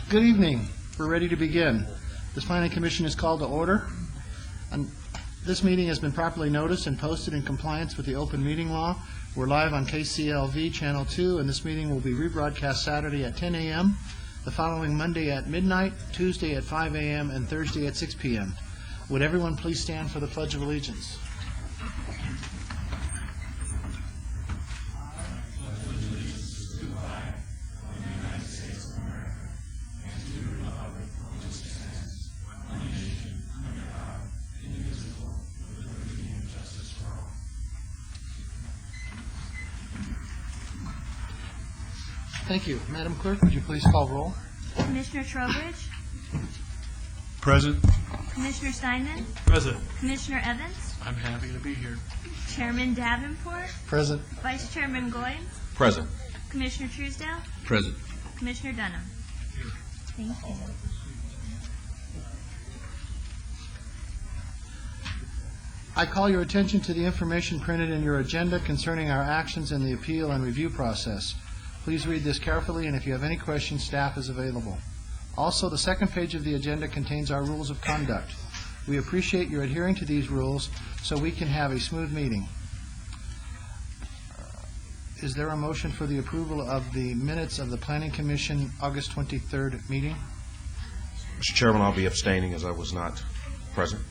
Good evening. We're ready to begin. This Planning Commission is called to order. This meeting has been properly noticed and posted in compliance with the open meeting law. We're live on KCLV Channel 2, and this meeting will be rebroadcast Saturday at 10 a.m., the following Monday at midnight, Tuesday at 5 a.m., and Thursday at 6 p.m. Would everyone please stand for the Pledge of Allegiance? Thank you. Madam Clerk, would you please call roll? Commissioner Trowbridge? Present. Commissioner Steinman? Present. Commissioner Evans? I'm happy to be here. Chairman Davenport? Present. Vice Chairman Goins? Present. Commissioner Truesdale? Present. Commissioner Dunham? Thank you. I call your attention to the information printed in your agenda concerning our actions in the appeal and review process. Please read this carefully, and if you have any questions, staff is available. Also, the second page of the agenda contains our rules of conduct. We appreciate your adhering to these rules so we can have a smooth meeting. Is there a motion for the approval of the minutes of the Planning Commission August 23rd meeting? Mr. Chairman, I'll be abstaining as I was not present.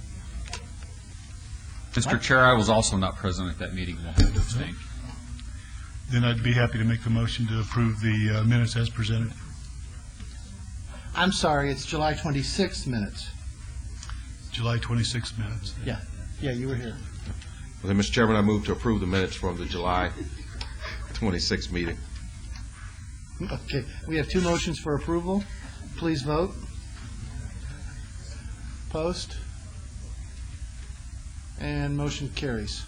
Mr. Chair, I was also not present at that meeting. We'll have to abstain. Then I'd be happy to make the motion to approve the minutes as presented. I'm sorry, it's July 26th minutes. July 26 minutes. Yeah, you were here. Well, then, Mr. Chairman, I move to approve the minutes from the July 26th meeting. Okay, we have two motions for approval. Please vote. Post. And motion carries.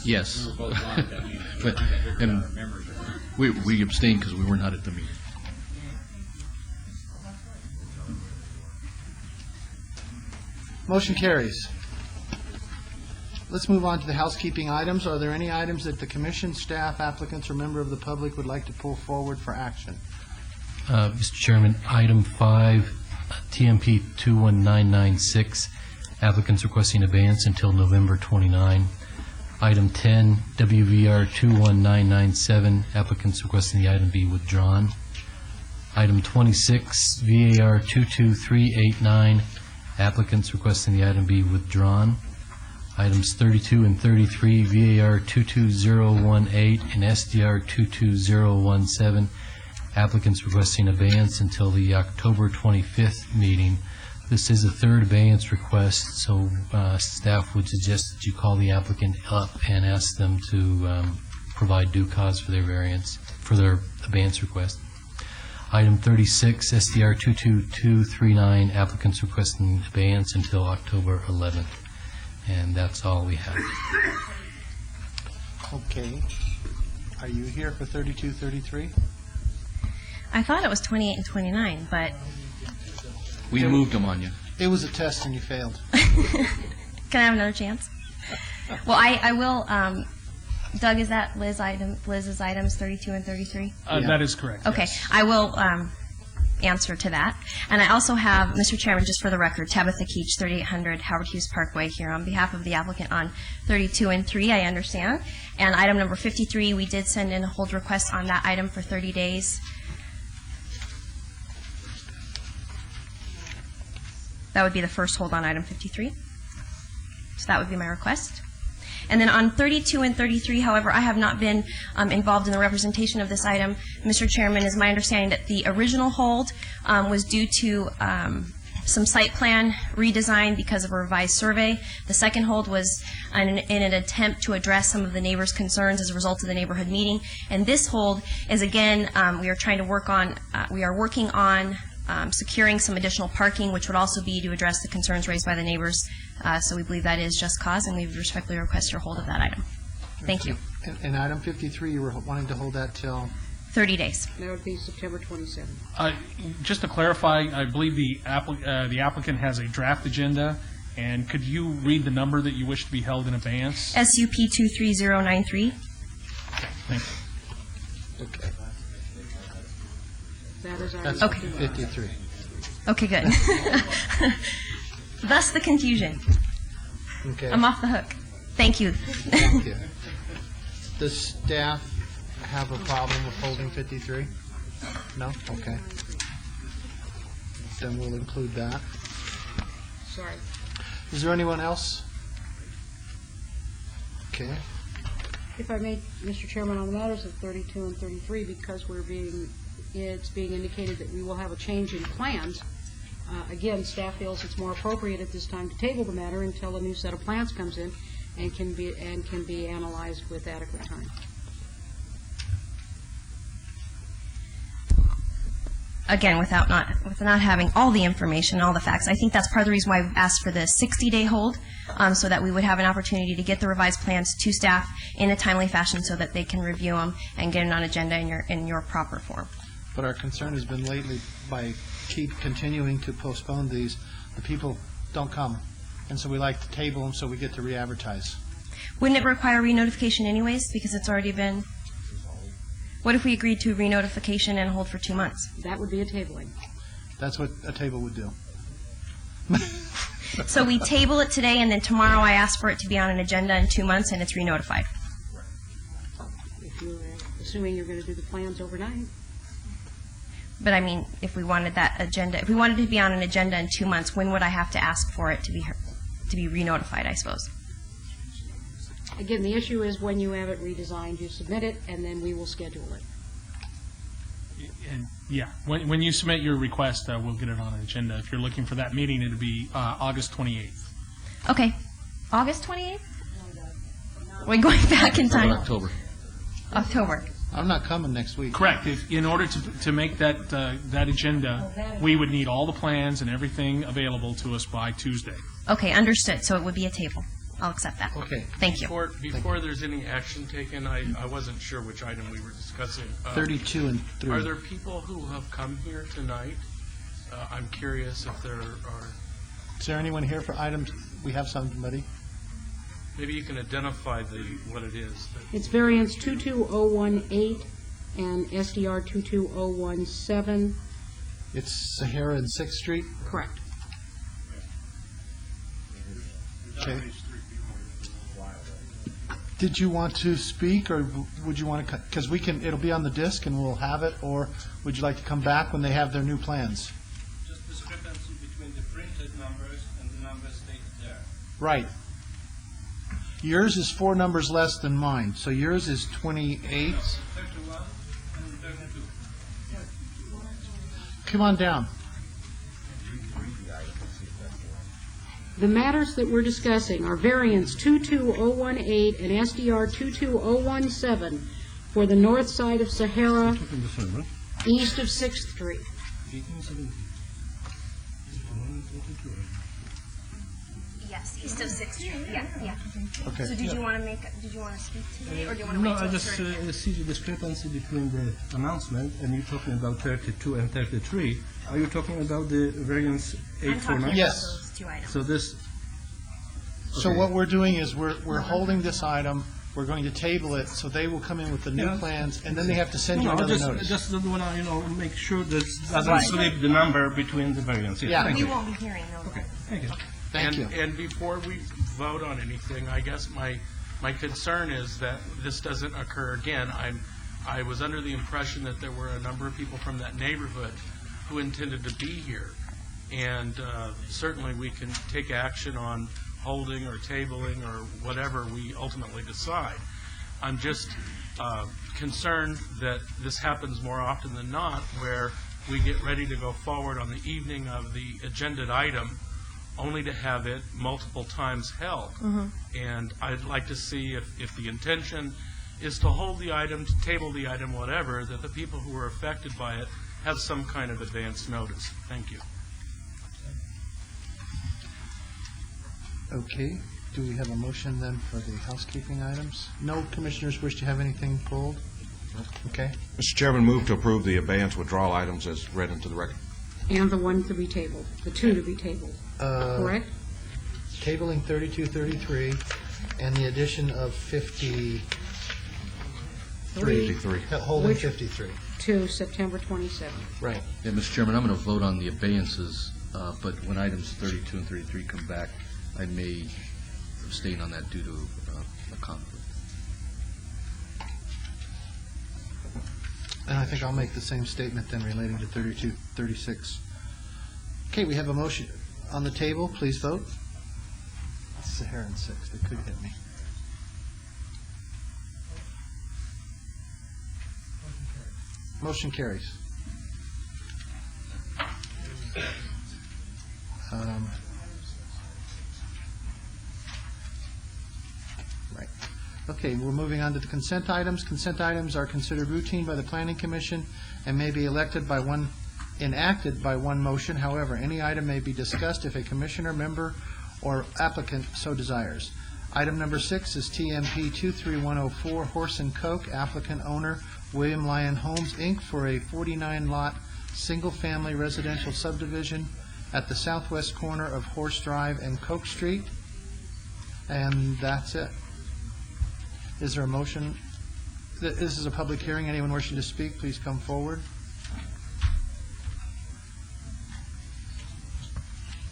Yes. But, and we abstained because we were not at the meeting. Motion carries. Let's move on to the housekeeping items. Are there any items that the commission, staff, applicants, or member of the public would like to pull forward for action? Mr. Chairman, item 5, TMP 21996, applicants requesting abeyance until November 29. Item 10, WVR 21997, applicants requesting the item be withdrawn. Item 26, VAR 22389, applicants requesting the item be withdrawn. Items 32 and 33, VAR 22018 and SDR 22017, applicants requesting abeyance until the October 25th meeting. This is a third abeyance request, so staff would suggest that you call the applicant up and ask them to provide due cause for their variance, for their abeyance request. Item 36, SDR 22239, applicants requesting abeyance until October 11th. And that's all we have. Okay. Are you here for 32, 33? I thought it was 28 and 29, but We moved them on you. It was a test and you failed. can I have another chance? Well, I will. Doug, is that Liz's items 32 and 33? That is correct. Okay, yes. I will answer to that. And I also have, Mr. Chairman, just for the record, Tabitha Keach, 3800 Howard Hughes Parkway, here on behalf of the applicant on 32 and 3, I understand. And item number 53, we did send in a hold request on that item for 30 days. That would be the first hold on item 53. So that would be my request. And then on 32 and 33, however, I have not been involved in the representation of this item. Mr. Chairman, is my understanding that the original hold was due to some site plan redesign because of a revised survey. The second hold was in an attempt to address some of the neighbors' concerns as a result of the neighborhood meeting. And this hold is, again, we are working on securing some additional parking, which would also be to address the concerns raised by the neighbors. So we believe that is just cause, and we respectfully request your hold of that item. Thank you. And item 53, you were wanting to hold that till? 30 days. That would be September 27th. Just to clarify, I believe the applicant has a draft agenda, and could you read the number that you wish to be held in abeyance? SUP 23093. Thank you. Okay. That is our. That's Okay. 53. Okay, good. Thus the confusion. Okay. I'm off the hook. Thank you. Thank you. Does staff have a problem with holding 53? No? Okay. Then we'll include that. Sorry. Is there anyone else? Okay. If I may, Mr. Chairman, on the matters of 32 and 33, because it's being indicated that we will have a change in plans, again, staff feels it's more appropriate at this time to table the matter until a new set of plans comes in and can be analyzed with adequate time. Again, with not having all the information, all the facts, I think that's part of the reason why we've asked for the 60-day hold, so that we would have an opportunity to get the revised plans to staff in a timely fashion so that they can review them and get it on agenda in your proper form. But our concern has been lately, by continuing to postpone these, the people don't come. And so we like to table them so we get to re-advertise. Wouldn't it require re-notification anyways, because it's already been... What if we agreed to re-notification and hold for 2 months? That would be a tabling. That's what a table would do. So we table it today, and then tomorrow I ask for it to be on an agenda in 2 months, and it's re-notified. If you're assuming you're going to do the plans overnight. But I mean, if we wanted that agenda, if we wanted to be on an agenda in 2 months, when would I have to ask for it to be re-notified, I suppose? Again, the issue is when you have it redesigned, you submit it, and then we will schedule it. And, yeah, when you submit your request, we'll get it on an agenda. If you're looking for that meeting, it'll be August 28th. Okay. August 28th? We're going back in time. October. October. I'm not coming next week. Correct. In order to make that agenda, we would need all the plans and everything available to us by Tuesday. Okay, understood. So it would be a table. I'll accept that. Okay. Thank you. Before there's any action taken, I wasn't sure which item we were discussing. 32 and 3. Are there people who have come here tonight? I'm curious if there are, Is there anyone here for items? We have somebody. maybe you can identify what it is. It's variance 22018 and SDR 22017. It's Sahara and 6th Street. Correct. Okay. Did you want to speak, or would you want to, because it'll be on the disc and we'll have it, or would you like to come back when they have their new plans? Just discrepancy between the printed numbers and the numbers stated there. Right. Yours is 4 numbers less than mine, so yours is 28. 31 and 32. Come on down. The matters that we're discussing are variance 22018 and SDR 22017 for the north side of Sahara, east of 6th Street. Yes, east of 6th Street. Yeah. Okay. So did you want to speak today, or do you want to No, wait till I just see the discrepancy between the announcement and you talking about 32 and 33. Are you talking about the variance I'm talking 849? about Yes. those 2 items. So this, So Okay. what we're doing is we're holding this item, we're going to table it, so they will come in with the new Yeah. plans, and then they have to send you no, I another just notice. want to, make sure that doesn't slip the number between the variance. Yeah. Thank We you. won't be hearing those. Okay, thank you. Thank you. And before we vote on anything, I guess my concern is that this doesn't occur again. I was under the impression that there were a number of people from that neighborhood who intended to be here. And certainly we can take action on holding or tabling or whatever we ultimately decide. I'm just concerned that this happens more often than not, where we get ready to go forward on the evening of the agended item, only to have it multiple times held. And I'd like to see if the intention is to hold the item, to table the item, whatever, that the people who are affected by it have some kind of advance notice. Thank you. Okay, do we have a motion then for the housekeeping items? No commissioners wish to have anything pulled? Okay, Mr. Chairman, move to approve the abeyance withdrawal items as read into the record. And the one to be tabled, the 2 to be tabled, correct? tabling 32, 33, and the addition of 53. 53. Holding Which- 53. to September 27th. Right. Yeah, Mr. Chairman, I'm going to vote on the abeyances, but when items 32 and 33 come back, I may abstain on that due to a conflict. And I think I'll make the same statement then relating to 32, 36. Okay, we have a motion on the table. Please vote. Saharan 6, they could hit me. Motion carries. Right. Okay, we're moving on to the consent items. Consent items are considered routine by the Planning Commission and may be enacted by one motion. However, any item may be discussed if a commissioner, member, or applicant so desires. Item number 6 is TMP 23104 Horse and Coke, applicant owner William Lyon Homes, Inc., for a 49-lot, single-family residential subdivision at the southwest corner of Horse Drive and Coke Street. And that's it. Is there a motion? This is a public hearing. Anyone wishing to speak, please come forward.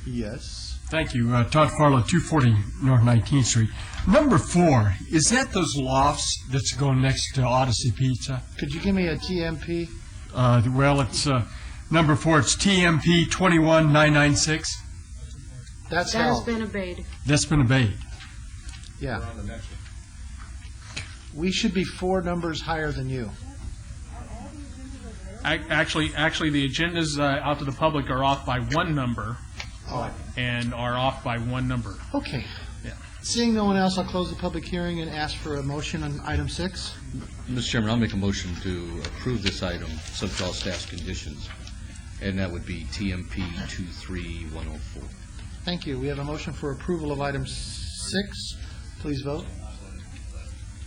Yes. Thank you. Todd Farlow, 240 North 19th Street. Number 4, is that those lofts that's going next to Odyssey Pizza? Could you give me a TMP? Well, it's number 4. It's TMP 21996. That's That has held. been obeyed. That's been obeyed. Yeah. We should be 4 numbers higher than you. Actually, the agendas out to the public are off by one number and are off by one number. Okay. Yeah. Seeing no one else, I'll close the public hearing and ask for a motion on item 6. Mr. Chairman, I'll make a motion to approve this item, subject to all staff's conditions, and that would be TMP 23104. Thank you. We have a motion for approval of item 6. Please vote.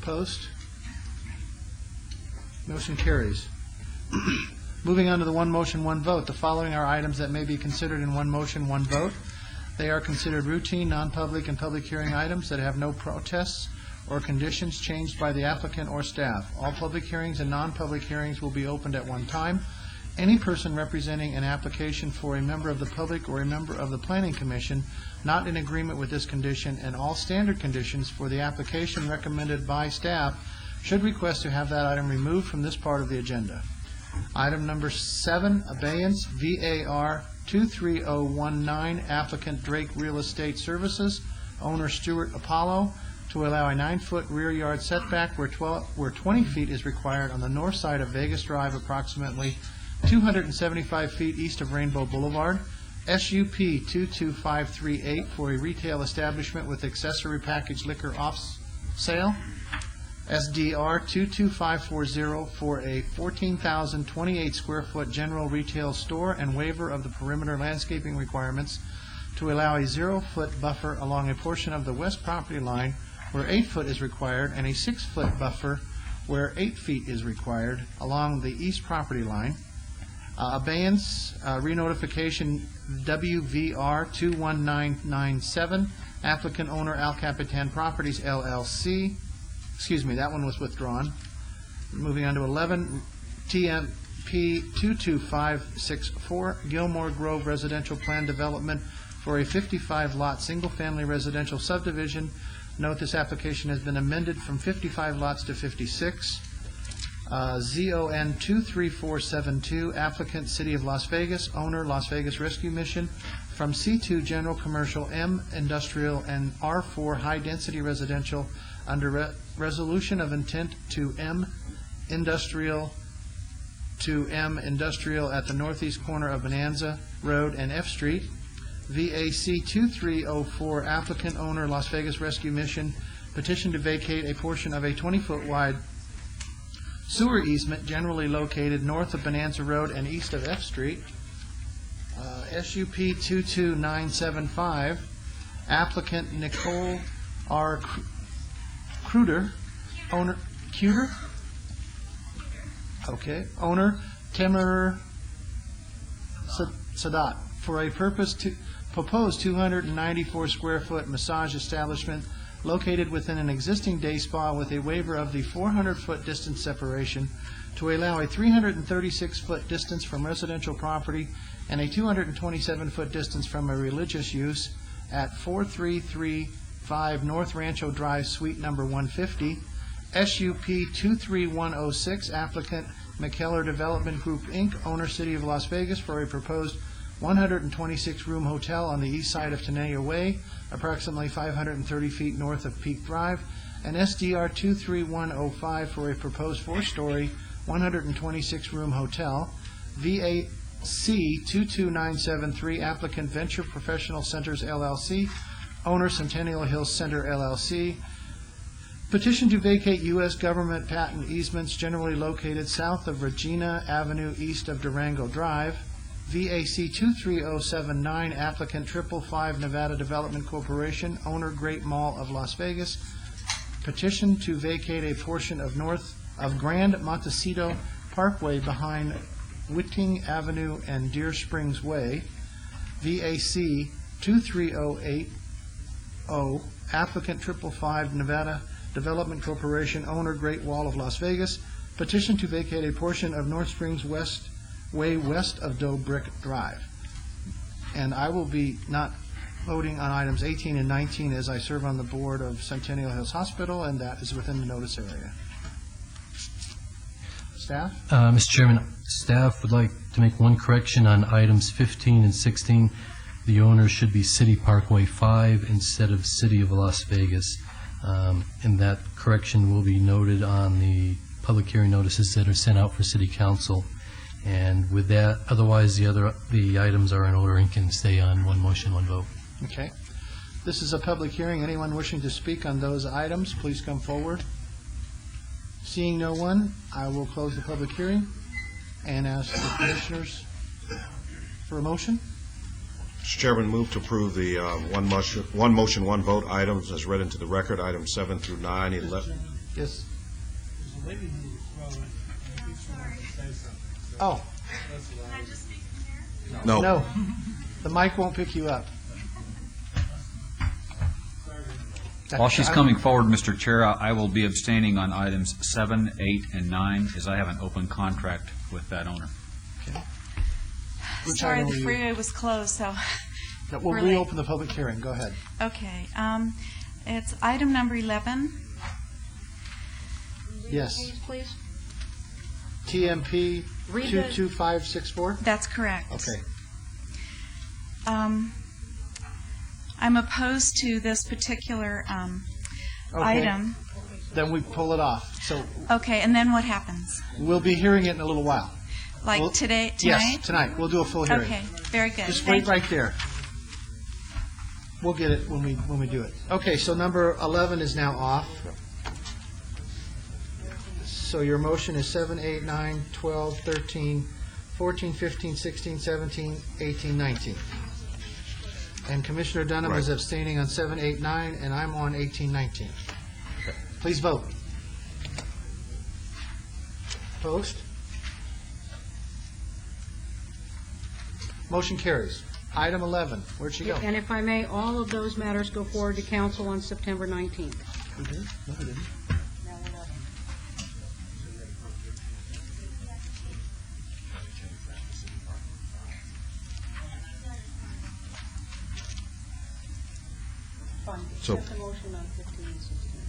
Opposed? Motion carries. Moving on to the one motion, one vote. The following are items that may be considered in one motion, one vote. They are considered routine, non-public, and public hearing items that have no protests or conditions changed by the applicant or staff. All public hearings and non-public hearings will be opened at one time. Any person representing an application for a member of the public or a member of the Planning Commission not in agreement with this condition and all standard conditions for the application recommended by staff should request to have that item removed from this part of the agenda. Item number 7, abeyance, VAR 23019, applicant Drake Real Estate Services, owner Stuart Apollo, to allow a 9-foot rear yard setback where 20 feet is required on the north side of Vegas Drive, approximately 275 feet east of Rainbow Boulevard. SUP 22538 for a retail establishment with accessory packaged liquor off sale. SDR 22540 for a 14,028 square foot general retail store and waiver of the perimeter landscaping requirements to allow a 0-foot buffer along a portion of the west property line where 8 foot is required and a 6-foot buffer where 8 feet is required along the east property line. Abeyance, renotification WVR 21997, applicant owner Al Capitan Properties LLC. Excuse me, that one was withdrawn. Moving on to 11, TMP 22564, Gilmore Grove Residential Plan Development for a 55-lot single-family residential subdivision. Note this application has been amended from 55 lots to 56. ZON 23472, applicant City of Las Vegas, owner Las Vegas Rescue Mission, from C2 General Commercial, M Industrial, and R4 High Density Residential under resolution of intent to M Industrial at the northeast corner of Bonanza Road and F Street. VAC 2304, applicant owner Las Vegas Rescue Mission, petition to vacate a portion of a 20-foot wide sewer easement generally located north of Bonanza Road and east of F Street. SUP 22975, applicant Nicole R. Cruder, owner Cuter? Okay. Owner Temer Sadat, for a proposed 294 square foot massage establishment located within an existing day spa with a waiver of the 400-foot distance separation to allow a 336-foot distance from residential property and a 227-foot distance from a religious use at 4335 North Rancho Drive, Suite Number 150, SUP 23106, applicant McKellar Development Group, Inc., owner City of Las Vegas, for a proposed 126-room hotel on the east side of Tenaya Way, approximately 530 feet north of Peak Drive, and SDR 23105 for a proposed 4-story, 126-room hotel, VAC 22973, applicant Venture Professional Centers, LLC, owner Centennial Hills Center, LLC, petition to vacate U.S. government patent easements generally located south of Regina Avenue east of Durango Drive, VAC 23079, applicant 555 Nevada Development Corporation, owner Great Mall of Las Vegas, petition to vacate a portion of Grand Montecito Parkway behind Whiting Avenue and Deer Springs Way, VAC 23080, applicant 555 Nevada Development Corporation, owner Great Wall of Las Vegas, petition to vacate a portion of North Springs Way west of Doe Brick Drive. And I will be not voting on items 18 and 19 as I serve on the board of Centennial Hills Hospital, and that is within the notice area. Staff? Mr. Chairman, staff would like to make one correction on items 15 and 16. The owner should be City Parkway 5 instead of City of Las Vegas. And that correction will be noted on the public hearing notices that are sent out for City Council. And with that, otherwise the items are in order and can stay on one motion, one vote. Okay. This is a public hearing. Anyone wishing to speak on those items, please come forward. Seeing no one, I will close the public hearing and ask the commissioners for a motion. Mr. Chairman, move to approve the one motion, one vote items as read into the record, items 7 through 9, 11. Yes. Oh. No. No. The mic won't pick you up. While she's coming forward, Mr. Chair, I will be abstaining on items 7, 8, and 9, as I have an open contract with that owner. Okay. Sorry, the freeway was closed, so. No, we'll reopen the public hearing. Go ahead. Okay. It's item number 11. Yes. Please. TMP Read the- 22564? That's correct. Okay. I'm opposed to this particular item. Then we pull it off. So Okay, and then what happens? we'll be hearing it in a little while. Like We'll- tonight? Yes, tonight. We'll do a full hearing. Okay, very good. Just Thank wait right there. We'll get it when we do it. Okay, so number 11 is now off. So your motion is 7, 8, 9, 12, 13, 14, 15, 16, 17, 18, 19. And Commissioner Dunham is abstaining on 7, 8, 9, and I'm on 18, 19. Please vote. Opposed? Motion carries. Item 11, where'd she go? And if I may, all of those matters go forward to council on September 19th. We did? No, we didn't. So- That's a motion on 15 and 16.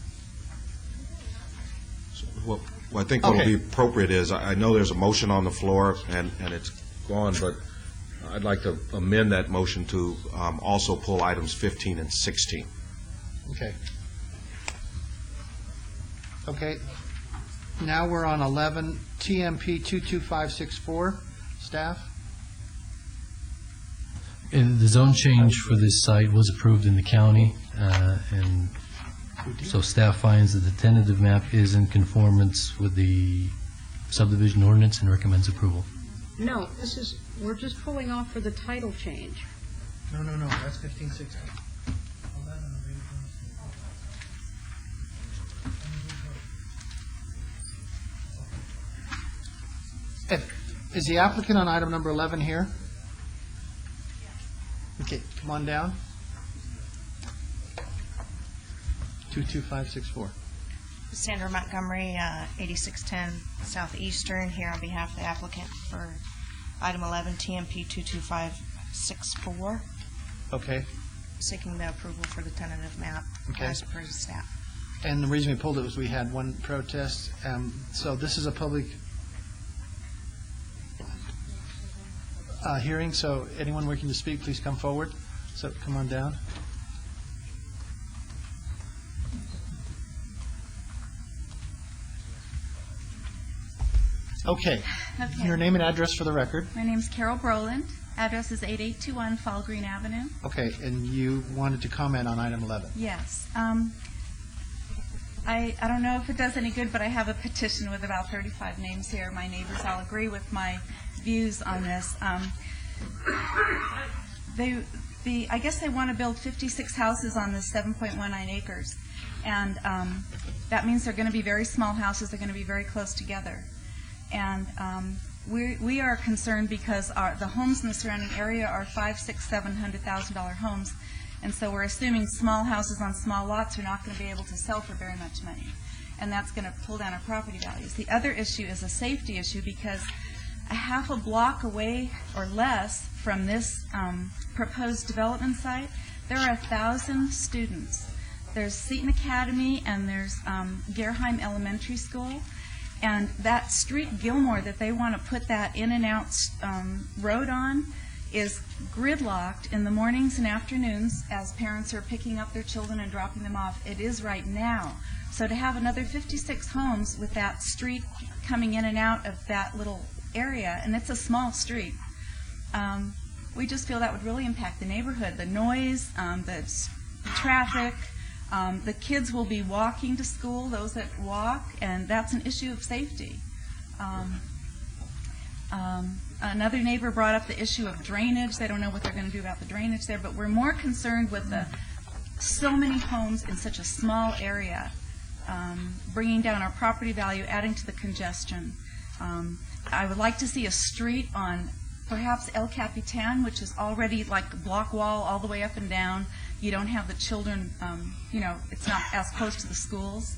Well, I think what will Okay. be appropriate is, I know there's a motion on the floor, and it's gone, but I'd like to amend that motion to also pull items 15 and 16. Okay. Okay. Now we're on 11, TMP 22564. Staff? And the zone change for this site was approved in the county, and so staff finds that the tentative map is in conformance with the subdivision ordinance and recommends approval. No, we're just pulling off for the title change. No, that's 1560. Is the applicant on item number 11 here? Okay, come on down. 22564. Sandra Montgomery, 8610 Southeastern, here on behalf of the applicant for item 11, TMP 22564, Okay. seeking the approval for the tentative map Okay. as per staff. And the reason we pulled it was we had one protest. So this is a public hearing, so anyone wishing to speak, please come forward. So come on down. Okay. Okay. Your name and address for the record. My name's Carol Brolin. Address is 8821 Fall Green Avenue. Okay, and you wanted to comment on item 11. Yes. I don't know if it does any good, but I have a petition with about 35 names here. My neighbors all agree with my views on this. I guess they want to build 56 houses on this 7.19 acres. And that means they're going to be very small houses. They're going to be very close together. And we are concerned because the homes in the surrounding area are $500,000, $600,000, $700,000 homes, and so we're assuming small houses on small lots are not going to be able to sell for very much money, and that's going to pull down our property values. The other issue is a safety issue because a half a block away or less from this proposed development site, there are 1,000 students. There's Seton Academy and there's Gerheim Elementary School. And that street, Gilmore, that they want to put that in and out road on is gridlocked in the mornings and afternoons as parents are picking up their children and dropping them off. It is right now. So to have another 56 homes with that street coming in and out of that little area, and it's a small street, we just feel that would really impact the neighborhood. The noise, the traffic. The kids will be walking to school, those that walk, and that's an issue of safety. Another neighbor brought up the issue of drainage. They don't know what they're going to do about the drainage there, but we're more concerned with so many homes in such a small area, bringing down our property value, adding to the congestion. I would like to see a street on perhaps El Capitan, which is already like a block wall all the way up and down. You don't have the children, it's not as close to the schools,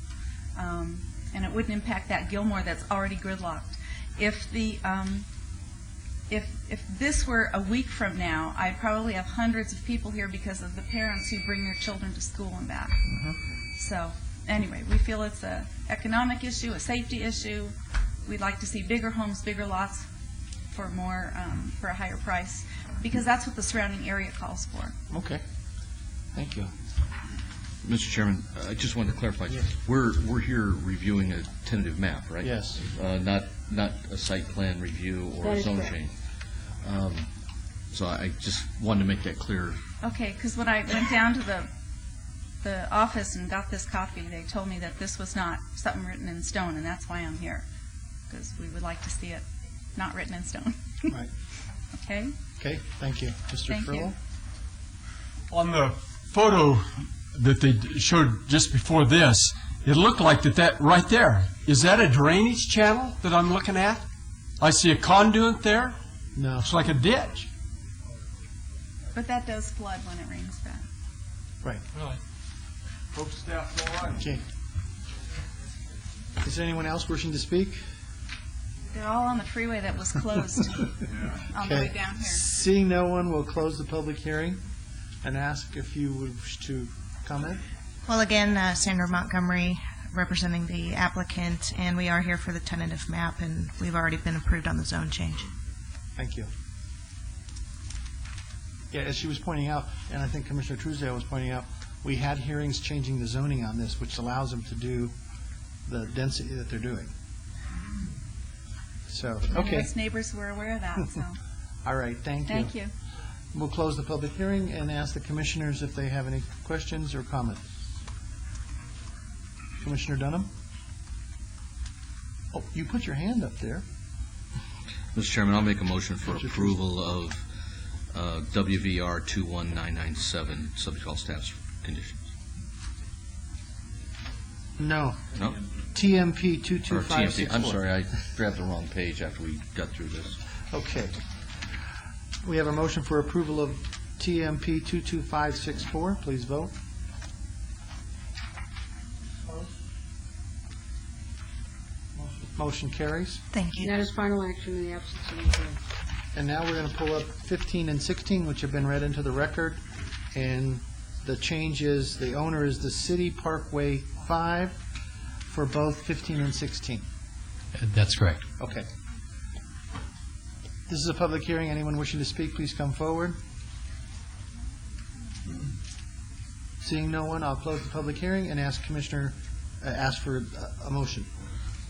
and it wouldn't impact that Gilmore that's already gridlocked. If this were a week from now, I'd probably have hundreds of people here because of the parents who bring their children to school and back. So anyway, we feel it's an economic issue, a safety issue. We'd like to see bigger homes, bigger lots for more, for a higher price, because that's what the surrounding area calls for. Okay. Thank you. Mr. Chairman, I just wanted to clarify. Yes. We're here reviewing a tentative map, right? Yes. Not a site plan review or That a is zone correct. change. So I just wanted to make that clear. Okay, because when I went down to the office and got this copy, they told me that this was not something written in stone, and that's why I'm here, because we would like to see it not written in stone. Right. Okay? Okay, thank you. Mr. Thank you. Furlow? On the photo that they showed just before this, it looked like that right there. Is that a drainage channel that I'm looking at? I see a conduit there. No. It's like a ditch. But that does flood when it rains bad. Right. Really? Hope staff go on. Okay. Is there anyone else wishing to speak? They're all on the freeway that was closed on the way Okay. down here. Seeing no one, we'll close the public hearing and ask if you wish to comment. Well, again, Sandra Montgomery, representing the applicant, and we are here for the tentative map, and we've already been approved on the zone change. Thank you. Yeah, as she was pointing out, and I think Commissioner Truesdale was pointing out, we had hearings changing the zoning on this, which allows them to do the density that they're doing. So, okay. Most neighbors were aware of that, so. All right, thank you. Thank you. We'll close the public hearing and ask the commissioners if they have any questions or comments. Commissioner Dunham? Oh, you put your hand up there. Mr. Chairman, I'll make a motion for approval of WVR 21997, subject to all staff's conditions. No. No? TMP Or 22564. TMT. I'm sorry, I grabbed the wrong page after we got through this. Okay. We have a motion for approval of TMP 22564. Please vote. Motion carries. Thank you. And that is final action in the absence of any further. And now we're going to pull up 15 and 16, which have been read into the record. And the change is, the owner is the City Parkway 5 for both 15 and 16. That's correct. Okay. This is a public hearing. Anyone wishing to speak, please come forward. Seeing no one, I'll close the public hearing and ask for a motion.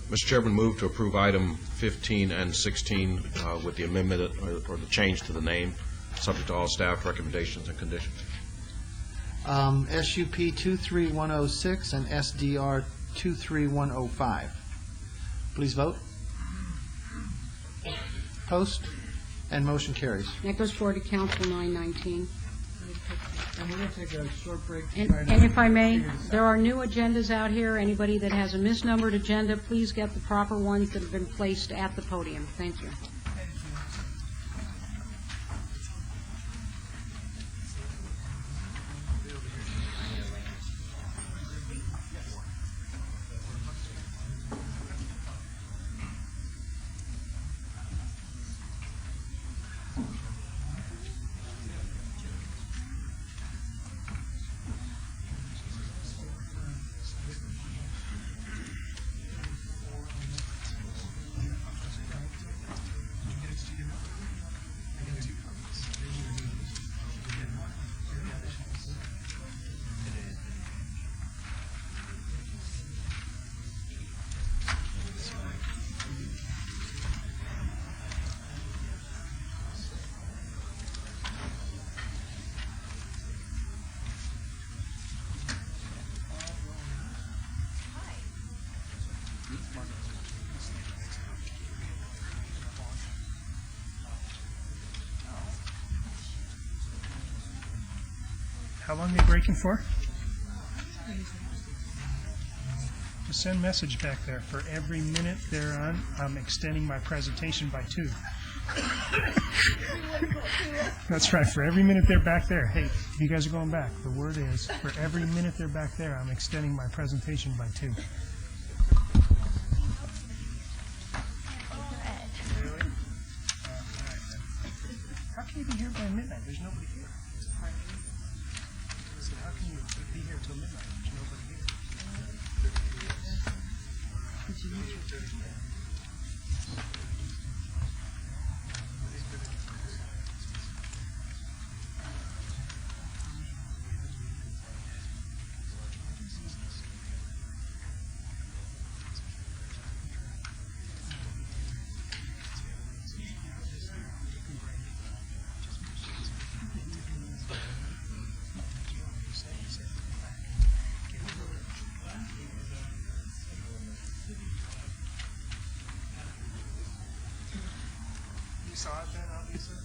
Mr. Chairman, move to approve item 15 and 16 with the amendment or the change to the name, subject to all staff recommendations and conditions. SUP 23106 and SDR 23105. Please vote. Post, and motion carries. That goes forward to Council 919. And we're going to take a short break. And if I may, there are new agendas out here. Anybody that has a misnumbered agenda, please get the proper ones that have been placed at the podium. Thank you. How long are you breaking for? Just send message back there. For every minute they're on, I'm extending my presentation by 2. That's right. For every minute they're back there. Hey, you guys are going back. The word is, for every minute they're back there, I'm extending my presentation by 2. Really? How can you be here by midnight? There's nobody here. How can you be here till midnight? There's nobody here. You saw it then, obviously?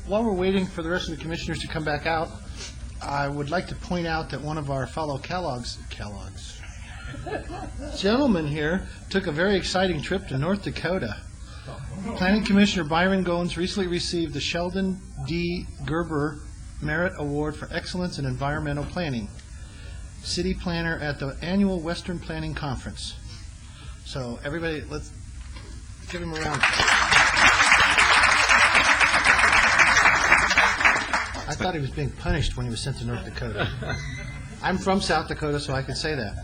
While we're waiting for the rest of the commissioners to come back out, I would like to point out that one of our fellow Kellogg's gentlemen here took a very exciting trip to North Dakota. Planning Commissioner Byron Goins recently received the Sheldon D. Gerber Merit Award for Excellence in Environmental Planning, city planner at the annual Western Planning Conference. So everybody, let's give him a round. I thought he was being punished when he was sent to North Dakota. I'm from South Dakota, so I can say that.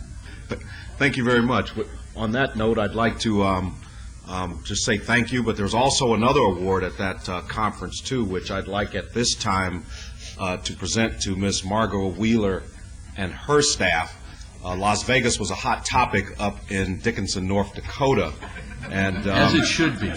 Thank you very much. On that note, I'd like to just say thank you, but there's also another award at that conference, too, which I'd like at this time to present to Ms. Margot Wheeler and her staff. Las Vegas was a hot topic up in Dickinson, North Dakota. And as it should be.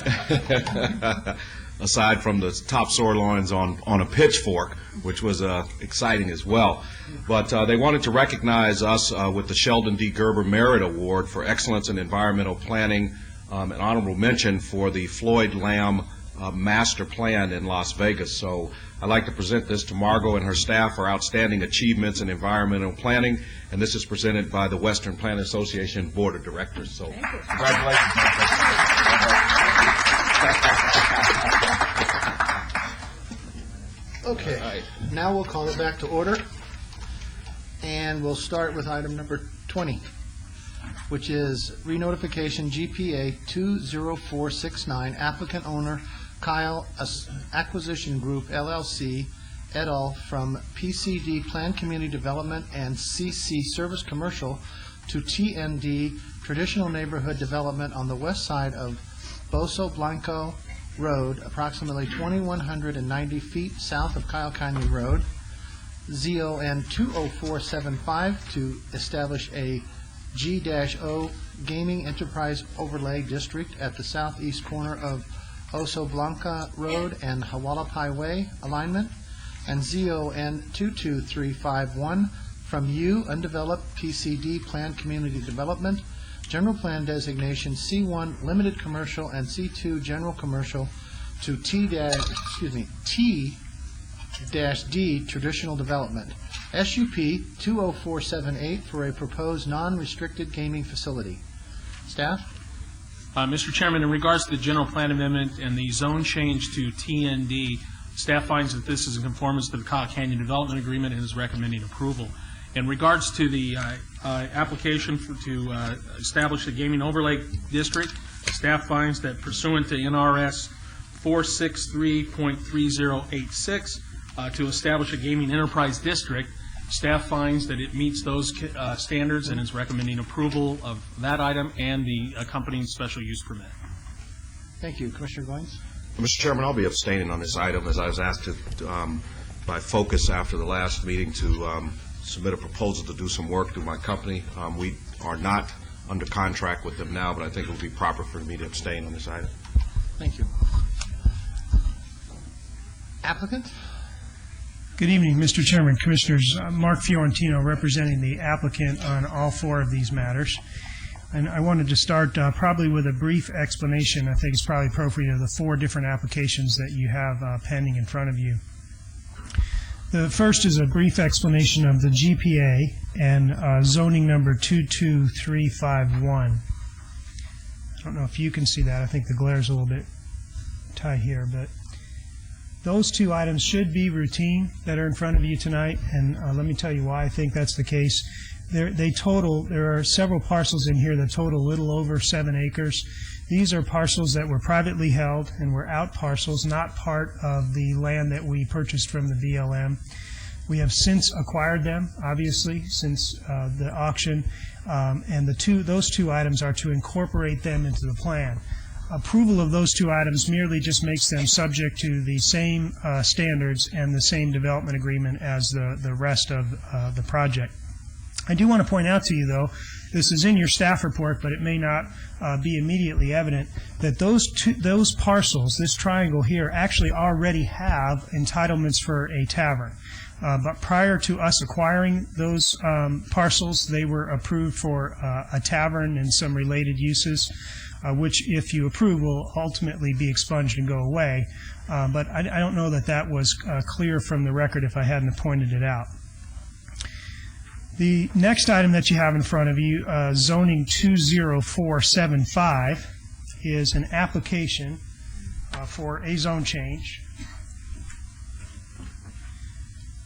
Aside from the top sirloins on a pitchfork, which was exciting as well. But they wanted to recognize us with the Sheldon D. Gerber Merit Award for Excellence in Environmental Planning, an honorable mention for the Floyd Lamb Master Plan in Las Vegas. So I'd like to present this to Margot and her staff for outstanding achievements in environmental planning, and this is presented by the Western Planning Association Board of Directors. So congratulations. Okay, now we'll call it back to order, and we'll start with item number 20, which is re-notification GPA 20469, applicant owner Kyle Acquisition Group LLC et al. From PCD Planned Community Development and CC Service Commercial to TND Traditional Neighborhood Development on the west side of Bozo Blanco Road, approximately 2,190 feet south of Kyle Canyon Road, ZON 20475, to establish a G-O Gaming Enterprise Overlay District at the southeast corner of Oso Blanca Road and Hualapai Way alignment, and ZON 22351 from U Undeveloped PCD Planned Community Development, General Plan Designation C1 Limited Commercial and C2 General Commercial to T-D Traditional Development, SUP 20478 for a proposed non-restricted gaming facility. Staff? Mr. Chairman, in regards to the general plan amendment and the zone change to TND, staff finds that this is in conformance to the Kyle Canyon Development Agreement and is recommending approval. In regards to the application to establish a gaming overlay district, staff finds that pursuant to NRS 463.3086 to establish a gaming enterprise district, staff finds that it meets those standards and is recommending approval of that item and the accompanying special use permit. Thank you. Commissioner Goins? Mr. Chairman, I'll be abstaining on this item, as I was asked to, by Focus after the last meeting to submit a proposal to do some work through my company. We are not under contract with them now, but I think it would be proper for me to abstain on this item. Thank you. Applicant? Good evening, Mr. Chairman, Commissioners. Mark Fiorentino representing the applicant on all four of these matters. And I wanted to start probably with a brief explanation. I think it's probably appropriate of the four different applications that you have pending in front of you. The first is a brief explanation of the GPA and zoning number 22351. I don't know if you can see that. I think the glare is a little bit tight here, but those two items should be routine that are in front of you tonight, and let me tell you why I think that's the case. There are several parcels in here that total a little over 7 acres. These are parcels that were privately held and were out parcels, not part of the land that we purchased from the BLM. We have since acquired them, obviously, since the auction, and those two items are to incorporate them into the plan. Approval of those two items merely just makes them subject to the same standards and the same development agreement as the rest of the project. I do want to point out to you, though, this is in your staff report, but it may not be immediately evident, that those parcels, this triangle here, actually already have entitlements for a tavern. But prior to us acquiring those parcels, they were approved for a tavern and some related uses, which, if you approve, will ultimately be expunged and go away. But I don't know that that was clear from the record if I hadn't pointed it out. The next item that you have in front of you, zoning 20475, is an application for a zone change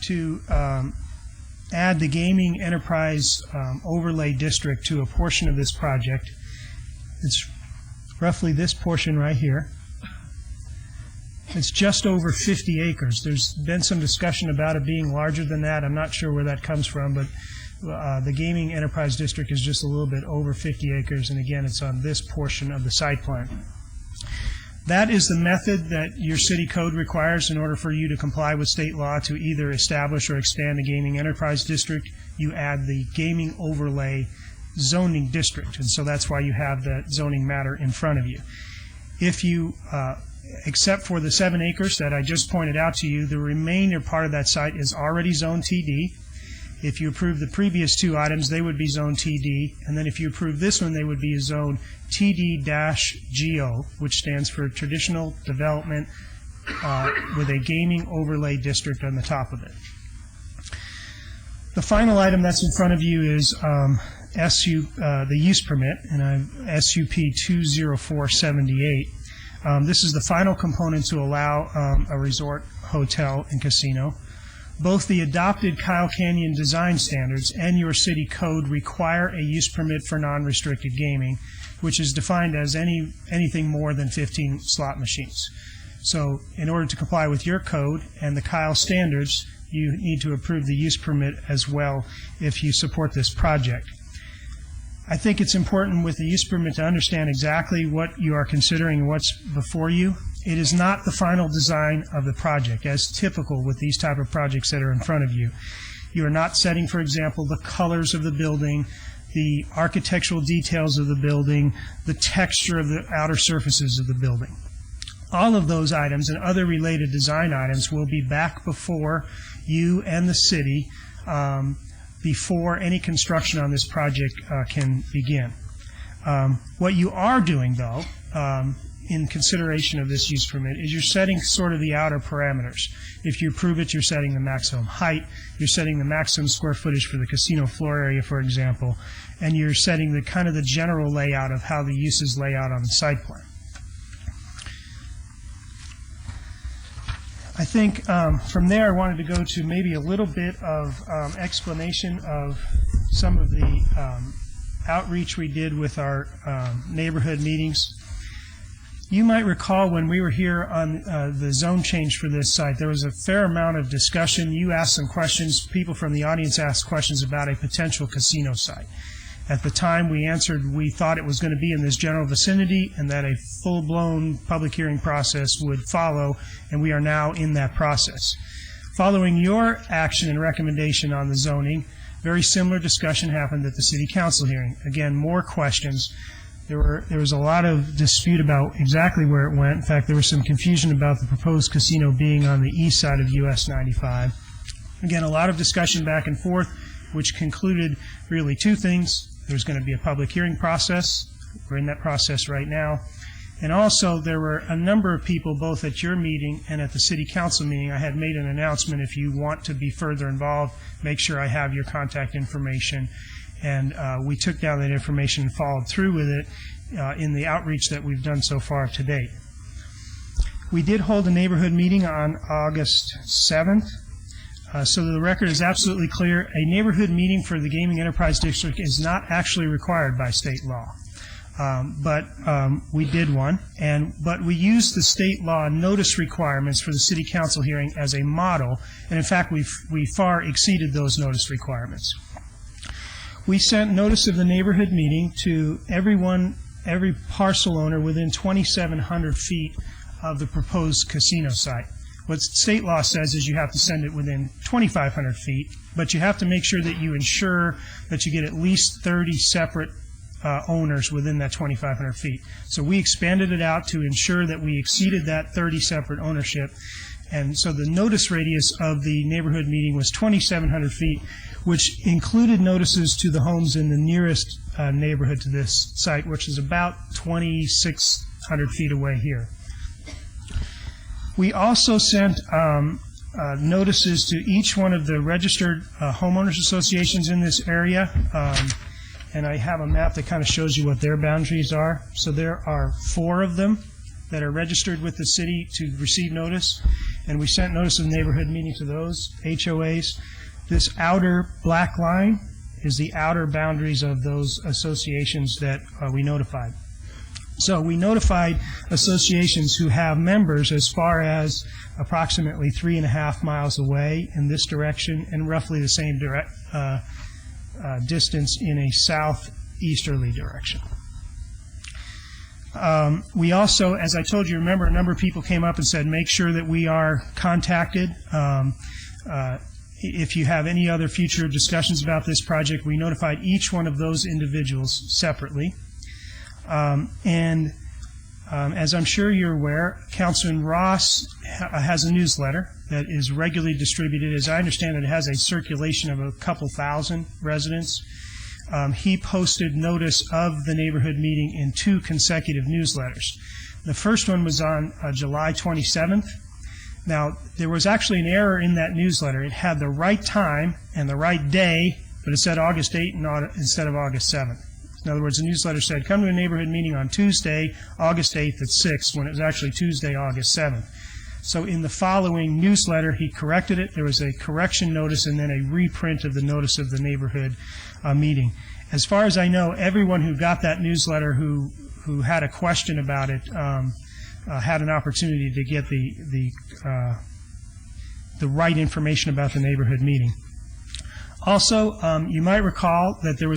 to add the gaming enterprise overlay district to a portion of this project. It's roughly this portion right here. It's just over 50 acres. There's been some discussion about it being larger than that. I'm not sure where that comes from, but the gaming enterprise district is just a little bit over 50 acres, and again, it's on this portion of the site plan. That is the method that your city code requires in order for you to comply with state law to either establish or expand a gaming enterprise district. You add the gaming overlay zoning district, and so that's why you have that zoning matter in front of you. If you except for the 7 acres that I just pointed out to you, the remainder part of that site is already Zone TD. If you approve the previous 2 items, they would be Zone TD, and then if you approve this one, they would be Zone TD-GO, which stands for Traditional Development with a Gaming Overlay District on the top of it. The final item that's in front of you is the use permit, and SUP 20478. This is the final component to allow a resort, hotel, and casino. Both the adopted Kyle Canyon design standards and your city code require a use permit for non-restricted gaming, which is defined as anything more than 15 slot machines. So in order to comply with your code and the Kyle standards, you need to approve the use permit as well if you support this project. I think it's important with the use permit to understand exactly what you are considering and what's before you. It is not the final design of the project, as typical with these type of projects that are in front of you. You are not setting, for example, the colors of the building, the architectural details of the building, the texture of the outer surfaces of the building. All of those items and other related design items will be back before you and the city before any construction on this project can begin. What you are doing, though, in consideration of this use permit, is you're setting sort of the outer parameters. If you approve it, you're setting the maximum height, you're setting the maximum square footage for the casino floor area, for example, and you're setting the kind of the general layout of how the uses lay out on the site plan. I think from there I wanted to go to maybe a little bit of explanation of some of the outreach we did with our neighborhood meetings. You might recall when we were here on the zone change for this site, there was a fair amount of discussion. You asked some questions. People from the audience asked questions about a potential casino site. At the time, we answered we thought it was going to be in this general vicinity and that a full-blown public hearing process would follow, and we are now in that process. Following your action and recommendation on the zoning, very similar discussion happened at the City Council hearing. Again, more questions. There was a lot of dispute about exactly where it went. In fact, there was some confusion about the proposed casino being on the east side of US 95. Again, a lot of discussion back and forth, which concluded really 2 things. There's going to be a public hearing process. We're in that process right now. And also, there were a number of people, both at your meeting and at the City Council meeting. I had made an announcement. If you want to be further involved, make sure I have your contact information. And we took down that information and followed through with it in the outreach that we've done so far to date. We did hold a neighborhood meeting on August 7th. So the record is absolutely clear. A neighborhood meeting for the Gaming Enterprise District is not actually required by state law. But we did one, but we used the state law notice requirements for the City Council hearing as a model, and in fact we far exceeded those notice requirements. We sent notice of the neighborhood meeting to every parcel owner within 2,700 feet of the proposed casino site. What state law says is you have to send it within 2,500 feet, but you have to make sure that you ensure that you get at least 30 separate owners within that 2,500 feet. So we expanded it out to ensure that we exceeded that 30 separate ownership, And so the notice radius of the neighborhood meeting was 2,700 feet, which included notices to the homes in the nearest neighborhood to this site, which is about 2,600 feet away here. We also sent notices to each one of the registered homeowners associations in this area, and I have a map that kind of shows you what their boundaries are. So there are 4 of them that are registered with the city to receive notice, and we sent notice of the neighborhood meeting to those HOAs. This outer black line is the outer boundaries of those associations that we notified. So we notified associations who have members as far as approximately 3.5 miles away in this direction and roughly the same distance in a southeasterly direction. We also, as I told you, remember a number of people came up and said, make sure that we are contacted. If you have any other future discussions about this project, we notified each one of those individuals separately. As I'm sure you're aware, Councilman Ross has a newsletter that is regularly distributed. As I understand it, it has a circulation of a couple thousand residents. He posted notice of the neighborhood meeting in 2 consecutive newsletters. The first one was on July 27th. Now, there was actually an error in that newsletter. It had the right time and the right day, but it said August 8th instead of August 7th. In other words, the newsletter said, come to a neighborhood meeting on Tuesday, August 8th at 6, when it was actually Tuesday, August 7th. So in the following newsletter, he corrected it. There was a correction notice and then a reprint of the notice of the neighborhood meeting. As far as I know, everyone who got that newsletter who had a question about it had an opportunity to get the right information about the neighborhood meeting. Also, you might recall that there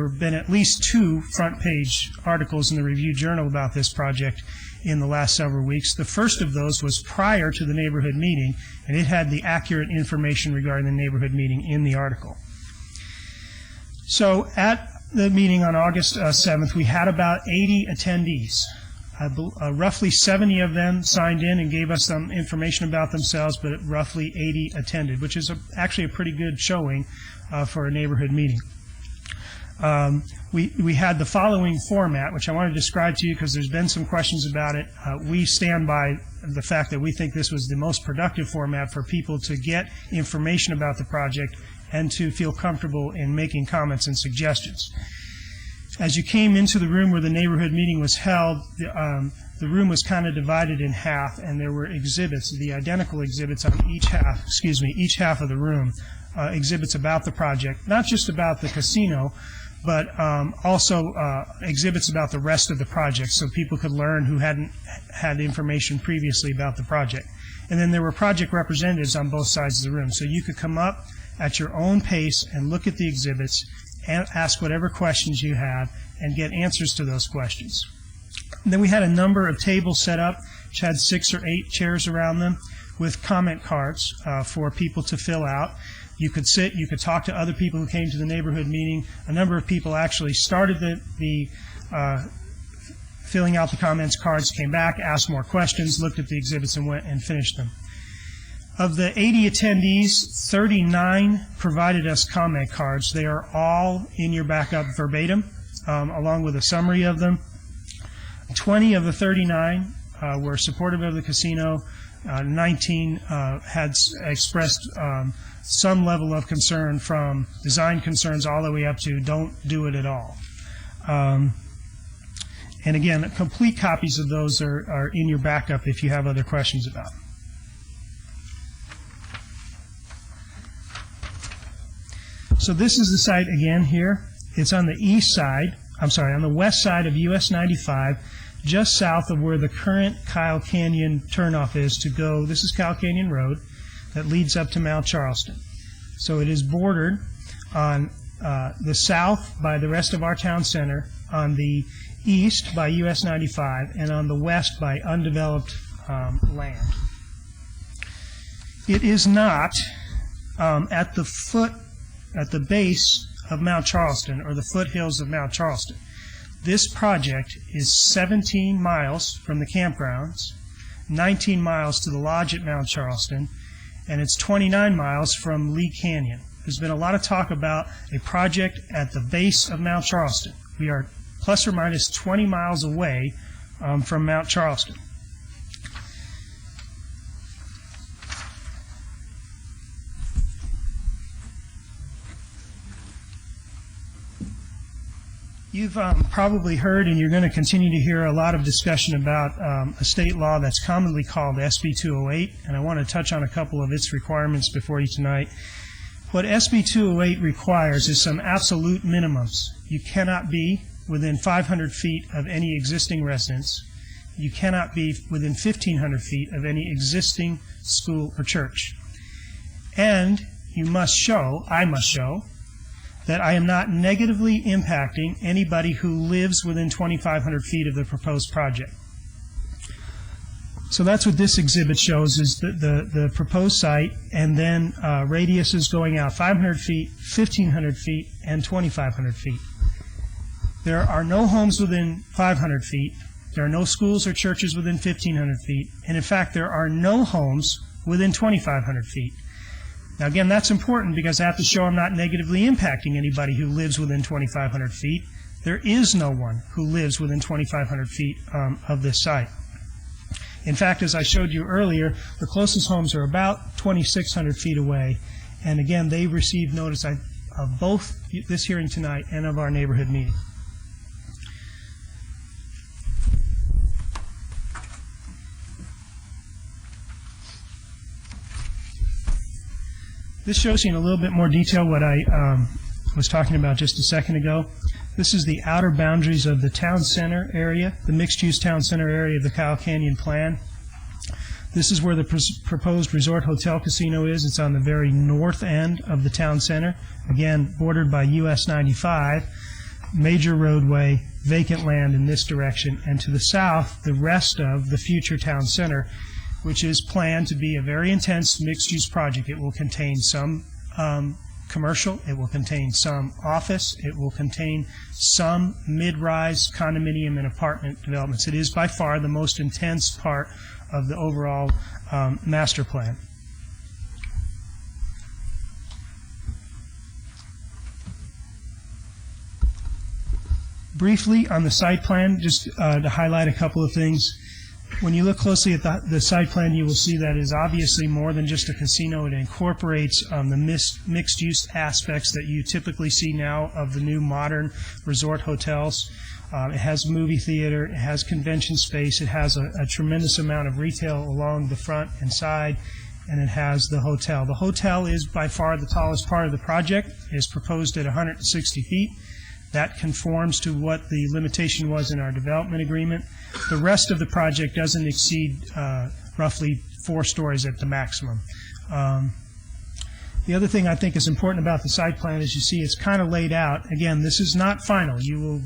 have been at least 2 front-page articles in the Review Journal about this project in the last several weeks. The first of those was prior to the neighborhood meeting, and it had the accurate information regarding the neighborhood meeting in the article. So at the meeting on August 7th, we had about 80 attendees. Roughly 70 of them signed in and gave us some information about themselves, but roughly 80 attended, which is actually a pretty good showing for a neighborhood meeting. We had the following format, which I want to describe to you because there's been some questions about it. We stand by the fact that we think this was the most productive format for people to get information about the project and to feel comfortable in making comments and suggestions. As you came into the room where the neighborhood meeting was held, the room was kind of divided in half, and there were exhibits, the identical exhibits on each half of the room, exhibits about the project, not just about the casino, but also exhibits about the rest of the project, so people could learn who hadn't had information previously about the project. And then there were project representatives on both sides of the room, so you could come up at your own pace and look at the exhibits and ask whatever questions you had and get answers to those questions. And then we had a number of tables set up, which had 6 or 8 chairs around them with comment cards for people to fill out. You could sit, you could talk to other people who came to the neighborhood meeting. A number of people actually started the filling out the comments cards, came back, asked more questions, looked at the exhibits, and went and finished them. Of the 80 attendees, 39 provided us comment cards. They are all in your backup verbatim, along with a summary of them. 20 of the 39 were supportive of the casino. 19 had expressed some level of concern, from design concerns all the way up to don't do it at all. And again, complete copies of those are in your backup if you have other questions about them. So this is the site again here. It's on the on the west side of US 95, just south of where the current Kyle Canyon turnoff is to go. This is Kyle Canyon Road that leads up to Mount Charleston. So it is bordered on the south by the rest of our town center, on the east by US 95, and on the west by undeveloped land. It is not at the base of Mount Charleston, or the foothills of Mount Charleston. This project is 17 miles from the campgrounds 19 miles to the lodge at Mount Charleston, and it's 29 miles from Lee Canyon. There's been a lot of talk about a project at the base of Mount Charleston. We are plus or minus 20 miles away from Mount Charleston. You've probably heard, and you're going to continue to hear, a lot of discussion about a state law that's commonly called SB 208, and I want to touch on a couple of its requirements before you tonight. What SB 208 requires is some absolute minimums. You cannot be within 500 feet of any existing residence. You cannot be within 1,500 feet of any existing school or church. And you must show, I must show, that I am not negatively impacting anybody who lives within 2,500 feet of the proposed project. So that's what this exhibit shows, is the proposed site, and then radiuses going out 500 feet, 1,500 feet, and 2,500 feet. There are no homes within 500 feet. There are no schools or churches within 1,500 feet. And in fact, there are no homes within 2,500 feet. Now, again, that's important because I have to show I'm not negatively impacting anybody who lives within 2,500 feet. There is no one who lives within 2,500 feet of this site. In fact, as I showed you earlier, the closest homes are about 2,600 feet away. And again, they received notice of both this hearing tonight and of our neighborhood meeting. This shows you in a little bit more detail what I was talking about just a second ago. This is the outer boundaries of the town center area, the mixed-use town center area of the Kyle Canyon Plan. This is where the proposed resort hotel casino is. It's on the very north end of the town center, again, bordered by US 95, major roadway, vacant land in this direction, and to the south, the rest of the future town center, which is planned to be a very intense mixed-use project. It will contain some commercial, it will contain some office, it will contain some mid-rise condominium and apartment developments. It is by far the most intense part of the overall master plan. Briefly on the site plan, just to highlight a couple of things. When you look closely at the site plan, you will see that it is obviously more than just a casino. It incorporates the mixed-use aspects that you typically see now of the new modern resort hotels. It has a movie theater, it has convention space, it has a tremendous amount of retail along the front and side, and it has the hotel. The hotel is by far the tallest part of the project. It is proposed at 160 feet. That conforms to what the limitation was in our development agreement. The rest of the project doesn't exceed roughly 4 stories at the maximum. The other thing I think is important about the site plan is you see it's kind of laid out. Again, this is not final. You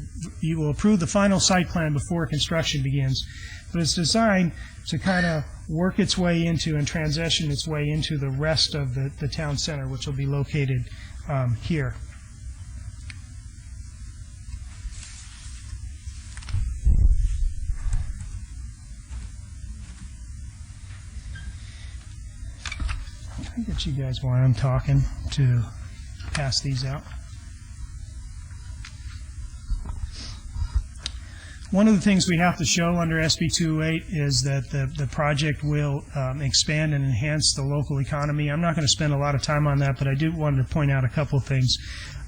will approve the final site plan before construction begins, but it's designed to kind of work its way into and transition its way into the rest of the town center, which will be located here. I get you guys while I'm talking to pass these out. One of the things we have to show under SB 208 is that the project will expand and enhance the local economy. I'm not going to spend a lot of time on that, but I do want to point out a couple of things.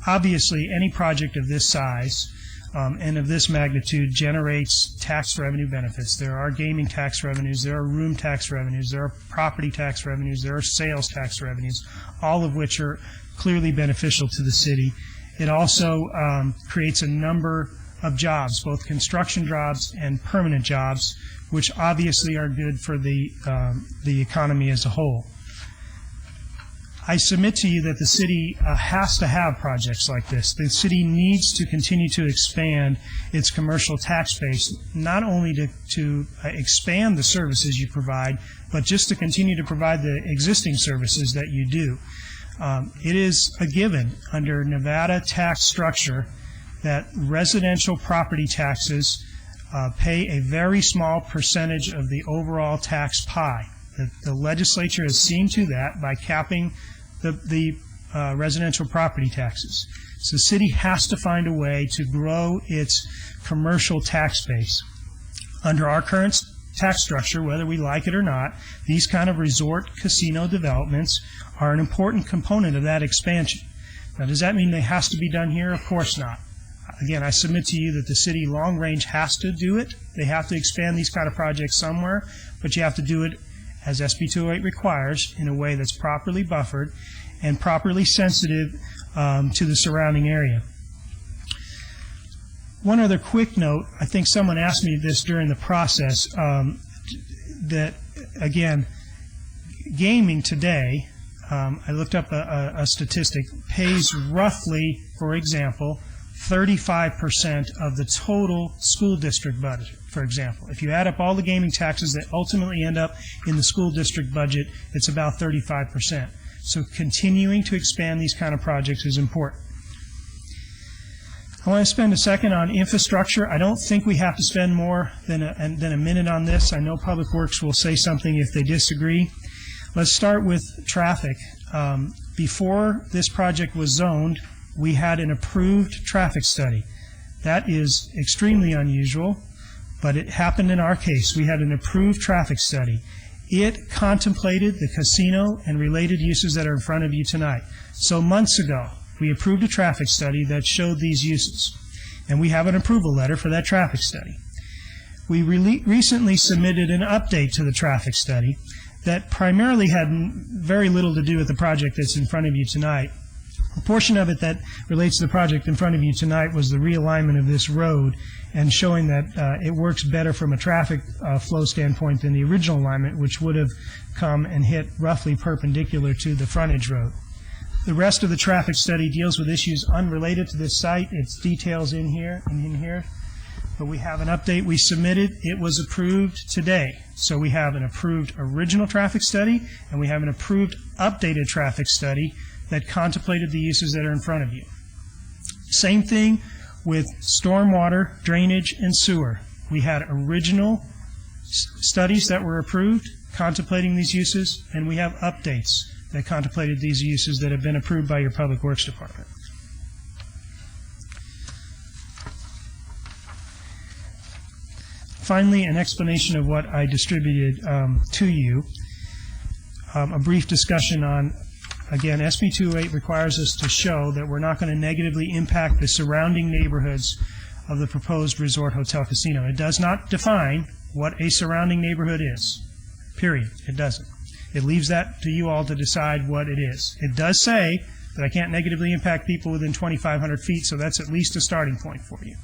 Obviously, any project of this size and of this magnitude generates tax revenue benefits. There are gaming tax revenues, there are room tax revenues, there are property tax revenues, there are sales tax revenues, all of which are clearly beneficial to the city. It also creates a number of jobs, both construction jobs and permanent jobs, which obviously are good for the economy as a whole. I submit to you that the city has to have projects like this. The city needs to continue to expand its commercial tax base, not only to expand the services you provide, but just to continue to provide the existing services that you do. It is a given under Nevada tax structure that residential property taxes pay a very small percentage of the overall tax pie. The legislature has seen to that by capping the residential property taxes. So the city has to find a way to grow its commercial tax base. Under our current tax structure, whether we like it or not, these kind of resort casino developments are an important component of that expansion. Now, does that mean they has to be done here? Of course not. Again, I submit to you that the city long range has to do it. They have to expand these kind of projects somewhere, but you have to do it as SB 208 requires in a way that's properly buffered and properly sensitive to the surrounding area. One other quick note, I think someone asked me this during the process, that, again, gaming today, I looked up a statistic, pays roughly, for example, 35% of the total school district budget, for example. If you add up all the gaming taxes that ultimately end up in the school district budget, it's about 35%. So continuing to expand these kind of projects is important. I want to spend a second on infrastructure. I don't think we have to spend more than a minute on this. I know Public Works will say something if they disagree. Let's start with traffic. Before this project was zoned, we had an approved traffic study. That is extremely unusual, but it happened in our case. We had an approved traffic study. It contemplated the casino and related uses that are in front of you tonight. So months ago, we approved a traffic study that showed these uses, and we have an approval letter for that traffic study. We recently submitted an update to the traffic study that primarily had very little to do with the project that's in front of you tonight. A portion of it that relates to the project in front of you tonight was the realignment of this road and showing that it works better from a traffic flow standpoint than the original alignment, which would have come and hit roughly perpendicular to the frontage road. The rest of the traffic study deals with issues unrelated to this site. It's details in here and in here. But we have an update we submitted. It was approved today. So we have an approved original traffic study, and we have an approved updated traffic study that contemplated the uses that are in front of you. Same thing with stormwater, drainage, and sewer. We had original studies that were approved contemplating these uses, and we have updates that contemplated these uses that have been approved by your Public Works Department. Finally, an explanation of what I distributed to you. A brief discussion on, again, SB 208 requires us to show that we're not going to negatively impact the surrounding neighborhoods of the proposed resort hotel casino. It does not define what a surrounding neighborhood is, period. It doesn't. It leaves that to you all to decide what it is. It does say that I can't negatively impact people within 2,500 feet, so that's at least a starting point for you.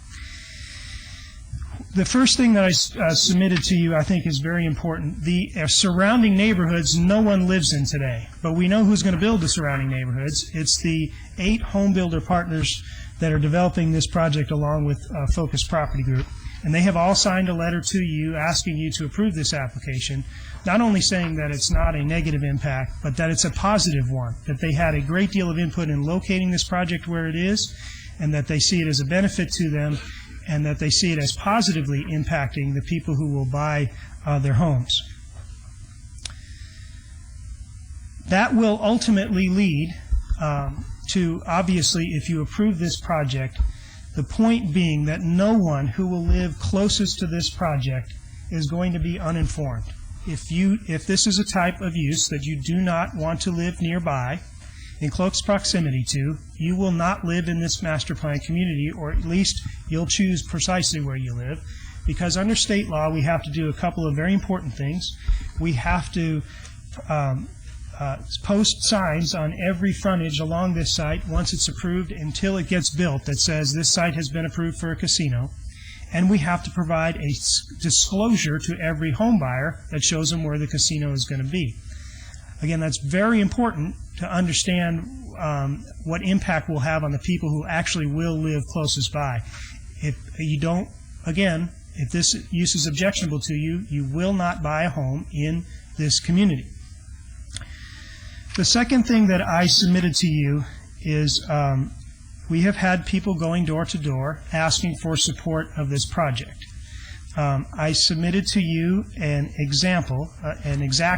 The first thing that I submitted to you I think is very important. The surrounding neighborhoods no one lives in today, but we know who's going to build the surrounding neighborhoods. It's the 8 home builder partners that are developing this project along with Focus Property Group. And they have all signed a letter to you asking you to approve this application, not only saying that it's not a negative impact, but that it's a positive one, that they had a great deal of input in locating this project where it is, and that they see it as a benefit to them, and that they see it as positively impacting the people who will buy their homes. That will ultimately lead to, obviously, if you approve this project, the point being that no one who will live closest to this project is going to be uninformed. If this is a type of use that you do not want to live nearby, in close proximity to, you will not live in this master plan community, or at least you'll choose precisely where you live, because under state law we have to do a couple of very important things. We have to post signs on every frontage along this site once it's approved until it gets built that says this site has been approved for a casino. And we have to provide a disclosure to every home buyer that shows them where the casino is going to be. Again, that's very important to understand what impact we'll have on the people who actually will live closest by. If you don't, again, if this use is objectionable to you, you will not buy a home in this community. The second thing that I submitted to you is we have had people going door to door asking for support of this project. I submitted to you an exact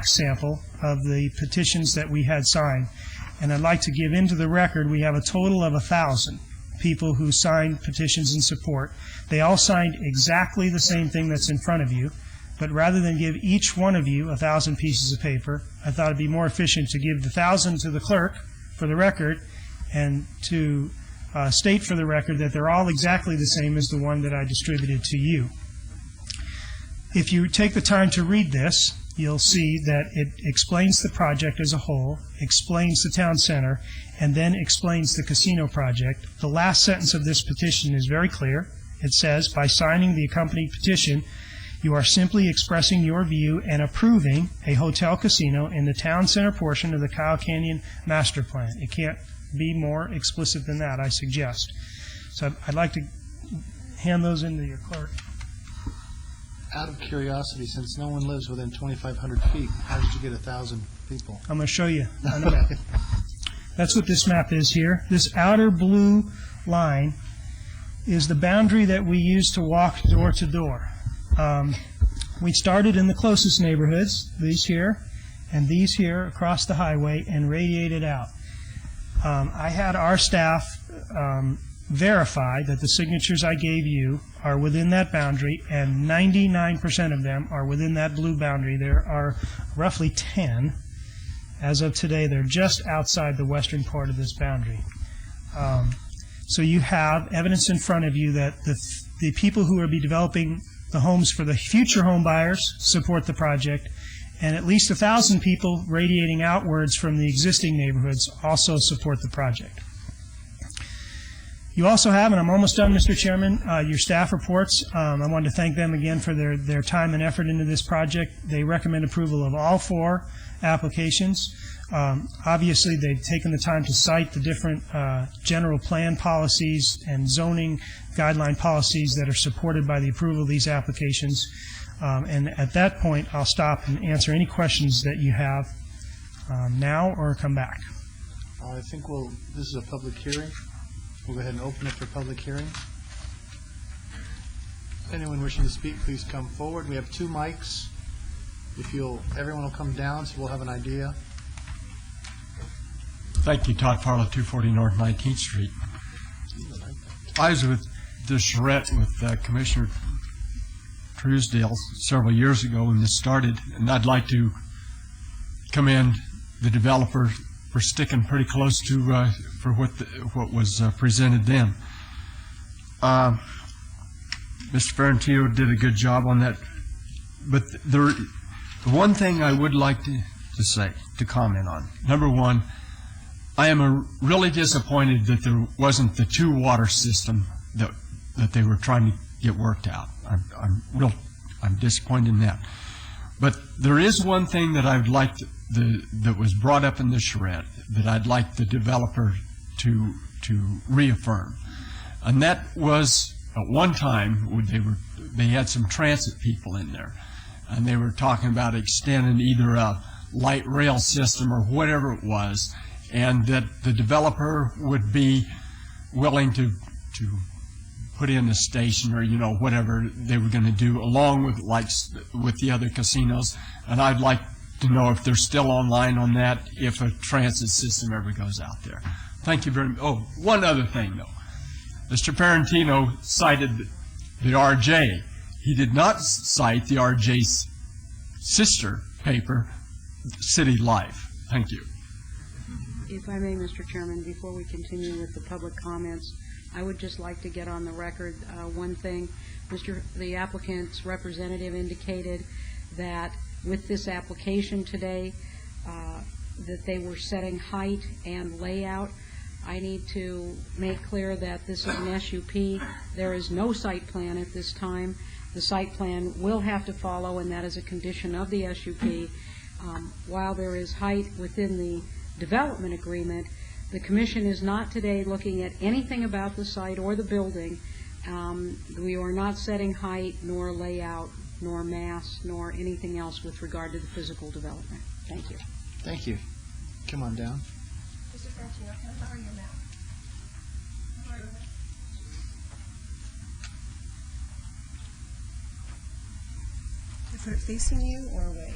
sample of the petitions that we had signed. And I'd like to give into the record, we have a total of 1,000 people who signed petitions in support. They all signed exactly the same thing that's in front of you, but rather than give each one of you 1,000 pieces of paper, I thought it'd be more efficient to give the 1,000 to the clerk for the record and to state for the record that they're all exactly the same as the one that I distributed to you. If you take the time to read this, you'll see that it explains the project as a whole, explains the town center, and then explains the casino project. The last sentence of this petition is very clear. It says, by signing the accompanying petition, you are simply expressing your view and approving a hotel casino in the town center portion of the Kyle Canyon Master Plan. It can't be more explicit than that, I suggest. So I'd like to hand those into your clerk. Out of curiosity, since no one lives within 2,500 feet, how did you get 1,000 people? I'm going to show you on the map. That's what this map is here. This outer blue line is the boundary that we use to walk door to door. We started in the closest neighborhoods, these here, and these here across the highway, and radiated out. I had our staff verify that the signatures I gave you are within that boundary, and 99% of them are within that blue boundary. There are roughly 10. As of today, they're just outside the western part of this boundary. So you have evidence in front of you that the people who will be developing the homes for the future home buyers support the project, and at least 1,000 people radiating outwards from the existing neighborhoods also support the project. You also have, and I'm almost done, Mr. Chairman, your staff reports. I wanted to thank them again for their time and effort into this project. They recommend approval of all 4 applications. Obviously, they've taken the time to cite the different general plan policies and zoning guideline policies that are supported by the approval of these applications. And at that point, I'll stop and answer any questions that you have now or come back. I think this is a public hearing. We'll go ahead and open it for public hearing. Anyone wishing to speak, please come forward. We have 2 mics. Everyone will come down so we'll have an idea. Thank you, Todd Farlow, 240 North 19th Street. I was with the charrette with Commissioner Truesdale several years ago when this started, and I'd like to commend the developer for sticking pretty close to for what was presented then. Mr. Ferrantino did a good job on that, but the one thing I would like to comment on. Number one, I am really disappointed that there wasn't the 2 water system that they were trying to get worked out. I'm disappointed in that. But there is one thing that I'd like that was brought up in the charrette that I'd like the developer to reaffirm, and that was at one time they had some transit people in there, and they were talking about extending either a light rail system or whatever it was, and that the developer would be willing to put in a station or whatever they were going to do along with the other casinos. And I'd like to know if they're still online on that, if a transit system ever goes out there. Thank you very much. Oh, one other thing though. Mr. Ferrantino cited the RJ. He did not cite the RJ's sister paper, City Life. Thank you. If I may, Mr. Chairman, before we continue with the public comments, I would just like to get on the record one thing. The applicant's representative indicated that with this application today, that they were setting height and layout. I need to make clear that this is an SUP. There is no site plan at this time. The site plan will have to follow, and that is a condition of the SUP. While there is height within the development agreement, the Commission is not today looking at anything about the site or the building. We are not setting height, nor layout, nor mass, nor anything else with regard to the physical development. Thank you. Thank you. Come on down. Mr. Ferrantino, can I borrow your map? put it facing you or away?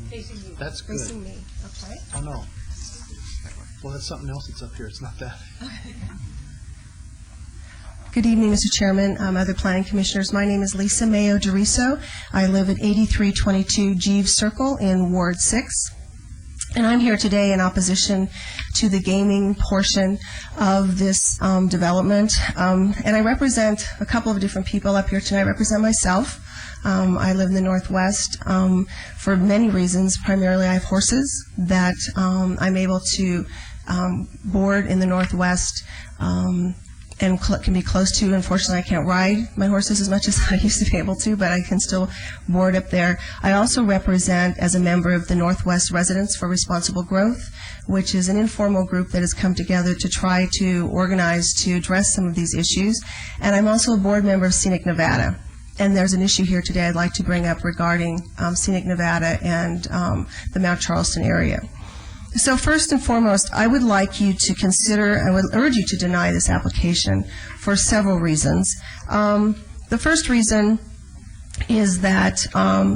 Facing you. That's good. Facing me, okay. Oh, no. Well, that's something else that's up here. It's not that. Good evening, Mr. Chairman, other planning commissioners. My name is Lisa Mayo Doriso. I live at 8322 Jeeves Circle in Ward 6. And I'm here today in opposition to the gaming portion of this development. And I represent a couple of different people up here tonight. I represent myself. I live in the Northwest for many reasons. Primarily, I have horses that I'm able to board in the Northwest and can be close to. Unfortunately, I can't ride my horses as much as I used to be able to, but I can still board up there. I also represent as a member of the Northwest Residents for Responsible Growth, which is an informal group that has come together to try to organize to address some of these issues. And I'm also a board member of Scenic Nevada. And there's an issue here today I'd like to bring up regarding Scenic Nevada and the Mount Charleston area. So first and foremost, I would like you to consider, I would urge you to deny this application for several reasons. The first reason is that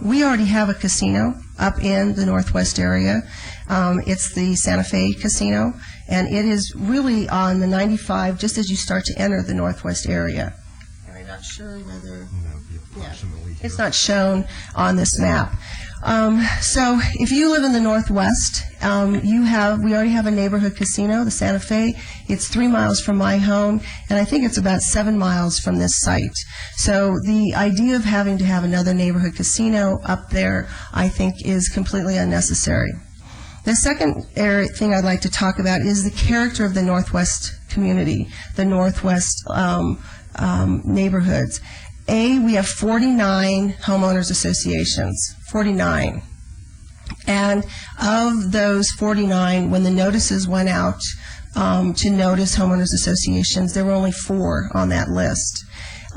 we already have a casino up in the Northwest area. It's the Santa Fe Casino, and it is really on the 95 just as you start to enter the Northwest area. I'm not sure whether, it's not shown on this map. So if you live in the Northwest, we already have a neighborhood casino, the Santa Fe. It's 3 miles from my home, and I think it's about 7 miles from this site. So the idea of having to have another neighborhood casino up there, I think, is completely unnecessary. The second thing I'd like to talk about is the character of the Northwest community, the Northwest neighborhoods. We have 49 homeowners associations, 49. And of those 49, when the notices went out to notice homeowners associations, there were only 4 on that list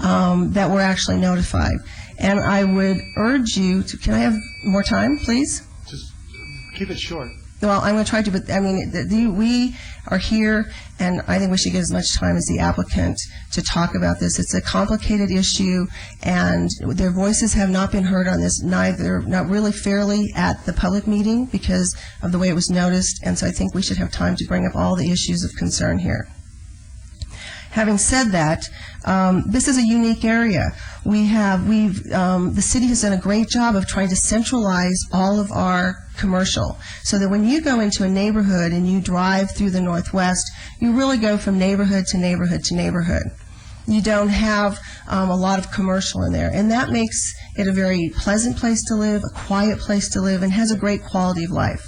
that were actually notified. And I would urge you to, can I have more time, please? Just keep it short. Well, I'm going to try to, but I mean, we are here, and I think we should get as much time as the applicant to talk about this. It's a complicated issue, and their voices have not been heard on this, neither, not really fairly at the public meeting because of the way it was noticed, and so I think we should have time to bring up all the issues of concern here. Having said that, this is a unique area. The city has done a great job of trying to centralize all of our commercial, so that when you go into a neighborhood and you drive through the Northwest, you really go from neighborhood to neighborhood to neighborhood. You don't have a lot of commercial in there, and that makes it a very pleasant place to live, a quiet place to live, and has a great quality of life.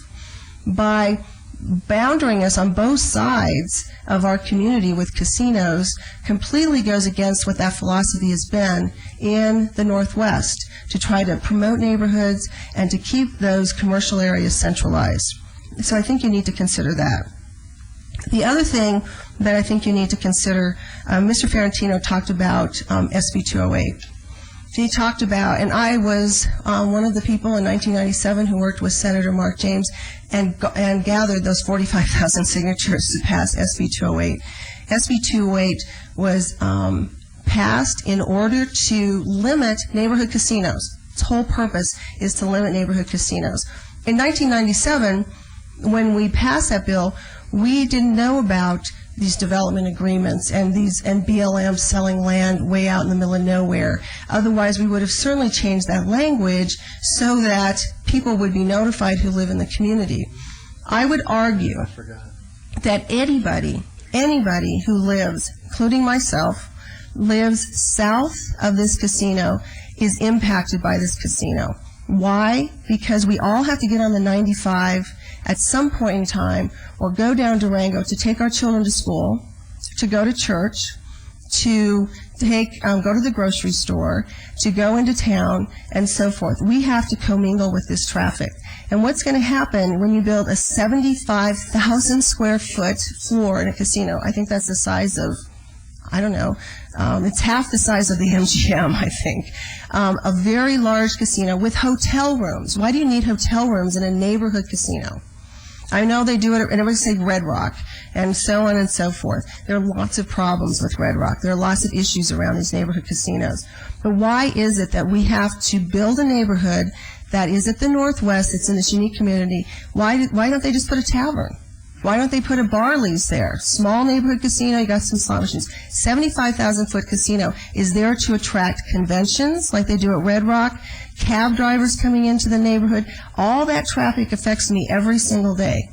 By boundaring us on both sides of our community with casinos completely goes against what that philosophy has been in the Northwest, to try to promote neighborhoods and to keep those commercial areas centralized. So I think you need to consider that. The other thing that I think you need to consider, Mr. Ferrantino talked about SB 208. He talked about, and I was one of the people in 1997 who worked with Senator Mark James and gathered those 45,000 signatures to pass SB 208. SB 208 was passed in order to limit neighborhood casinos. Its whole purpose is to limit neighborhood casinos. In 1997, when we passed that bill, we didn't know about these development agreements and BLM selling land way out in the middle of nowhere. Otherwise, we would have certainly changed that language so that people would be notified who live in the community. I would argue that anybody who lives, including myself, lives south of this casino is impacted by this casino. Why? Because we all have to get on the 95 at some point in time or go down Durango to take our children to school, to go to church, to go to the grocery store, to go into town, and so forth. We have to commingle with this traffic. And what's going to happen when you build a 75,000 square foot floor in a casino? I think that's the size of, I don't know, it's half the size of the MGM, I think. A very large casino with hotel rooms. Why do you need hotel rooms in a neighborhood casino? I know they do it, and everybody say Red Rock, and so on and so forth. There are lots of problems with Red Rock. There are lots of issues around these neighborhood casinos. But why is it that we have to build a neighborhood that is at the northwest, that's in this unique community? Why don't they just put a tavern? Why don't they put a Barley's there? Small neighborhood casino, you got some slot machines. 75,000-foot casino is there to attract conventions like they do at Red Rock, cab drivers coming into the neighborhood. All that traffic affects me every single day.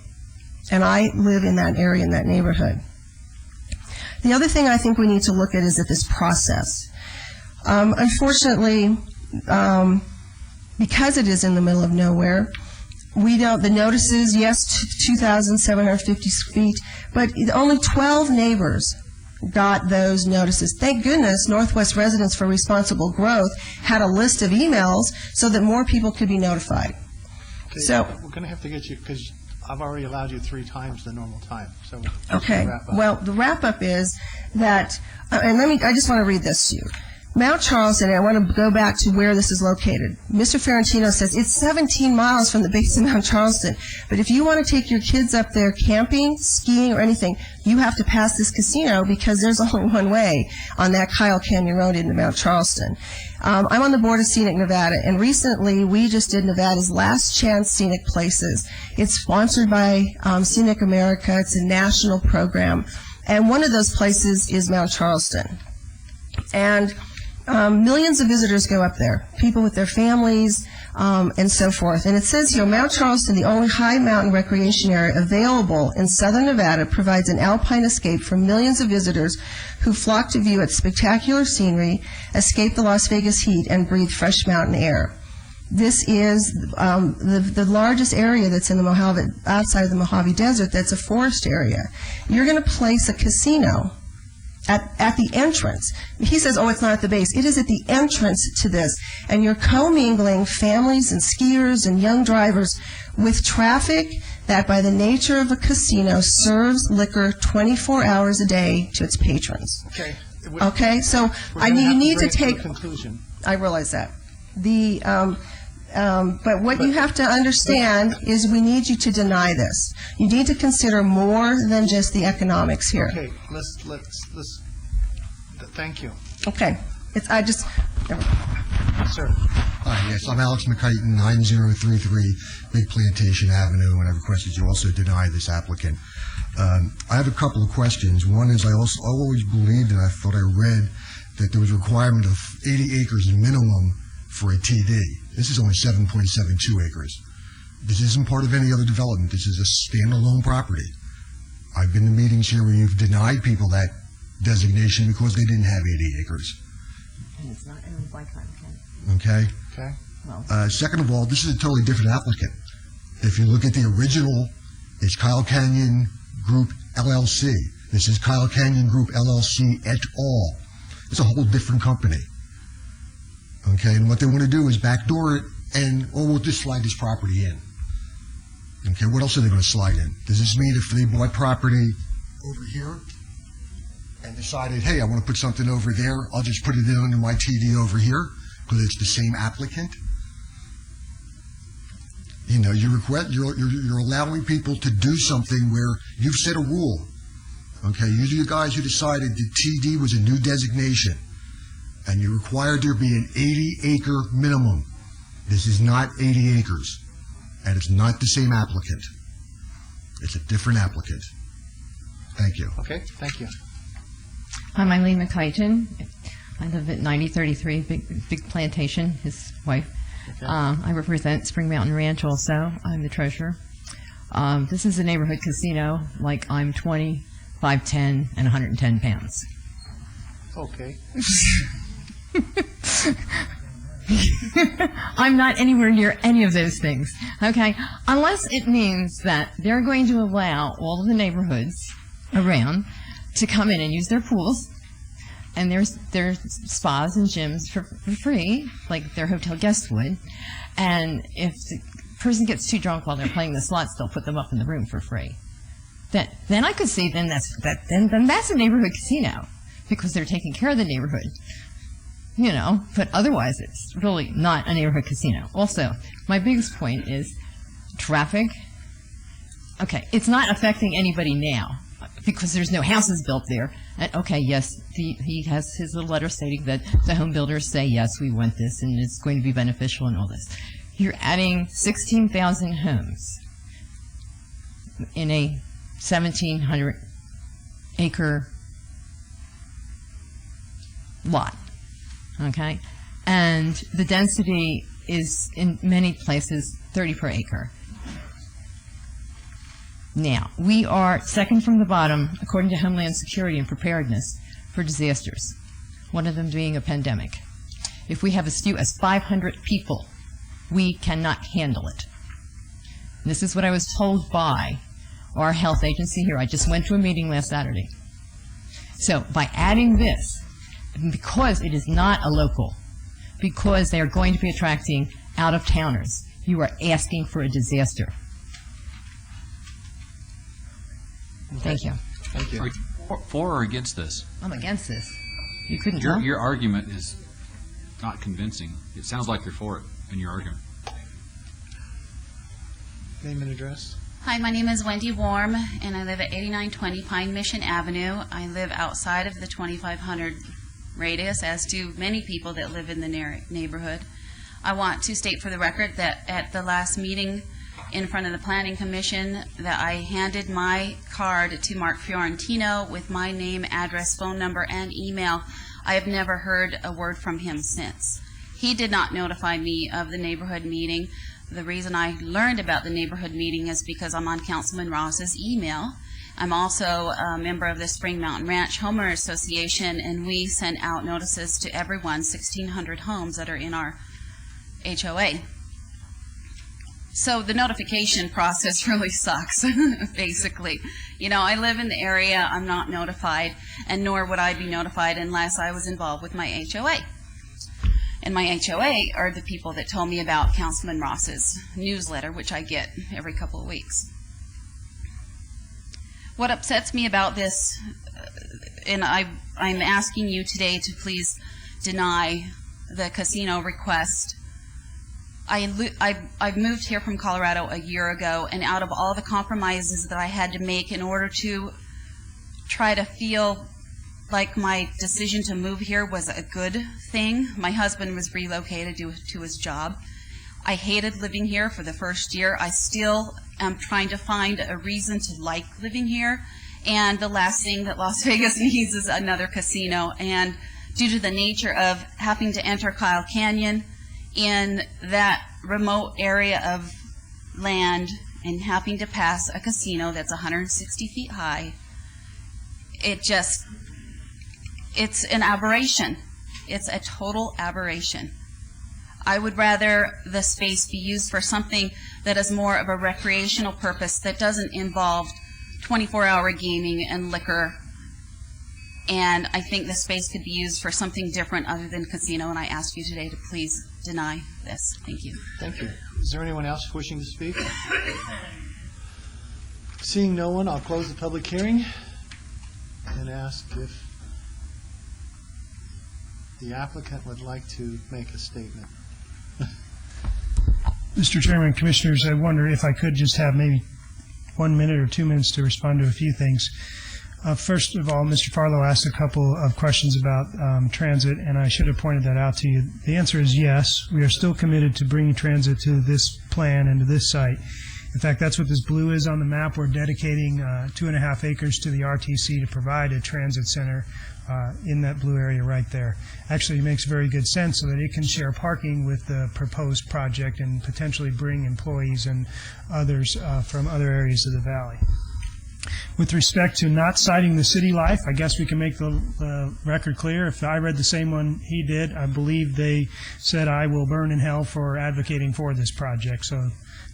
And I live in that area, in that neighborhood. The other thing I think we need to look at is at this process. Unfortunately, because it is in the middle of nowhere, the notices, yes, 2,750 feet, but only 12 neighbors got those notices. Thank goodness Northwest Residents for Responsible Growth had a list of emails so that more people could be notified. Okay, So, we're going to have to get you, because I've already allowed you 3 times the normal time. So okay, wrap up. well, the wrap-up is that, and I just want to read this to you. Mount Charleston, and I want to go back to where this is located. Mr. Ferrantino says it's 17 miles from the base of Mount Charleston. But if you want to take your kids up there camping, skiing, or anything, you have to pass this casino because there's only one way on that Kyle Canyon Road into Mount Charleston. I'm on the board of Scenic Nevada, and recently we just did Nevada's Last Chance Scenic Places. It's sponsored by Scenic America. It's a national program. And one of those places is Mount Charleston. And millions of visitors go up there, people with their families, and so forth. And it says here, Mount Charleston, the only high mountain recreation area available in southern Nevada, provides an alpine escape for millions of visitors who flock to view its spectacular scenery, escape the Las Vegas heat, and breathe fresh mountain air. This is the largest area that's in the Mojave, outside of the Mojave Desert, that's a forest area. You're going to place a casino at the entrance. He says, oh, it's not at the base. It is at the entrance to this. And you're commingling families and skiers and young drivers with traffic that, by the nature of a casino, serves liquor 24 hours a day to its patrons. Okay. Okay, so you need to take... conclusion. I realize that. But what you have to understand is we need you to deny this. You need to consider more than just the economics here. Okay, let's thank you. Okay. Sir. Hi, yes, I'm Alex McKighton, 9033 Big Plantation Avenue, and I requested you also deny this applicant. I have a couple of questions. One is I always believed, and I thought I read, that there was a requirement of 80 acres minimum for a TD. This is only 7.72 acres. This isn't part of any other development. This is a standalone property. I've been to meetings here where you've denied people that designation because they didn't have 80 acres. And it's not in the Boycott County. Okay? Okay. Well, Second of all, this is a totally different applicant. If you look at the original, it's Kyle Canyon Group LLC. This is Kyle Canyon Group LLC et al. It's a whole different company. Okay, and what they want to do is backdoor it and, we'll just slide this property in. Okay, what else are they going to slide in? Does this mean if they bought property over here and decided, hey, I want to put something over there, I'll just put it in under my TD over here because it's the same applicant? You know, you're allowing people to do something where you've set a rule. Okay, you're the guys who decided that TD was a new designation, and you required there be an 80-acre minimum. This is not 80 acres, and it's not the same applicant. It's a different applicant. Thank you. Okay, thank you. I'm Eileen McKighton. I live at 9033 Big Plantation, his wife. Okay. I represent Spring Mountain Ranch also. I'm the treasurer. This is a neighborhood casino, like I'm 20, 5'10", and 110 pounds. Okay. I'm not anywhere near any of those things, okay? Unless it means that they're going to allow all of the neighborhoods around to come in and use their pools and their spas and gyms for free, like their hotel guests would. And if the person gets too drunk while they're playing the slots, they'll put them up in the room for free. Then I could see then that's a neighborhood casino because they're taking care of the neighborhood. You know, but otherwise it's really not a neighborhood casino. Also, my biggest point is traffic. Okay, it's not affecting anybody now because there's no houses built there. And, okay, yes, he has his little letter stating that the home builders say, yes, we want this and it's going to be beneficial and all this. You're adding 16,000 homes in a 1,700-acre lot, okay? And the density is, in many places, 30 per acre. Now, we are second from the bottom, according to Homeland Security and Preparedness, for disasters, one of them being a pandemic. If we have as few as 500 people, we cannot handle it. And this is what I was told by our health agency here. I just went to a meeting last Saturday. So by adding this, because it is not a local, because they are going to be attracting out-of-towners, you are asking for a disaster. Thank you. Thank you. For or against this? I'm against this. You couldn't tell? Your argument is not convincing. It sounds like you're for it in your argument. Name and address. Hi, my name is Wendy Warm, and I live at 8920 Pine Mission Avenue. I live outside of the 2,500 radius, as do many people that live in the neighborhood. I want to state for the record that at the last meeting in front of the Planning Commission that I handed my card to Mark Fiorentino with my name, address, phone number, and email. I have never heard a word from him since. He did not notify me of the neighborhood meeting. The reason I learned about the neighborhood meeting is because I'm on Councilman Ross's email. I'm also a member of the Spring Mountain Ranch Homeowner Association, and we sent out notices to everyone, 1,600 homes that are in our HOA. So the notification process really sucks, basically. You know, I live in the area, I'm not notified, and nor would I be notified unless I was involved with my HOA. And my HOA are the people that told me about Councilman Ross's newsletter, which I get every couple of weeks. What upsets me about this, and I'm asking you today to please deny the casino request. I've moved here from Colorado a year ago, and out of all the compromises that I had to make in order to try to feel like my decision to move here was a good thing, my husband was relocated to his job. I hated living here for the first year. I still am trying to find a reason to like living here, and the last thing that Las Vegas needs is another casino. And due to the nature of having to enter Kyle Canyon in that remote area of land and having to pass a casino that's 160 feet high, it's an aberration. It's a total aberration. I would rather the space be used for something that is more of a recreational purpose that doesn't involve 24-hour gaming and liquor. And I think the space could be used for something different other than casino, and I ask you today to please deny this. Thank you. Thank you. Is there anyone else wishing to speak? Seeing no one, I'll close the public hearing and ask if the applicant would like to make a statement. Mr. Chairman, Commissioners, I wonder if I could just have maybe 1 minute or 2 minutes to respond to a few things. First of all, Mr. Farlow asked a couple of questions about transit, and I should have pointed that out to you. The answer is yes. We are still committed to bringing transit to this plan and to this site. In fact, that's what this blue is on the map. We're dedicating 2.5 acres to the RTC to provide a transit center in that blue area right there. Actually, it makes very good sense so that it can share parking with the proposed project and potentially bring employees and others from other areas of the valley. With respect to not citing the city life, I guess we can make the record clear. If I read the same one he did, I believe they said I will burn in hell for advocating for this project. So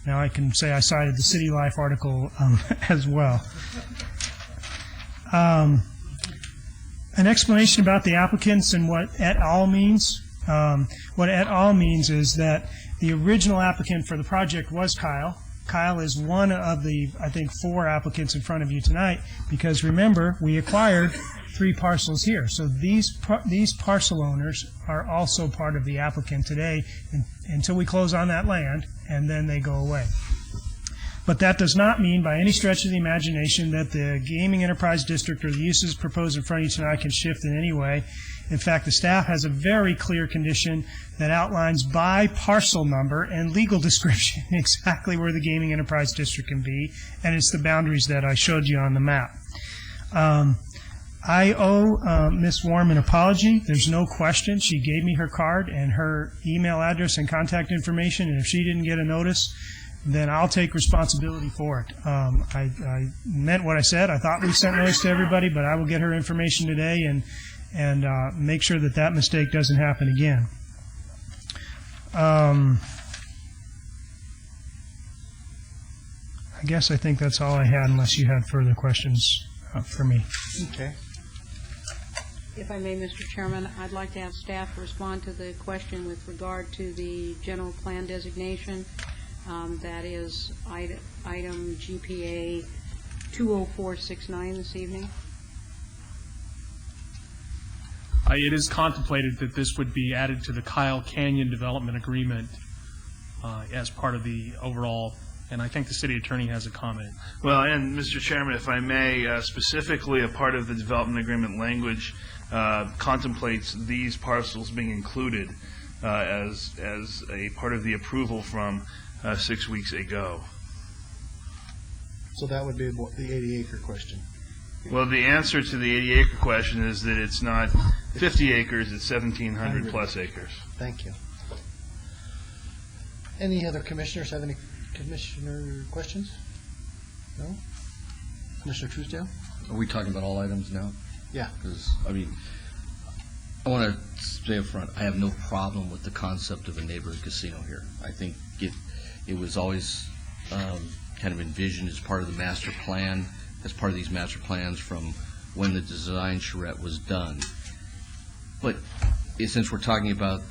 now I can say I cited the city life article as well. An explanation about the applicants and what et al. Means. What et al. Means is that the original applicant for the project was Kyle. Kyle is one of the, I think, 4 applicants in front of you tonight, because remember, we acquired 3 parcels here. So these parcel owners are also part of the applicant today until we close on that land, and then they go away. But that does not mean by any stretch of the imagination that the gaming enterprise district or the uses proposed in front of you tonight can shift in any way. In fact, the staff has a very clear condition that outlines by parcel number and legal description exactly where the gaming enterprise district can be, and it's the boundaries that I showed you on the map. I owe Ms. Warm an apology. There's no question. She gave me her card and her email address and contact information, and if she didn't get a notice, then I'll take responsibility for it. I meant what I said. I thought we sent notice to everybody, but I will get her information today and make sure that that mistake doesn't happen again. I guess I think that's all I had, unless you had further questions for me. Okay. If I may, Mr. Chairman, I'd like to have staff respond to the question with regard to the general plan designation. That is item GPA 20469 this evening. It is contemplated that this would be added to the Kyle Canyon Development Agreement as part of the overall, and I think the city attorney has a comment. Well, and Mr. Chairman, if I may, specifically a part of the development agreement language contemplates these parcels being included as a part of the approval from 6 weeks ago. So that would be the 80-acre question. Well, the answer to the 80-acre question is that it's not 50 acres, it's 1,700 plus acres. Thank you. Any other commissioners have any commissioner questions? No? Commissioner Truesdale? Are we talking about all items now? Yeah. Because, I mean, I want to say up front, I have no problem with the concept of a neighborhood casino here. I think it was always kind of envisioned as part of the master plan, as part of these master plans from when the design charrette was done. But since we're talking about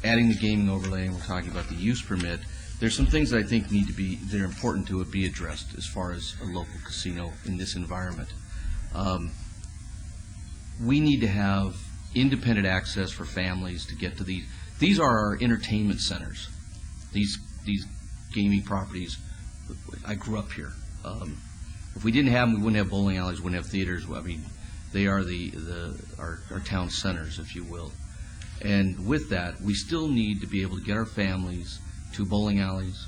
adding the gaming overlay and we're talking about the use permit, there's some things that I think that are important to be addressed as far as a local casino in this environment. We need to have independent access for families to get to these. These are our entertainment centers. These gaming properties. I grew up here. If we didn't have them, we wouldn't have bowling alleys, we wouldn't have theaters. I mean, they are our town centers, if you will. And with that, we still need to be able to get our families to bowling alleys,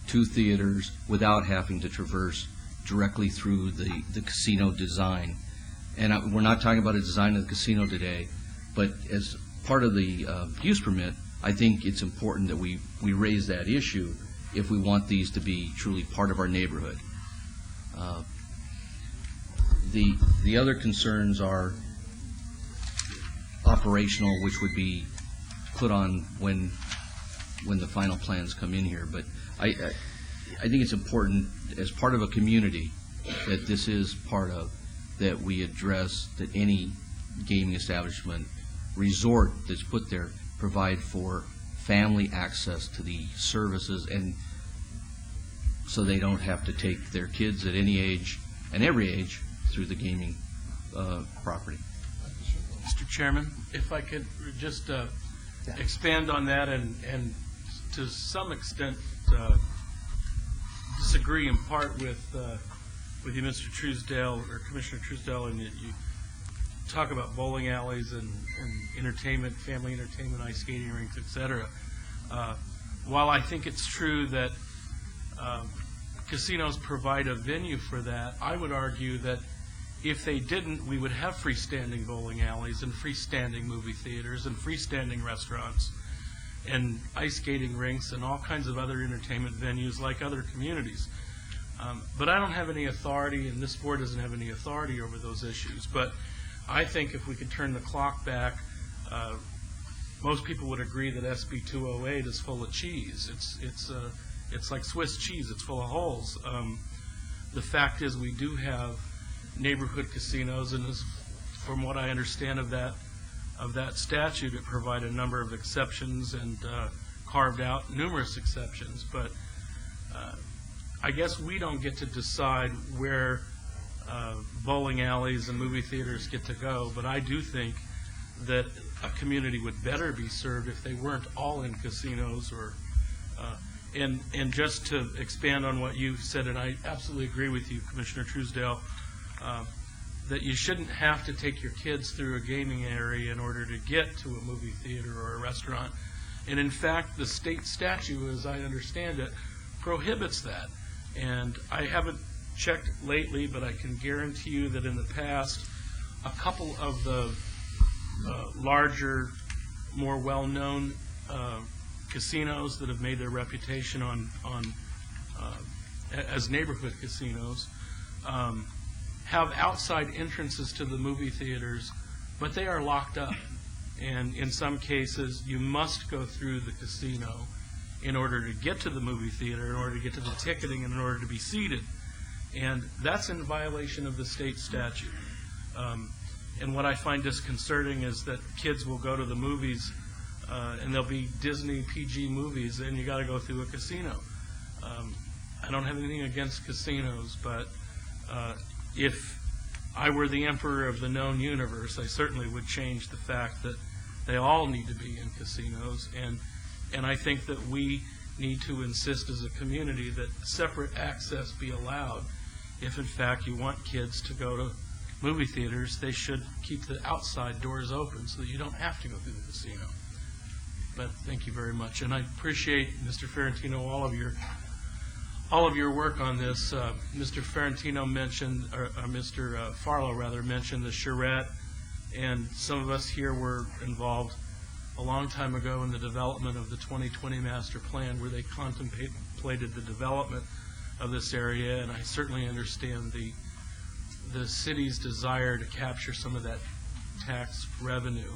to theaters, without having to traverse directly through the casino design. And we're not talking about a design of the casino today, but as part of the use permit, I think it's important that we raise that issue if we want these to be truly part of our neighborhood. The other concerns are operational, which would be put on when the final plans come in here. But I think it's important as part of a community that this is part of, that we address that any gaming establishment, resort that's put there, provide for family access to the services, and so they don't have to take their kids at any age and every age through the gaming property. Mr. Chairman, if I could just expand on that and to some extent disagree in part with you, Mr. Truesdale, or Commissioner Truesdale, and that you talk about bowling alleys and entertainment, family entertainment, ice skating rinks, etc. While I think it's true that casinos provide a venue for that, I would argue that if they didn't, we would have freestanding bowling alleys and freestanding movie theaters and freestanding restaurants and ice skating rinks and all kinds of other entertainment venues like other communities. But I don't have any authority, and this board doesn't have any authority over those issues. But I think if we could turn the clock back, most people would agree that SB 208 is full of cheese. It's like Swiss cheese. It's full of holes. The fact is, we do have neighborhood casinos, and from what I understand of that statute, it provided a number of exceptions and carved out numerous exceptions. But I guess we don't get to decide where bowling alleys and movie theaters get to go, but I do think that a community would better be served if they weren't all in casinos, or And just to expand on what you said, and I absolutely agree with you, Commissioner Truesdale, that you shouldn't have to take your kids through a gaming area in order to get to a movie theater or a restaurant. And in fact, the state statute, as I understand it, prohibits that. And I haven't checked lately, but I can guarantee you that in the past, a couple of the larger, more well-known casinos that have made their reputation as neighborhood casinos have outside entrances to the movie theaters, but they are locked up. And in some cases, you must go through the casino in order to get to the movie theater, in order to get to the ticketing, and in order to be seated. And that's in violation of the state statute. And what I find disconcerting is that kids will go to the movies and there'll be Disney PG movies, and you got to go through a casino. I don't have anything against casinos, but if I were the emperor of the known universe, I certainly would change the fact that they all need to be in casinos. And I think that we need to insist as a community that separate access be allowed. If in fact you want kids to go to movie theaters, they should keep the outside doors open so that you don't have to go through the casino. But thank you very much, and I appreciate, Mr. Ferrantino, all of your work on this. Mr. Ferrantino mentioned, or Mr. Farlow rather, mentioned the charrette, and some of us here were involved a long time ago in the development of the 2020 Master Plan, where they contemplated the development of this area, and I certainly understand the city's desire to capture some of that tax revenue.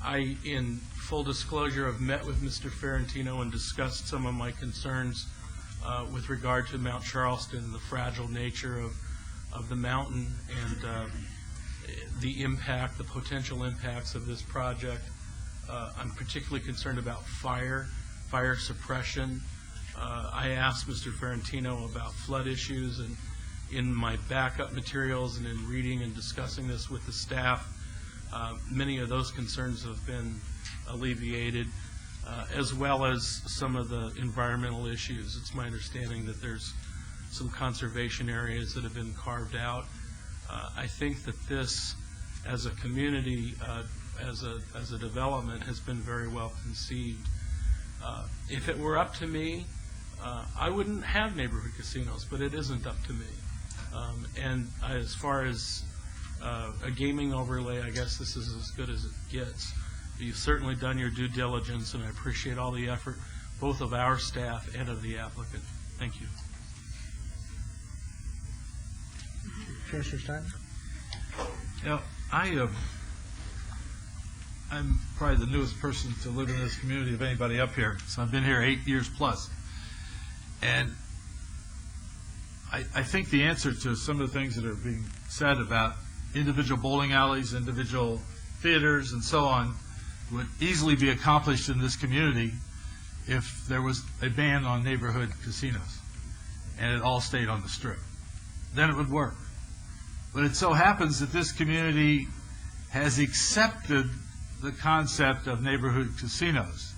I, in full disclosure, have met with Mr. Ferrantino and discussed some of my concerns with regard to Mount Charleston, the fragile nature of the mountain, and the impact, the potential impacts of this project. I'm particularly concerned about fire suppression. I asked Mr. Ferrantino about flood issues, and in my backup materials and in reading and discussing this with the staff, many of those concerns have been alleviated, as well as some of the environmental issues. It's my understanding that there's some conservation areas that have been carved out. I think that this, as a community, as a development, has been very well conceived. If it were up to me, I wouldn't have neighborhood casinos, but it isn't up to me. And as far as a gaming overlay, I guess this is as good as it gets. You've certainly done your due diligence, and I appreciate all the effort, both of our staff and of the applicant. Thank you. Commissioner Stein? Yeah, I'm probably the newest person to live in this community of anybody up here, so I've been here 8 years plus. And I think the answer to some of the things that are being said about individual bowling alleys, individual theaters, and so on would easily be accomplished in this community if there was a ban on neighborhood casinos and it all stayed on the Strip. Then it would work. But it so happens that this community has accepted the concept of neighborhood casinos.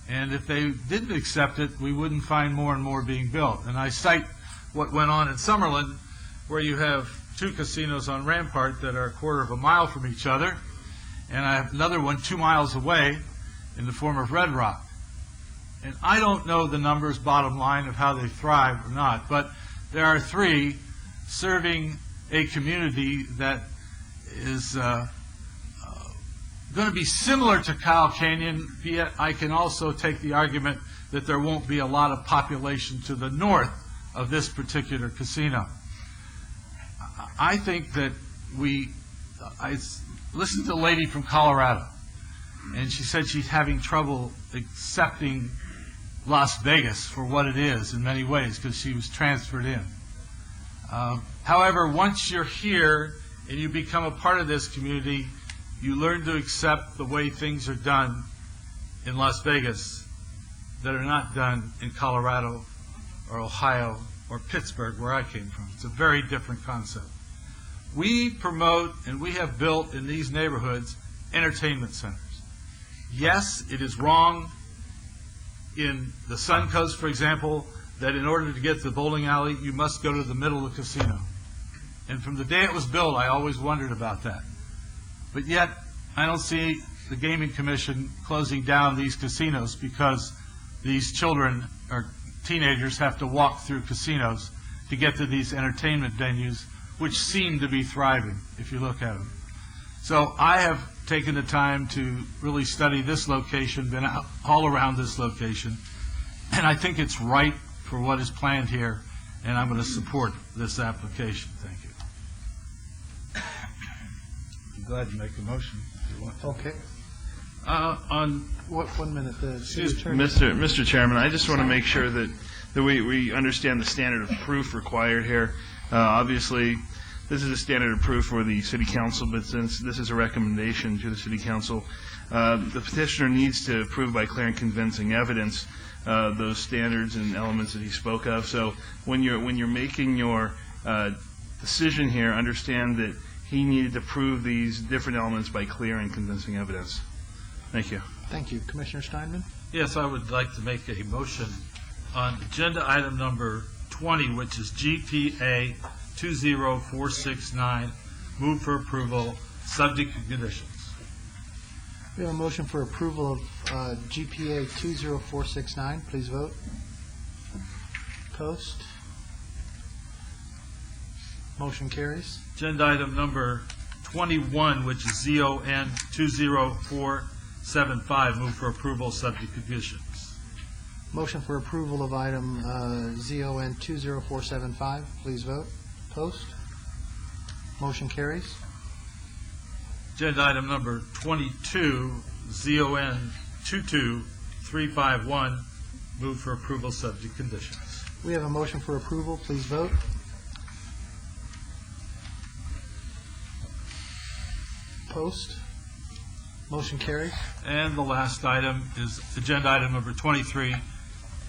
And if they didn't accept it, we wouldn't find more and more being built. And I cite what went on in Summerlin, where you have 2 casinos on Rampart that are a quarter of a mile from each other, and I have another one 2 miles away in the form of Red Rock. And I don't know the numbers, bottom line, of how they thrive or not, but there are 3 serving a community that is going to be similar to Kyle Canyon, yet I can also take the argument that there won't be a lot of population to the north of this particular casino. I think that I listened to a lady from Colorado, and she said she's having trouble accepting Las Vegas for what it is in many ways because she was transferred in. However, once you're here and you become a part of this community, you learn to accept the way things are done in Las Vegas that are not done in Colorado or Ohio or Pittsburgh, where I came from. It's a very different concept. We promote and we have built in these neighborhoods entertainment centers. Yes, it is wrong in the Suncoast, for example, that in order to get to the bowling alley, you must go to the middle of the casino. And from the day it was built, I always wondered about that. But yet, I don't see the Gaming Commission closing down these casinos because these children or teenagers have to walk through casinos to get to these entertainment venues, which seem to be thriving, if you look at them. So I have taken the time to really study this location, been out all around this location, and I think it's right for what is planned here, and I'm going to support this application. Thank you. I'm glad to make a motion if you want. Okay. On what 1 minute? The city attorney. Mr. Chairman, I just want to make sure that we understand the standard of proof required here. Obviously, this is a standard of proof for the City Council, but since this is a recommendation to the City Council, the petitioner needs to prove by clear and convincing evidence those standards and elements that he spoke of. So when you're making your decision here, understand that he needed to prove these different elements by clear and convincing evidence. Thank you. Thank you. Commissioner Steinman? Yes, I would like to make a motion on agenda item number 20, which is GPA 20469, move for approval, subject to conditions. We have a motion for approval of GPA 20469. Please vote. Post. Motion carries. Agenda item number 21, which is ZON 20475, move for approval, subject to conditions. Motion for approval of item ZON 20475. Please vote. Post. Motion carries. Agenda item number 22, ZON 22351, move for approval, subject to conditions. We have a motion for approval. Please vote. Post. Motion carries. And the last item is agenda item number 23,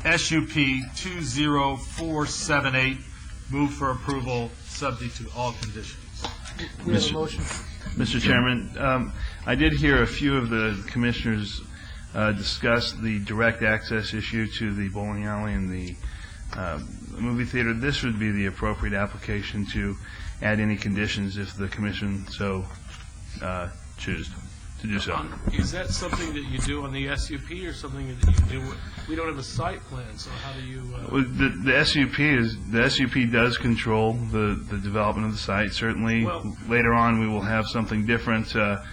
SUP 20478, move for approval, subject to all conditions. We have a motion. Mr. Chairman, I did hear a few of the commissioners discuss the direct access issue to the bowling alley and the movie theater. This would be the appropriate application to add any conditions if the commission so choose to do so. Is that something that you do on the SUP or something that you do? We don't have a site plan, so how do you? Well, the SUP does control the development of the site. Certainly, later on we will have something different, a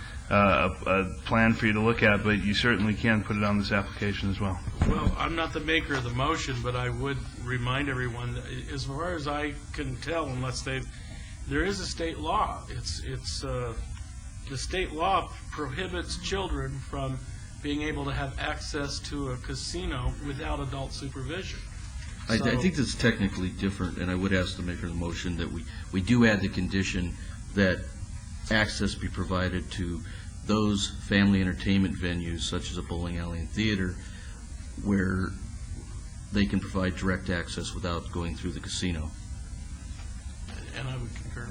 plan for you to look at, but you certainly can put it on this application as well. Well, I'm not the maker of the motion, but I would remind everyone, that as far as I can tell, there is a state law. The state law prohibits children from being able to have access to a casino without adult supervision. I think that's technically different, and I would ask the maker of the motion that we do add the condition that access be provided to those family entertainment venues, such as a bowling alley and theater, where they can provide direct access without going through the casino. And I would concur.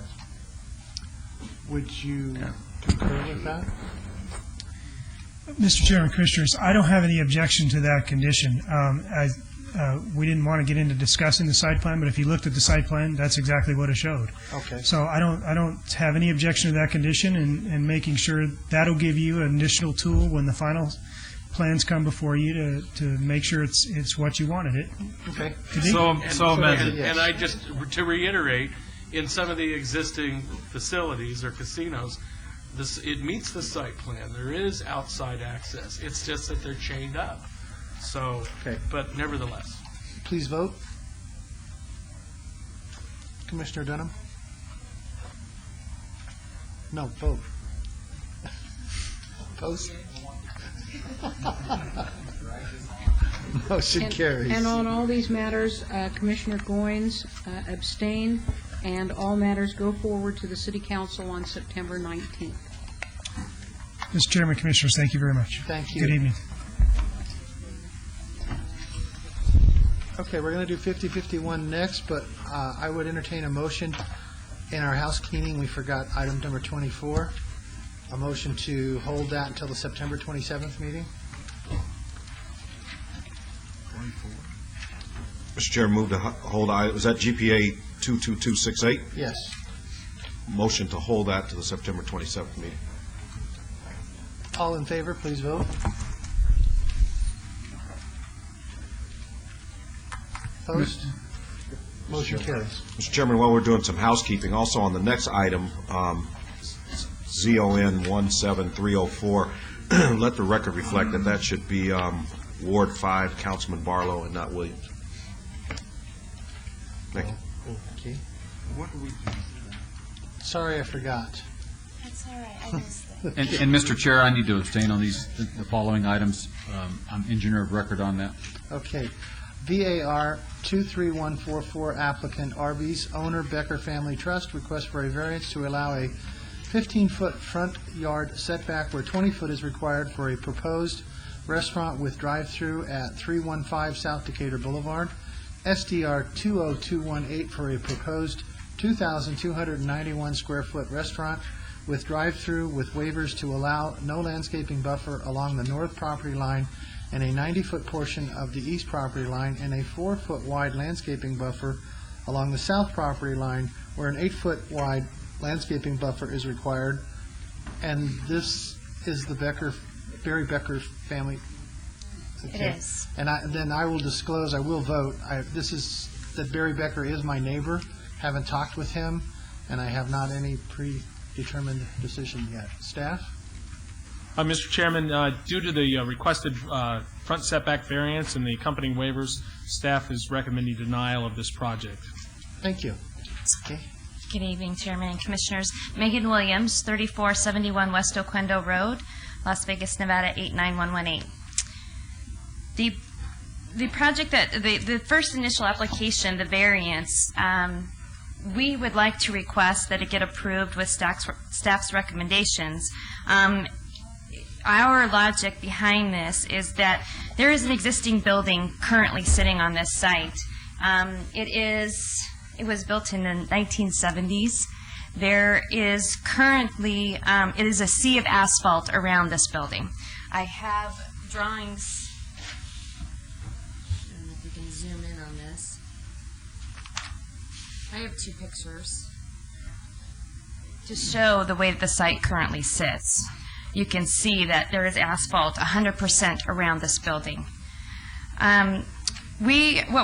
Would you concur with that? Mr. Chairman, Commissioners, I don't have any objection to that condition. We didn't want to get into discussing the site plan, but if you looked at the site plan, that's exactly what it showed. Okay. So I don't have any objection to that condition, and making sure that'll give you an additional tool when the final plans come before you to make sure it's what you wanted it. Okay. So amended. And I just, to reiterate, in some of the existing facilities or casinos, it meets the site plan. There is outside access. It's just that they're chained up. So, but nevertheless. Please vote. Commissioner Dunham? No, vote. Post. Motion carries. And on all these matters, Commissioner Goins abstained, and all matters go forward to the City Council on September 19th. Mr. Chairman, Commissioners, thank you very much. Thank you. Good evening. Okay, we're going to do 5051 next, but I would entertain a motion. In our house cleaning, we forgot item number 24, a motion to hold that until the September 27th meeting. Mr. Chair, move to hold, was that GPA 22268? Yes. Motion to hold that to the September 27th meeting. All in favor, please vote. Opposed? Motion carries. Mr. Chairman, while we're doing some housekeeping, also on the next item, ZON 17304, let the record reflect that that should be Ward 5, Councilman Barlow, and not Williams. Thank you. Okay. Sorry, I forgot. That's all right, I missed it. And Mr. Chair, I need to abstain on these, the following items. I'm engineer of record on that. Okay. VAR 23144 applicant Arby's owner Becker Family Trust requests for a variance to allow a 15-foot front yard setback where 20 foot is required for a proposed restaurant with drive-through at 315 South Decatur Boulevard. SDR 20218 for a proposed 2,291 square foot restaurant with drive-through with waivers to allow no landscaping buffer along the north property line and a 90-foot portion of the east property line and a 4-foot wide landscaping buffer along the south property line where an 8-foot wide landscaping buffer is required. And this is the Barry Becker family. Okay. It is. And then I will disclose, I will vote. This is that Barry Becker is my neighbor. Haven't talked with him, and I have not any predetermined decision yet. Staff? Mr. Chairman, due to the requested front setback variance and the accompanying waivers, staff is recommending denial of this project. Thank you. Okay. Good evening, Chairman and Commissioners. Megan Williams, 3471 West Oquendo Road, Las Vegas, Nevada 89118. The project the first initial application, the variance, we would like to request that it get approved with staff's recommendations. Our logic behind this is that there is an existing building currently sitting on this site. It was built in the 1970s. There is currently, it is a sea of asphalt around this building. I have drawings. I don't know if we can zoom in on this. I have 2 pictures to show the way that the site currently sits. You can see that there is asphalt 100% around this building. What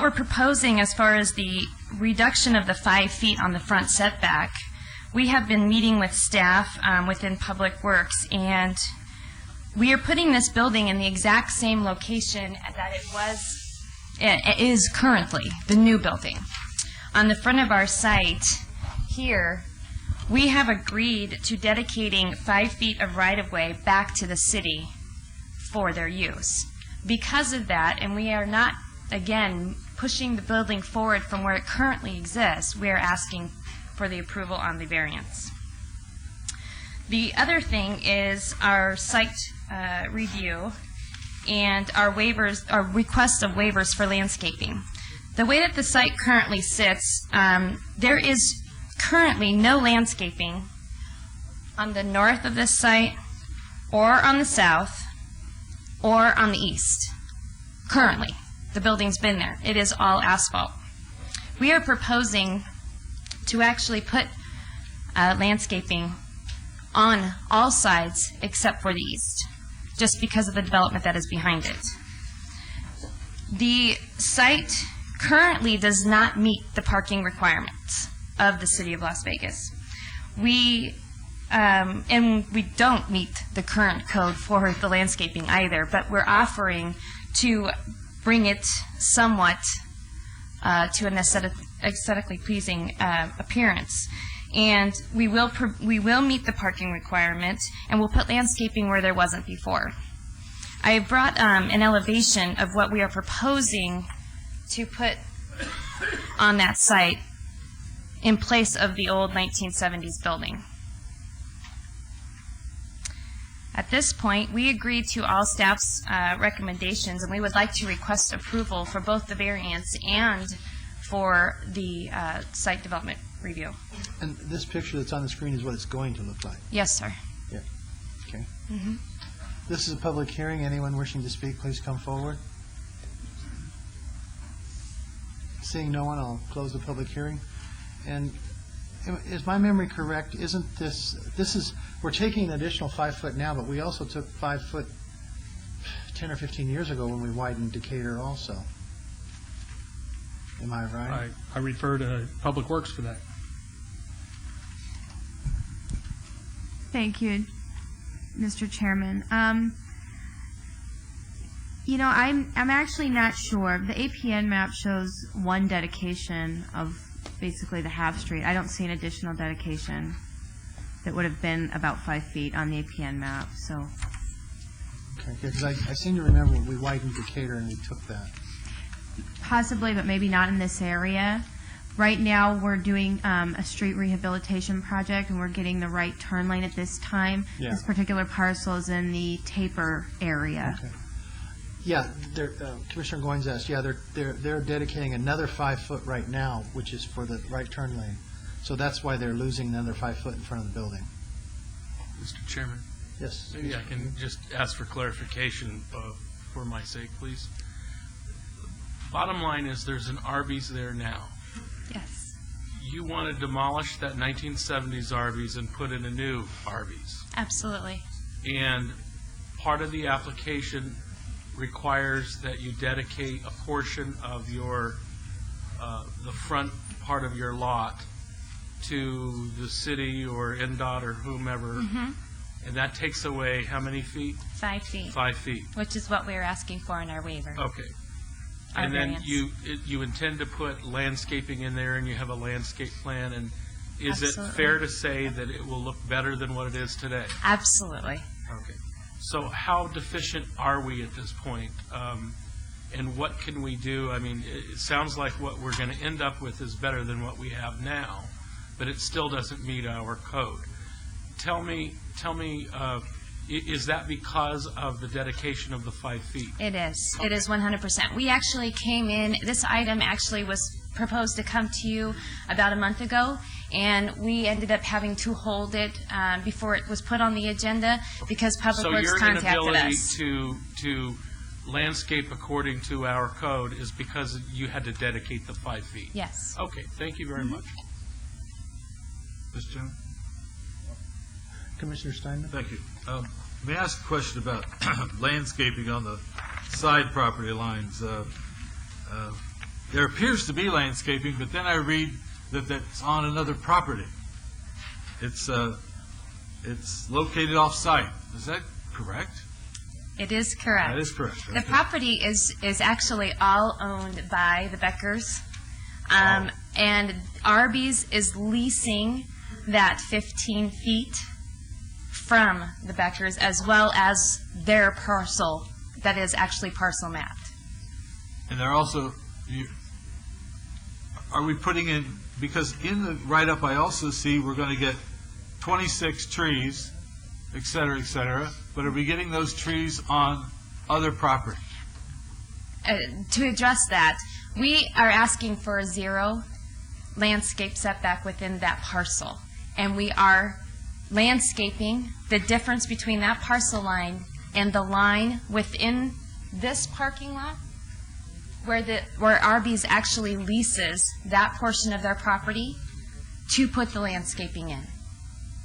we're proposing as far as the reduction of the 5 feet on the front setback, we have been meeting with staff within Public Works, and we are putting this building in the exact same location that it is currently, the new building. On the front of our site here, we have agreed to dedicating 5 feet of right-of-way back to the city for their use. Because of that, and we are not, again, pushing the building forward from where it currently exists, we are asking for the approval on the variance. The other thing is our site review and our waivers, our request of waivers for landscaping. The way that the site currently sits, there is currently no landscaping on the north of this site or on the south or on the east. Currently, the building's been there. It is all asphalt. We are proposing to actually put landscaping on all sides except for the east, just because of the development that is behind it. The site currently does not meet the parking requirements of the City of Las Vegas. And we don't meet the current code for the landscaping either, but we're offering to bring it somewhat to an aesthetically pleasing appearance. And we will meet the parking requirement, and we'll put landscaping where there wasn't before. I brought an elevation of what we are proposing to put on that site in place of the old 1970s building. At this point, we agreed to all staff's recommendations, and we would like to request approval for both the variance and for the site development review. And this picture that's on the screen is what it's going to look like? Yes, sir. Yeah. Okay. This is a public hearing. Anyone wishing to speak, please come forward. Seeing no one, I'll close the public hearing. And is my memory correct? Isn't this is, we're taking an additional 5 foot now, but we also took 5 foot 10 or 15 years ago when we widened Decatur also. Am I right? I refer to Public Works for that. Thank you, Mr. Chairman. I'm actually not sure. The APN map shows one dedication of basically the half street. I don't see an additional dedication that would have been about 5 feet on the APN map, so. Okay, because I seem to remember when we widened Decatur and we took that. Possibly, but maybe not in this area. Right now, we're doing a street rehabilitation project, and we're getting the right turn lane at this time. Yeah. This particular parcel is in the Taper area. Okay. Yeah, Commissioner Goins asked, yeah, they're dedicating another 5 foot right now, which is for the right turn lane. So that's why they're losing another 5 foot in front of the building. Mr. Chairman? Yes. Maybe I can just ask for clarification for my sake, please. Bottom line is there's an Arby's there now. Yes. You want to demolish that 1970s Arby's and put in a new Arby's. Absolutely. And part of the application requires that you dedicate a portion of your, the front part of your lot to the city or NDOT or whomever. Mm-hmm. And that takes away how many feet? 5 feet. 5 feet. Which is what we were asking for in our waiver. Okay. Our And then variance. you intend to put landscaping in there, and you have a landscape plan, and is it Absolutely. fair to say that it will look better than what it is today? Absolutely. Okay. So how deficient are we at this point? And what can we do? I mean, it sounds like what we're going to end up with is better than what we have now, but it still doesn't meet our code. Tell me, is that because of the dedication of the 5 feet? It is. It is 100%. We actually came in, this item actually was proposed to come to you about a month ago, and we ended up having to hold it before it was put on the agenda because Public Works contacted us. So your inability to landscape according to our code is because you had to dedicate the 5 feet? Yes. Okay, thank you very much. Mr. Chairman? Commissioner Steinman? Thank you. May I ask a question about landscaping on the side property lines? There appears to be landscaping, but then I read that that's on another property. It's located off-site. Is that correct? It is correct. That is correct. The Okay. property is actually all owned by the Beckers. And Arby's is leasing that 15 feet from the Beckers as well as their parcel that is actually parcel mapped. And they're also, are we putting in, because in the write-up I also see we're going to get 26 trees, et cetera, but are we getting those trees on other property? To address that, we are asking for a 0 landscape setback within that parcel. And we are landscaping the difference between that parcel line and the line within this parking lot where Arby's actually leases that portion of their property to put the landscaping in.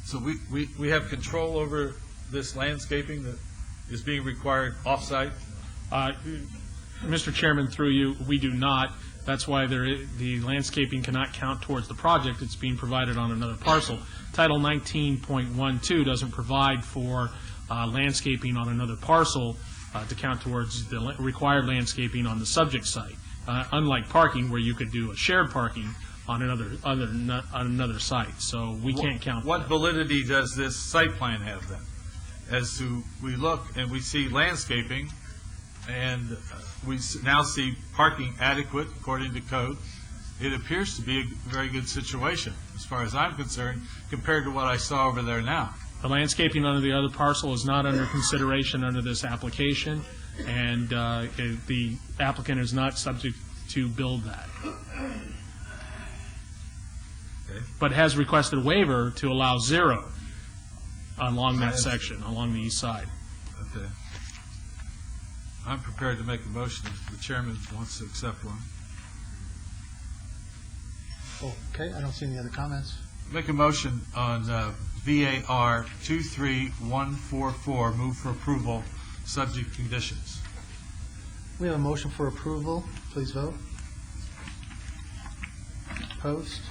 So we have control over this landscaping that is being required off-site? Mr. Chairman, through you, we do not. That's why the landscaping cannot count towards the project. It's being provided on another parcel. Title 19.12 doesn't provide for landscaping on another parcel to count towards the required landscaping on the subject site. Unlike parking, where you could do a shared parking on another site. So we can't count. What validity does this site plan have then? As to, we look and we see landscaping, and we now see parking adequate according to code. It appears to be a very good situation, as far as I'm concerned, compared to what I saw over there now. The landscaping under the other parcel is not under consideration under this application, and the applicant is not subject to build that. Okay. But has requested a waiver to allow 0 along that section, along the east side. Okay. I'm prepared to make a motion if the chairman wants to accept one. Okay, I don't see any other comments. Make a motion on VAR 23144, move for approval, subject to conditions. We have a motion for approval. Please vote. Opposed?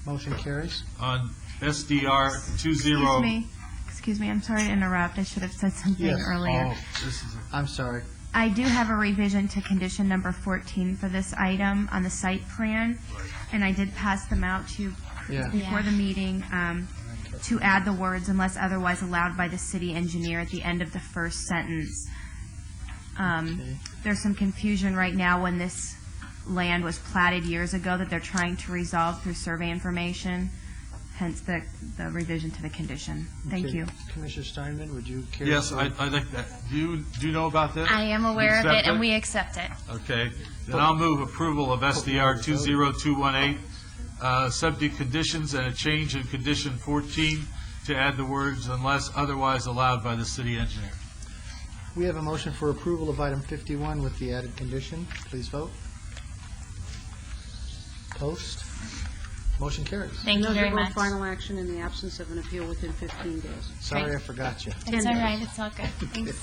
Motion carries. On SDR 20... Excuse me, I'm sorry to interrupt. I should have said something Yes. earlier. Oh, this is I'm sorry. I do have a revision to condition number 14 for this item on the site plan, and I did pass them out to you Yeah. before the meeting to add the words "unless otherwise allowed by the city engineer" at the end of the first sentence. There's some confusion right now when this land was platted years ago that they're trying to resolve through survey information, hence the revision to the condition. Thank Okay. you. Commissioner Steinman, would you care Yes, to... I think that. Do you know about this? I am aware of Accept it, and we accept it. Okay. Then I'll move approval of SDR 20218, subject conditions and a change in condition 14 to add the words "unless otherwise allowed by the city engineer." We have a motion for approval of item 51 with the added condition. Please vote. Post. Motion carries. Thank you very much. Final action in the absence of an appeal within 15 days. Sorry, I forgot you. It's all right. It's all good. Thanks.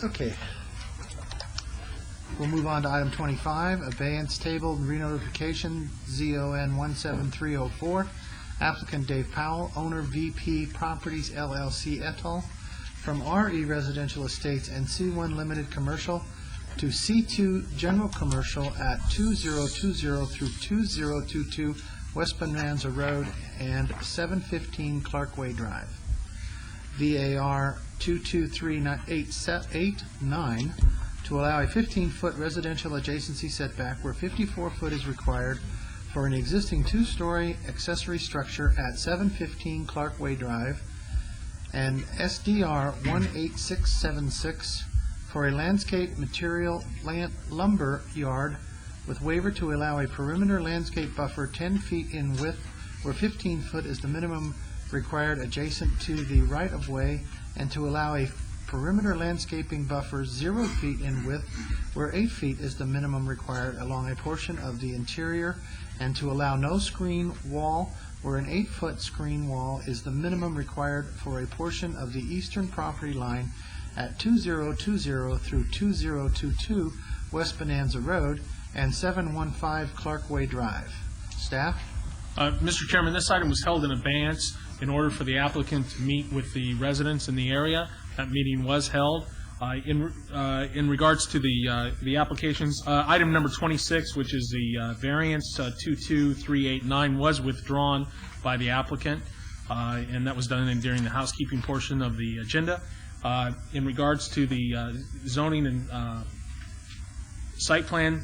Okay. We'll move on to item 25, abeyance table renotification, ZON 17304. Applicant Dave Powell, owner VP Properties LLC et al., from RE Residential Estates and C1 Limited Commercial to C2 General Commercial at 2020 through 2022 West Bonanza Road and 715 Clarkway Drive. VAR 22389 to allow a 15-foot residential adjacency setback where 54-foot is required for an existing two-story accessory structure at 715 Clarkway Drive, and SDR 18676 for a landscape material lumber yard with waiver to allow a perimeter landscape buffer 10 feet in width where 15 foot is the minimum required adjacent to the right-of-way, and to allow a perimeter landscaping buffer 0 feet in width where 8 feet is the minimum required along a portion of the interior, and to allow no screen wall where an 8-foot screen wall is the minimum required for a portion of the eastern property line at 2020 through 2022 West Bonanza Road and 715 Clarkway Drive. Staff? Mr. Chairman, this item was held in abeyance in order for the applicant to meet with the residents in the area. That meeting was held. In regards to the applications, item number 26, which is the variance 22389, was withdrawn by the applicant, and that was done during the housekeeping portion of the agenda. In regards to the zoning and site plan,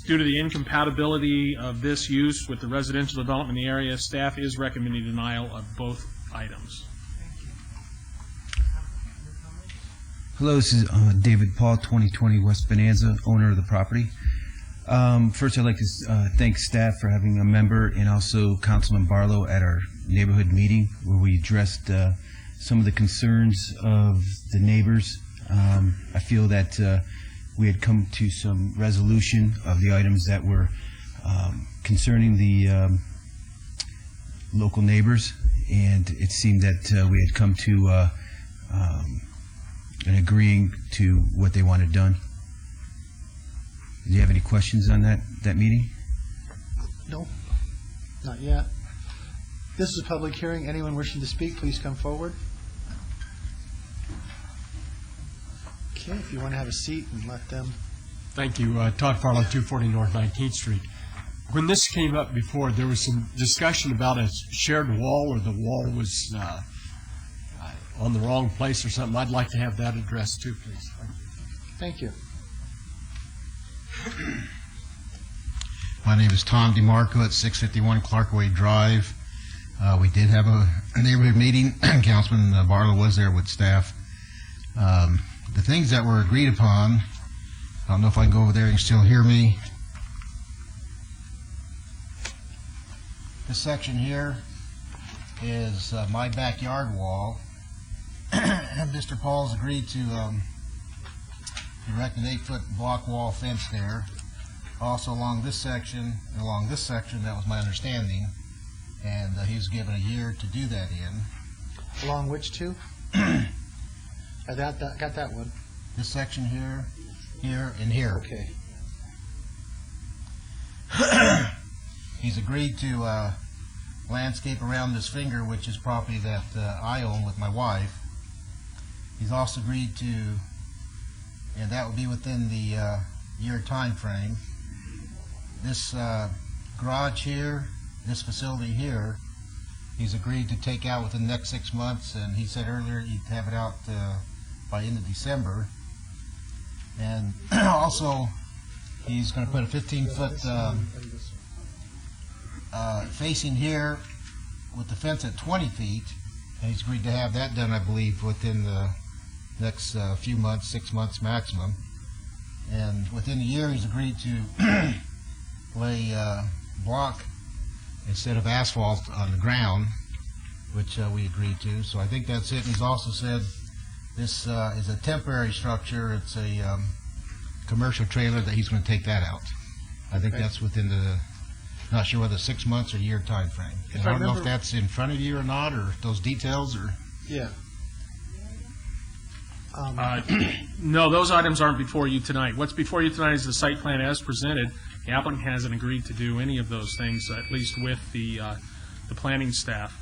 due to the incompatibility of this use with the residential development in the area, staff is recommending denial of both items. Hello, this is David Paul, 2020 West Bonanza, owner of the property. First, I'd like to thank staff for having a member and also Councilman Barlow at our neighborhood meeting where we addressed some of the concerns of the neighbors. I feel that we had come to some resolution of the items that were concerning the local neighbors, and it seemed that we had come to and agreeing to what they wanted done. Do you have any questions on that meeting? No, not yet. This is a public hearing. Anyone wishing to speak, please come forward. Okay, if you want to have a seat and let them. Thank you. Todd Farlow, 240 North 19th Street. When this came up before, there was some discussion about a shared wall, or the wall was on the wrong place or something. I'd like to have that addressed too, please. Thank you. My name is Tom DeMarco at 651 Clarkway Drive. We did have a neighborhood meeting. Councilman Barlow was there with staff. The things that were agreed upon, I don't know if I can go over there and still hear me. This section here, is my backyard wall. And Mr. Paul's agreed to erect an 8-foot block wall fence there. Also along this section and along this section, that was my understanding. And he was given a year to do that in. Along which two? I got that one. This section here, here, and here. Okay. He's agreed to landscape around this finger, which is property that I own with my wife. He's also agreed to, and that would be within the year time frame. This garage here, this facility here, he's agreed to take out within the next 6 months, and he said earlier he'd have it out by end of December. And also, he's going to put a 15-foot facing here with the fence at 20 feet, and he's agreed to have that done, I believe, within the next few months, 6 months maximum. And within a year, he's agreed to lay block instead of asphalt on the ground, which we agreed to. So I think that's it. And he's also said this is a temporary structure. It's a commercial trailer that he's going to take that out. I think that's within the, not sure whether 6 months or year time frame. And I don't know if that's in front of you or not, or those details, or. Yeah. No, those items aren't before you tonight. What's before you tonight is the site plan as presented. The applicant hasn't agreed to do any of those things, at least with the planning staff.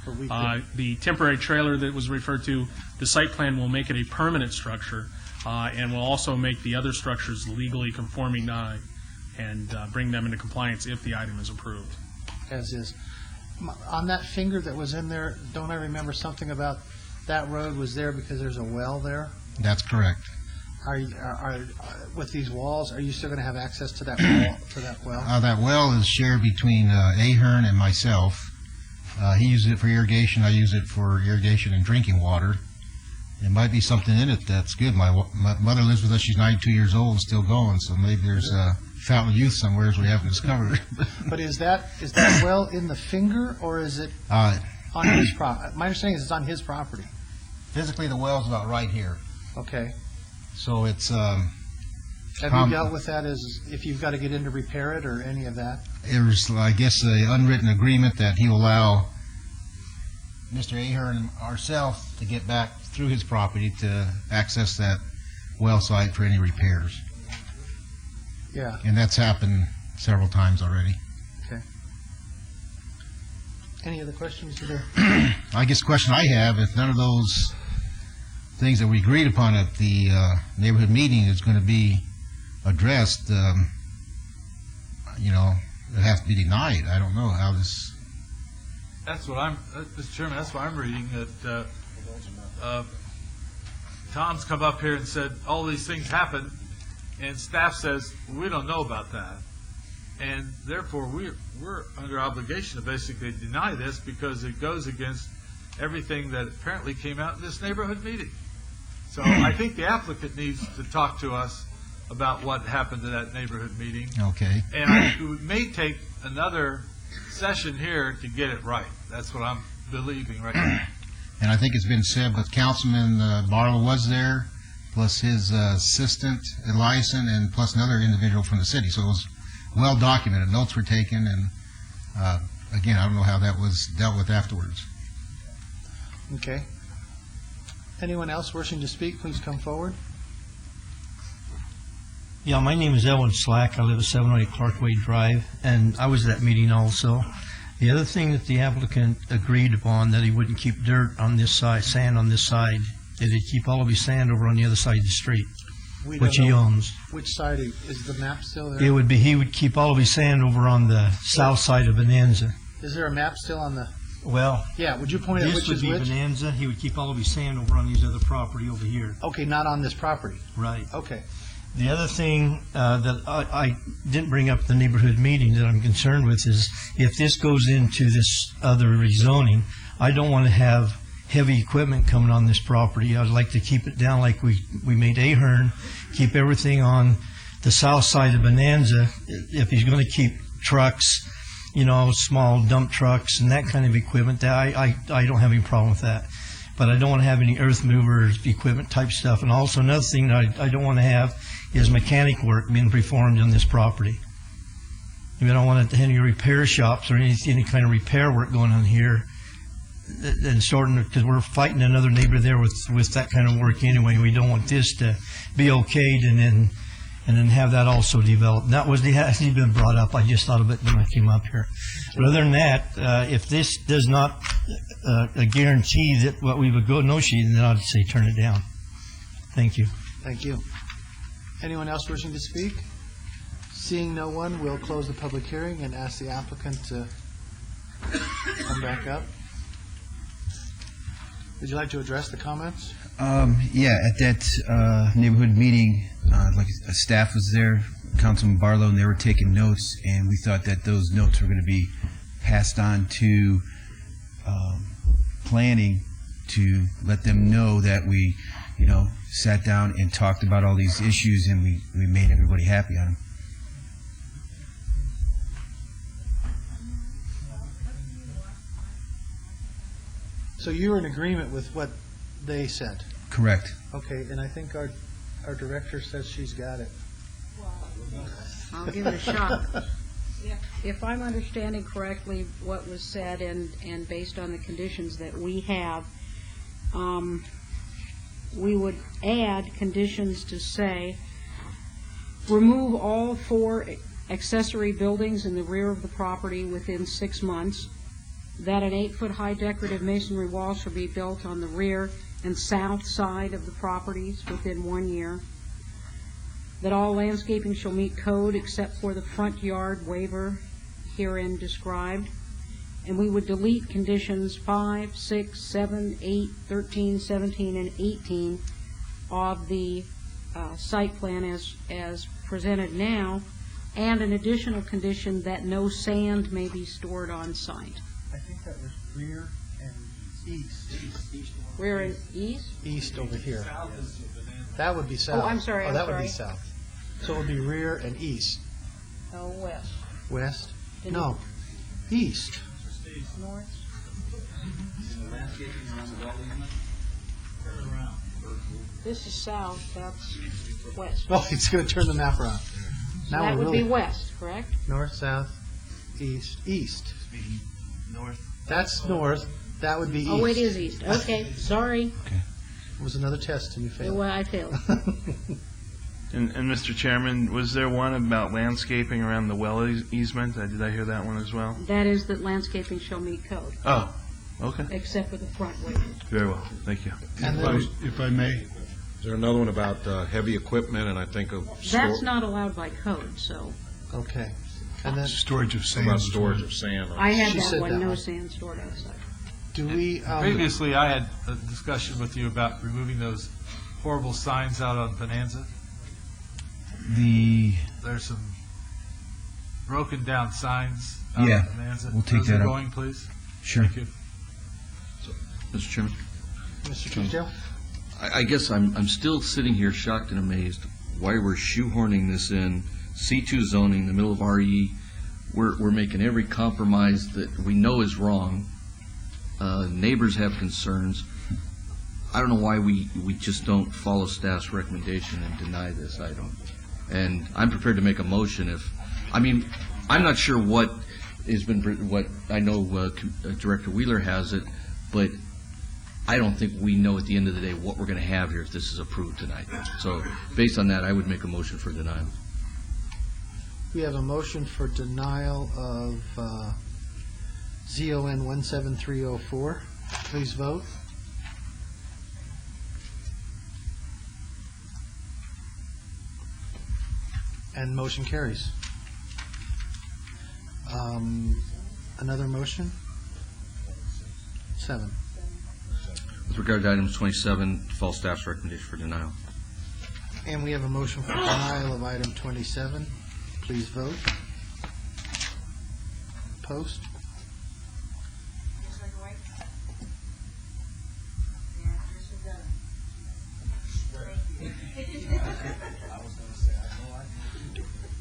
The temporary trailer that was referred to, the site plan will make it a permanent structure, and will also make the other structures legally conforming and bring them into compliance if the item is approved. As is. On that finger that was in there, don't I remember something about that road was there because there's a well there? That's correct. With these walls, are you still going to have access to that wall? That well is shared between Ahern and myself. He uses it for irrigation. I use it for irrigation and drinking water. There might be something in it that's good. My mother lives with us. She's 92 years old and still going, so maybe there's a fountain of youth somewhere we haven't discovered. But is that well in the finger, or is it on his property? My understanding is it's on his property. Physically, the well's about right here. Okay. So it's... Have you dealt with that as if you've got to get in to repair it or any of that? There's, I guess, an unwritten agreement that he will allow Mr. Ahern and ourselves to get back through his property to access that well site for any repairs. Yeah. And that's happened several times already. Okay. Any other questions there? I guess the question I have, if none of those things that we agreed upon at the neighborhood meeting is going to be addressed, it has to be denied. I don't know how this... That's what Mr. Chairman, that's why I'm reading that Tom's come up here and said all these things happen, and staff says, we don't know about that. And therefore, we're under obligation to basically deny this because it goes against everything that apparently came out in this neighborhood meeting. So I think the applicant needs to talk to us about what happened to that neighborhood meeting. Okay. And we may take another session here to get it right. That's what I'm believing right now. And I think it's been said, but Councilman Barlow was there, plus his assistant, Eliason, and plus another individual from the city. So it was well documented. Notes were taken, and again, I don't know how that was dealt with afterwards. Okay. Anyone else wishing to speak, please come forward. Yeah, my name is Elwin Slack. I live at 708 Clarkway Drive, and I was at that meeting also. The other thing that the applicant agreed upon, that he wouldn't keep dirt on this side, sand on this side, that he'd keep all of his sand over on the other side of the street, which he owns. Which side is the map still there? It would be, he would keep all of his sand over on the south side of Bonanza. Is there a map still on the... Well, yeah, would you point out which is which? This would be Bonanza. He would keep all of his sand over on his other property over here. Okay, not on this property. Right. Okay. The other thing that I didn't bring up at the neighborhood meeting that I'm concerned with is if this goes into this other rezoning, I don't want to have heavy equipment coming on this property. I'd like to keep it down like we made Ahern, keep everything on the south side of Bonanza. If he's going to keep trucks small dump trucks and that kind of equipment. That I don't have any problem with that. But I don't want to have any earth movers, equipment type stuff. And also another thing that I don't want to have is mechanic work being performed on this property. We don't want any repair shops or any kind of repair work going on here. And because we're fighting another neighbor there with that kind of work anyway. We don't want this to be okayed and then have that also developed. That hasn't been brought up. I just thought of it when I came up here. But other than that, if this does not guarantee that what we would go negotiate, then I'd say turn it down. Thank you. Thank you. Anyone else wishing to speak? Seeing no one, we'll close the public hearing and ask the applicant to come back up. Would you like to address the comments? Yeah, at that neighborhood meeting, staff was there, Councilman Barlow, and they were taking notes, and we thought that those notes were going to be passed on to planning to let them know that we, sat down and talked about all these issues, and we made everybody happy on them. So you're in agreement with what they said? Correct. Okay, and I think our director says she's got it. I'll give it a shot. If I'm understanding correctly what was said and based on the conditions that we have, we would add conditions to say, remove all 4 accessory buildings in the rear of the property within 6 months, that an 8-foot high decorative masonry wall shall be built on the rear and south side of the properties within 1 year, that all landscaping shall meet code except for the front yard waiver herein described, and we would delete conditions 5, 6, 7, 8, 13, 17, and 18 of the site plan as presented now, and an additional condition that no sand may be stored on site. I think that was rear and east. Rear and east? East over here. That would be south. Oh, I'm sorry, I'm that would be sorry. south. So it would be rear and east. Oh, west. West? Didn't No, east. North? This is south, that's west. Oh, he's going to turn the map around. Now That we're would really be west, correct? north, south, east, east. North. That's north. That would be east. Oh, it is east. Okay, sorry. It was another test and you failed. Well, I failed. And Mr. Chairman, was there one about landscaping around the well easement? Did I hear that one as well? That is that landscaping shall meet code, Oh, okay. except for the front waiver. Very well. Thank you. And then, If I may. Is there another one about heavy equipment, and I think of That's not allowed by code, so okay. And then, Storage of sand. about storage of sand. I had She that said one, that no one. sand stored outside. do we, Previously, I had a discussion with you about removing those horrible signs out on Bonanza. There's some broken down signs out Yeah, on Bonanza. we'll take Those that are up. going, please. Sure. Thank you. Mr. Chairman, Mr. Tisdale? I guess I'm still sitting here shocked and amazed why we're shoehorning this in C2 zoning, in the middle of RE. We're making every compromise that we know is wrong. Neighbors have concerns. I don't know why we just don't follow staff's recommendation and deny this item. And I'm prepared to make a motion I'm not sure what I know Director Wheeler has it, but I don't think we know at the end of the day what we're going to have here if this is approved tonight. So based on that, I would make a motion for denial. We have a motion for denial of ZON 17304. Please vote. And motion carries. Another motion? 7. With regard to items 27, follow staff's recommendation for denial. And we have a motion for denial of item 27. Please vote. Post.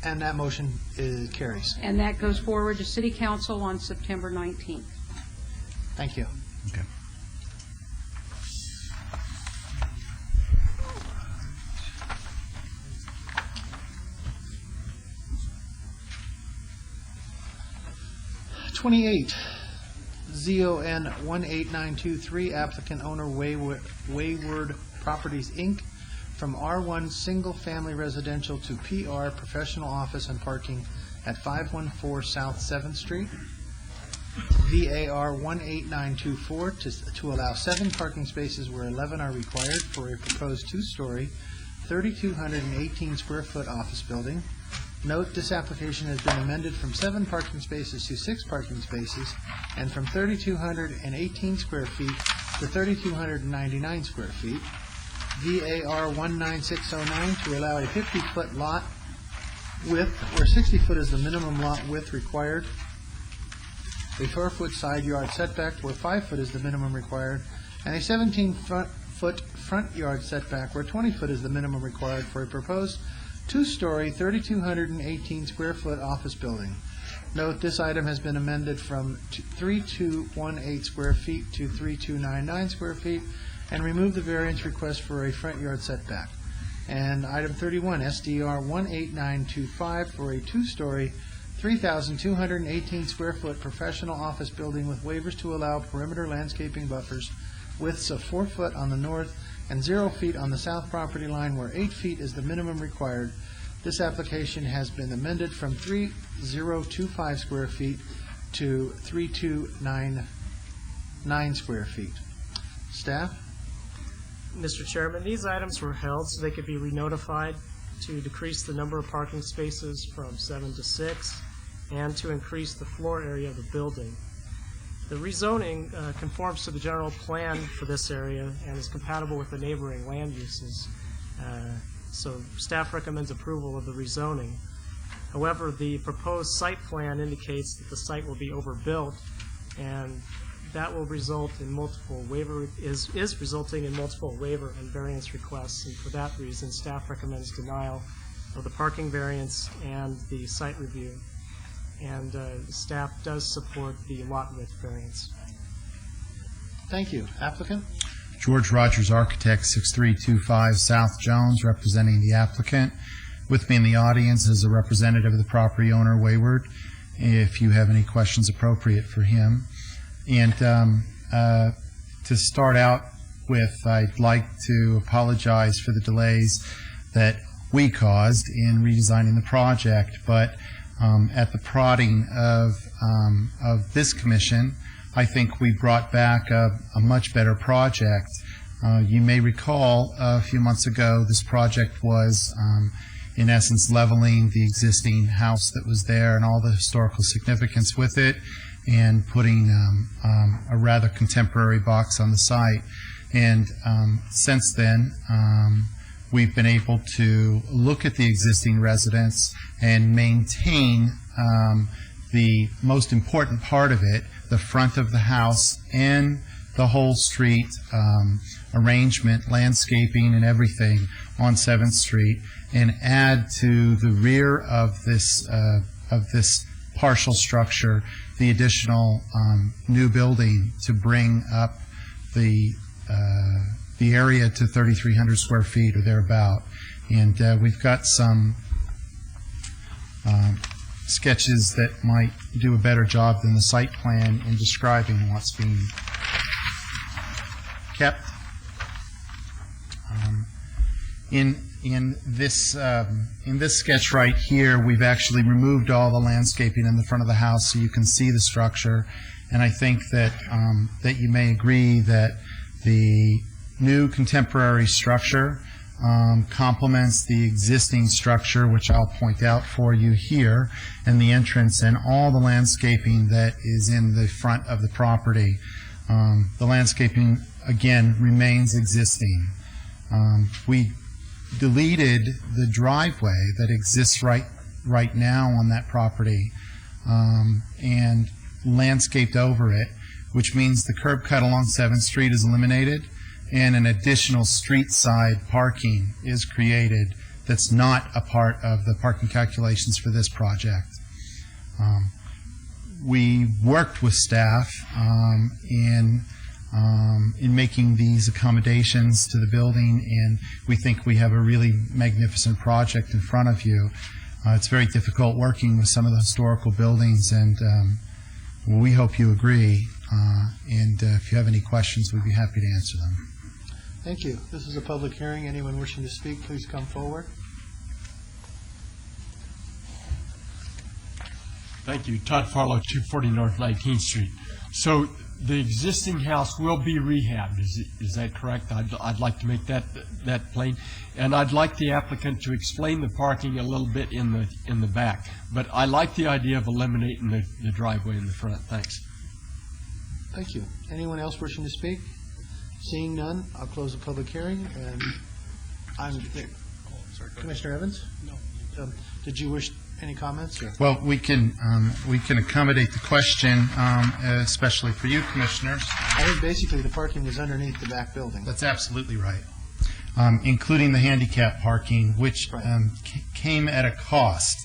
And that motion carries. And that goes forward to City Council on September 19th. Thank you. Okay. #28, ZON 18923, applicant owner Wayward Properties, Inc., from R1 Single Family Residential to PR Professional Office and Parking at 514 South 7th Street. VAR 18924, to allow 7 parking spaces where 11 are required for a proposed 2-story, 3,218 square foot office building. Note, this application has been amended from 7 parking spaces to 6 parking spaces, and from 3,218 square feet to 3,299 square feet. VAR 19609, to allow a 50-foot lot width, where 60 foot is the minimum lot width required. A 4-foot side yard setback, where 5 foot is the minimum required, and a 17-foot front yard setback, where 20 foot is the minimum required for a proposed 2-story, 3,218 square foot office building. Note, this item has been amended from 3,218 square feet to 3,299 square feet, and remove the variance request for a front yard setback. And item 31, SDR 18925, for a 2-story, 3,218 square foot professional office building with waivers to allow perimeter landscaping buffers, widths of 4 foot on the north and 0 feet on the south property line, where 8 feet is the minimum required. This application has been amended from 3,025 square feet to 3,299 square feet. Staff? Mr. Chairman, these items were held so they could be re-notified to decrease the number of parking spaces from 7 to 6 and to increase the floor area of the building. The rezoning conforms to the general plan for this area and is compatible with the neighboring land uses. So staff recommends approval of the rezoning. However, the proposed site plan indicates that the site will be overbuilt, and that will result in multiple is resulting in multiple waiver and variance requests, and for that reason, staff recommends denial of the parking variance and the site review. And staff does support the lot width variance. Thank you. Applicant? George Rogers, Architect, 6325 South Jones, representing the applicant. With me in the audience is a representative of the property owner, Wayward, if you have any questions appropriate for him. And to start out with, I'd like to apologize for the delays that we caused in redesigning the project, but at the prodding of this commission, I think we brought back a much better project. You may recall a few months ago, this project was in essence leveling the existing house that was there and all the historical significance with it, and putting a rather contemporary box on the site. And since then, we've been able to look at the existing residence and maintain the most important part of it, the front of the house and the whole street arrangement, landscaping and everything on 7th Street, and add to the rear of this partial structure the additional new building to bring up the area to 3,300 square feet or thereabout. And we've got some sketches that might do a better job than the site plan in describing what's being kept. In this sketch right here, we've actually removed all the landscaping in the front of the house so you can see the structure. And I think that that you may agree that the new contemporary structure complements the existing structure, which I'll point out for you here, and the entrance and all the landscaping that is in the front of the property. The landscaping, again, remains existing. We deleted the driveway that exists right now on that property and landscaped over it, which means the curb cut along 7th Street is eliminated and an additional street side parking is created that's not a part of the parking calculations for this project. We worked with staff in making these accommodations to the building, and we think we have a really magnificent project in front of you. It's very difficult working with some of the historical buildings, and we hope you agree. And if you have any questions, we'd be happy to answer them. Thank you. This is a public hearing. Anyone wishing to speak, please come forward. Thank you. Todd Farlow, 240 North 19th Street. So the existing house will be rehabbed, is that correct? I'd like to make that plain. And I'd like the applicant to explain the parking a little bit in the back. But I like the idea of eliminating the driveway in the front. Thanks. Thank you. Anyone else wishing to speak? Seeing none, I'll close the public hearing. And Commissioner Evans? No. Did you wish any comments? Or? Well, we can accommodate the question, especially for you, commissioners. I think basically the parking is underneath the back building. That's absolutely right, including the handicap parking, which came at a cost.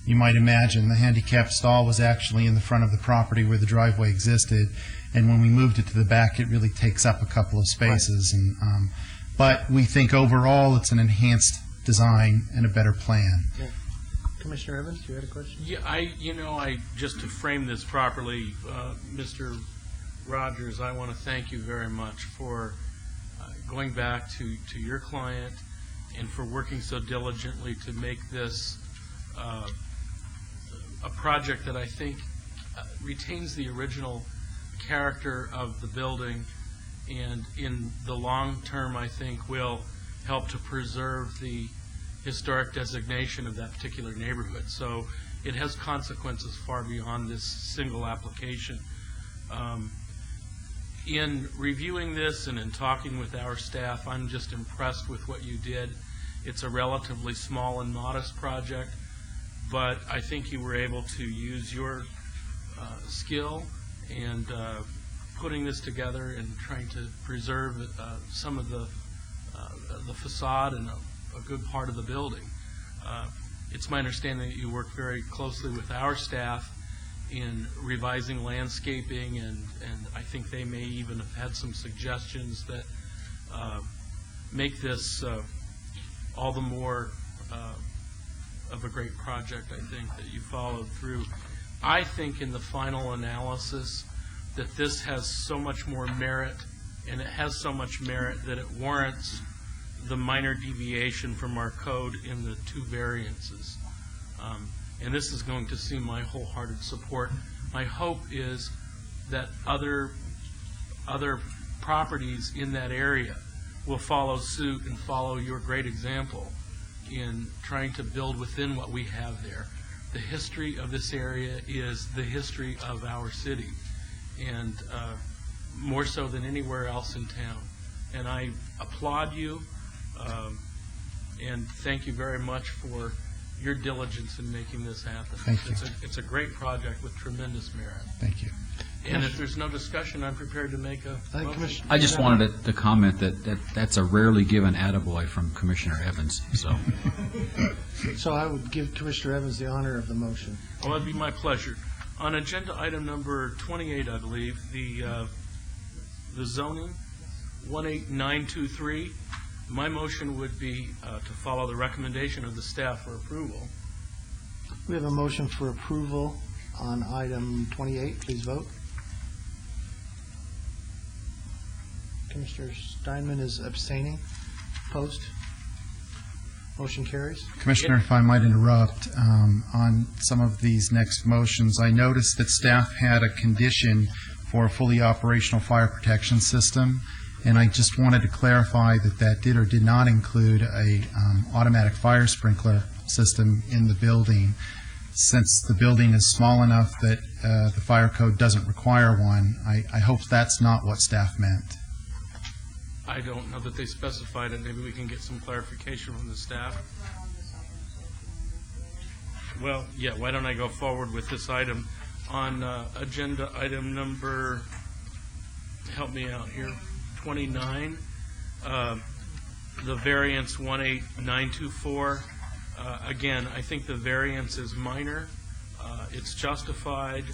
You might imagine the handicap stall was actually in the front of the property where the driveway existed, and when we moved it to the back, it really takes up a couple of spaces. Right. And but we think overall it's an enhanced design and a better plan. Yeah. Commissioner Evans, you had a question? Yeah, just to frame this properly, Mr. Rogers, I want to thank you very much for going back to your client and for working so diligently to make this a project that I think retains the original character of the building, and in the long term, I think will help to preserve the historic designation of that particular neighborhood. So it has consequences far beyond this single application. In reviewing this and in talking with our staff, I'm just impressed with what you did. It's a relatively small and modest project, but I think you were able to use your skill and putting this together and trying to preserve some of the facade and a good part of the building. It's my understanding that you work very closely with our staff in revising landscaping, and I think they may even have had some suggestions that make this all the more of a great project, I think, that you followed through. I think in the final analysis that this has so much more merit, and it has so much merit that it warrants the minor deviation from our code in the two variances. And this is going to see my wholehearted support. My hope is that other properties in that area will follow suit and follow your great example in trying to build within what we have there. The history of this area is the history of our city, and more so than anywhere else in town. And I applaud you. And thank you very much for your diligence in making this happen. Thank you. It's a great project with tremendous merit. Thank you. And if there's no discussion, I'm prepared to make a motion. I just wanted to comment that that's a rarely given attaboy from Commissioner Evans. So, So I would give Commissioner Evans the honor of the motion. Oh, that'd be my pleasure. On agenda item number 28, I believe, the zoning 18923. My motion would be to follow the recommendation of the staff for approval. We have a motion for approval on item 28. Please vote. Commissioner Steinman is abstaining. Opposed? Motion carries. Commissioner, if I might interrupt, on some of these next motions, I noticed that staff had a condition for a fully operational fire protection system, and I just wanted to clarify that that did or did not include a automatic fire sprinkler system in the building. Since the building is small enough that the fire code doesn't require one, I hope that's not what staff meant. I don't know that they specified it. Maybe we can get some clarification from the staff. Well, yeah, why don't I go forward with this item on agenda item number, help me out here, 29. the variance 18924. Again, I think the variance is minor. It's justified,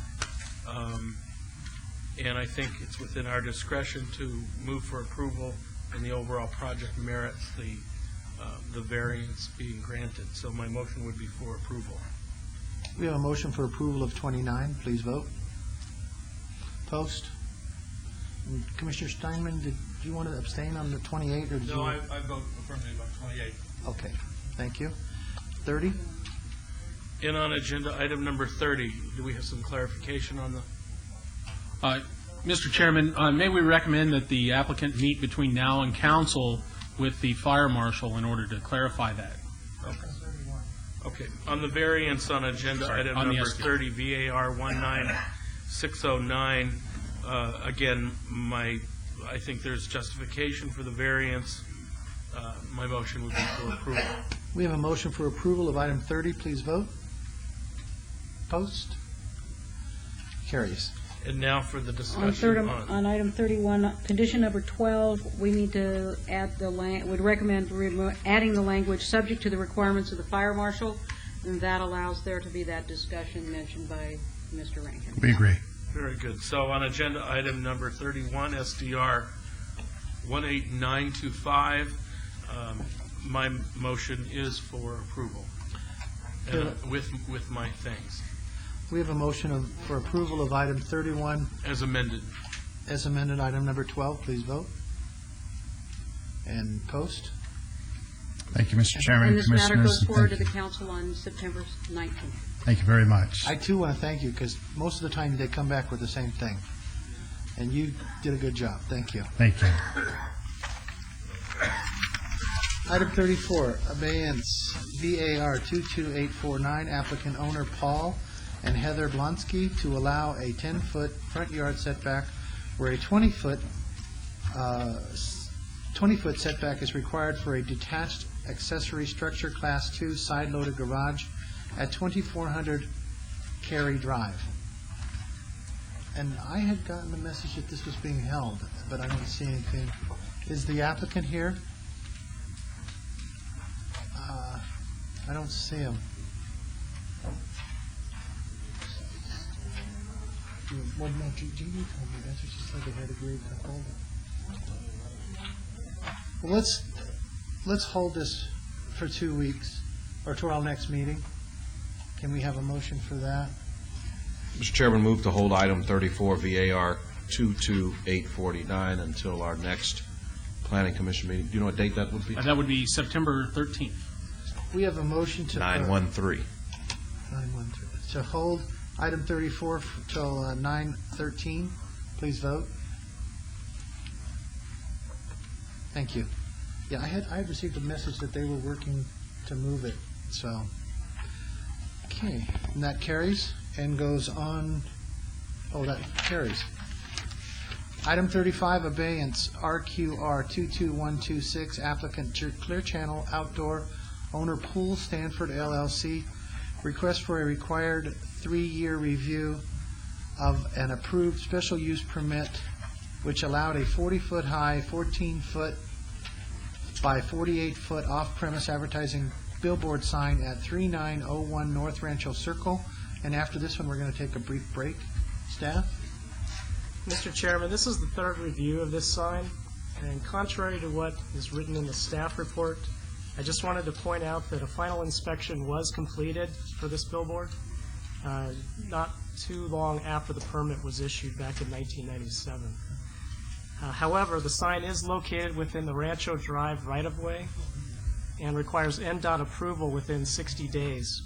and I think it's within our discretion to move for approval, and the overall project merits the variance being granted. So my motion would be for approval. We have a motion for approval of 29. Please vote. Post. And Commissioner Steinman, did you want to abstain on the 28? Or did you? No, I vote affirmative on 28. Okay, thank you. 30? And on agenda item number 30, do we have some clarification on the? Mr. Chairman, may we recommend that the applicant meet between now and council with the fire marshal in order to clarify that? Okay. On the variance on agenda item number 30, VAR 19609, again, I think there's justification for the variance. My motion would be for approval. We have a motion for approval of item 30. Please vote. Post. Carries. And now for the discussion on item 31, condition number 12, we need to add would recommend adding the language subject to the requirements of the fire marshal, and that allows there to be that discussion mentioned by Mr. Rankin. We agree. Very good. So on agenda item number 31, SDR 18925, my motion is for approval, and with my thanks. We have a motion for approval of item 31. As amended. As amended, item number 12. Please vote. And post. Thank you, Mr. Chairman. And this matter goes Commissioners, forward to the council on September 19th. Thank you very much. I, too, want to thank you, because most of the time they come back with the same thing. And you did a good job. Thank you. Thank you. Item 34, abeyance VAR 22849, applicant owner Paul and Heather Blonsky to allow a 10-foot front yard setback where a 20-foot setback is required for a detached accessory structure Class 2 side-loaded garage at 2400 Cary Drive. And I had gotten the message that this was being held, but I don't see anything. Is the applicant here? I don't see him. Well, no, Jeannie told me that's what she said, they had agreed to hold it. Well, let's hold this for 2 weeks, or to our next meeting. Can we have a motion for that? Mr. Chairman, move to hold item 34 VAR 22849 until our next Planning Commission meeting. Do you know what date that would be? That would be September 13th. We have a motion to 913. 913. To hold item 34 till 9:13. Please vote. Thank you. Yeah, I had received a message that they were working to move it. So, okay, and that carries and goes on. Oh, that carries. Item 35, abeyance RQR 22126, applicant Clear Channel Outdoor, owner Pool Stanford LLC. Request for a required 3-year review of an approved special use permit which allowed a 40-foot high, 14-foot by 48-foot off-premise advertising billboard sign at 3901 North Rancho Circle. And after this one, we're going to take a brief break. Staff? Mr. Chairman, this is the third review of this sign, and contrary to what is written in the staff report, I just wanted to point out that a final inspection was completed for this billboard not too long after the permit was issued back in 1997. However, the sign is located within the Rancho Drive right-of-way and requires NDOT approval within 60 days.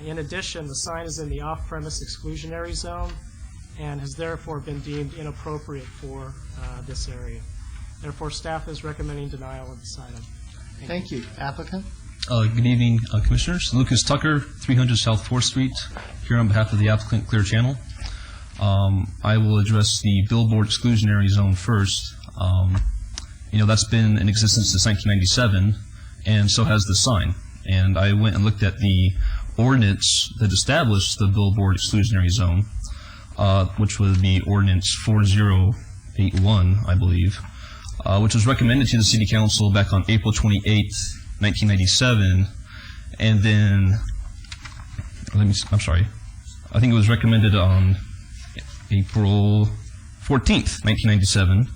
In addition, the sign is in the off-premise exclusionary zone and has therefore been deemed inappropriate for this area. Therefore, staff is recommending denial of this item. Thank you. Applicant? Good evening, Commissioners. Lucas Tucker, 300 South 4th Street, here on behalf of the applicant Clear Channel. I will address the billboard exclusionary zone first. That's been in existence since 1997, and so has the sign. And I went and looked at the ordinance that established the billboard exclusionary zone, which would be Ordinance 4081, I believe. which was recommended to the City Council back on April 28, 1997, and then, I'm sorry, I think it was recommended on April 14th, 1997,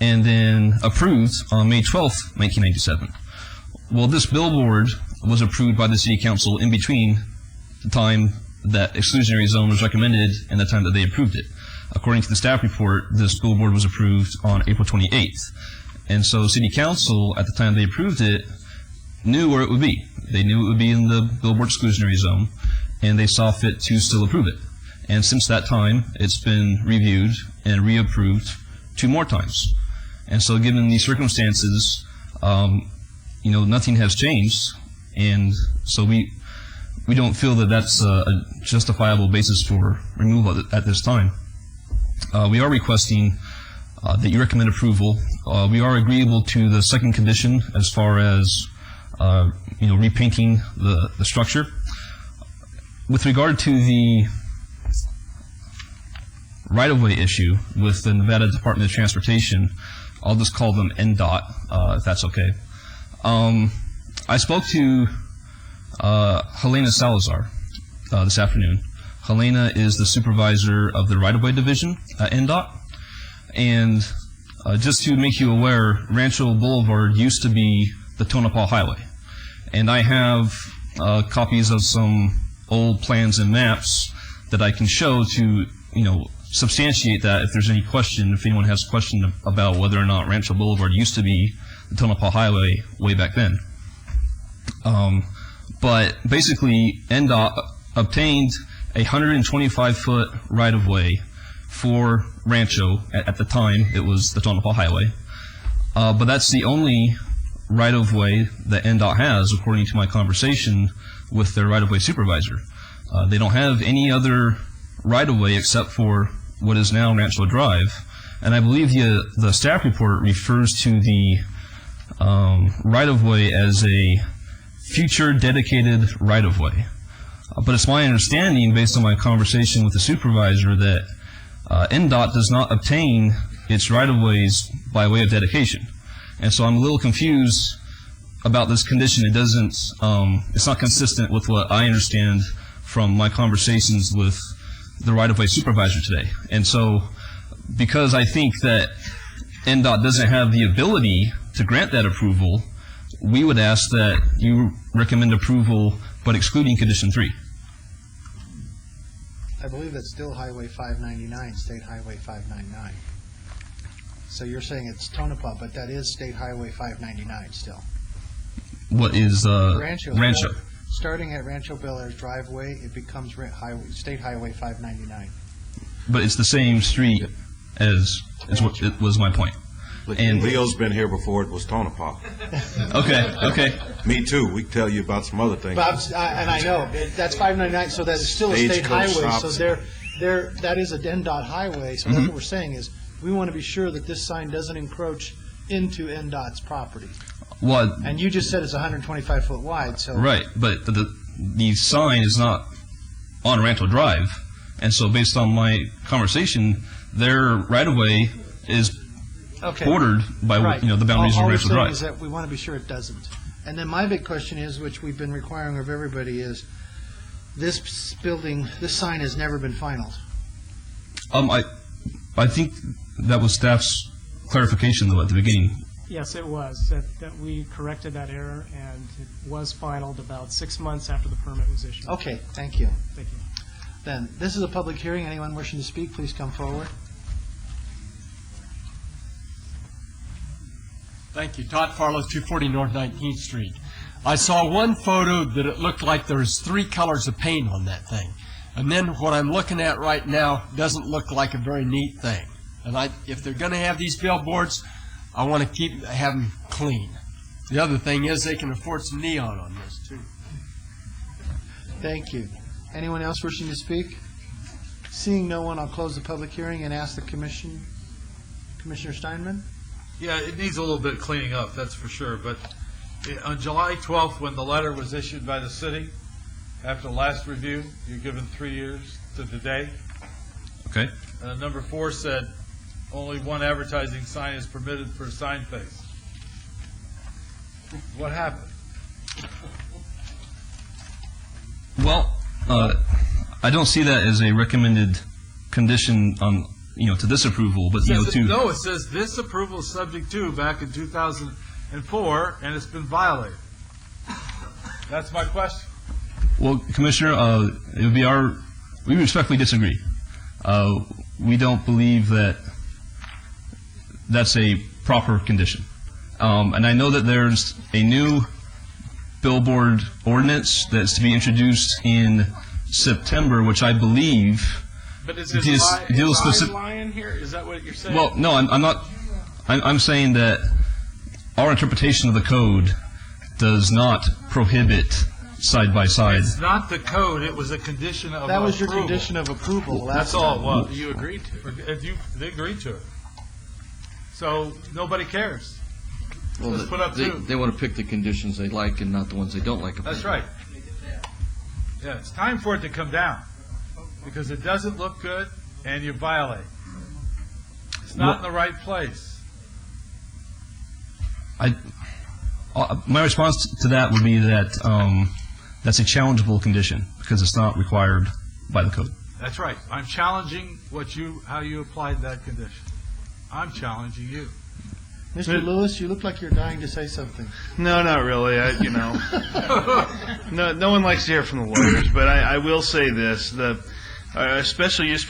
and then approved on May 12th, 1997. Well, this billboard was approved by the City Council in between the time that exclusionary zone was recommended and the time that they approved it. According to the staff report, this billboard was approved on April 28th. And so City Council, at the time they approved it, knew where it would be. They knew it would be in the billboard exclusionary zone, and they saw fit to still approve it. And since that time, it's been reviewed and reapproved 2 more times. And so given these circumstances, nothing has changed, and so we don't feel that that's a justifiable basis for removal at this time. We are requesting that you recommend approval. We are agreeable to the second condition as far as repainting the structure. With regard to the right-of-way issue with the Nevada Department of Transportation, I'll just call them NDOT, if that's okay. I spoke to Helena Salazar this afternoon. Helena is the supervisor of the right-of-way division at NDOT. And just to make you aware, Rancho Boulevard used to be the Tonopah Highway. And I have copies of some old plans and maps that I can show to, substantiate that if there's any question, if anyone has a question about whether or not Rancho Boulevard used to be the Tonopah Highway way back then. But basically, NDOT obtained a 125-foot right-of-way for Rancho. At the time, it was the Tonopah Highway. But that's the only right-of-way that NDOT has, according to my conversation with their right-of-way supervisor. They don't have any other right-of-way except for what is now Rancho Drive. And I believe the staff report refers to the right-of-way as a future dedicated right-of-way. But it's my understanding, based on my conversation with the supervisor, that NDOT does not obtain its right-of-ways by way of dedication. And so I'm a little confused about this condition. It doesn't, it's not consistent with what I understand from my conversations with the right-of-way supervisor today. And so, because I think that NDOT doesn't have the ability to grant that approval, we would ask that you recommend approval, but excluding condition 3. I believe that's still Highway 599, State Highway 599. So you're saying it's Tonopah, but that is State Highway 599 still. What is Rancho? Starting at Rancho Bel Air's driveway, it becomes State Highway 599. But it's the same street as what it was my point. And Leo's been here before it was Tonopah. Okay. Me too. We can tell you about some other things. And I know that's 599, so that is still a state highway. So that is a NDOT highway. So that's what we're saying is we want to be sure that this sign doesn't encroach into NDOT's property. Well, and you just said it's 125 foot wide. So right, but the sign is not on Rancho Drive, and so based on my conversation, their right of way is bordered by the boundaries of Rancho Drive. All we're saying is that we want to be sure it doesn't. And then my big question is, which we've been requiring of everybody, is this building, this sign has never been finalized. I think that was staff's clarification though at the beginning. Yes, it was. That we corrected that error, and it was finalized about 6 months after the permit was issued. Okay, thank you. Thank you. Then, this is a public hearing. Anyone wishing to speak, please come forward. Thank you. Todd Farlow, 240 North 19th Street. I saw one photo that it looked like there was 3 colors of paint on that thing. And then what I'm looking at right now doesn't look like a very neat thing. And if they're going to have these billboards, I want to have them clean. The other thing is they can afford some neon on this, too. Thank you. Anyone else wishing to speak? Seeing no one, I'll close the public hearing and ask the commission. Commissioner Steinman? Yeah, it needs a little bit of cleaning up, that's for sure. But on July 12th, when the letter was issued by the city, after the last review, you're given 3 years to the day. Okay. Number 4 said, only one advertising sign is permitted per sign face. What happened? Well, I don't see that as a recommended condition on, to this approval, but, No, it says this approval is subject to back in 2004, and it's been violated. That's my question. Well, Commissioner, it would be we respectfully disagree. We don't believe that that's a proper condition. And I know that there's a new billboard ordinance that's to be introduced in September, which I believe But is deals specific. lying here? Is that what you're saying? Well, no, I'm not. I'm saying that our interpretation of the code does not prohibit side by side. It's not the code, it was a condition of approval. That was your condition of approval last That's all it was. You agreed to it. They agreed to it. So nobody cares. Well, Let's put up two. they want to pick the conditions they like and not the ones they don't like. That's right. Yeah, it's time for it to come down, because it doesn't look good and you violate. It's not in the right place. My response to that would be that that's a challengeable condition because it's not required by the code. That's right. I'm challenging how you applied that condition. I'm challenging you. Mr. Lewis, you look like you're dying to say something. No, not really. No one likes to hear from the lawyers, but I will say this: the special use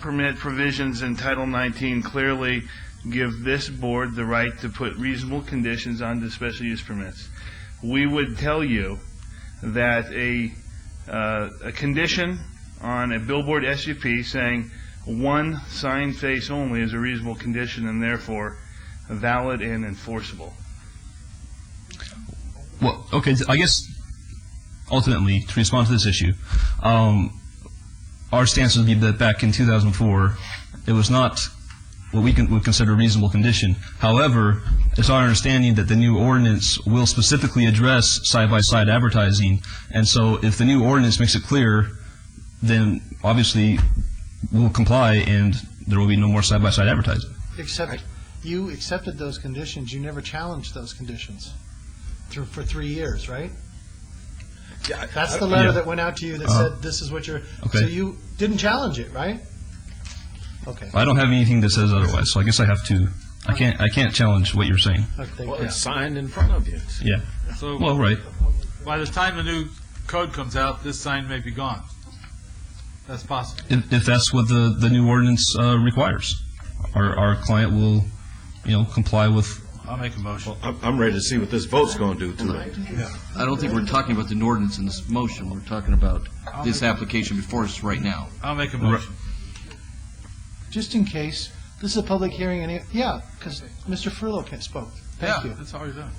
permit provisions in Title 19 clearly give this board the right to put reasonable conditions on the special use permits. We would tell you that a condition on a billboard SUP saying one sign face only is a reasonable condition and therefore valid and enforceable. Well, okay, I guess ultimately, to respond to this issue, our stance would be that back in 2004, it was not what we would consider a reasonable condition. However, it's our understanding that the new ordinance will specifically address side-by-side advertising, and so if the new ordinance makes it clear, then obviously we'll comply and there will be no more side-by-side advertising. Except you accepted those conditions. You never challenged those conditions for 3 years, right? Yeah, That's the letter that went out to you that said this is what you're. Okay. So you didn't challenge it, right? Okay. I don't have anything that says otherwise, so I guess I have to. I can't challenge what you're saying. Okay. Well, it's signed in front of you. Yeah. So Well, right. by the time the new code comes out, this sign may be gone. That's possible. If that's what the new ordinance requires, our client will, comply with. I'll make a motion. I'm ready to see what this vote's going to do tonight. I don't think we're talking about the ordinance in this motion. We're talking about this application before us right now. I'll make a motion. Just in case, this is a public hearing, and because Mr. Furlow spoke. Thank you. That's all you're doing.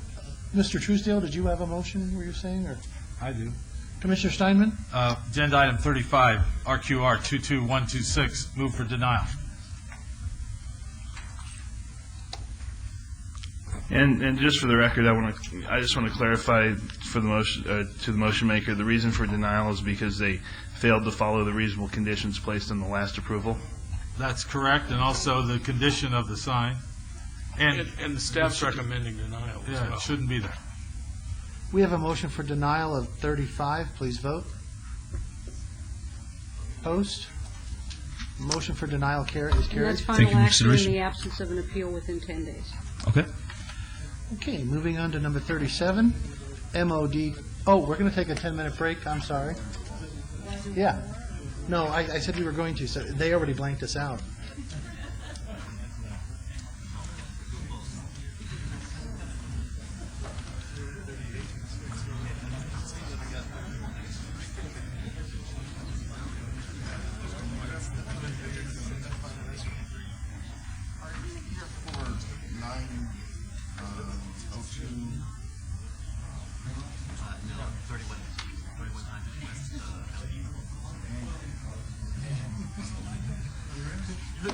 Mr. Truesdale, did you have a motion, were you saying, or? I do. Commissioner Steinman? Agenda item 35, RQR 22126, move for denial. And just for the record, I just want to clarify for the motion to the motion maker, the reason for denial is because they failed to follow the reasonable conditions placed in the last approval. That's correct, and also the condition of the sign. And the staff's recommending denial as Yeah, well. it shouldn't be there. We have a motion for denial of 35. Please vote. Opposed? Motion for denial is carried. And that's Thank final you for action in consideration. the absence of an appeal within 10 days. Okay. Okay, moving on to number 37, MOD. Oh, we're going to take a 10-minute break. I'm sorry. Yeah. No, I said we were going to, so they already blanked us out.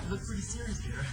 Look pretty serious here.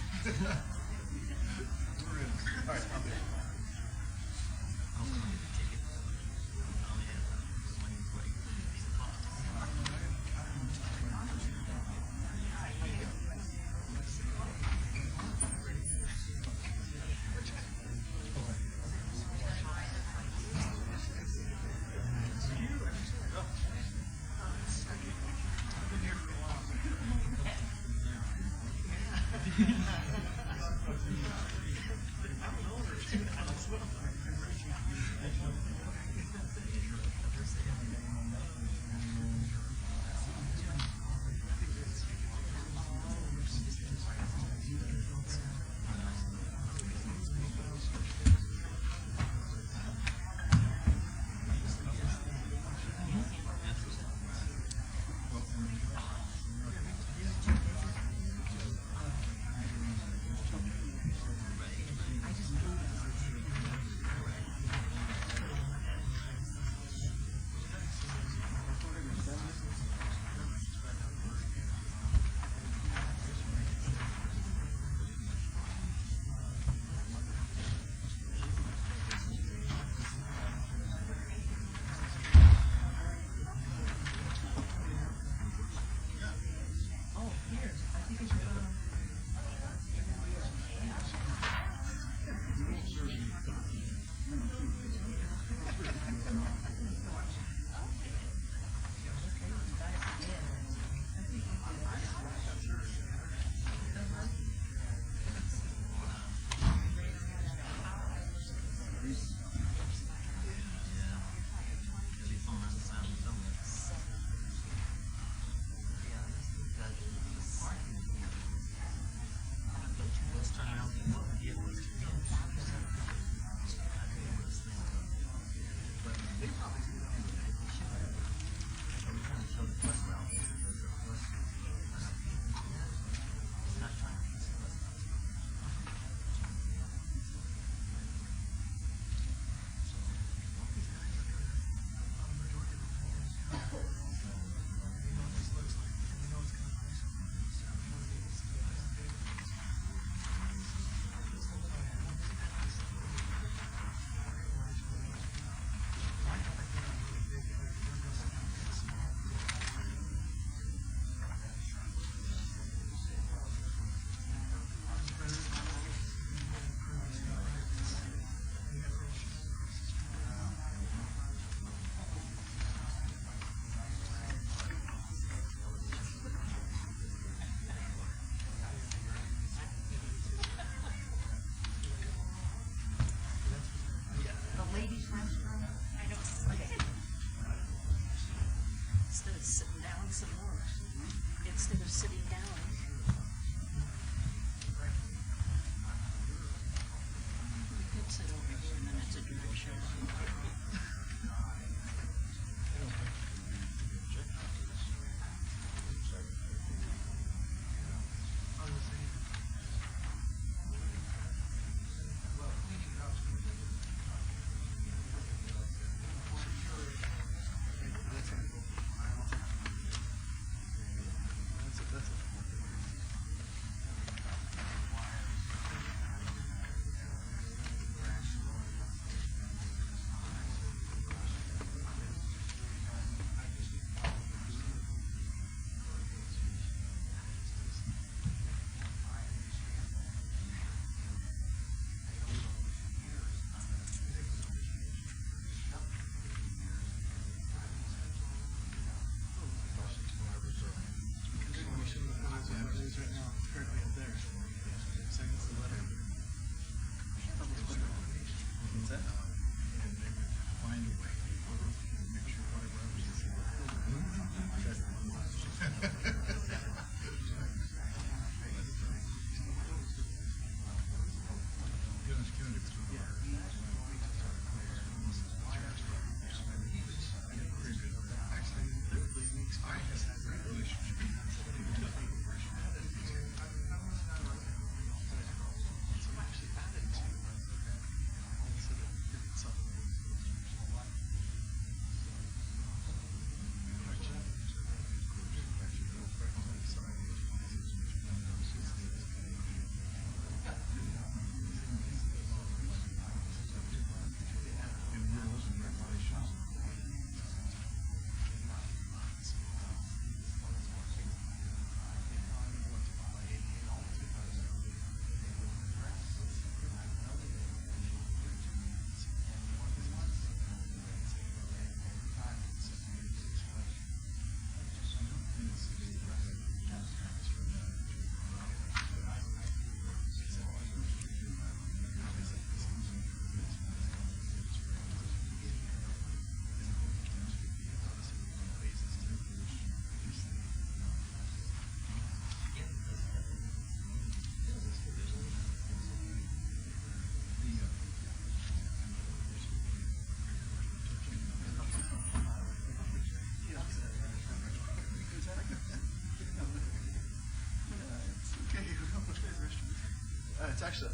Actually,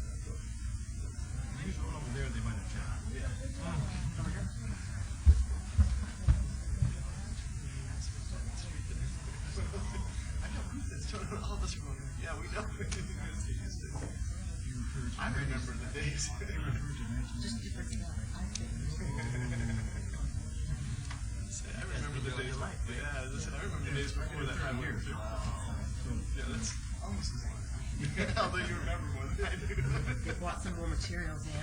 maybe one over there they might have found. Yeah. Over here. I know who's this? All of us are going. Yeah, we know. I remember the days. Just different. I remember the days. Yeah, I remember the days before that highway. Yeah, that's almost as long. Although you remember more than I do. They bought some more materials in.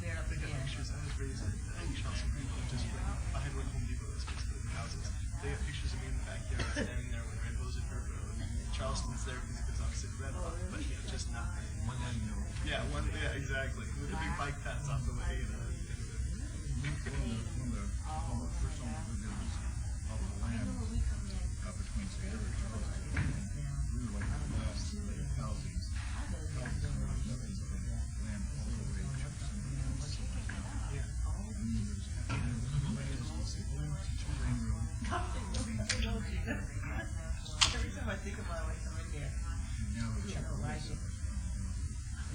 They got pictures. I was raised in Charleston, just behind where Home Depot is, the houses. They got pictures of me in the backyard standing there with rainbows and dirt road. Charleston's there because obviously the red one, but just not one end. Yeah, exactly. With the big bike paths off the way. One of the first homes we did was off the land between Sierra and Charleston. We were like the last housing. Every time I think about it, I'm in there. Yeah, right.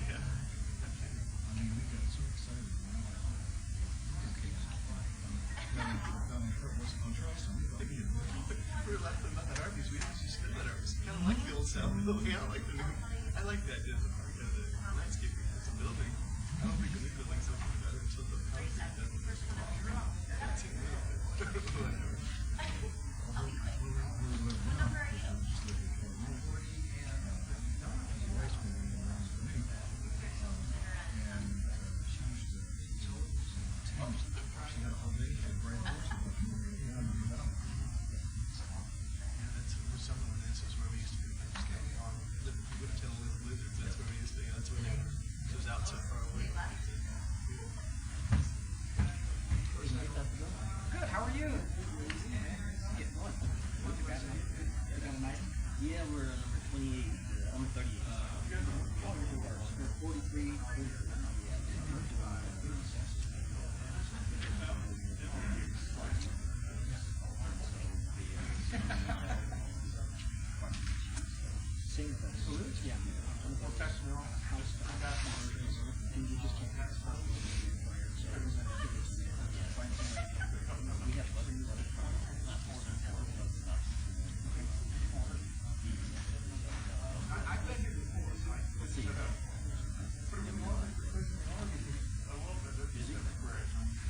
Yeah. I mean, we got so excited. We were laughing about that Arby's. We used to spit that Arby's. Kind of like the old South. I like the new. I like the idea of the park. The landscaping. It's a building. I don't think the new building's something better until the concrete doesn't. It's whatever. Good, how are you? Yeah, we're number 28. I'm 38. We're 43. Same thing. Yeah. I'm a professional house and you just can't pass it. We have I've been here before. Let's see. You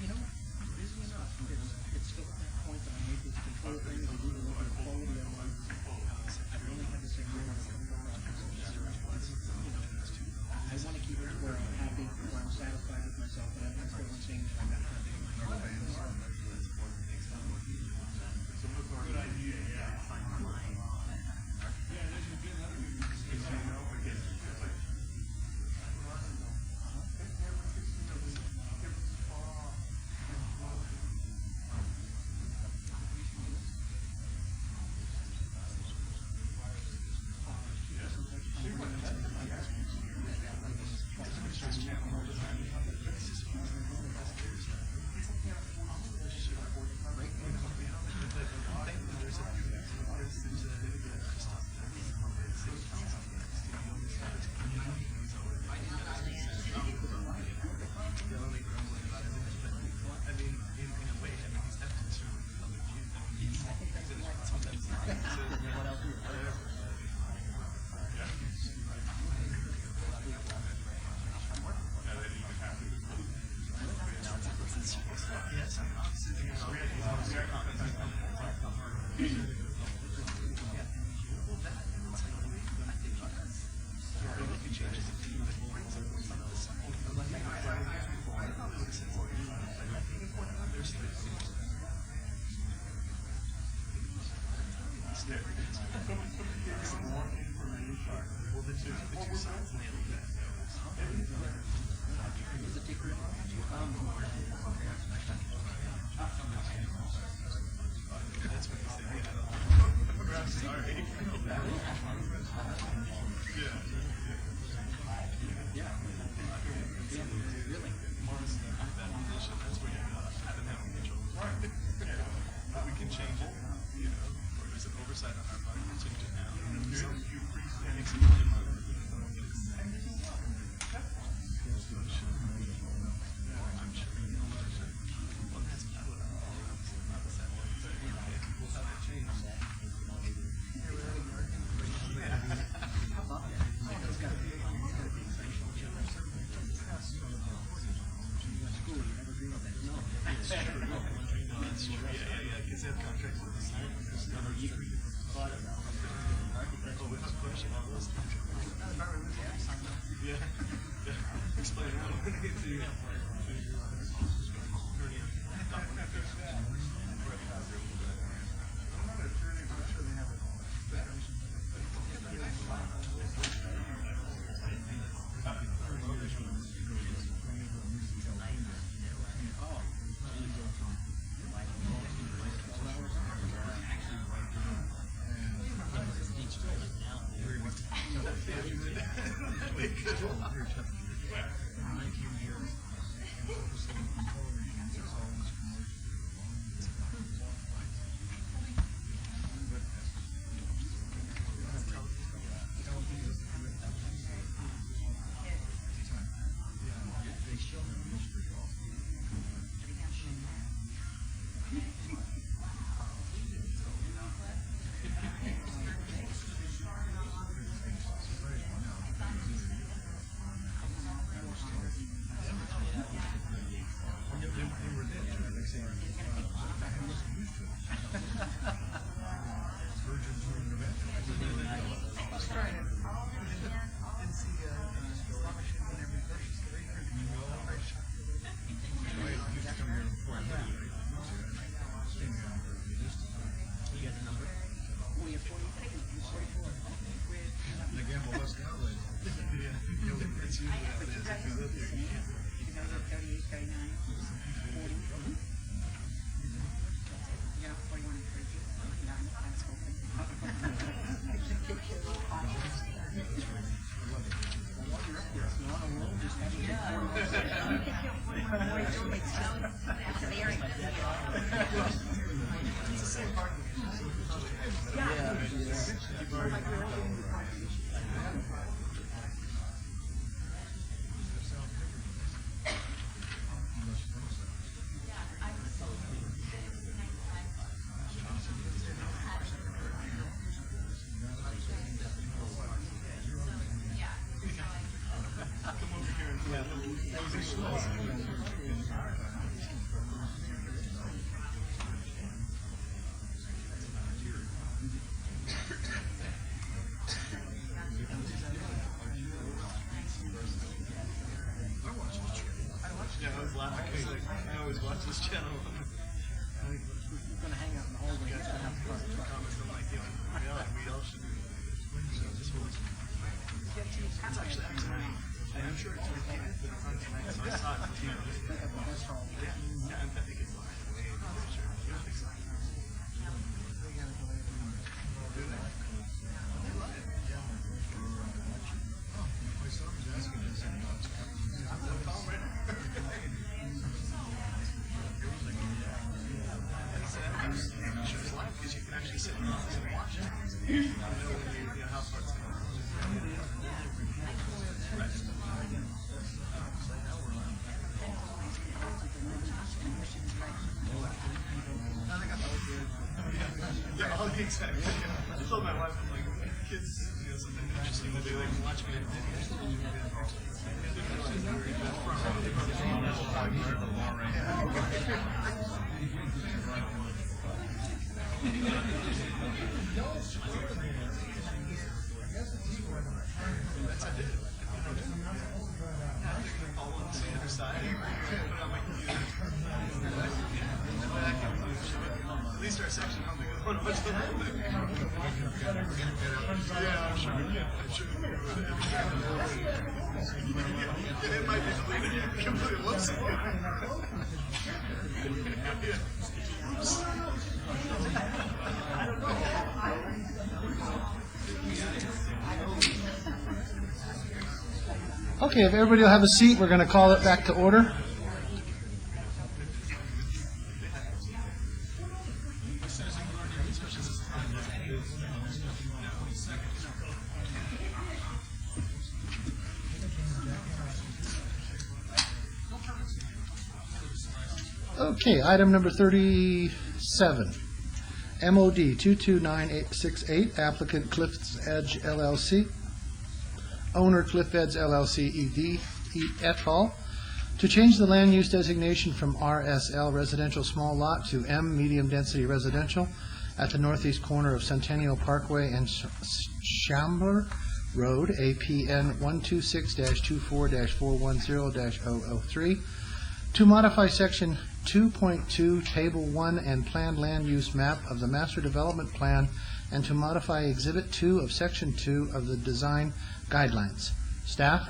know, busy enough. It's still at that point that I make this control thing. I need to look at the quality of my. I really have to say, I want to keep it where I'm happy, where I'm satisfied with myself, and that's what I'm saying. Good idea, yeah. I always watch this channel. We're going to hang out in the hallway. Guys, I have comments on my deal. Yeah, we all should do this. That's actually excellent. And I'm sure it's okay, but it's on tonight, so I saw it on TV. Yeah, I think it's way sure. Yeah, I think so. Do they? They love it. Yeah. Oh, my son was asking this. I'm going to call right now. It's live because you can actually sit in the office and watch it. You know how far it's going. Yeah, oh, exactly. I told my wife, I'm like, kids, you know, something interesting to do, they can watch me in That's I did. All on the other side. Put it on my computer. At least our section home, they go, oh, no, what's the whole thing? Yeah, I'm sure we can. I'm sure we can. And it might be completely whoops. I don't know. Okay, if everybody will have a seat, we're going to call it back to order. Okay, item number 37, MOD 229868, applicant Cliff's Edge LLC, owner Cliff Edge LLC et al., to change the land use designation from RSL Residential Small Lot to M Medium Density Residential at the northeast corner of Centennial Parkway and Chambler Road, APN 126-24-410-003, to modify Section 2.2, Table 1 and Planned Land Use Map of the Master Development Plan, and to modify Exhibit 2 of Section 2 of the Design Guidelines. Staff?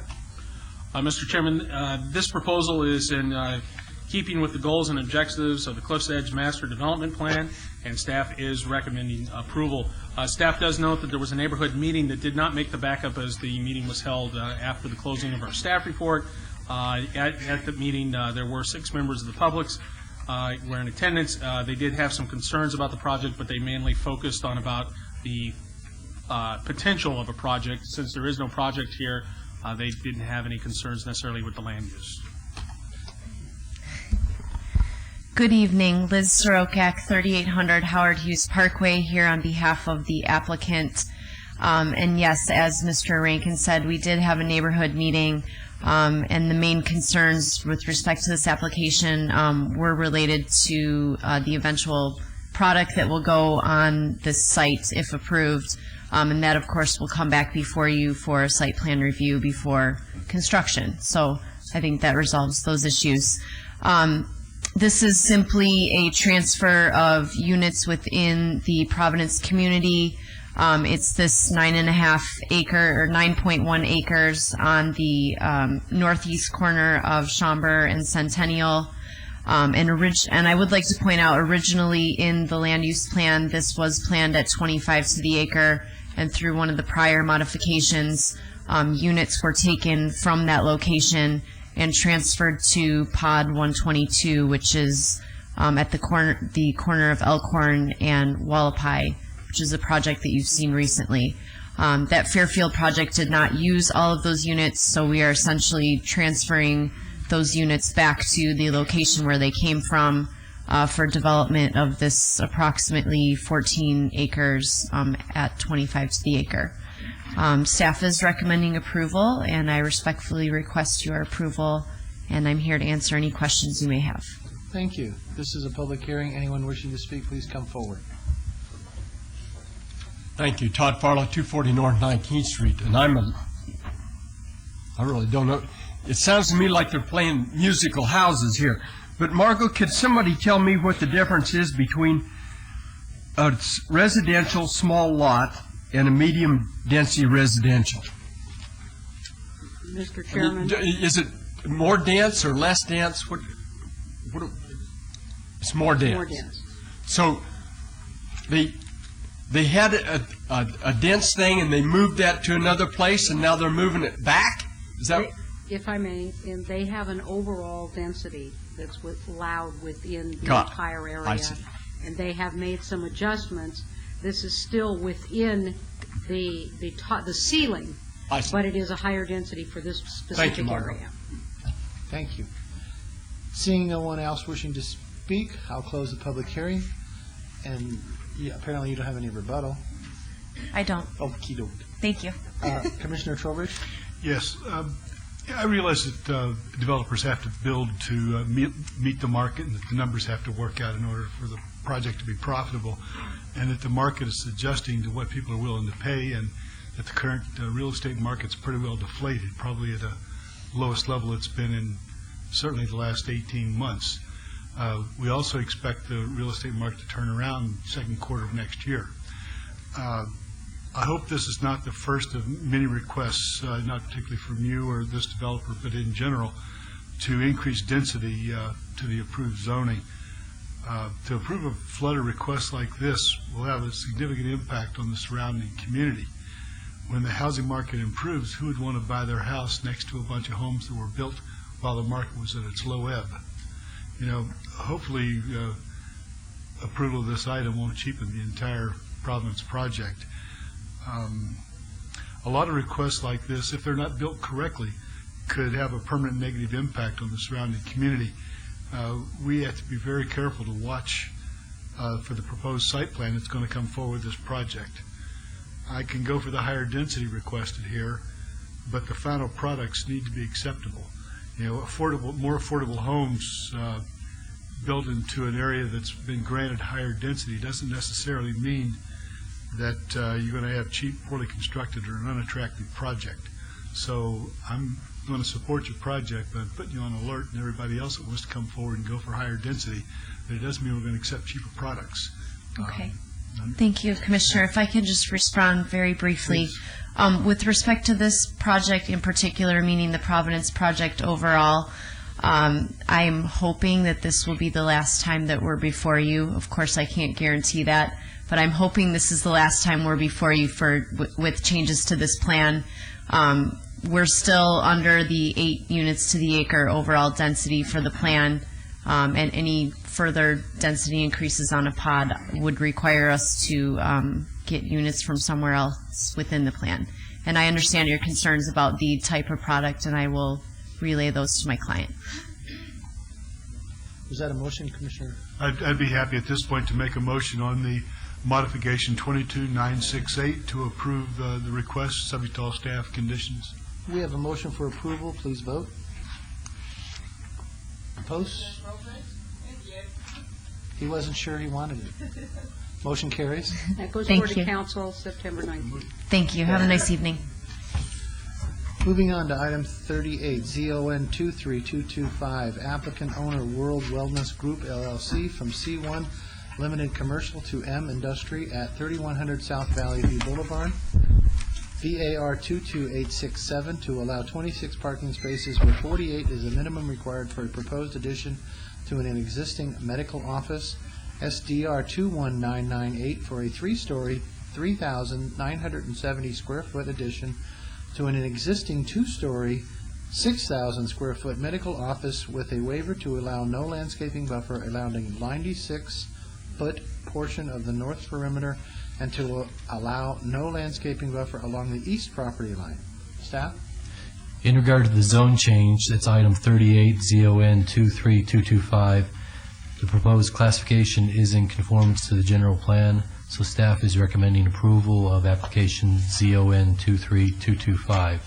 Mr. Chairman, this proposal is in keeping with the goals and objectives of the Cliffs Edge Master Development Plan, and staff is recommending approval. Staff does note that there was a neighborhood meeting that did not make the backup as the meeting was held after the closing of our staff report. At the meeting, there were 6 members of the public were in attendance. They did have some concerns about the project, but they mainly focused on about the potential of a project. Since there is no project here, they didn't have any concerns necessarily with the land use. Good evening, Liz Sorokak, 3800 Howard Hughes Parkway, here on behalf of the applicant. And yes, as Mr. Rankin said, we did have a neighborhood meeting, and the main concerns with respect to this application were related to the eventual product that will go on this site if approved, and that of course will come back before you for a site plan review before construction. So I think that resolves those issues. This is simply a transfer of units within the Providence community. It's this 9.1 acres on the northeast corner of Schaumburg and Centennial. And I would like to point out, originally in the land use plan, this was planned at 25 to the acre, and through one of the prior modifications, units were taken from that location and transferred to Pod 122, which is at the corner of Elkhorn and Wallapai, which is a project that you've seen recently. That Fairfield project did not use all of those units, so we are essentially transferring those units back to the location where they came from for development of this approximately 14 acres at 25 to the acre. Staff is recommending approval, and I respectfully request your approval, and I'm here to answer any questions you may have. Thank you. This is a public hearing. Anyone wishing to speak, please come forward. Thank you. Todd Farlow, 240 North 19th Street. And I really don't know. It sounds to me like they're playing musical houses here. But Margot, could somebody tell me what the difference is between a residential small lot and a medium density residential? Mr. Chairman. Is it more dense or less dense? It's more dense. More dense. So they had a dense thing and they moved that to another place and now they're moving it back? Is that? If I may, and they have an overall density that's allowed within the entire area. I see. And they have made some adjustments. This is still within the ceiling, but it is a higher density for this specific area. Thank you. Seeing no one else wishing to speak, I'll close the public hearing. And apparently you don't have any rebuttal. I don't. Okie doke. Thank you. Commissioner Trowbridge? Yes. I realize that developers have to build to meet the market, and that the numbers have to work out in order for the project to be profitable, and that the market is adjusting to what people are willing to pay, and that the current real estate market's pretty well deflated, probably at the lowest level it's been in certainly the last 18 months. We also expect the real estate market to turn around second quarter of next year. I hope this is not the first of many requests, not particularly from you or this developer, but in general, to increase density to the approved zoning. To approve a flood or request like this will have a significant impact on the surrounding community. When the housing market improves, who would want to buy their house next to a bunch of homes that were built while the market was at its low ebb? You know, hopefully approval of this item won't cheapen the entire Providence project. A lot of requests like this, if they're not built correctly, could have a permanent negative impact on the surrounding community. We have to be very careful to watch for the proposed site plan that's going to come forward with this project. I can go for the higher density requested here, but the final products need to be acceptable. You know, more affordable homes built into an area that's been granted higher density doesn't necessarily mean that you're going to have cheap, poorly constructed, or an unattractive project. So I'm going to support your project, but I'm putting you on alert, and everybody else that wants to come forward and go for higher density, that it doesn't mean we're going to accept cheaper products. Okay. Thank you, Commissioner. If I can just respond very briefly. With respect to this project in particular, meaning the Providence project overall, I'm hoping that this will be the last time that we're before you. Of course, I can't guarantee that, but I'm hoping this is the last time we're before you with changes to this plan. We're still under the 8 units to the acre overall density for the plan, and any further density increases on a pod would require us to get units from somewhere else within the plan. And I understand your concerns about the type of product, and I will relay those to my client. Was that a motion, Commissioner? I'd be happy at this point to make a motion on the modification 22968 to approve the request, subject to all staff conditions. We have a motion for approval. Please vote. Opposed? He wasn't sure he wanted it. Motion carries. That goes Thank forward to you. council September 19th. Thank you. Have a nice evening. Moving on to item 38, ZON 23225, applicant owner World Wellness Group LLC from C1 Limited Commercial to M Industry at 3100 South Valley View Boulevard. VAR 22867 to allow 26 parking spaces where 48 is the minimum required for a proposed addition to an existing medical office. SDR 21998 for a 3-story, 3,970 square foot addition to an existing 2-story, 6,000 square foot medical office with a waiver to allow no landscaping buffer allowing 96-foot portion of the north perimeter and to allow no landscaping buffer along the east property line. Staff? In regard to the zone change, that's item 38, ZON 23225. The proposed classification is in conformance to the general plan, so staff is recommending approval of application ZON 23225.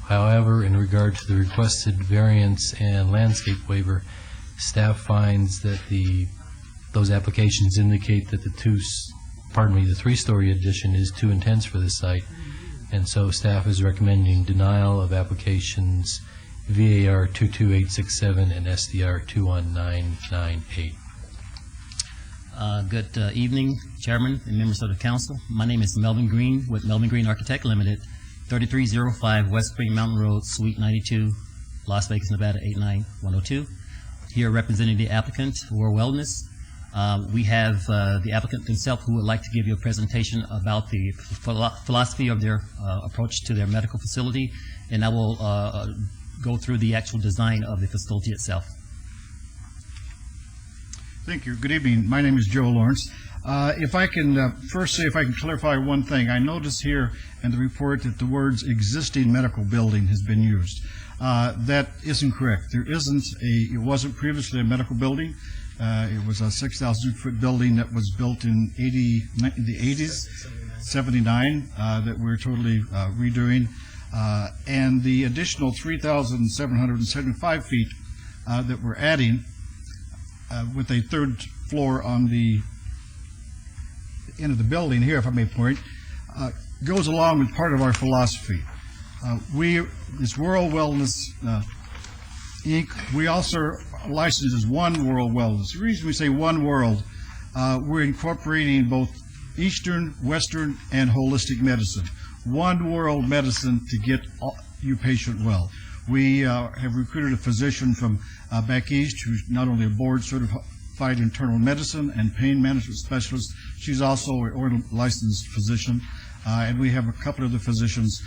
However, in regard to the requested variance and landscape waiver, staff finds that those applications indicate that the 3-story addition is too intense for this site, and so staff is recommending denial of applications VAR 22867 and SDR 21998. Good evening, Chairman and members of the Council. My name is Melvin Green with Melvin Green Architect Limited, 3305 West Spring Mountain Road, Suite 92, Las Vegas, Nevada 89102. Here representing the applicant, World Wellness. We have the applicant himself who would like to give you a presentation about the philosophy of their approach to their medical facility, and I will go through the actual design of the facility itself. Thank you. Good evening. My name is Joe Lawrence. If I can first say, if I can clarify one thing, I notice here in the report that the words existing medical building has been used. That isn't correct. It wasn't previously a medical building. It was a 6,000 foot building that was built in the 80s, 79, that we're totally redoing. And the additional 3,775 feet that we're adding with a 3rd floor on the end of the building here, if I may point, goes along with part of our philosophy. It's World Wellness Inc. We also are licensed as One World Wellness. The reason we say One World, we're incorporating both Eastern, Western, and holistic medicine. One World Medicine to get you patient well. We have recruited a physician from back east who's not only a board-certified internal medicine and pain management specialist, she's also a licensed physician, and we have a couple of the physicians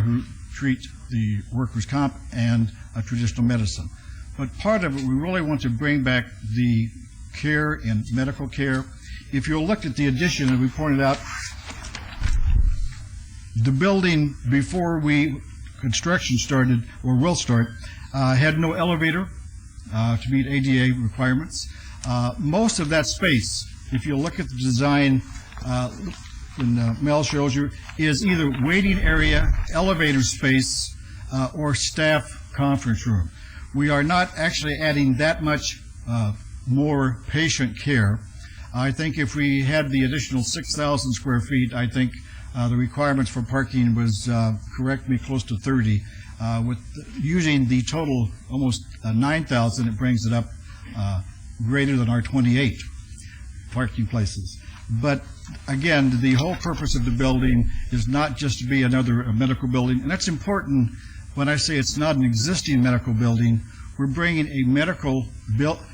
who treat the workers' comp and traditional medicine. But part of it, we really want to bring back the care in medical care. If you'll look at the addition, and we pointed out, the building before construction started, or will start, had no elevator to meet ADA requirements. Most of that space, if you look at the design, and Mel shows you, is either waiting area, elevator space, or staff conference room. We are not actually adding that much more patient care. I think if we had the additional 6,000 square feet, I think the requirements for parking was, correct me, close to 30. With using the total almost 9,000, it brings it up greater than our 28 parking places. But again, the whole purpose of the building is not just to be another medical building, and that's important. When I say it's not an existing medical building, we're bringing a medical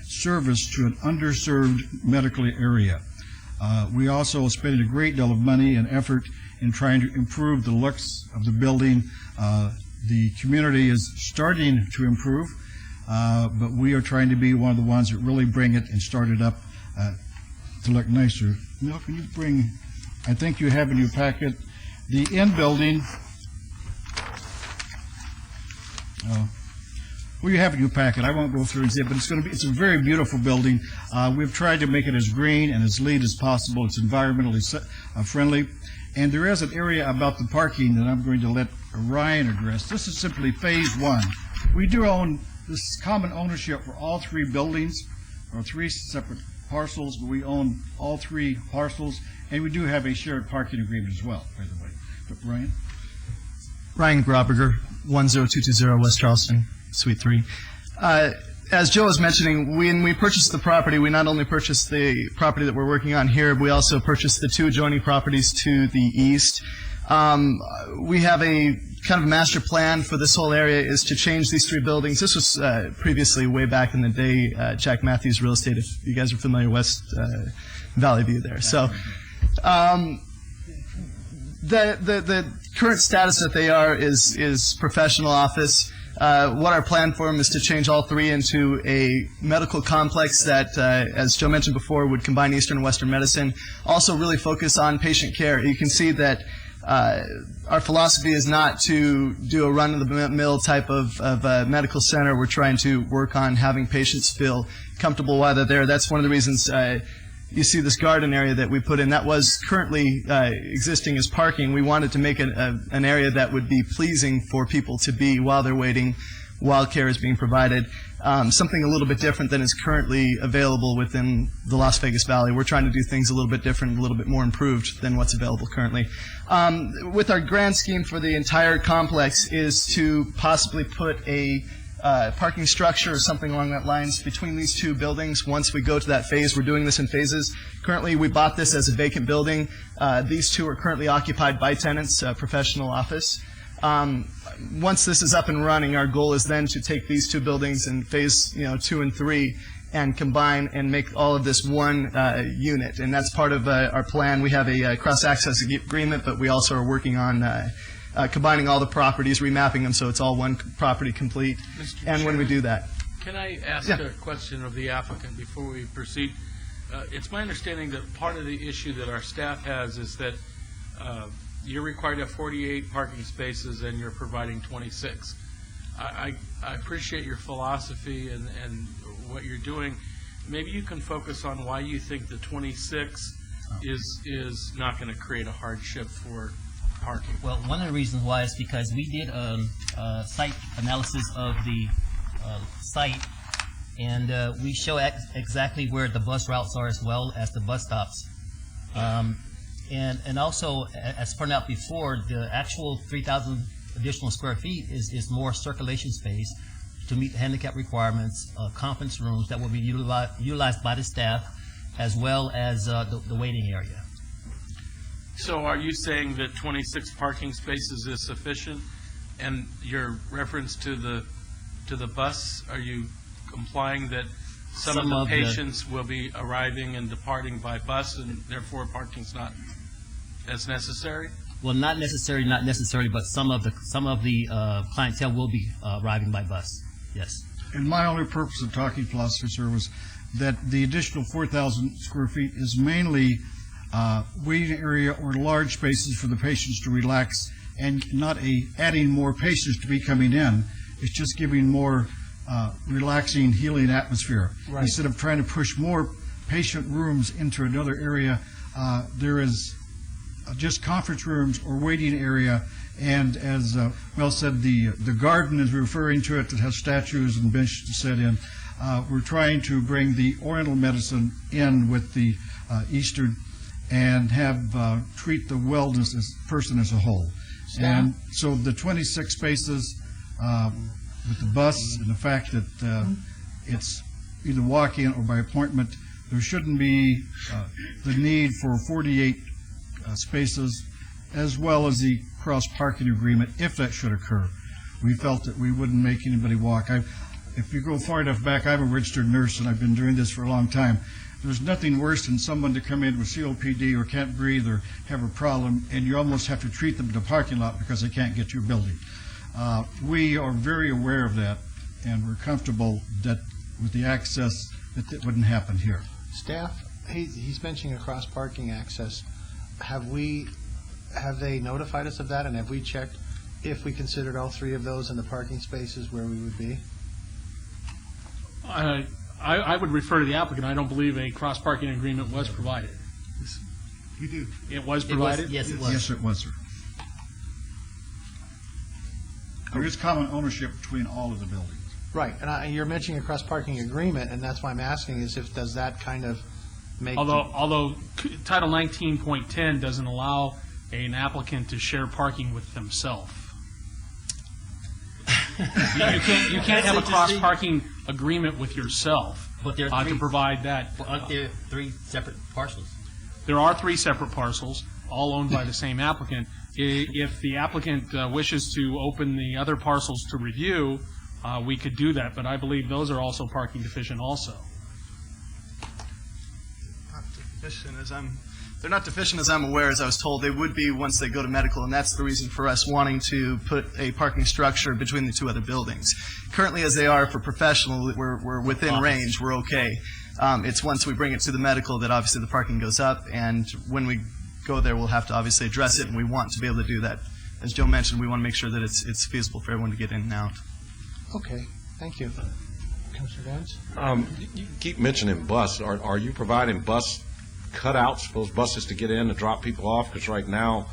service to an underserved medical area. We also spend a great deal of money and effort in trying to improve the looks of the building. The community is starting to improve, but we are trying to be one of the ones that really bring it and start it up to look nicer. Mel, can you bring, I think you have in your packet, the end building. Well, you have in your packet. I won't go through and see it, but it's a very beautiful building. We've tried to make it as green and as LEED as possible. It's environmentally friendly. And there is an area about the parking that I'm going to let Ryan address. This is simply phase one. We do own this common ownership for all three buildings, or three separate parcels, but we own all three parcels, and we do have a shared parking agreement as well, by the way. But Ryan? Ryan Graberger, 10220 West Charleston, Suite 3. As Joe was mentioning, when we purchased the property, we not only purchased the property that we're working on here, but we also purchased the two adjoining properties to the east. We have a kind of master plan for this whole area is to change these three buildings. This was previously way back in the day, Jack Matthews Real Estate, if you guys are familiar, West Valley View there. So the current status that they are is professional office. What our plan for them is to change all three into a medical complex that, as Joe mentioned before, would combine Eastern and Western medicine. Also really focus on patient care. You can see that our philosophy is not to do a run-of-the-mill type of medical center. We're trying to work on having patients feel comfortable while they're there. That's one of the reasons you see this garden area that we put in. That was currently existing as parking. We wanted to make an area that would be pleasing for people to be while they're waiting, while care is being provided. Something a little bit different than is currently available within the Las Vegas Valley. We're trying to do things a little bit different, a little bit more improved than what's available currently. With our grand scheme for the entire complex is to possibly put a parking structure or something along that lines between these two buildings. Once we go to that phase, we're doing this in phases. Currently, we bought this as a vacant building. These two are currently occupied by tenants, professional office. Once this is up and running, our goal is then to take these two buildings in phase 2 and 3 and combine and make all of this one unit. And that's part of our plan. We have a cross-access agreement, but we also are working on combining all the properties, remapping them so it's all one property complete. And when we do that. Can I ask a question of the applicant before we proceed? It's my understanding that part of the issue that our staff has is that you're required to have 48 parking spaces and you're providing 26. I appreciate your philosophy and what you're doing. Maybe you can focus on why you think the 26 is not going to create a hardship for parking. Well, one of the reasons why is because we did a site analysis of the site, and we show exactly where the bus routes are as well as the bus stops. And also, as pointed out before, the actual 3,000 additional square feet is more circulation space to meet the handicap requirements, conference rooms that will be utilized by the staff, as well as the waiting area. So are you saying that 26 parking spaces is sufficient? And your reference to the bus, are you implying that some of the patients will be arriving and departing by bus and therefore parking's not as necessary? Well, not necessarily, but some of the clientele will be arriving by bus. Yes. And my only purpose of talking philosophy, sir, was that the additional 4,000 square feet is mainly waiting area or large spaces for the patients to relax, and not adding more patients to be coming in. It's just giving more relaxing, healing atmosphere. Right. Instead of trying to push more patient rooms into another area, there is just conference rooms or waiting area. And as Mel said, the garden is referring to it that has statues and benches to sit in. We're trying to bring the Oriental medicine in with the Eastern and have treat the wellness person as a whole. And so the 26 spaces with the bus and the fact that it's either walk-in or by appointment, there shouldn't be the need for 48 spaces, as well as the cross-parking agreement, if that should occur. We felt that we wouldn't make anybody walk. If you go far enough back, I'm a registered nurse and I've been doing this for a long time. There's nothing worse than someone to come in with COPD or can't breathe or have a problem, and you almost have to treat them in the parking lot because they can't get to your building. We are very aware of that, and we're comfortable that with the access that it wouldn't happen here. Staff, he's mentioning a cross-parking access. Have they notified us of that, and have we checked if we considered all three of those in the parking spaces where we would be? I would refer to the applicant. I don't believe a cross-parking agreement was provided. We do. It was provided? Yes, it was. Yes, it was, sir. There is common ownership between all of the buildings. Right, and you're mentioning a cross-parking agreement, and that's why I'm asking is if, does that kind of make... Although Title 19.10 doesn't allow an applicant to share parking with themselves. You can't have a cross-parking agreement with yourself But there are to provide that. Aren't there three separate parcels? There are three separate parcels, all owned by the same applicant. If the applicant wishes to open the other parcels to review, we could do that, but I believe those are also parking deficient also. They're not deficient as I'm aware, as I was told. They would be once they go to medical, and that's the reason for us wanting to put a parking structure between the two other buildings. Currently, as they are for professional, we're within range, we're okay. It's once we bring it to the medical that obviously the parking goes up, and when we go there, we'll have to obviously address it, and we want to be able to do that. As Joe mentioned, we want to make sure that it's feasible for everyone to get in and out. Okay, thank you. Councilor Vance? You keep mentioning bus. Are you providing bus cutouts for those buses to get in and drop people off? Because right now,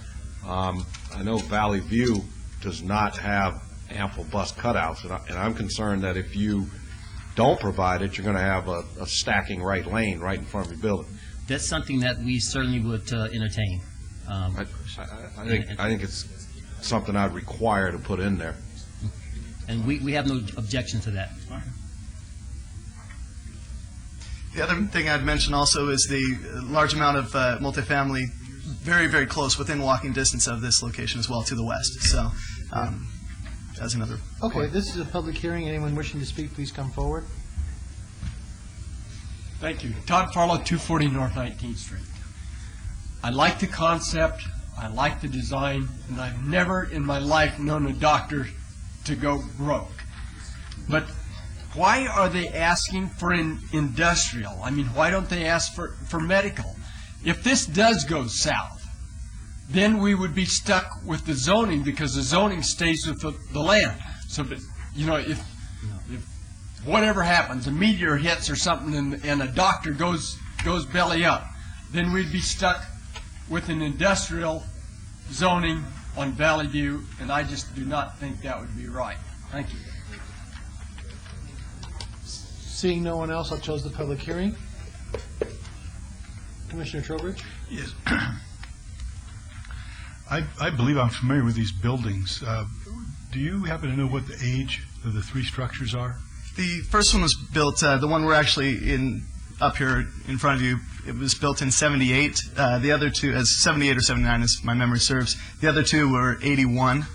I know Valley View does not have ample bus cutouts, and I'm concerned that if you don't provide it, you're going to have a stacking right lane right in front of your building. That's something that we certainly would entertain. I think it's something I'd require to put in there. And we have no objection to that. The other thing I'd mention also is the large amount of multifamily very, very close, within walking distance of this location as well, to the west. So that's another Okay, point. this is a public hearing. Anyone wishing to speak, please come forward. Thank you. Todd Farlow, 240 North 19th Street. I like the concept, I like the design, and I've never in my life known a doctor to go broke. But why are they asking for an industrial? I mean, why don't they ask for medical? If this does go south, then we would be stuck with the zoning, because the zoning stays with the land. So, that, you know, if whatever happens, a meteor hits or something, and a doctor goes belly up, then we'd be stuck with an industrial zoning on Valley View, and I just do not think that would be right. Thank you. Seeing no one else, I'll close the public hearing. Commissioner Trowbridge? Yes. I believe I'm familiar with these buildings. Do you happen to know what the age of the three structures are? The first one was built, the one we're actually in up here in front of you, it was built in 78. The other two, as 78 or 79 as my memory serves, the other two were 81.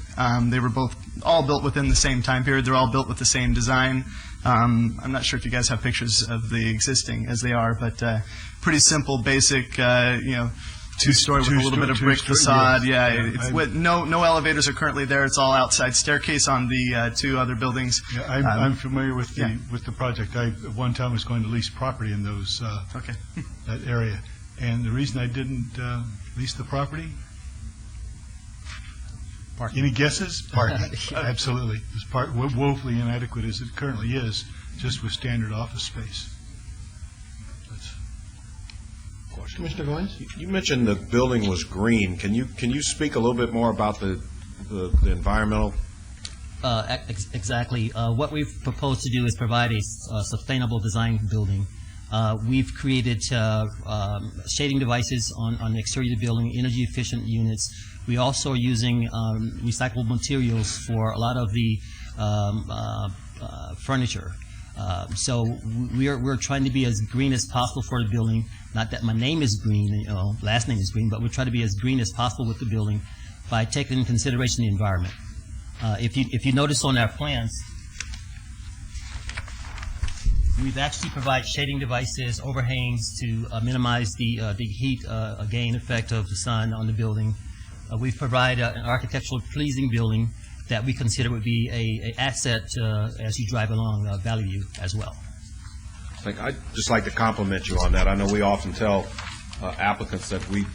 They were both all built within the same time period. They're all built with the same design. I'm not sure if you guys have pictures of the existing as they are, but pretty simple, basic, two-story with a little bit of brick facade. Yeah, it's with no elevators are currently there. It's all outside staircase on the two other buildings. Yeah, I'm familiar with the project. I at one time was going to lease property in those that area, and the reason I didn't lease the property. Parking. Any guesses? Parking. Absolutely. It's woefully inadequate as it currently is, just with standard office space. Commissioner Goins? You mentioned the building was green. Can you speak a little bit more about the environmental Exactly. What we've proposed to do is provide a sustainable design building. We've created shading devices on the exterior of the building, energy efficient units. We also are using recyclable materials for a lot of the furniture. So we're trying to be as green as possible for the building. Not that my name is green, last name is green, but we try to be as green as possible with the building by taking into consideration the environment. If you notice on our plans, we've actually provided shading devices, overhangs to minimize the heat gain effect of the sun on the building. We've provided an architecturally pleasing building that we consider would be a asset as you drive along Valley View as well. I'd just like to compliment you on that. I know we often tell applicants that we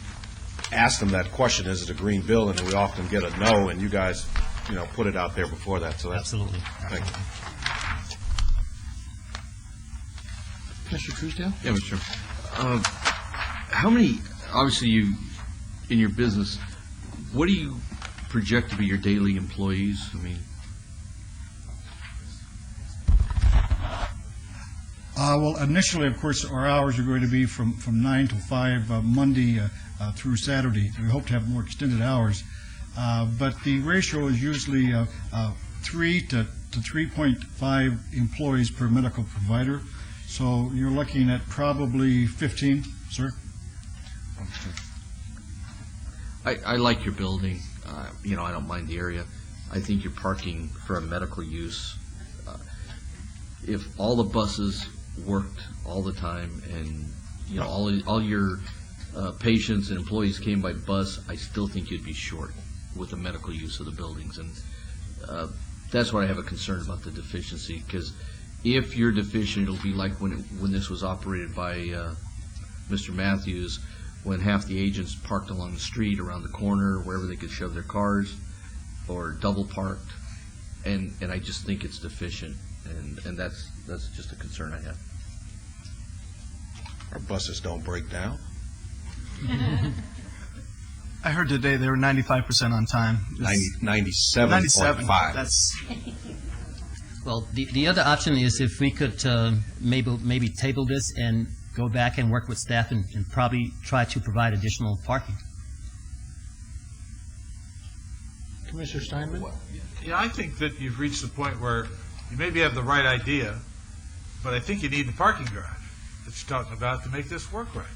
ask them that question, is it a green building, and we often get a no, and you guys, put it out there before that. So that's, absolutely. Thank you. Mr. Truesdale? Yeah, Mr. Chairman. How many, obviously you, in your business, what do you project to be your daily employees? I mean, Well, initially, of course, our hours are going to be from 9 to 5 Monday through Saturday. We hope to have more extended hours. But the ratio is usually 3 to 3.5 employees per medical provider. So you're looking at probably 15, sir. I like your building. I don't mind the area. I think your parking for a medical use, if all the buses worked all the time and, all your patients and employees came by bus, I still think you'd be short with the medical use of the buildings. And that's why I have a concern about the deficiency, because if you're deficient, it'll be like when this was operated by Mr. Matthews, when half the agents parked along the street, around the corner, wherever they could shove their cars, or double parked, and I just think it's deficient, and that's just a concern I have. Our buses don't break down. I heard today they were 95% on time. 97.5. That's Well, the other option is if we could maybe table this and go back and work with staff and probably try to provide additional parking. Commissioner Steinman? Yeah, I think that you've reached the point where you maybe have the right idea, but I think you need the parking garage that you're talking about to make this work right.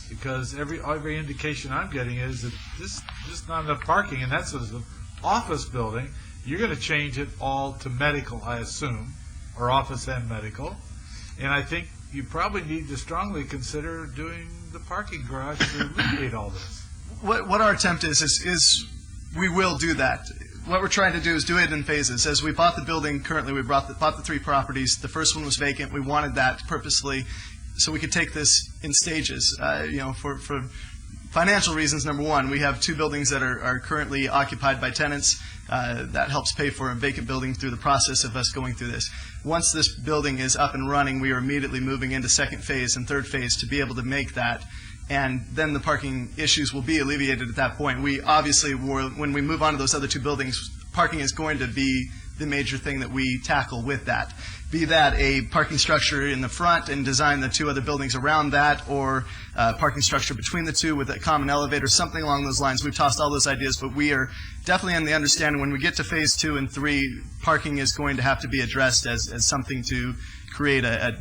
Because every indication I'm getting is that this just not enough parking, and that's an office building. You're going to change it all to medical, I assume, or office and medical. And I think you probably need to strongly consider doing the parking garage to alleviate all this. what our attempt is we will do that. What we're trying to do is do it in phases. As we bought the building, currently we bought the 3 properties. The first one was vacant. We wanted that purposely so we could take this in stages. For financial reasons, number one, we have 2 buildings that are currently occupied by tenants. That helps pay for a vacant building through the process of us going through this. Once this building is up and running, we are immediately moving into second phase and third phase to be able to make that. And then the parking issues will be alleviated at that point. We obviously, when we move on to those other 2 buildings, parking is going to be the major thing that we tackle with that. Be that a parking structure in the front and design the 2 other buildings around that, or parking structure between the 2 with a common elevator, something along those lines. We've tossed all those ideas, but we are definitely in the understanding when we get to phase 2 and 3, parking is going to have to be addressed as something to create a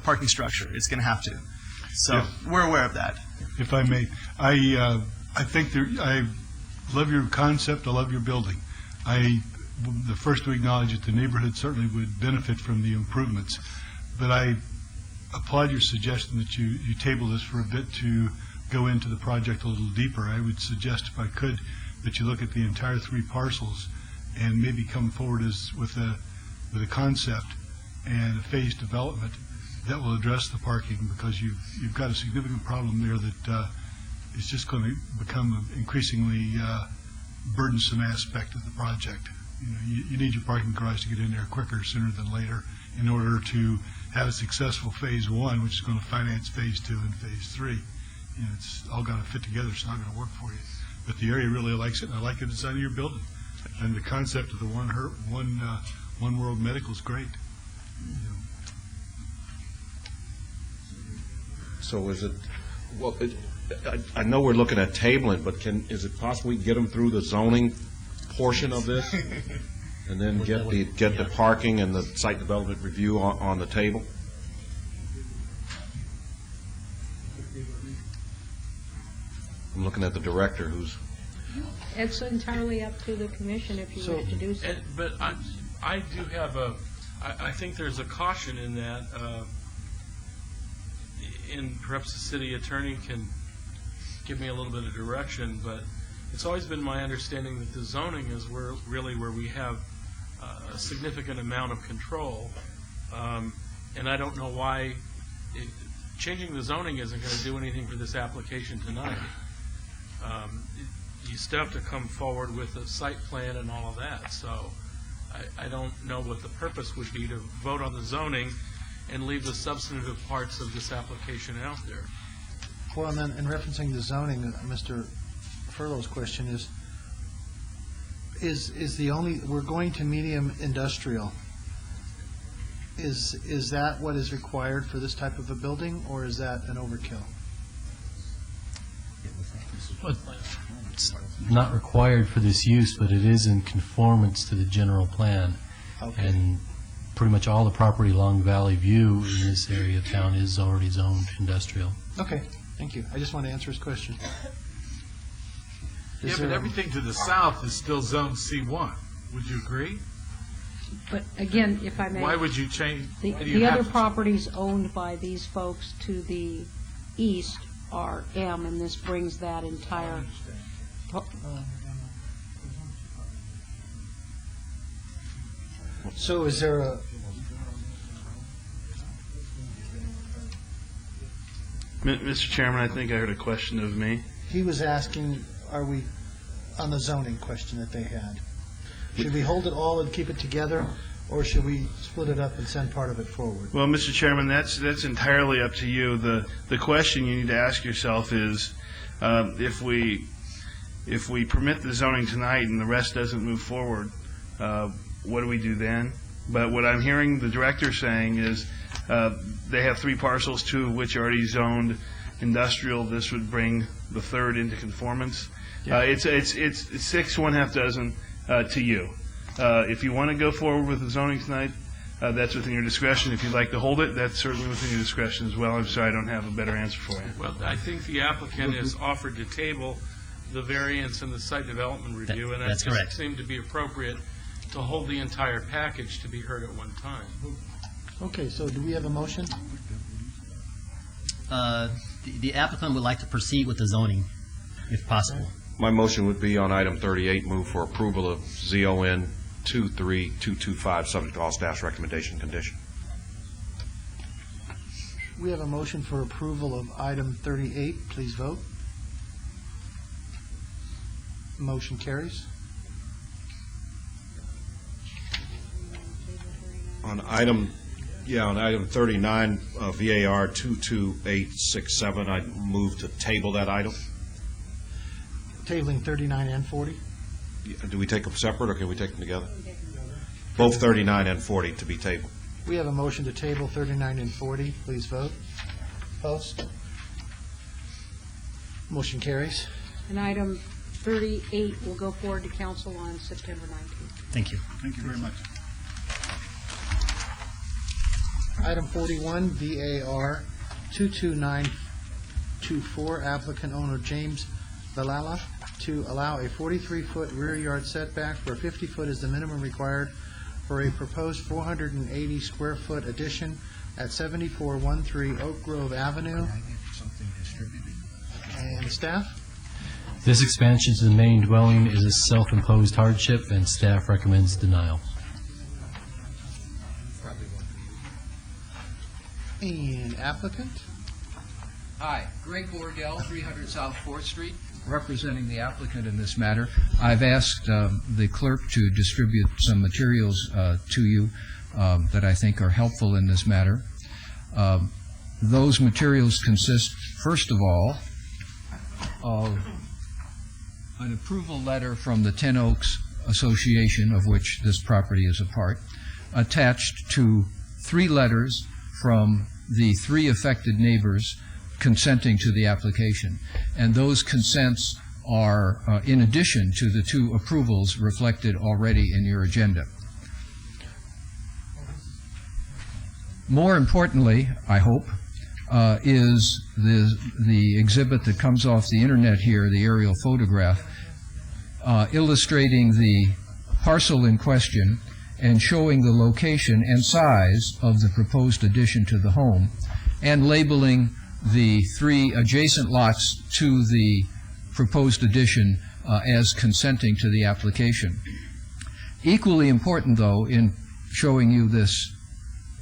parking structure. It's going to have to. So we're aware of that. If I may, I think I love your concept. I love your building. The first to acknowledge that the neighborhood certainly would benefit from the improvements, but I applaud your suggestion that you table this for a bit to go into the project a little deeper. I would suggest, if I could, that you look at the entire 3 parcels and maybe come forward with a concept and a phased development that will address the parking, because you've got a significant problem there that is just going to become an increasingly burdensome aspect of the project. You need your parking garage to get in there quicker, sooner than later, in order to have a successful phase 1, which is going to finance phase 2 and phase 3. It's all got to fit together. It's not going to work for you. But the area really likes it, and I like the design of your building. And the concept of the one world medical is great. So is it, well, I know we're looking at tabling, but is it possible we can get them through the zoning portion of this? And then get the parking and the site development review on the table? I'm looking at the director who's... It's entirely up to the commission if you wish to do so. But I do have I think there's a caution in that, and perhaps the city attorney can give me a little bit of direction, but it's always been my understanding that the zoning is really where we have a significant amount of control, and I don't know why changing the zoning isn't going to do anything for this application tonight. You still have to come forward with a site plan and all of that, so I don't know what the purpose would be to vote on the zoning and leave the substantive parts of this application out there. Well, and then in referencing the zoning, Mr. Furlow's question is the only, we're going to medium industrial. Is that what is required for this type of a building, or is that an overkill? It's not required for this use, but it is in conformance to the general plan. Okay. And pretty much all the property along Valley View in this area of town is already zoned industrial. Okay, thank you. I just want to answer his question. Yeah, but everything to the south is still zone C1. Would you agree? But again, if I may... Why would you change? The other properties owned by these folks to the east are M, and this brings that entire... So is there a... Mr. Chairman, I think I heard a question of me. He was asking, are we, on the zoning question that they had, should we hold it all and keep it together, or should we split it up and send part of it forward? Well, Mr. Chairman, that's entirely up to you. The question you need to ask yourself is, if we permit the zoning tonight and the rest doesn't move forward, what do we do then? But what I'm hearing the director saying is they have 3 parcels, 2 of which are already zoned industrial. This would bring the third into conformance. Yeah. It's 6, 1/2 dozen to you. If you want to go forward with the zoning tonight, that's within your discretion. If you'd like to hold it, that's certainly within your discretion as well. I'm sorry I don't have a better answer for you. Well, I think the applicant has offered to table the variance and the site development review, and that That's correct. seemed to be appropriate to hold the entire package to be heard at one time. Okay, so do we have a motion? The applicant would like to proceed with the zoning, if possible. My motion would be on item 38, move for approval of ZON 23225, subject to all staff's recommendation condition. We have a motion for approval of item 38. Please vote. Motion carries. On item 39, VAR 22867, I move to table that item. Tabling 39 and 40. Do we take them separate, or can we take them together? Both 39 and 40 to be tabled. We have a motion to table 39 and 40. Please vote. Post. Motion carries. And item 38 will go forward to council on September 19th. Thank you. Thank you very much. Item 41, VAR 22924, applicant owner James Valala, to allow a 43-foot rear yard setback where 50 foot is the minimum required for a proposed 480-square-foot addition at 7413 Oak Grove Avenue. And staff? This expansion to the main dwelling is a self-imposed hardship, and staff recommends denial. And applicant? Hi, Greg Wardell, 300 South 4th Street, representing the applicant in this matter. I've asked the clerk to distribute some materials to you that I think are helpful in this matter. Those materials consist, first of all, of an approval letter from the Ten Oaks association of which this property is a part, attached to 3 letters from the 3 affected neighbors consenting to the application. And those consents are in addition to the 2 approvals reflected already in your agenda. More importantly, I hope, is the exhibit that comes off the internet here, the aerial photograph, illustrating the parcel in question and showing the location and size of the proposed addition to the home, and labeling the 3 adjacent lots to the proposed addition as consenting to the application. Equally important, though, in showing you this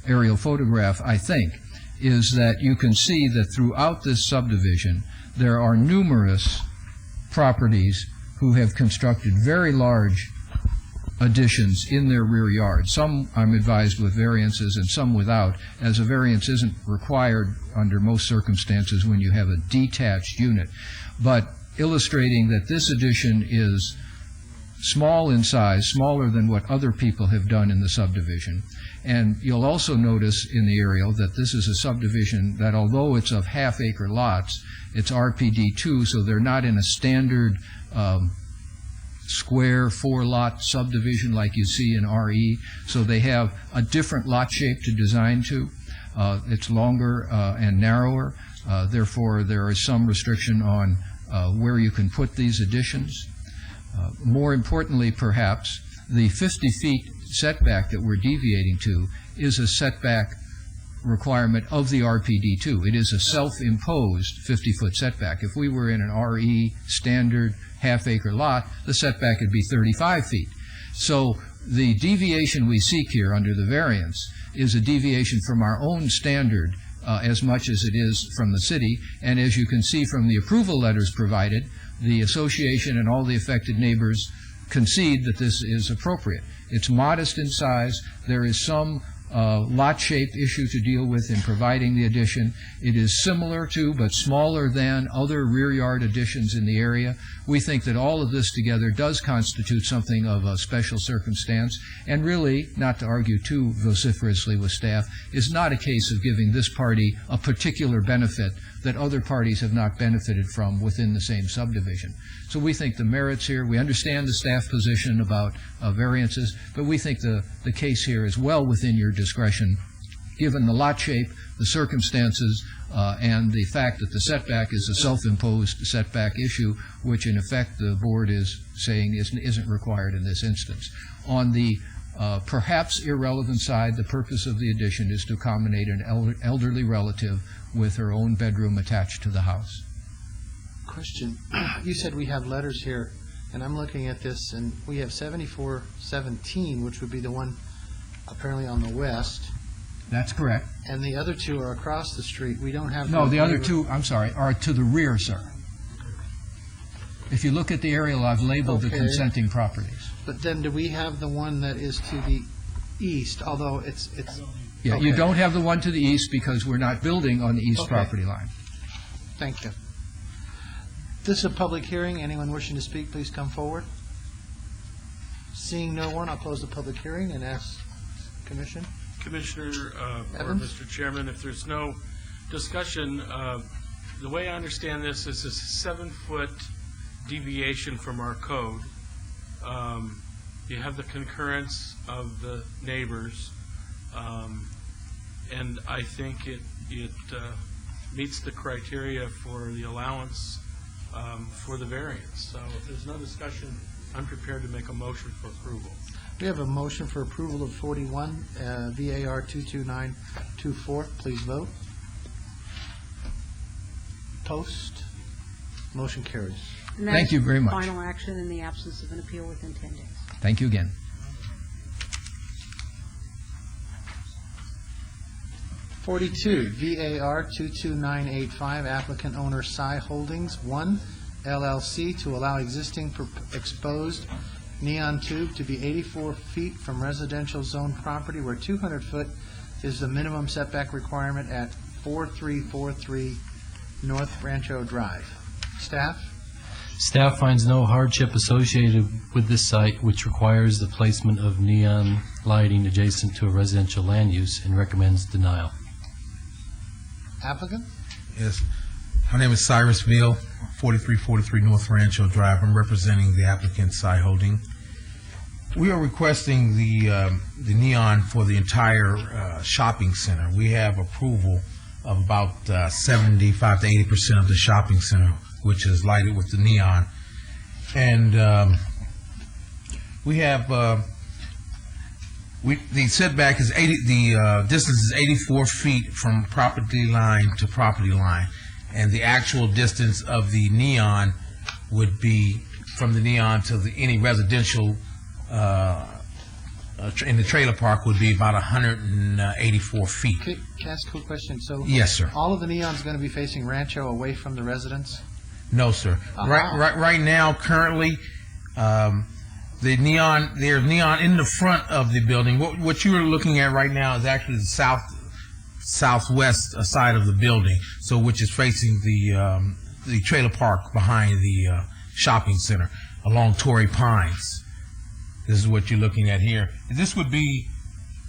aerial photograph, I think, is that you can see that throughout this subdivision there are numerous properties who have constructed very large additions in their rear yard. Some, I'm advised, with variances and some without, as a variance isn't required under most circumstances when you have a detached unit. But illustrating that this addition is small in size, smaller than what other people have done in the subdivision. And you'll also notice in the aerial that this is a subdivision that, although it's of half-acre lots, it's RPD2, so they're not in a standard square 4-lot subdivision like you see in RE. So they have a different lot shape to design to. It's longer and narrower. Therefore, there is some restriction on where you can put these additions. More importantly, perhaps, the 50 feet setback that we're deviating to is a setback requirement of the RPD2. It is a self-imposed 50-foot setback. If we were in an RE standard half-acre lot, the setback would be 35 feet. So the deviation we seek here under the variance is a deviation from our own standard as much as it is from the city. And as you can see from the approval letters provided, the association and all the affected neighbors concede that this is appropriate. It's modest in size. There is some lot shape issue to deal with in providing the addition. It is similar to, but smaller than, other rear yard additions in the area. We think that all of this together does constitute something of a special circumstance, and really, not to argue too vociferously with staff, is not a case of giving this party a particular benefit that other parties have not benefited from within the same subdivision. So we think the merits here, we understand the staff position about variances, but we think the case here is well within your discretion, given the lot shape, the circumstances, and the fact that the setback is a self-imposed setback issue, which in effect the board is saying isn't required in this instance. On the perhaps irrelevant side, the purpose of the addition is to accommodate an elderly relative with her own bedroom attached to the house. Question. You said we have letters here, and I'm looking at this, and we have 7417, which would be the one apparently on the west. That's correct. And the other 2 are across the street. We don't have... No, the other 2, I'm sorry, are to the rear, sir. If you look at the aerial, I've labeled the consenting properties. But then do we have the one that is to the east, although it's Yeah, you don't have the one to the east because we're not building on the east property line. Thank you. This is a public hearing. Anyone wishing to speak, please come forward. Seeing no one, I'll close the public hearing and ask Commission. Commissioner, or Evans? Mr. Chairman, if there's no discussion, the way I understand this is a 7-foot deviation from our code. You have the concurrence of the neighbors, and I think it meets the criteria for the allowance for the variance. So if there's no discussion, I'm prepared to make a motion for approval. We have a motion for approval of 41, VAR 22924. Please vote. Post. Motion carries. And that Thank is you very much. Final action in the absence of an appeal within 10 days. Thank you again. 42, VAR 22985, applicant owner Psy Holdings 1 LLC to allow existing exposed neon tube to be 84 feet from residential zone property where 200 foot is the minimum setback requirement at 4343 North Rancho Drive. Staff? Staff finds no hardship associated with this site, which requires the placement of neon lighting adjacent to a residential land use, and recommends denial. Applicant? Yes. My name is Cyrus Veal, 4343 North Rancho Drive. I'm representing the applicant, Cy Holding. We are requesting the neon for the entire shopping center. We have approval of about 75 to 80% of the shopping center, which is lighted with the neon. And we have the setback is 80. The distance is 84 feet from property line to property line, and the actual distance of the neon would be from the neon to any residential in the trailer park would be about 184 feet. Can I ask a quick question? So, Yes, sir. all of the neon's going to be facing Rancho away from the residence? No, sir. Right now, currently, there's neon in the front of the building. What you are looking at right now is actually the southwest side of the building, so which is facing the trailer park behind the shopping center along Torrey Pines. This is what you're looking at here. This would be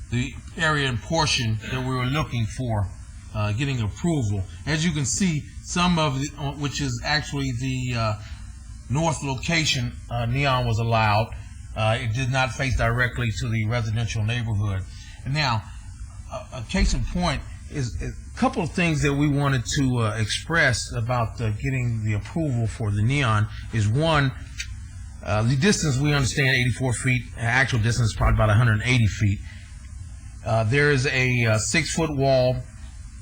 the area and portion that we were looking for, getting approval. As you can see, some of the, which is actually the north location, neon was allowed. It did not face directly to the residential neighborhood. And now, a case in point is a couple of things that we wanted to express about getting the approval for the neon is one, the distance we understand 84 feet, actual distance is probably about 180 feet. There is a 6-foot wall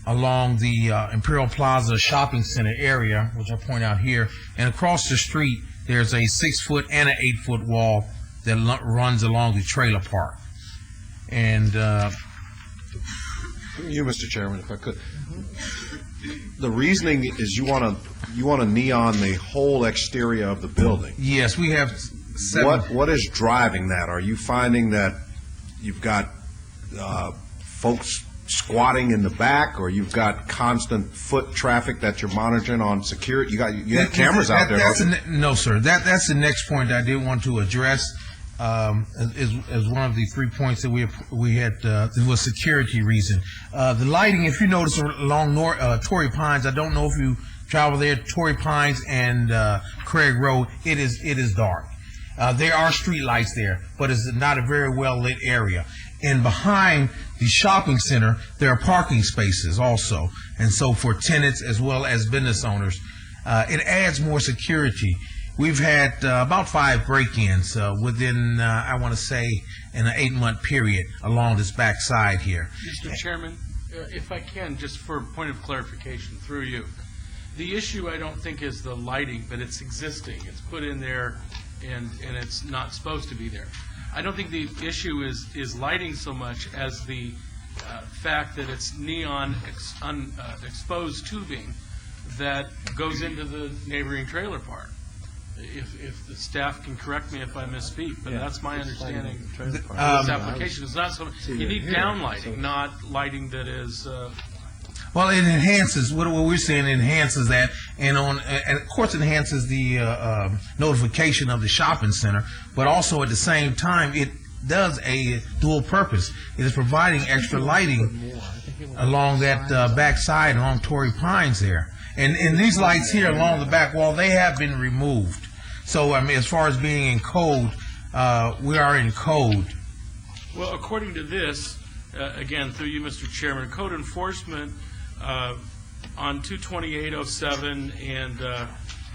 along the Imperial Plaza shopping center area, which I point out here, and across the street there's a 6-foot and an 8-foot wall that runs along the trailer park. And you, Mr. Chairman, if I could. The reasoning is you want to neon the whole exterior of the building. Yes, we have 7. What is driving that? Are you finding that you've got folks squatting in the back, or you've got constant foot traffic that you're monitoring on security? You have cameras out there. No, sir. That's the next point I did want to address. As one of the 3 points that we had was security reason. The lighting, if you notice along Torrey Pines, I don't know if you travel there, Torrey Pines and Craig Road, it is dark. There are street lights there, but it's not a very well lit area. And behind the shopping center, there are parking spaces also. And so for tenants as well as business owners, it adds more security. We've had about 5 break-ins within, I want to say, in an 8-month period along this back side here. Mr. Chairman, if I can, just for a point of clarification through you, the issue I don't think is the lighting, but it's existing. It's put in there, and it's not supposed to be there. I don't think the issue is lighting so much as the fact that it's neon exposed tubing that goes into the neighboring trailer park. If the staff can correct me if I misspeak, but that's my understanding. This application is not so. You need downlighting, not lighting that is. Well, it enhances what we're saying. It enhances that, and of course, it enhances the notification of the shopping center. But also at the same time, it does a dual purpose. It is providing extra lighting along that back side, along Torrey Pines there. And these lights here along the back wall, they have been removed. So, I mean, as far as being in code, we are in code. Well, according to this, again, through you, Mr. Chairman, code enforcement on 22807 and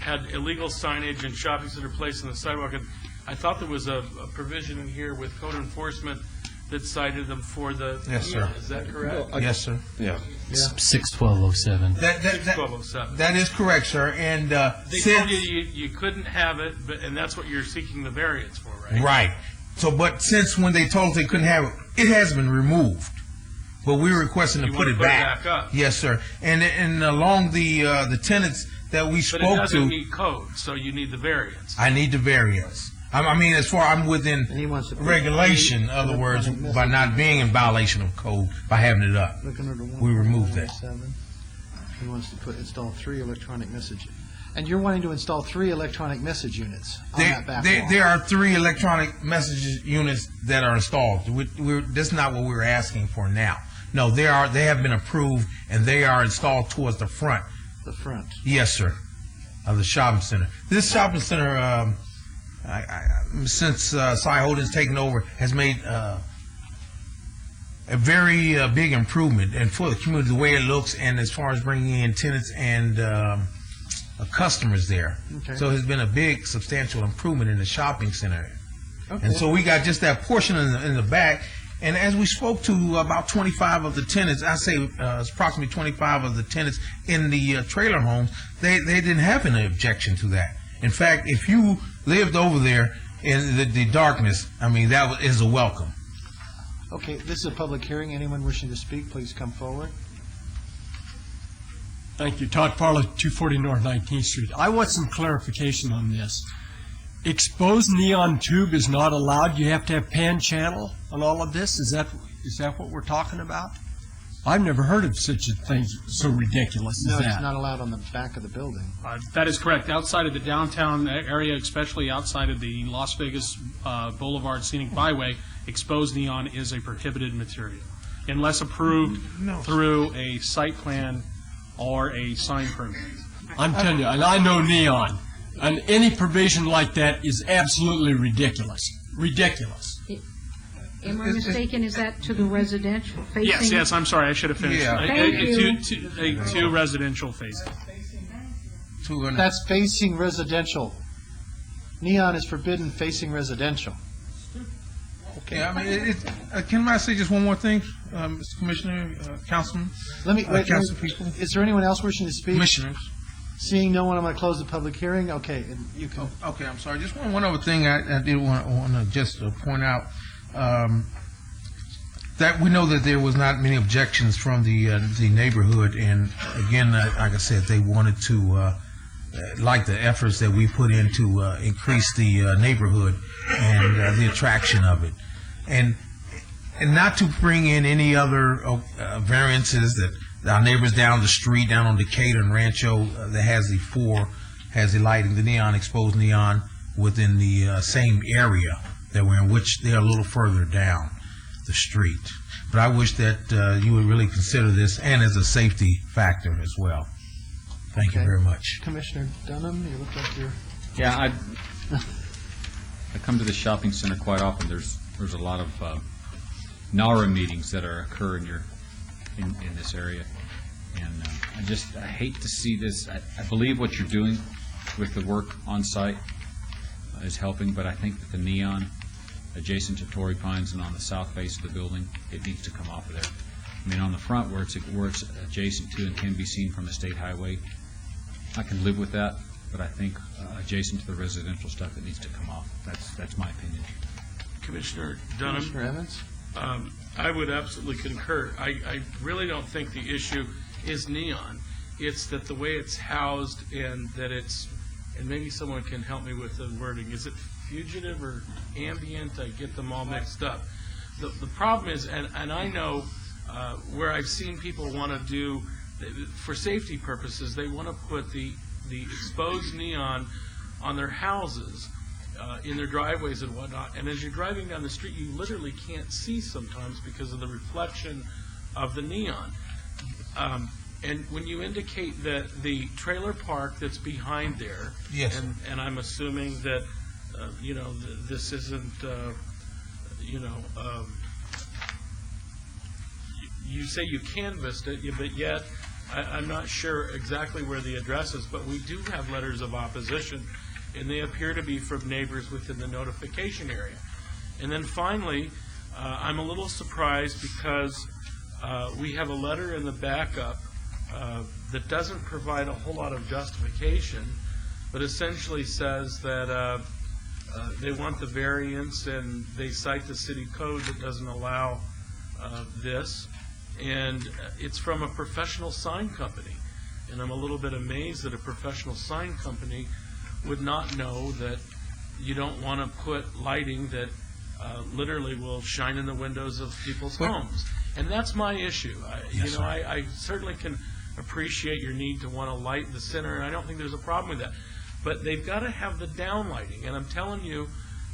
had illegal signage and shopping center placed on the sidewalk. And I thought there was a provision in here with code enforcement that cited them for the. Yes, sir. Is that correct? Yes, sir. Yeah. 61207. 61207. That is correct, sir. And they told you couldn't have it, and that's what you're seeking the variance for, right? Right. So, but since when they told us they couldn't have it, it has been removed. But we're requesting to put it back. Up. Yes, sir. And along the tenants that we spoke to. But it doesn't meet code, so you need the variance. I need the variance. I mean, as far I'm within regulation, in other words, by not being in violation of code, by having it up. We removed that. He wants to install 3 electronic messaging. And you're wanting to install 3 electronic message units on that back wall? There are 3 electronic message units that are installed. That's not what we're asking for now. No, they have been approved, and they are installed towards the front. The front? Yes, sir, of the shopping center. This shopping center, since Cy Holden's taken over, has made a very big improvement, and for the community, the way it looks, and as far as bringing in tenants and customers there. Okay. So it's been a big, substantial improvement in the shopping center. Okay. And so we got just that portion in the back. And as we spoke to about 25 of the tenants, I say it's approximately 25 of the tenants in the trailer homes, they didn't have any objection to that. In fact, if you lived over there in the darkness, I mean, that is a welcome. Okay, this is a public hearing. Anyone wishing to speak, please come forward. Thank you. Todd Farlow, 240 North 19th Street. I want some clarification on this. Exposed neon tube is not allowed. You have to have pan channel on all of this. Is that what we're talking about? I've never heard of such a thing so ridiculous No, as that. it's not allowed on the back of the building. That is correct. Outside of the downtown area, especially outside of the Las Vegas Boulevard Scenic Byway, exposed neon is a prohibited material unless approved through a site plan or a sign permit. I'm telling you, and I know neon, and any provision like that is absolutely ridiculous. Ridiculous. Am I mistaken, is that to the residential facing? Yes, I'm sorry, I should have finished. Yeah. Thank you. Two residential phases. That's facing residential. Neon is forbidden facing residential. Okay, I mean, can I say just one more thing, Mr. Commissioner, Councilman? Let me wait. Council people? Is there anyone else wishing to speak? Commissioners. Seeing no one, I'm going to close the public hearing. Okay, and you can. Okay, I'm sorry. Just one other thing I did want to just point out. That we know that there was not many objections from the neighborhood, and again, like I said, they wanted to like the efforts that we put in to increase the neighborhood and the attraction of it, and not to bring in any other variances that our neighbors down the street, down on Decatur and Rancho, that has the lighting, the neon, exposed neon within the same area that we're in, which they're a little further down the street. But I wish that you would really consider this, and as a safety factor as well. Thank you very much. Commissioner Dunham, you look like you're... Yeah, I come to the shopping center quite often. There's a lot of NARA meetings that occur in this area, and I hate to see this. I believe what you're doing with the work on site is helping, but I think that the neon adjacent to Torrey Pines and on the south face of the building, it needs to come off of there. I mean, on the front where it's adjacent to and can be seen from the state highway, I can live with that, but I think adjacent to the residential stuff, it needs to come off. That's my opinion. Commissioner Dunham. Commissioner Evans? I would absolutely concur. I really don't think the issue is neon. It's that the way it's housed and that it's, and maybe someone can help me with the wording, is it fugitive or ambient? I get them all mixed up. The problem is, and I know where I've seen people want to do, for safety purposes, they want to put the exposed neon on their houses, in their driveways and whatnot, and as you're driving down the street, you literally can't see sometimes because of the reflection of the neon. And when you indicate that the trailer park that's behind there, yes, and I'm assuming that this isn't, you say you canvassed it, but yet I'm not sure exactly where the address is, but we do have letters of opposition, and they appear to be from neighbors within the notification area. And then finally, I'm a little surprised because we have a letter in the backup that doesn't provide a whole lot of justification, but essentially says that they want the variance, and they cite the city code that doesn't allow this, and it's from a professional sign company. And I'm a little bit amazed that a professional sign company would not know that you don't want to put lighting that literally will shine in the windows of people's homes. And that's my issue. I certainly can appreciate your need to want to light the center, and I don't think there's a problem with that. But they've got to have the down lighting, and I'm telling you,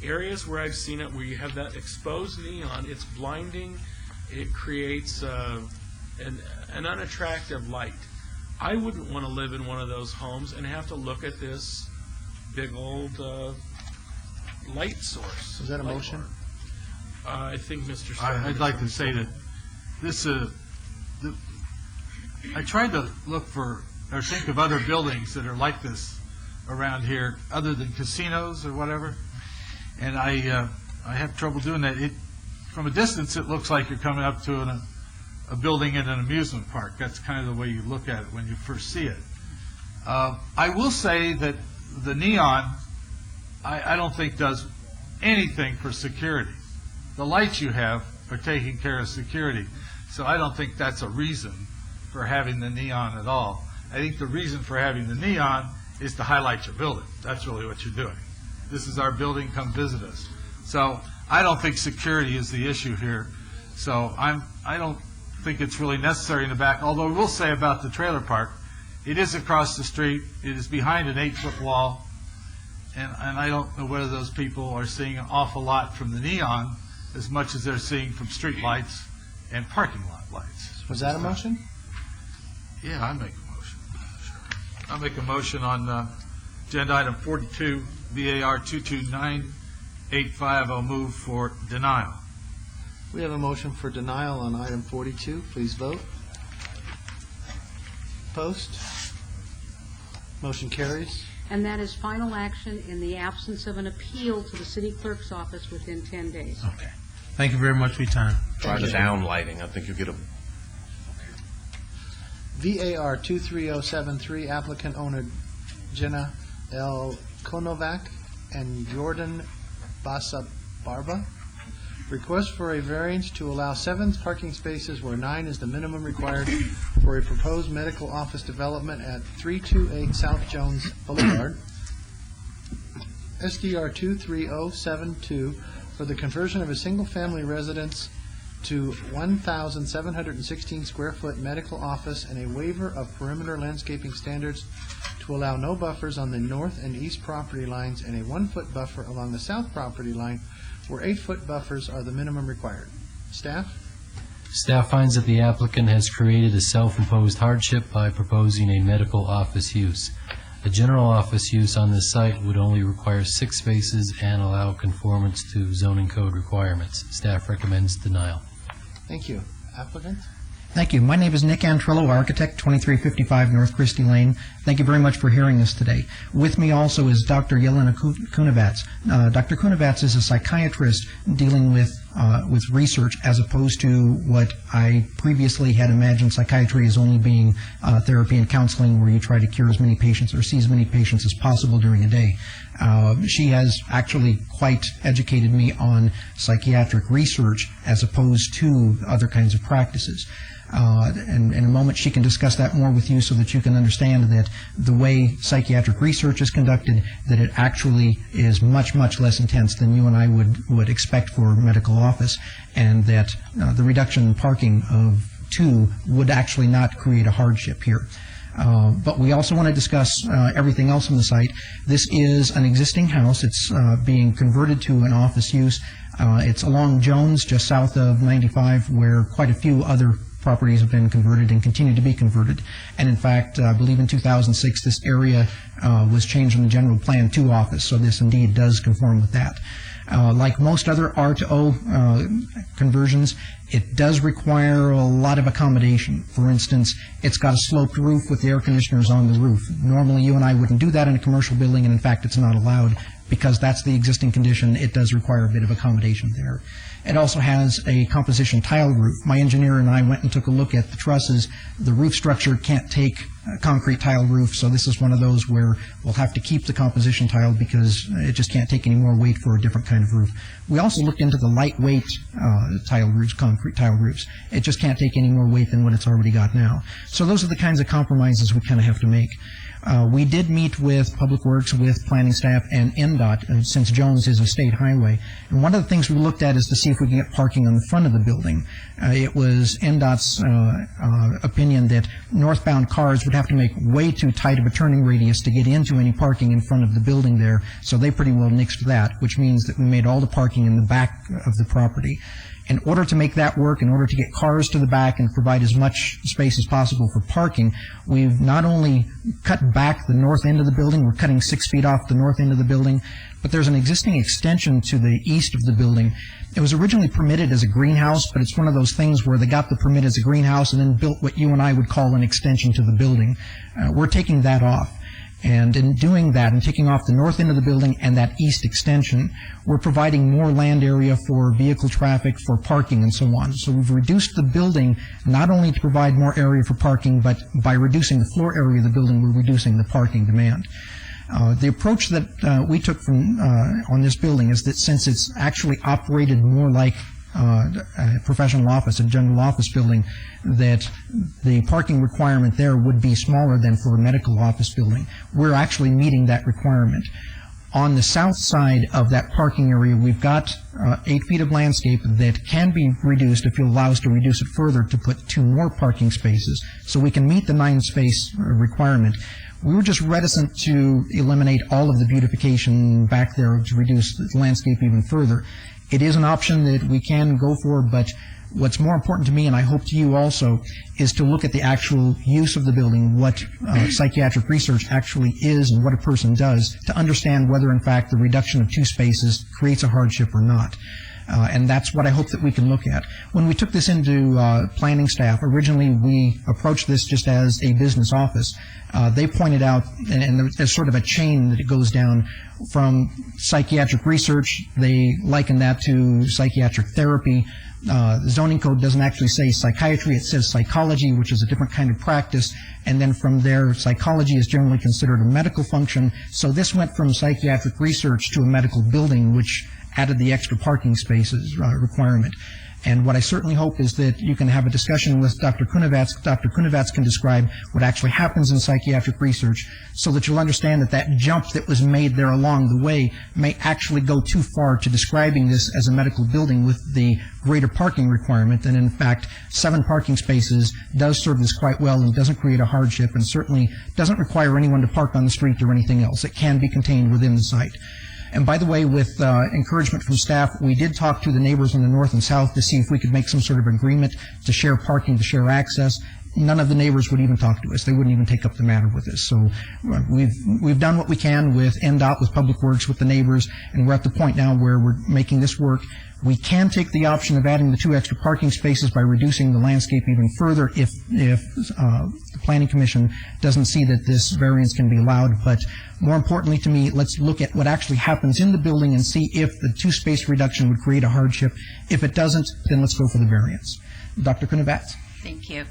areas where I've seen it, where you have that exposed neon, it's blinding. It creates an unattractive light. I wouldn't want to live in one of those homes and have to look at this big old light source. Is that a motion? I think Mr. I'd like to say that this, I tried to look for, or think of other buildings that are like this around here, other than casinos or whatever, and I have trouble doing that. From a distance, it looks like you're coming up to a building in an amusement park. That's kind of the way you look at it when you first see it. I will say that the neon, I don't think does anything for security. The lights you have are taking care of security, so I don't think that's a reason for having the neon at all. I think the reason for having the neon is to highlight your building. That's really what you're doing. This is our building, come visit us. So I don't think security is the issue here. So I don't think it's really necessary in the back, although I will say about the trailer park, it is across the street, it is behind an 8-foot wall, and I don't know whether those people are seeing an awful lot from the neon as much as they're seeing from street lights and parking lot lights. Was that a motion? Yeah, I make a motion. I'll make a motion on agenda item 42, VAR 22985. I'll move for denial. We have a motion for denial on item 42. Please vote. Opposed? Motion carries. And that is final action in the absence of an appeal to the city clerk's office within 10 days. Okay. Thank you very much for your time. Try the down lighting. I think you'll get a VAR 23073, applicant owner Jenna L. Konovac and Jordan Basabarba. Request for a variance to allow 7 parking spaces where 9 is the minimum required for a proposed medical office development at 328 South Jones Boulevard, SDR 23072, for the conversion of a single-family residence to 1,716 square foot medical office and a waiver of perimeter landscaping standards to allow no buffers on the north and east property lines and a 1-foot buffer along the south property line where 8-foot buffers are the minimum required. Staff? Staff finds that the applicant has created a self-imposed hardship by proposing a medical office use. A general office use on this site would only require 6 spaces and allow conformance to zoning code requirements. Staff recommends denial. Thank you. Applicant? Thank you. My name is Nick Antrillo, architect, 2355 North Christie Lane. Thank you very much for hearing us today. With me also is Dr. Yelena Kunevats. Dr. Kunevats is a psychiatrist dealing with research as opposed to what I previously had imagined psychiatry as only being therapy and counseling where you try to cure as many patients or see as many patients as possible during a day. She has actually quite educated me on psychiatric research as opposed to other kinds of practices. And in a moment she can discuss that more with you so that you can understand that the way psychiatric research is conducted, that it actually is much, much less intense than you and I would expect for a medical office, and that the reduction in parking of 2 would actually not create a hardship here. But we also want to discuss everything else on the site. This is an existing house. It's being converted to an office use. It's along Jones, just south of 95, where quite a few other properties have been converted and continue to be converted. And in fact, I believe in 2006, this area was changed from the general plan to office, so this indeed does conform with that. Like most other R to O conversions, it does require a lot of accommodation. For instance, it's got a sloped roof with the air conditioners on the roof. Normally you and I wouldn't do that in a commercial building, and in fact it's not allowed because that's the existing condition. It does require a bit of accommodation there. It also has a composition tile roof. My engineer and I went and took a look at the trusses. The roof structure can't take a concrete tile roof, so this is one of those where we'll have to keep the composition tile because it just can't take any more weight for a different kind of roof. We also looked into the lightweight tile roofs, concrete tile roofs. It just can't take any more weight than what it's already got now. So those are the kinds of compromises we kind of have to make. We did meet with Public Works, with planning staff, and NDOT, since Jones is a state highway. And one of the things we looked at is to see see if we can get parking on the front of the building. It was NDOT's opinion that northbound cars would have to make way too tight of a turning radius to get into any parking in front of the building there, so they pretty well nixed that, which means that we made all the parking in the back of the property. In order to make that work, in order to get cars to the back and provide as much space as possible for parking, we've not only cut back the north end of the building, we're cutting 6 feet off the north end of the building, but there's an existing extension to the east of the building. It was originally permitted as a greenhouse, but it's one of those things where they got the permit as a greenhouse and then built what you and I would call an extension to the building. We're taking that off. And in doing that and taking off the north end of the building and that east extension, we're providing more land area for vehicle traffic, for parking, and so on. So we've reduced the building not only to provide more area for parking, but by reducing the floor area of the building, we're reducing the parking demand. The approach that we took from on this building is that since it's actually operated more like a professional office, a general office building, that the parking requirement there would be smaller than for a medical office building. We're actually meeting that requirement. On the south side of that parking area, we've got 8 feet of landscape that can be reduced if you allow us to reduce it further to put 2 more parking spaces so we can meet the 9-space requirement. We were just reticent to eliminate all of the beautification back there to reduce the landscape even further. It is an option that we can go for, but what's more important to me, and I hope to you also, is to look at the actual use of the building, what psychiatric research actually is and what a person does, to understand whether, in fact, the reduction of 2 spaces creates a hardship or not. And that's what I hope that we can look at. When we took this into planning staff, originally we approached this just as a business office. They pointed out, and there's sort of a chain that it goes down from psychiatric research. They liken that to psychiatric therapy. The zoning code doesn't actually say psychiatry, it says psychology, which is a different kind of practice. And then from there, psychology is generally considered a medical function. So this went from psychiatric research to a medical building, which added the extra parking spaces requirement. And what I certainly hope is that you can have a discussion with Dr. Kunovatz. Dr. Kunovatz can describe what actually happens in psychiatric research so that you'll understand that that jump that was made there along the way may actually go too far to describing this as a medical building with the greater parking requirement. And in fact, 7 parking spaces does serve this quite well and doesn't create a hardship and certainly doesn't require anyone to park on the street or anything else. It can be contained within the site. And by the way, with encouragement from staff, we did talk to the neighbors on the north and south to see if we could make some sort of agreement to share parking, to share access. None of the neighbors would even talk to us. They wouldn't even take up the matter with us. So we've done what we can with NDOT, with Public Works, with the neighbors, and we're at the point now where we're making this work. We can take the option of adding the 2 extra parking spaces by reducing the landscape even further if the Planning Commission doesn't see that this variance can be allowed. But more importantly to me, let's look at what actually happens in the building and see if the 2-space reduction would create a hardship. If it doesn't, then let's go for the variance. Dr. Kunovatz. Thank you.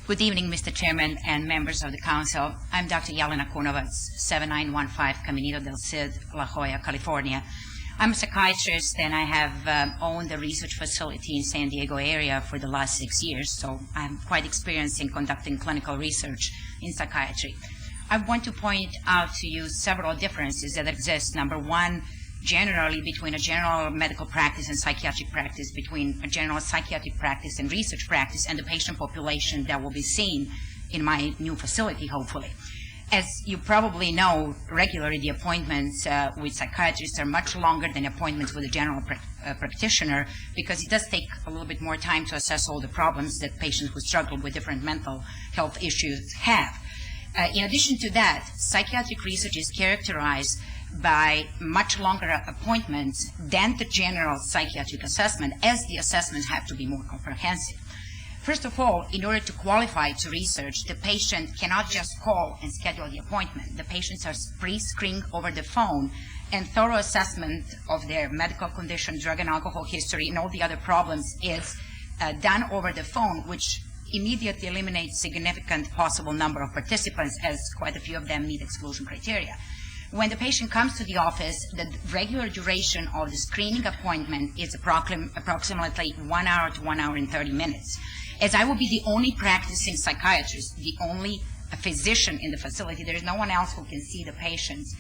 Good evening, Mr. Chairman and members of the Council. I'm Dr. Yelena Kunovatz, 7915 Caminito del Cid, La Jolla, California. I'm a psychiatrist and I have owned a research facility in San Diego area for the last 6 years, so I'm quite experienced in conducting clinical research in psychiatry. I want to point out to you several differences that exist. Number one, generally between a general medical practice and psychiatric practice, between a general psychiatric practice and research practice, and the patient population that will be seen in my new facility, hopefully. As you probably know, regularly the appointments with psychiatrists are much longer than appointments with a general practitioner because it does take a little bit more time to assess all the problems that patients who struggle with different mental health issues have. In addition to that, psychiatric research is characterized by much longer appointments than the general psychiatric assessment, as the assessments have to be more comprehensive. First of all, in order to qualify to research, the patient cannot just call and schedule the appointment. The patients are pre-screened over the phone, and thorough assessment of their medical condition, drug and alcohol history, and all the other problems is done over the phone, which immediately eliminates significant possible number of participants, as quite a few of them meet exclusion criteria. When the patient comes to the office, the regular duration of the screening appointment is approximately 1 hour to 1 hour and 30 minutes. As I will be the only practicing psychiatrist, the only physician in the facility, there is no one else who can see the patients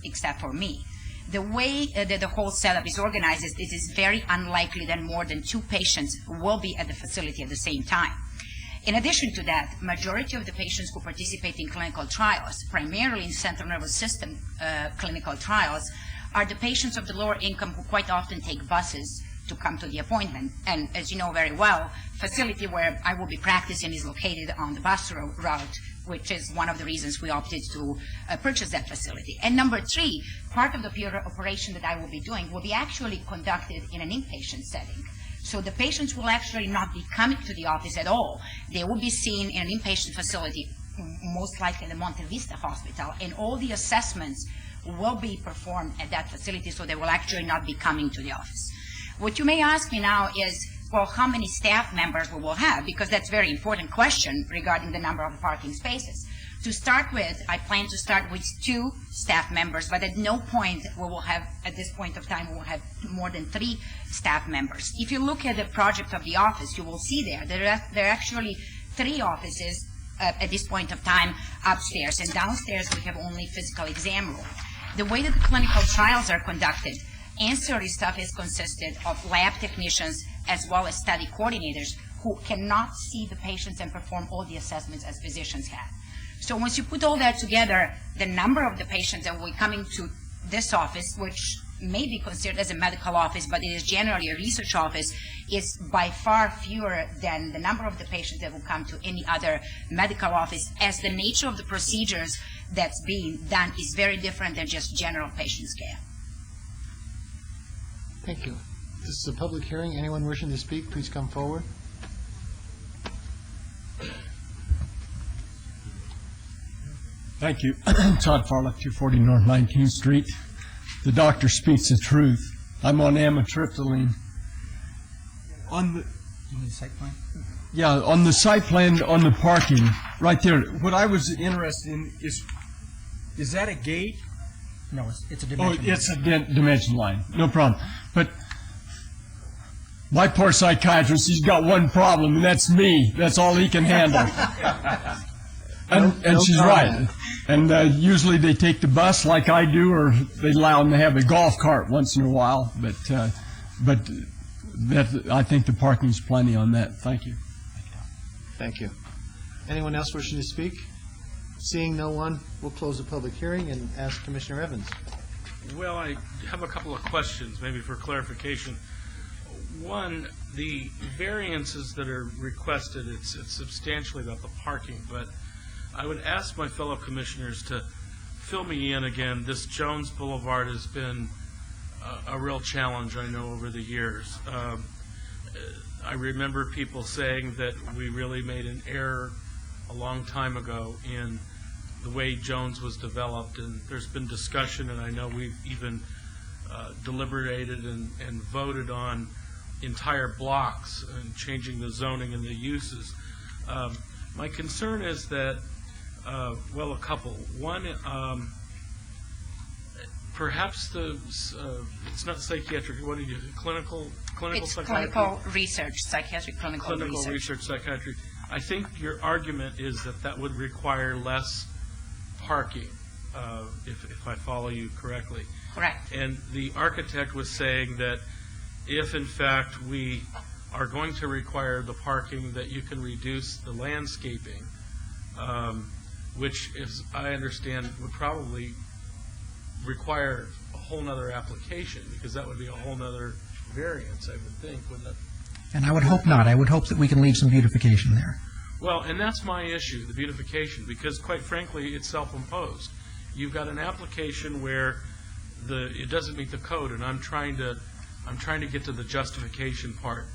except for me. The way that the whole setup is organized is it is very unlikely that more than 2 patients will be at the facility at the same time. In addition to that, majority of the patients who participate in clinical trials, primarily in central nervous system clinical trials, are the patients of the lower income who quite often take buses to come to the appointment. And as you know very well, facility where I will be practicing is located on the bus route, which is one of the reasons we opted to purchase that facility. And number 3, part of the PR operation that I will be doing will be actually conducted in an inpatient setting. So the patients will actually not be coming to the office at all. They will be seen in an inpatient facility, most likely the Monte Vista Hospital, and all the assessments will be performed at that facility, so they will actually not be coming to the office. What you may ask me now is, well, how many staff members we will have? Because that's a very important question regarding the number of parking spaces. To start with, I plan to start with 2 staff members, but at no point we will have, at this point of time, we will have more than 3 staff members. If you look at the project of the office, you will see there are actually 3 offices at this point of time upstairs, and downstairs we have only physical exam room. The way that the clinical trials are conducted, ancillary staff is consisted of lab technicians as well as study coordinators who cannot see the patients and perform all the assessments as physicians have. So once you put all that together, the number of the patients that will be coming to this office, which may be considered as a medical office, but it is generally a research office, is by far fewer than the number of the patients that will come to any other medical office, as the nature of the procedures that's being done is very different than just general patient care. Thank you. This is a public hearing. Anyone wishing to speak, please come forward. Thank you. Todd Farlock, 240 North 19th Street. The doctor speaks the truth. I'm on amitriptyline. On the site plan? Yeah, on the site plan, on the parking, right there. What I was interested in is that a gate? No, it's a dimension. Oh, it's a dimension line. No problem. But my poor psychiatrist, he's got one problem, and that's me. That's all he can handle. And she's right. And usually they take the bus like I do, or they allow them to have a golf cart once in a while. But that, I think the parking's plenty on that. Thank you. Thank you. Anyone else wishing to speak? Seeing no one, we'll close the public hearing and ask Commissioner Evans. Well, I have a couple of questions, maybe for clarification. One, the variances that are requested, it's substantially about the parking, but I would ask my fellow commissioners to fill me in again. This Jones Boulevard has been a real challenge, I know, over the years. I remember people saying that we really made an error a long time ago in the way Jones was developed, and there's been discussion, and I know we've even deliberated and voted on entire blocks and changing the zoning and the uses. My concern is that, well, a couple. One, perhaps it's not psychiatric. What do you do? Clinical It's psychiatry? clinical research, psychiatric clinical Research psychiatry. I think your argument is that would require less parking, if I follow you correctly. Correct. And the architect was saying that if, in fact, we are going to require the parking, that you can reduce the landscaping, which, as I understand, would probably require a whole nother application, because that would be a whole nother variance, I would think, wouldn't it? And I would hope not. I would hope that we can leave some beautification there. Well, and that's my issue, the beautification, because quite frankly, it's self-imposed. You've got an application where it doesn't meet the code, and I'm trying to get to the justification part.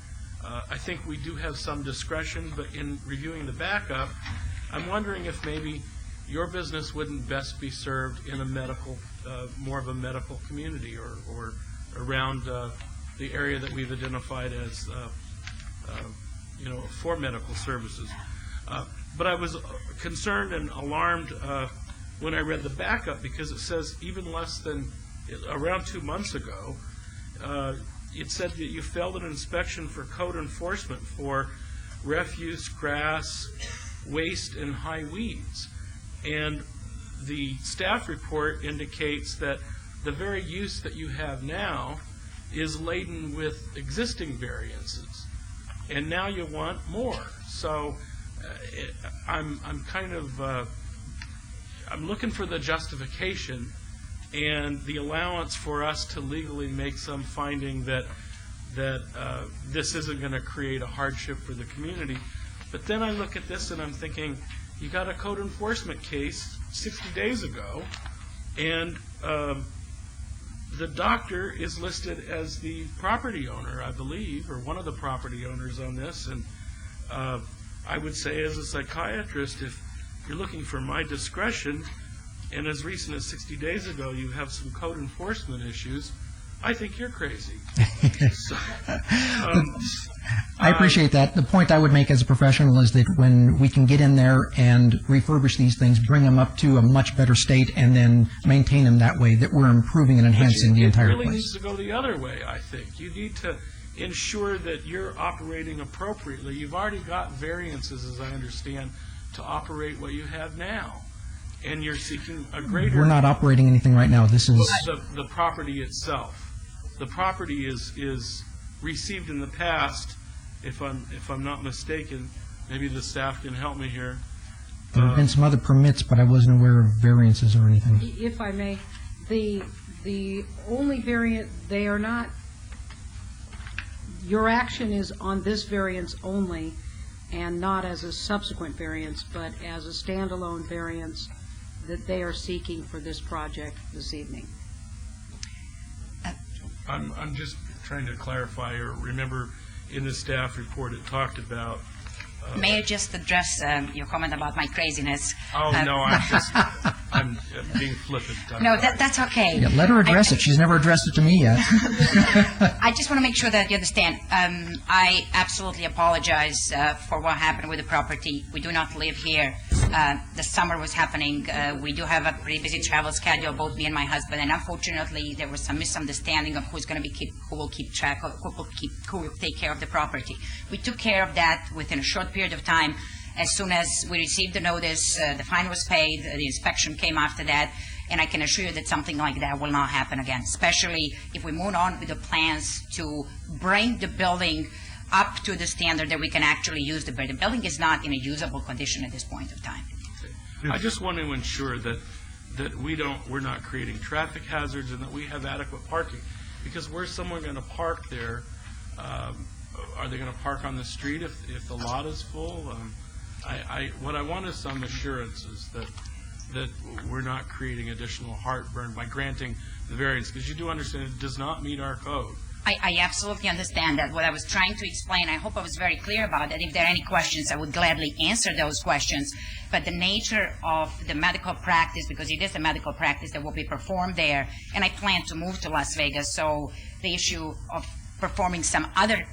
I think we do have some discretion, but in reviewing the backup, I'm wondering if maybe your business wouldn't best be served in a medical, more of a medical community, or around the area that we've identified as, for medical services. But I was concerned and alarmed when I read the backup, because it says even less than around 2 months ago, it said that you failed an inspection for code enforcement for refuse, grass, waste, and high weeds. And the staff report indicates that the very use that you have now is laden with existing variances, and now you want more. So I'm kind of I'm looking for the justification and the allowance for us to legally make some finding that this isn't going to create a hardship for the community. But then I look at this and I'm thinking, you got a code enforcement case 60 days ago, and the doctor is listed as the property owner, I believe, or one of the property owners on this. And I would say, as a psychiatrist, if you're looking for my discretion, and as recent as 60 days ago you have some code enforcement issues, I think you're crazy. So, I appreciate that. The point I would make as a professional is that when we can get in there and refurbish these things, bring them up to a much better state, and then maintain them that way, that we're improving and enhancing the entire It really place. needs to go the other way, I think. You need to ensure that you're operating appropriately. You've already got variances, as I understand, to operate what you have now. And you're seeking a greater... We're not operating anything right now. This is... The property itself. The property is received in the past, if I'm not mistaken. Maybe the staff can help me here. There have been some other permits, but I wasn't aware of variances or anything. If I may, the only variant, they are not, your action is on this variance only, and not as a subsequent variance, but as a standalone variance that they are seeking for this project this evening. I'm just trying to clarify or remember in the staff report it talked about... May I just address your comment about my craziness? Oh, no, I'm being flippant. No, that's okay. Yeah, let her address it. She's never addressed it to me yet. I just want to make sure that you understand. I absolutely apologize for what happened with the property. We do not live here. The summer was happening. We do have a pretty busy travel schedule, both me and my husband, and unfortunately there was some misunderstanding of who will keep track of, who will take care of the property. We took care of that within a short period of time. As soon as we received the notice, the fine was paid, the inspection came after that, and I can assure you that something like that will not happen again, especially if we move on with the plans to bring the building up to the standard that we can actually use the building. The building is not in a usable condition at this point of time. I just want to ensure that we're not creating traffic hazards and that we have adequate parking. Because where's someone going to park there? Are they going to park on the street if the lot is full? What I want is some assurances that we're not creating additional heartburn by granting the variance, because you do understand it does not meet our code. I absolutely understand that. What I was trying to explain, I hope I was very clear about that. If there are any questions, I would gladly answer those questions. But the nature of the medical practice, because it is a medical practice that will be performed there, and I plan to move to Las Vegas, so the issue of performing some other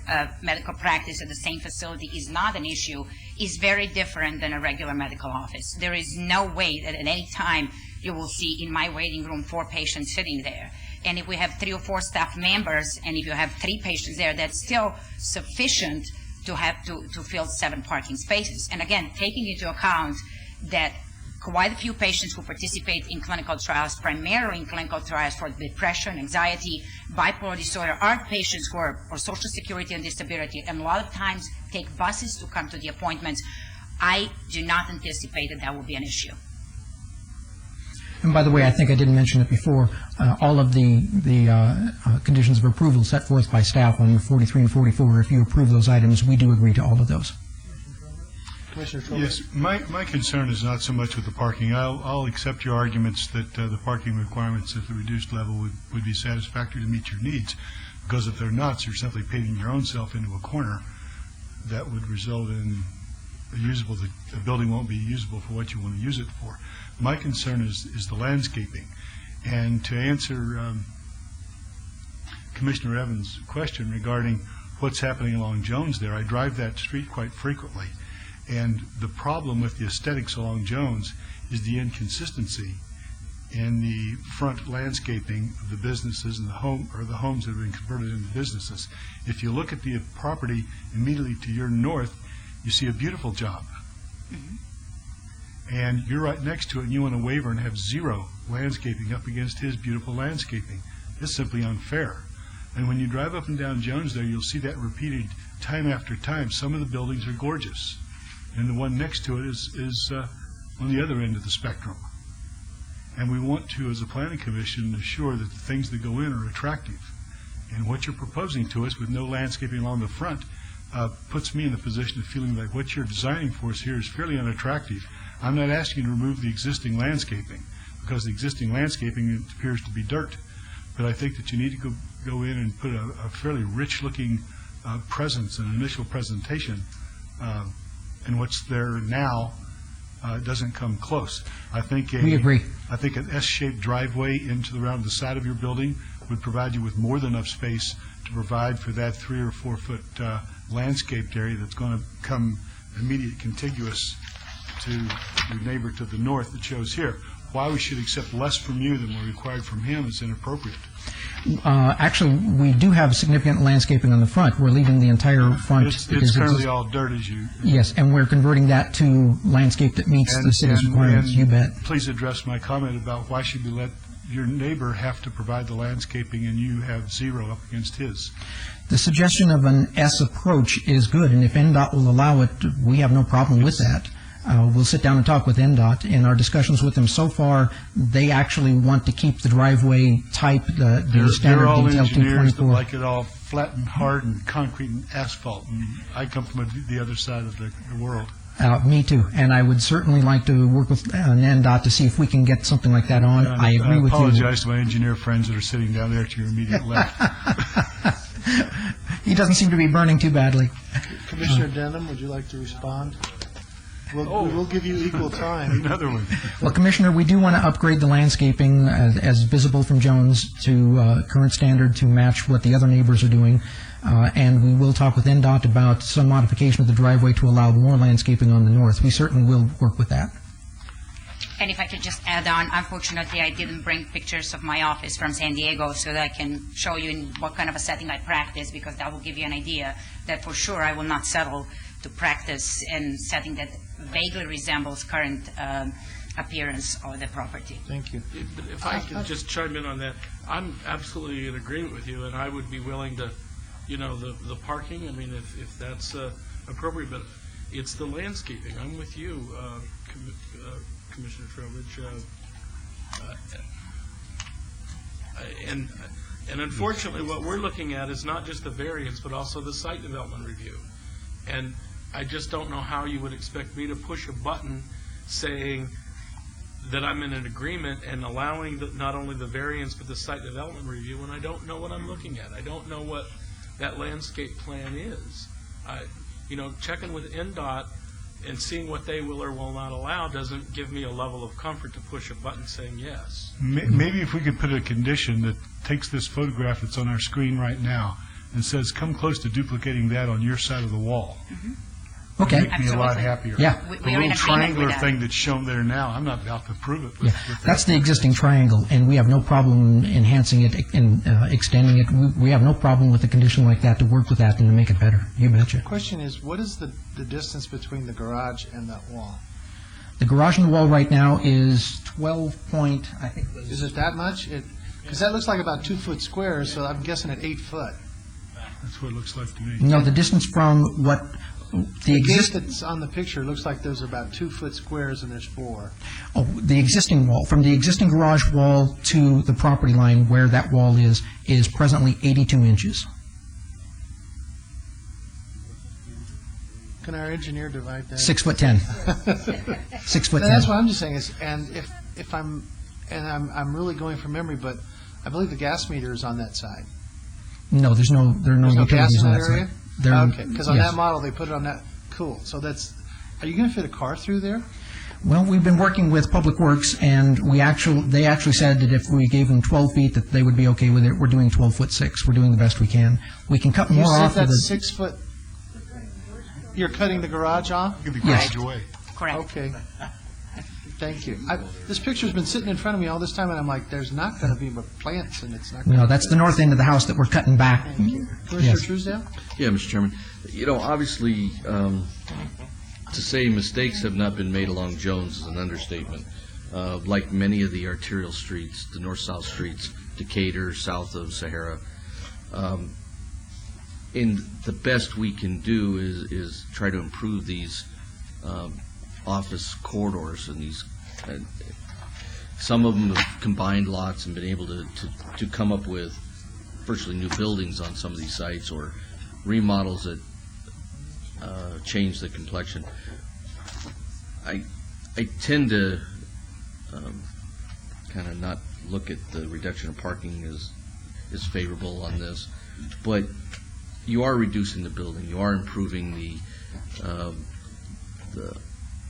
medical practice at the same facility is not an issue, is very different than a regular medical office. There is no way that at any time you will see in my waiting room 4 patients sitting there. And if we have 3 or 4 staff members, and if you have 3 patients there, that's still sufficient to have to fill 7 parking spaces. And again, taking into account that quite a few patients who participate in clinical trials, primarily in clinical trials for depression, anxiety, bipolar disorder, are patients who are for Social Security and disability, and a lot of times take buses to come to the appointments. I do not anticipate that will be an issue. And by the way, I think I didn't mention it before, all of the conditions of approval set forth by staff on 43 and 44, if you approve those items, we do agree to all of those. Yes, my concern is not so much with the parking. I'll accept your arguments that the parking requirements at the reduced level would be satisfactory to meet your needs, because if they're not, you're simply paving your own self into a corner that would result in the building won't be usable for what you want to use it for. My concern is the landscaping. And to answer Commissioner Evans' question regarding what's happening along Jones there, I drive that street quite frequently. And the problem with the aesthetics along Jones is the inconsistency in the front landscaping of the businesses and the homes that have been converted into businesses. If you look at the property immediately to your north, you see a beautiful job. and you're right next to it, and you want to waiver and have zero landscaping up against his beautiful landscaping. It's simply unfair. And when you drive up and down Jones there, you'll see that repeated time after time. Some of the buildings are gorgeous, and the one next to it is on the other end of the spectrum. And we want to, as a planning commission, assure that the things that go in are attractive. And what you're proposing to us with no landscaping along the front puts me in the position of feeling like what you're designing for us here is fairly unattractive. I'm not asking you to remove the existing landscaping, because the existing landscaping appears to be dirt. But I think that you need to go in and put a fairly rich-looking presence, an initial presentation, and what's there now doesn't come close. I think We agree. I think an S-shaped driveway around the side of your building would provide you with more than enough space to provide for that 3 or 4 foot landscaped area that's going to come immediate contiguous to your neighbor to the north that shows here. Why we should accept less from you than we're required from him is inappropriate. Actually, we do have significant landscaping on the front. We're leaving the entire front. It's currently all dirt, as you... Yes, and we're converting that to landscape that meets the city's requirements, you bet. Please address my comment about why should we let your neighbor have to provide the landscaping and you have zero up against his. The suggestion of an S approach is good, and if NDOT will allow it, we have no problem with that. We'll sit down and talk with NDOT. In our discussions with them so far, they actually want to keep the driveway type, the standard They're all detail engineers that 224. like it all flat and hard and concrete and asphalt, and I come from the other side of the world. Me too, and I would certainly like to work with NDOT to see if we can get something like that on. I agree with you. I apologize to my engineer friends that are sitting down there to your immediate left. He doesn't seem to be burning too badly. Commissioner Denham, would you like to respond? We'll give you equal time. Another one. Well, Commissioner, we do want to upgrade the landscaping as visible from Jones to current standard to match what the other neighbors are doing. And we will talk with NDOT about some modification of the driveway to allow more landscaping on the north. We certainly will work with that. And if I could just add on, unfortunately, I didn't bring pictures of my office from San Diego so that I can show you in what kind of a setting I practice, because that will give you an idea that for sure I will not settle to practice in setting that vaguely resembles current appearance of the property. Thank you. If I could just chime in on that, I'm absolutely in agreement with you, and I would be willing to, the parking, I mean, if that's appropriate, but it's the landscaping. I'm with you, Commissioner Trowbridge. And unfortunately, what we're looking at is not just the variance, but also the site development review. And I just don't know how you would expect me to push a button saying that I'm in an agreement and allowing not only the variance but the site development review when I don't know what I'm looking at. I don't know what that landscape plan is. Checking with NDOT and seeing what they will or will not allow doesn't give me a level of comfort to push a button saying yes. Maybe if we could put a condition that takes this photograph that's on our screen right now and says, come close to duplicating that on your side of the wall. Mm-hmm. Okay. It'd make me a lot happier. Yeah. The little triangular thing that's shown there now, I'm not about to prove it. Yeah, that's the existing triangle, and we have no problem enhancing it and extending it. We have no problem with a condition like that to work with that and to make it better. You betcha. The question is, what is the distance between the garage and that wall? The garage and the wall right now is 12 point, I think. Is it that much? Because that looks like about 2 foot squares, so I'm guessing at 8 foot. That's what it looks like to me. No, the distance from what the gate that's on the picture looks like there's about 2 foot squares and there's 4. Oh, the existing wall, from the existing garage wall to the property line where that wall is presently 82 inches. Can our engineer divide that? 6'10". 6'10". That's what I'm just saying is, and if I'm really going from memory, but I believe the gas meter is on that side. No, there are no gas utilities in on that that area. side. Okay, because on that model they put it on that. Cool. So are you going to fit a car through there? Well, we've been working with Public Works, and they actually said that if we gave them 12 feet, that they would be okay with it. We're doing 12'6". We're doing the best we can. We can cut more off of the 6 foot. You're cutting the garage off? Give the garage away. Correct. Okay. Thank you. This picture's been sitting in front of me all this time, and I'm like, there's not going to be plants, and it's not going to No, that's the north end of the house that we're cutting back. Commissioner Truesdale? Yeah, Mr. Chairman. Obviously, To say mistakes have not been made along Jones is an understatement. Like many of the arterial streets, the north-south streets, Decatur, south of Sahara, and the best we can do is try to improve these office corridors, and these. Some of them have combined lots and been able to come up with virtually new buildings on some of these sites, or remodels that change the complexion. I tend to kind of not look at the reduction of parking as favorable on this, but you are reducing the building, you are improving the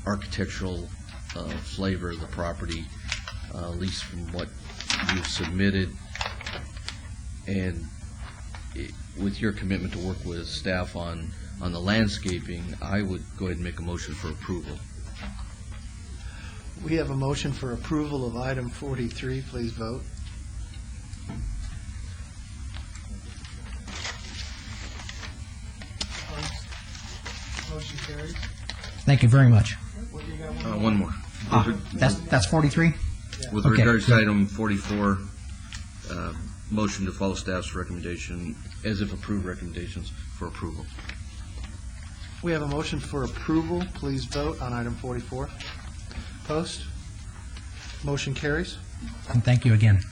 architectural flavor of the property, at least from what you've submitted, and with your commitment to work with staff on the landscaping, I would go ahead and make a motion for approval. We have a motion for approval of item 43. Please vote. Motion carries. Thank you very much. One more. That's 43? With Okay, regards to good. item 44, motion to follow staff's recommendation, as if approved recommendations for approval. We have a motion for approval. Please vote on item 44. Opposed? Motion carries. And thank you again.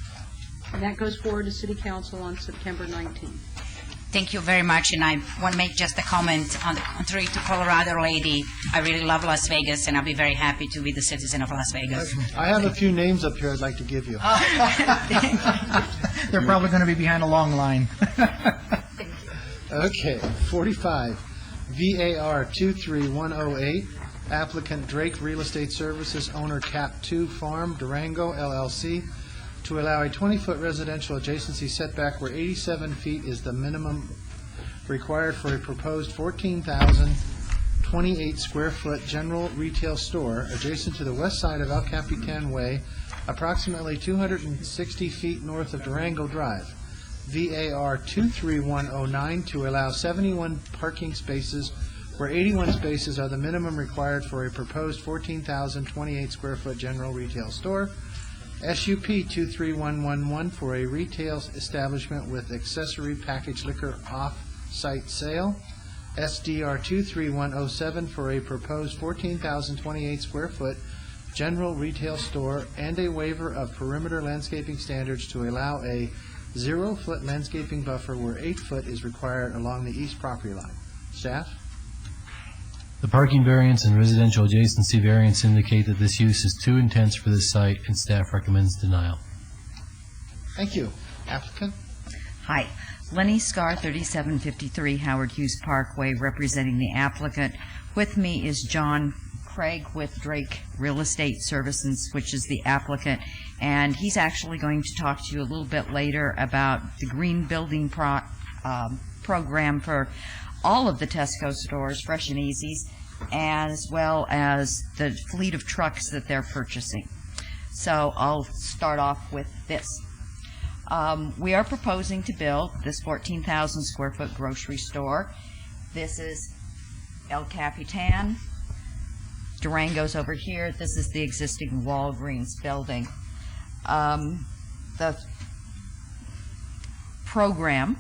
And that goes forward to City Council on September 19th. Thank you very much, and I want to make just a comment on the contrary to Colorado lady. I really love Las Vegas, and I'll be very happy to be the citizen of Las Vegas. I have a few names up here I'd like to give you. They're probably going to be behind a long line. Okay, 45, VAR 23108, applicant Drake Real Estate Services, owner Cap 2 Farm, Durango, LLC, to allow a 20-foot residential adjacency setback where 87 feet is the minimum required for a proposed 14,028 square foot general retail store adjacent to the west side of El Capitan Way, approximately 260 feet north of Durango Drive. VAR 23109, to allow 71 parking spaces where 81 spaces are the minimum required for a proposed 14,028 square foot general retail store. SUP 23111, for a retail establishment with accessory packaged liquor off-site sale. SDR 23107, for a proposed 14,028 square foot general retail store, and a waiver of perimeter landscaping standards to allow a 0-foot landscaping buffer where 8 foot is required along the east property line. Staff? The parking variance and residential adjacency variance indicate that this use is too intense for this site, and staff recommends denial. Thank you. Applicant? Hi, Lenny Scar, 3753 Howard Hughes Parkway, representing the applicant. With me is John Craig with Drake Real Estate Services, which is the applicant, and he's actually going to talk to you a little bit later about the green building program for all of the Tesco stores, Fresh and Easy's, as well as the fleet of trucks that they're purchasing. So I'll start off with this. We are proposing to build this 14,000 square foot grocery store. This is El Capitan. Durango's over here. This is the existing Walgreens building. The program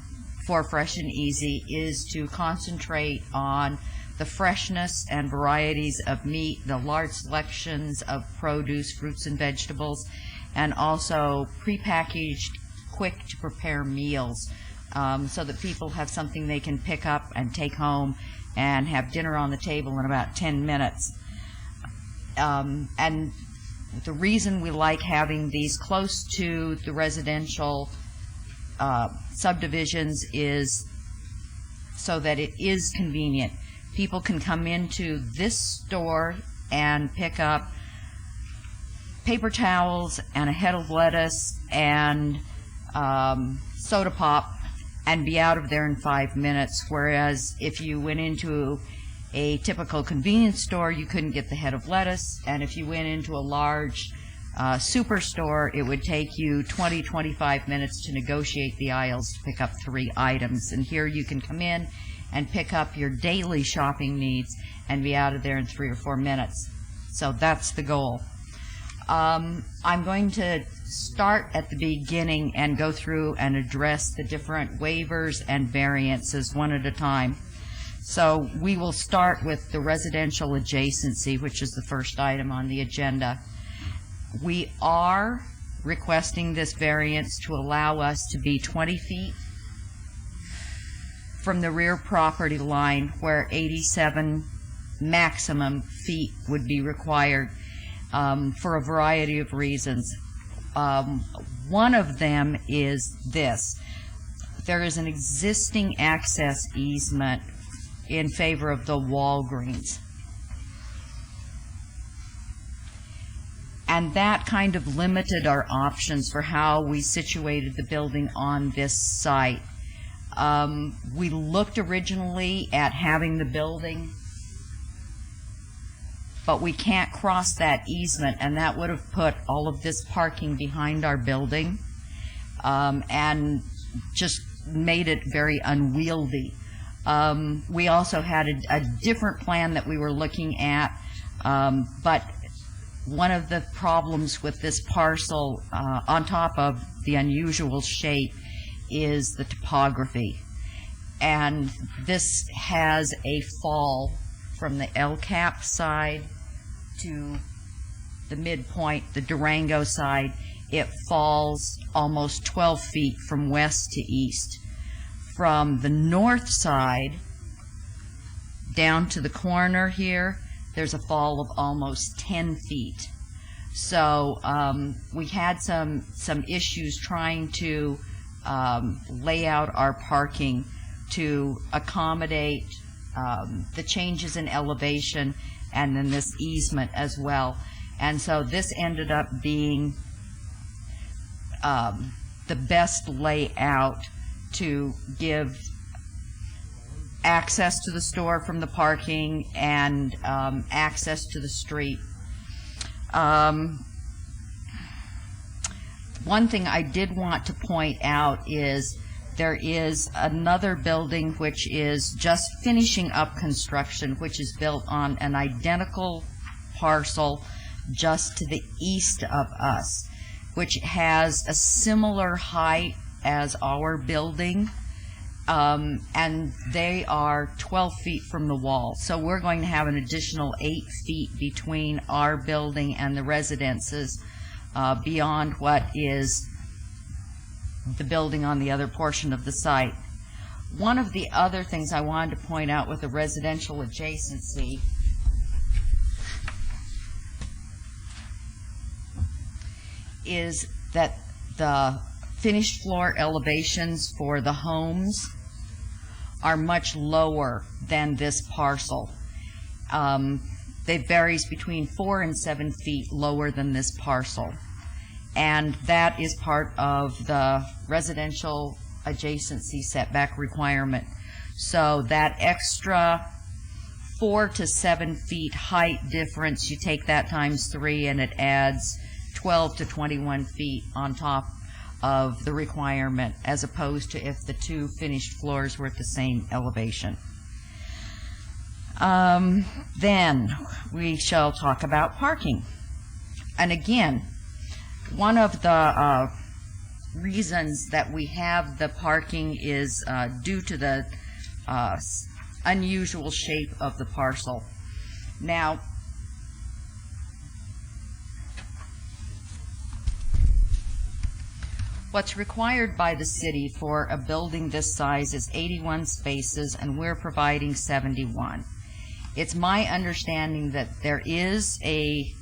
for Fresh and Easy is to concentrate on the freshness and varieties of meat, the large selections of produce, fruits and vegetables, and also prepackaged, quick-to-prepare meals, so that people have something they can pick up and take home and have dinner on the table in about 10 minutes. And the reason we like having these close to the residential subdivisions is so that it is convenient. People can come into this store and pick up paper towels and a head of lettuce and soda pop and be out of there in 5 minutes, whereas if you went into a typical convenience store, you couldn't get the head of lettuce, and if you went into a large superstore, it would take you 20-25 minutes to negotiate the aisles to pick up 3 items. And here you can come in and pick up your daily shopping needs and be out of there in 3 or 4 minutes. So that's the goal. I'm going to start at the beginning and go through and address the different waivers and variances one at a time. So we will start with the residential adjacency, which is the first item on the agenda. We are requesting this variance to allow us to be 20 feet from the rear property line, where 87 maximum feet would be required for a variety of reasons. One of them is this. There is an existing access easement in favor of the Walgreens. And that kind of limited our options for how we situated the building on this site. We looked originally at having the building, but we can't cross that easement, and that would have put all of this parking behind our building, and just made it very unwieldy. We also had a different plan that we were looking at, but one of the problems with this parcel, on top of the unusual shape, is the topography. And this has a fall from the El Cap side to the midpoint, the Durango side. It falls almost 12 feet from west to east. From the north side down to the corner here, there's a fall of almost 10 feet. So we had some issues trying to lay out our parking to accommodate the changes in elevation and then this easement as well. And so this ended up being the best layout to give access to the store from the parking and access to the street. One thing I did want to point out is there is another building which is just finishing up construction, which is built on an identical parcel just to the east of us, which has a similar height as our building, and they are 12 feet from the wall. So we're going to have an additional 8 feet between our building and the residences, beyond what is the building on the other portion of the site. One of the other things I wanted to point out with the residential adjacency is that the finished floor elevations for the homes are much lower than this parcel. They varies between 4 and 7 feet lower than this parcel. And that is part of the residential adjacency setback requirement. So that extra 4 to 7 feet height difference, you take that times 3 and it adds 12 to 21 feet on top of the requirement, as opposed to if the two finished floors were at the same elevation. Then we shall talk about parking. And again, one of the reasons that we have the parking is due to the unusual shape of the parcel. Now, what's required by the city for a building this size is 81 spaces, and we're providing 71. It's my understanding that there is a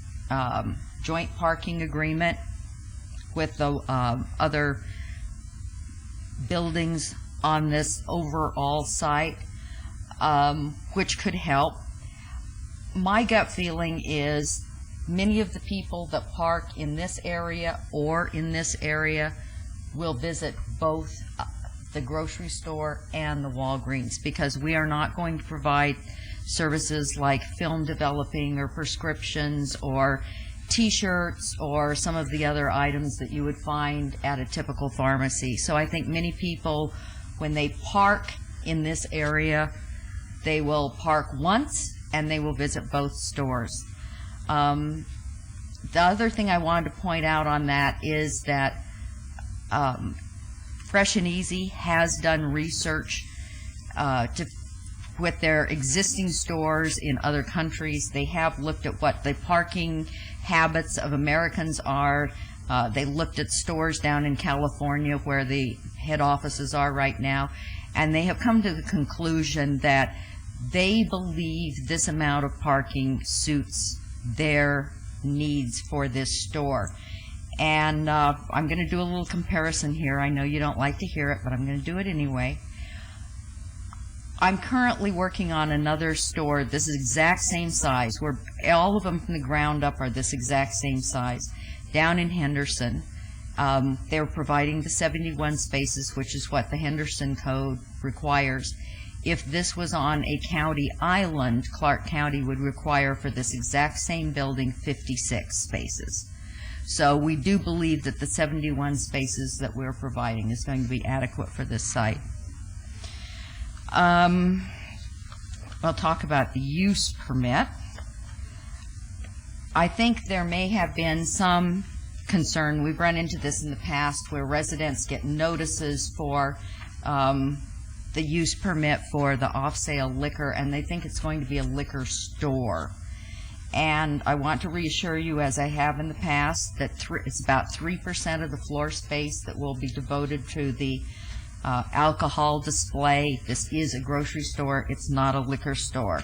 joint parking agreement with the other buildings on this overall site, which could help. My gut feeling is many of the people that park in this area or in this area will visit both the grocery store and the Walgreens, because we are not going to provide services like film developing or prescriptions or T-shirts or some of the other items that you would find at a typical pharmacy. So I think many people, when they park in this area, they will park once and they will visit both stores. The other thing I wanted to point out on that is that Fresh and Easy has done research with their existing stores in other countries. They have looked at what the parking habits of Americans are. They looked at stores down in California where the head offices are right now, and they have come to the conclusion that they believe this amount of parking suits their needs for this store. And I'm going to do a little comparison here. I know you don't like to hear it, but I'm going to do it anyway. I'm currently working on another store. This is exact same size, where all of them from the ground up are this exact same size. Down in Henderson, they're providing the 71 spaces, which is what the Henderson Code requires. If this was on a county island, Clark County would require for this exact same building 56 spaces. So we do believe that the 71 spaces that we're providing is going to be adequate for this site. I'll talk about the use permit. I think there may have been some concern. We've run into this in the past where residents get notices for the use permit for the off-sale liquor, and they think it's going to be a liquor store. And I want to reassure you, as I have in the past, that it's about 3% of the floor space that will be devoted to the alcohol display. This is a grocery store. It's not a liquor store.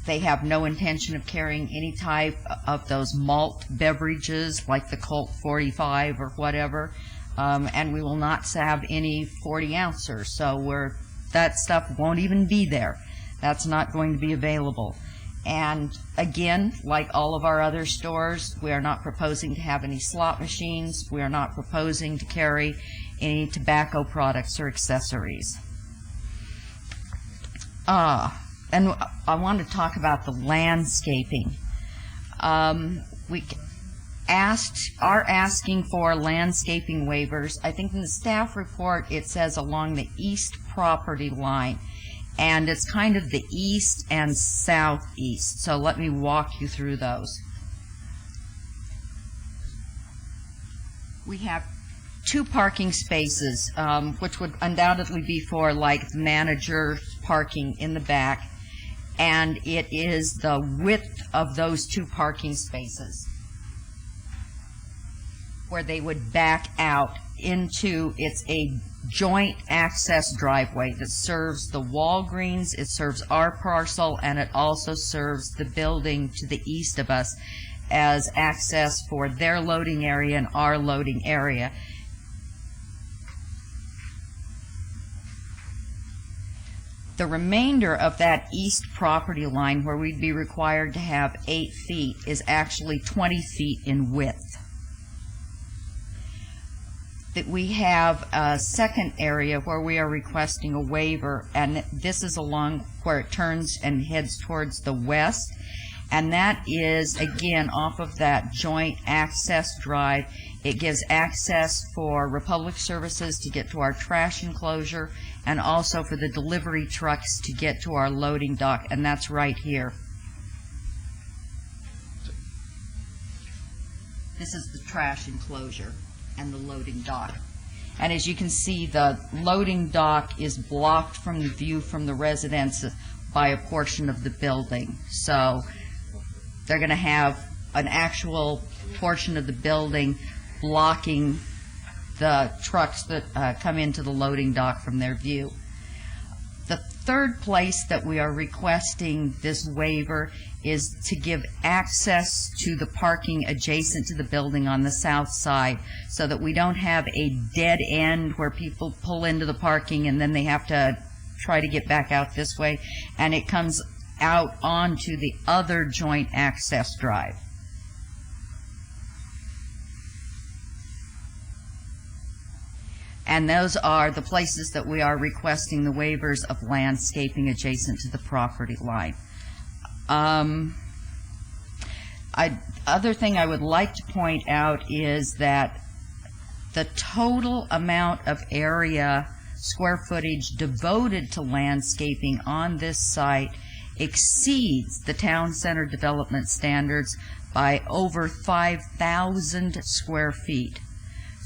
They have no intention of carrying any type of those malt beverages like the Colt 45 or whatever, and we will not have any 40-ouncers. So that stuff won't even be there. That's not going to be available. And again, like all of our other stores, we are not proposing to have any slot machines. We are not proposing to carry any tobacco products or accessories. And I want to talk about the landscaping. We are asking for landscaping waivers. I think in the staff report it says along the east property line, and it's kind of the east and southeast. So let me walk you through those. We have 2 parking spaces, which would undoubtedly be for like manager parking in the back, and it is the width of those 2 parking spaces where they would back out into. It's a joint access driveway that serves the Walgreens, it serves our parcel, and it also serves the building to the east of us as access for their loading area and our loading area. The remainder of that east property line, where we'd be required to have 8 feet, is actually 20 feet in width. That we have a second area where we are requesting a waiver, and this is along where it turns and heads towards the west, and that is again off of that joint access drive. It gives access for Republic Services to get to our trash enclosure, and also for the delivery trucks to get to our loading dock, and that's right here. This is the trash enclosure and the loading dock. And as you can see, the loading dock is blocked from the view from the residence by a portion of the building. So they're going to have an actual portion of the building blocking the trucks that come into the loading dock from their view. The third place that we are requesting this waiver is to give access to the parking adjacent to the building on the south side, so that we don't have a dead end where people pull into the parking and then they have to try to get back out this way, and it comes out onto the other joint access drive. And those are the places that we are requesting the waivers of landscaping adjacent to the property line. Other thing I would like to point out is that the total amount of area square footage devoted to landscaping on this site exceeds the town center development standards by over 5,000 square feet.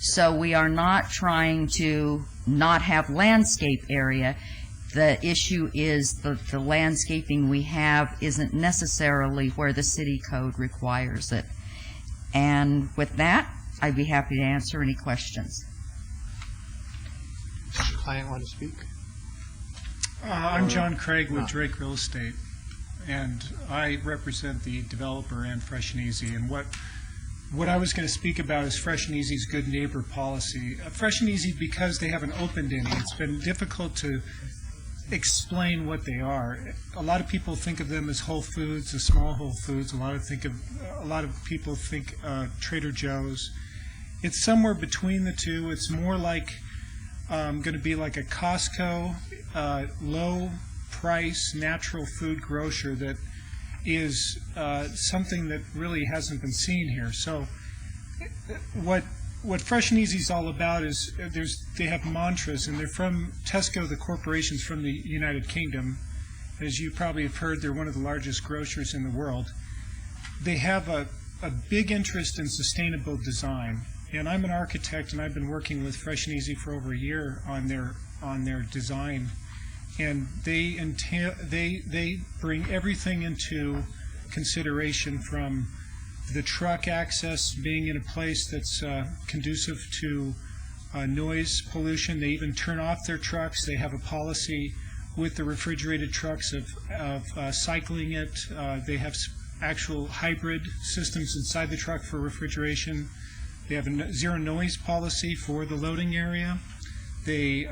So we are not trying to not have landscape area. The issue is the landscaping we have isn't necessarily where the city code requires it. And with that, I'd be happy to answer any questions. Does your client want to speak? I'm John Craig with Drake Real Estate, and I represent the developer and Fresh and Easy. And what I was going to speak about is Fresh and Easy's good neighbor policy. Fresh and Easy, because they haven't opened any, it's been difficult to explain what they are. A lot of people think of them as Whole Foods, a small Whole Foods. A lot of people think Trader Joe's. It's somewhere between the two. It's more like going to be like a Costco, low price natural food grocer that is something that really hasn't been seen here. So what Fresh and Easy is all about is they have mantras, and they're from Tesco, the corporation's from the United Kingdom. As you probably have heard, they're one of the largest grocers in the world. They have a big interest in sustainable design. And I'm an architect, and I've been working with Fresh and Easy for over a year on their design. And they bring everything into consideration, from the truck access being in a place that's conducive to noise pollution. They even turn off their trucks. They have a policy with the refrigerated trucks of cycling it. They have actual hybrid systems inside the truck for refrigeration. They have a zero noise policy for the loading area. They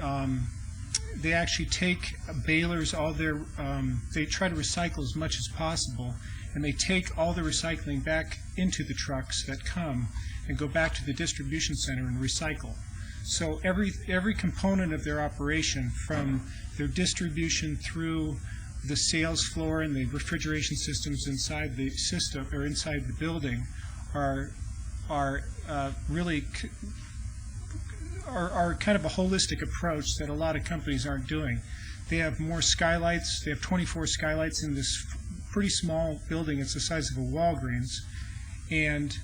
actually take balers, they try to recycle as much as possible, and they take all the recycling back into the trucks that come and go back to the distribution center and recycle. So every component of their operation, from their distribution through the sales floor and the refrigeration systems inside the system or inside the building, are kind of a holistic approach that a lot of companies aren't doing. They have more skylights. They have 24 skylights in this pretty small building. It's the size of a Walgreens, and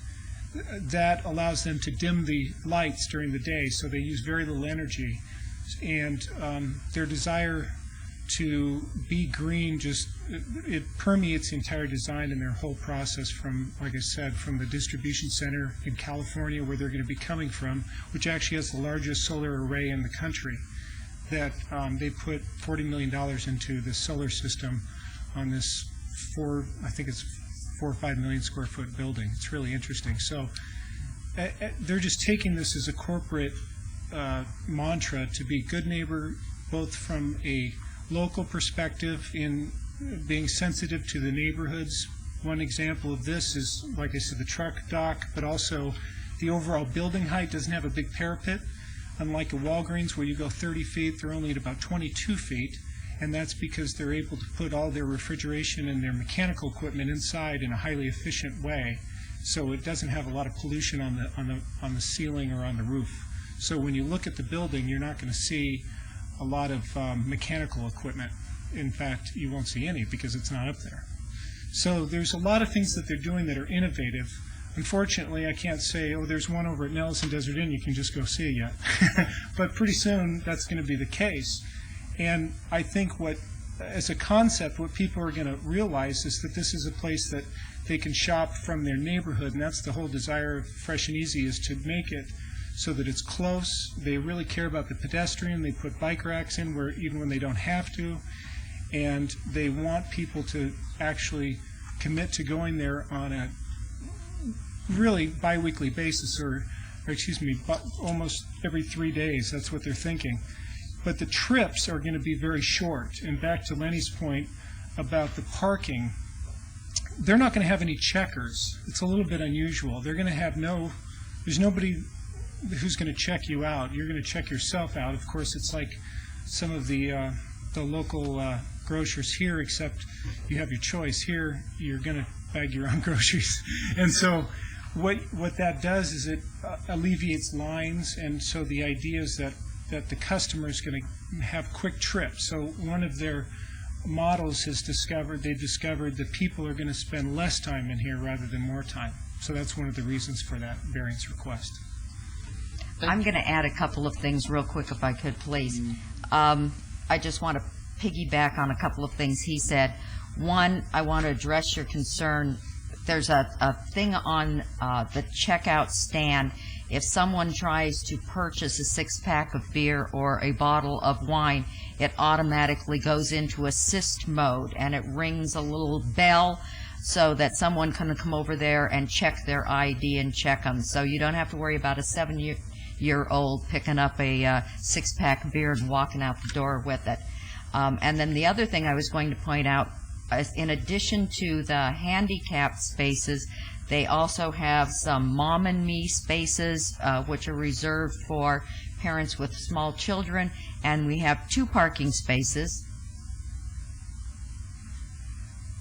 that allows them to dim the lights during the day, so they use very little energy. And their desire to be green it permeates the entire design and their whole process, from, like I said, from the distribution center in California, where they're going to be coming from, which actually has the largest solar array in the country. That they put $40 million into the solar system on this I think it's 4 or 5 million square foot building. It's really interesting. So they're just taking this as a corporate mantra to be good neighbor, both from a local perspective in being sensitive to the neighborhoods. One example of this is, like I said, the truck dock, but also the overall building height doesn't have a big parapet. Unlike a Walgreens where you go 30 feet, they're only at about 22 feet, and that's because they're able to put all their refrigeration and their mechanical equipment inside in a highly efficient way, so it doesn't have a lot of pollution on the ceiling or on the roof. So when you look at the building, you're not going to see a lot of mechanical equipment. In fact, you won't see any because it's not up there. So there's a lot of things that they're doing that are innovative. Unfortunately, I can't say, oh, there's one over at Nelson Desert Inn, you can just go see it yet. But pretty soon, that's going to be the case. And I think as a concept, what people are going to realize is that this is a place that they can shop from their neighborhood, and that's the whole desire of Fresh and Easy, is to make it so that it's close. They really care about the pedestrian. They put bike racks in even when they don't have to. And they want people to actually commit to going there on a really bi-weekly basis, or almost every 3 days. That's what they're thinking. But the trips are going to be very short. And back to Lenny's point about the parking, they're not going to have any checkers. It's a little bit unusual. They're going to have there's nobody who's going to check you out. You're going to check yourself out. Of course, it's like some of the local grocers here, except you have your choice. Here, you're going to bag your own groceries. And so what that does is it alleviates lines, and so the idea is that that the customer is going to have quick trips. So one of their models has discovered that people are going to spend less time in here rather than more time. So that's one of the reasons for that variance request. I'm going to add a couple of things real quick if I could, please. I just want to piggyback on a couple of things he said. One, I want to address your concern. There's a thing on the checkout stand. If someone tries to purchase a six-pack of beer or a bottle of wine, it automatically goes into assist mode, and it rings a little bell so that someone can come over there and check their ID and check them. So you don't have to worry about a 7-year-old picking up a six-pack beer and walking out the door with it. And then the other thing I was going to point out, in addition to the handicap spaces, they also have some mom and me spaces, which are reserved for parents with small children, and we have 2 parking spaces,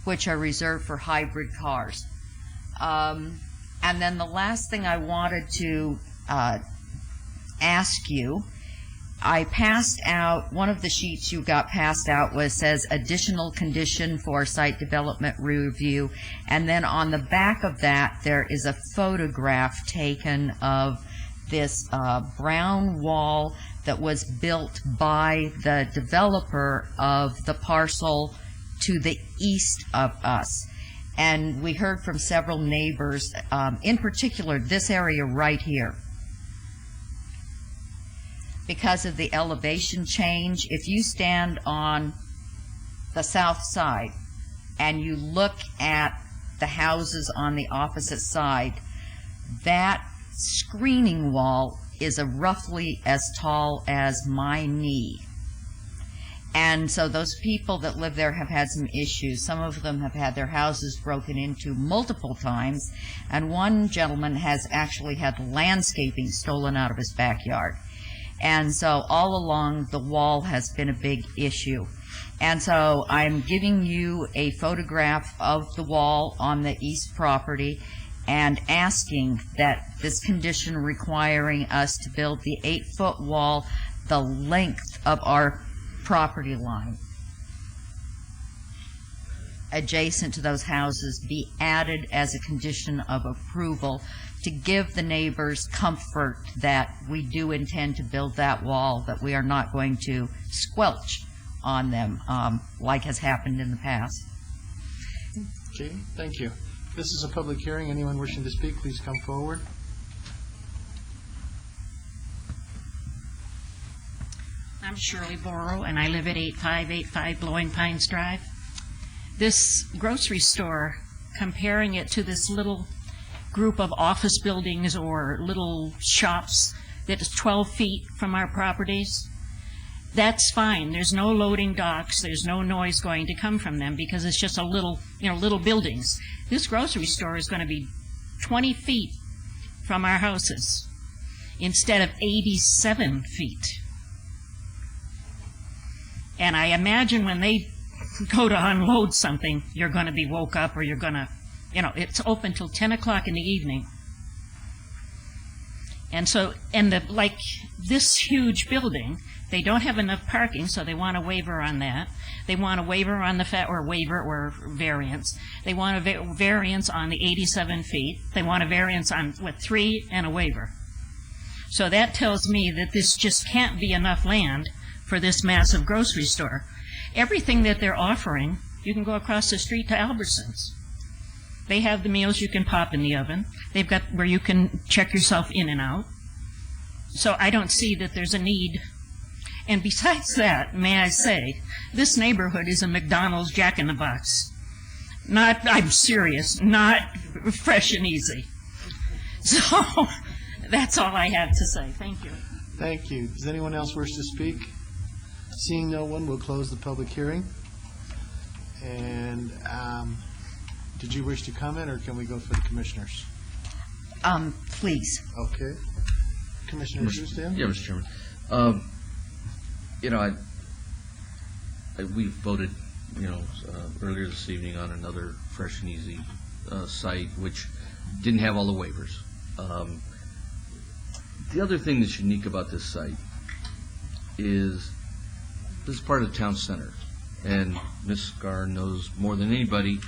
which are reserved for hybrid cars. And then the last thing I wanted to ask you, I passed out, one of the sheets you got passed out says additional condition for site development review, and then on the back of that there is a photograph taken of this brown wall that was built by the developer of the parcel to the east of us. And we heard from several neighbors, in particular this area right here. Because of the elevation change, if you stand on the south side and you look at the houses on the opposite side, that screening wall is roughly as tall as my knee. And so those people that live there have had some issues. Some of them have had their houses broken into multiple times, and one gentleman has actually had landscaping stolen out of his backyard. And so all along, the wall has been a big issue. And so I'm giving you a photograph of the wall on the east property and asking that this condition requiring us to build the 8-foot wall the length of our property line adjacent to those houses be added as a condition of approval to give the neighbors comfort that we do intend to build that wall, that we are not going to squelch on them like has happened in the past. Okay, thank you. This is a public hearing. Anyone wishing to speak, please come forward. I'm Shirley Borrow, and I live at 8585 Blowing Pines Drive. This grocery store, comparing it to this little group of office buildings or little shops that is 12 feet from our properties, that's fine. There's no loading docks. There's no noise going to come from them because it's just a little, little buildings. This grocery store is going to be 20 feet from our houses instead of 87 feet. And I imagine when they go to unload something, you're going to be woke up or you're going to, it's open till 10 o'clock in the evening. And so, like this huge building, they don't have enough parking, so they want a waiver on that. They want a waiver on the variance. They want a variance on the 87 feet. They want a variance on, 3 and a waiver. So that tells me that this just can't be enough land for this massive grocery store. Everything that they're offering, you can go across the street to Albertsons. They have the meals you can pop in the oven. They've got where you can check yourself in and out. So I don't see that there's a need. And besides that, may I say, this neighborhood is a McDonald's Jack in the Box. I'm serious, not fresh and easy. So that's all I have to say. Thank you. Thank you. Does anyone else wish to speak? Seeing no one, we'll close the public hearing. And did you wish to comment, or can we go for the commissioners? Please. Okay. Commissioner Truesdale? Yeah, Mr. Chairman. We voted, earlier this evening on another fresh and easy site, which didn't have all the waivers. The other thing that's unique about this site is this is part of the town center, and Ms. Scar knows more than anybody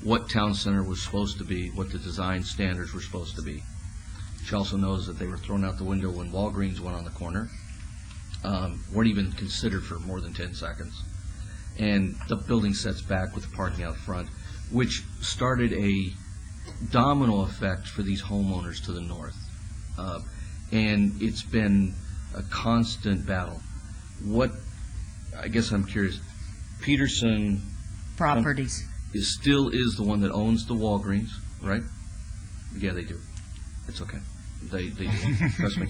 what town center was supposed to be, what the design standards were supposed to be. She also knows that they were thrown out the window when Walgreens went on the corner, weren't even considered for more than 10 seconds. And the building sets back with the parking out front, which started a domino effect for these homeowners to the north. And it's been a constant battle. I guess I'm curious, Peterson Properties. still is the one that owns the Walgreens, right? Yeah, they do. It's okay. They do. Trust me.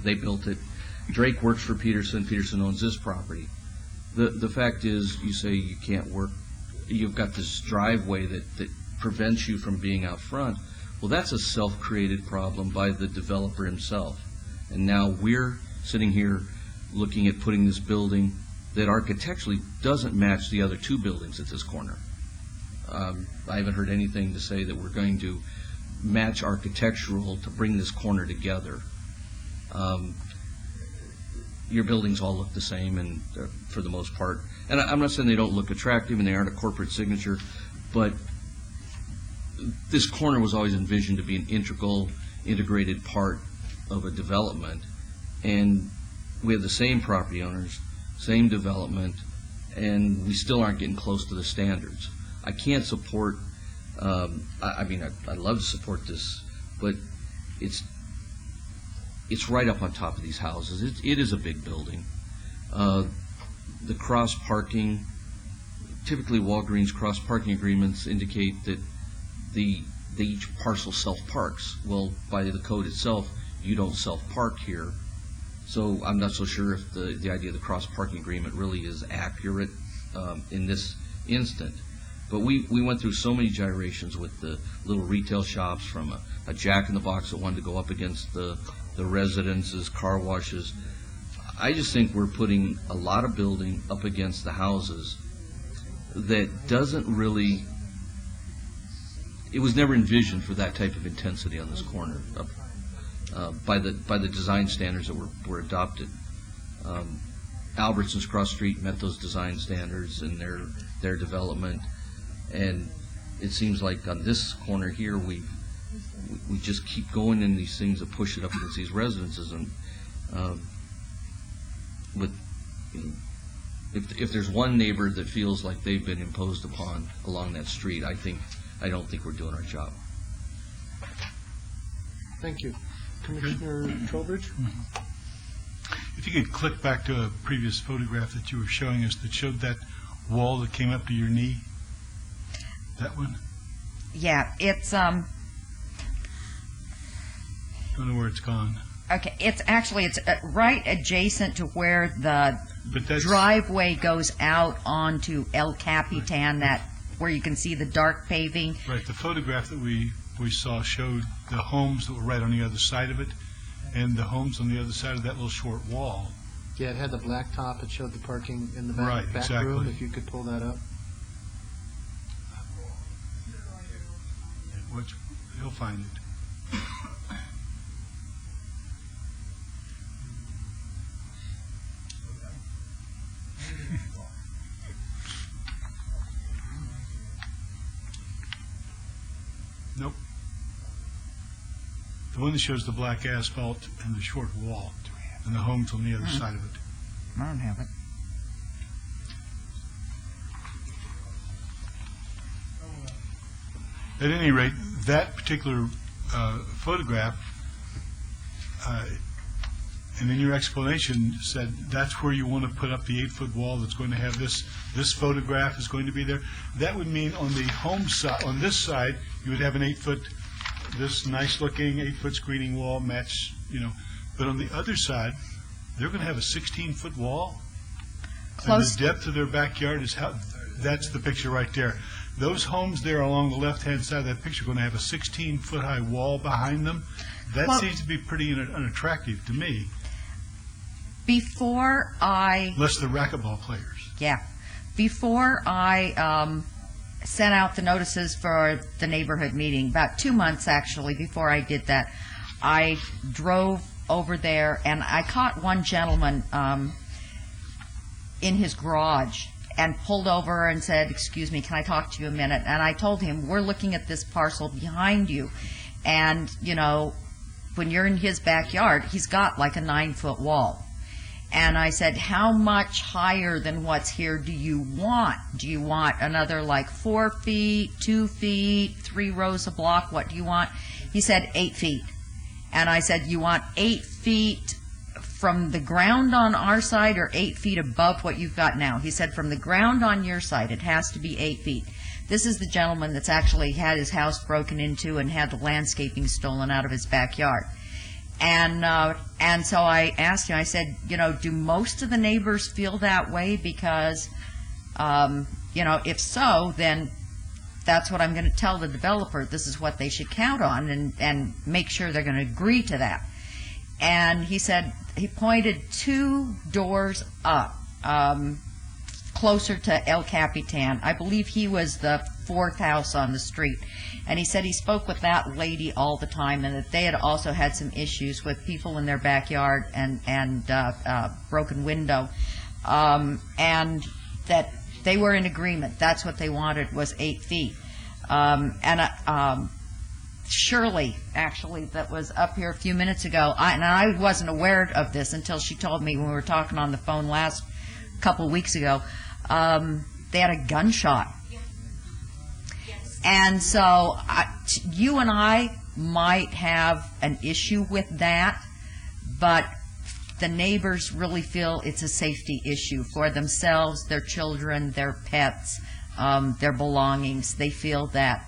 They built it. Drake works for Peterson. Peterson owns this property. The fact is, you say you can't work. You've got this driveway that prevents you from being out front. Well, that's a self-created problem by the developer himself. And now we're sitting here looking at putting this building that architecturally doesn't match the other two buildings at this corner. I haven't heard anything to say that we're going to match architectural to bring this corner together. Your buildings all look the same, and for the most part. And I'm not saying they don't look attractive and they aren't a corporate signature, but this corner was always envisioned to be an integrated part of a development. And we have the same property owners, same development, and we still aren't getting close to the standards. I can't support, I'd love to support this, but it's right up on top of these houses. It is a big building. The cross-parking, typically Walgreens cross-parking agreements indicate that each parcel self-parks. Well, by the code itself, you don't self-park here. So I'm not so sure if the idea of the cross-parking agreement really is accurate in this instant. But we went through so many gyrations with the little retail shops, from a Jack-in-the-Box that wanted to go up against the residences, car washes. I just think we're putting a lot of building up against the houses that doesn't really, it was never envisioned for that type of intensity on this corner by the design standards that were adopted. Albertsons Cross Street met those design standards in their development, and it seems like on this corner here we just keep going in these things that push it up against these residences. And if there's one neighbor that feels like they've been imposed upon along that street, I don't think we're doing our job. Thank you. Commissioner Trowbridge? If you could click back to a previous photograph that you were showing us that showed that wall that came up to your knee. That one? Yeah, it's Don't know where it's gone. okay. It's right adjacent to where the driveway goes out onto El Capitan. Where you can see the dark paving. Right. The photograph that we saw showed the homes that were right on the other side of it, and the homes on the other side of that little short wall. Yeah, it had the black top. It showed the parking in the back, Right, back exactly. room, if you could pull that up. He'll find it. Nope. The one that shows the black asphalt and the short wall, and the homes on the other side of it. I don't have it. At any rate, that particular photograph, and in your explanation said that's where you want to put up the 8-foot wall that's going to have this photograph is going to be there. That would mean on the home side, on this side, you would have an 8-foot, this nice looking 8-foot screening wall match, but on the other side, they're going to have a 16-foot wall. Close. And the depth of their backyard is that's the picture right there. Those homes there along the left-hand side of that picture are going to have a 16-foot high wall behind them. That seems to be pretty unattractive to me. Unless they're racquetball players. Yeah. Before I sent out the notices for the neighborhood meeting, about 2 months actually before I did that, I drove over there and I caught one gentleman in his garage and pulled over and said, "Excuse me, can I talk to you a minute?" And I told him, "We're looking at this parcel behind you, and, you know, when you're in his backyard, he's got like a 9-foot wall." And I said, "How much higher than what's here do you want? Do you want another like 4 feet, 2 feet, 3 rows of block? What do you want?" He said 8 feet. And I said, "You want 8 feet from the ground on our side or 8 feet above what you've got now?" He said, "From the ground on your side, it has to be 8 feet. This is the gentleman that's actually had his house broken into and had the landscaping stolen out of his backyard. And so I asked him, I said, "You know, do most of the neighbors feel that way? Because, you know, if so, then that's what I'm going to tell the developer. This is what they should count on, and make sure they're going to agree to that." And he said, he pointed 2 doors up, closer to El Capitan. I believe he was the 4th house on the street. And he said he spoke with that lady all the time, and that they had also had some issues with people in their backyard and broken window, and that they were in agreement. That's what they wanted, was 8 feet. Shirley, actually, that was up here a few minutes ago, and I wasn't aware of this until she told me when we were talking on the phone last couple weeks ago. They had a gunshot. And so you and I might have an issue with that, but the neighbors really feel it's a safety issue for themselves, their children, their pets, their belongings. They feel that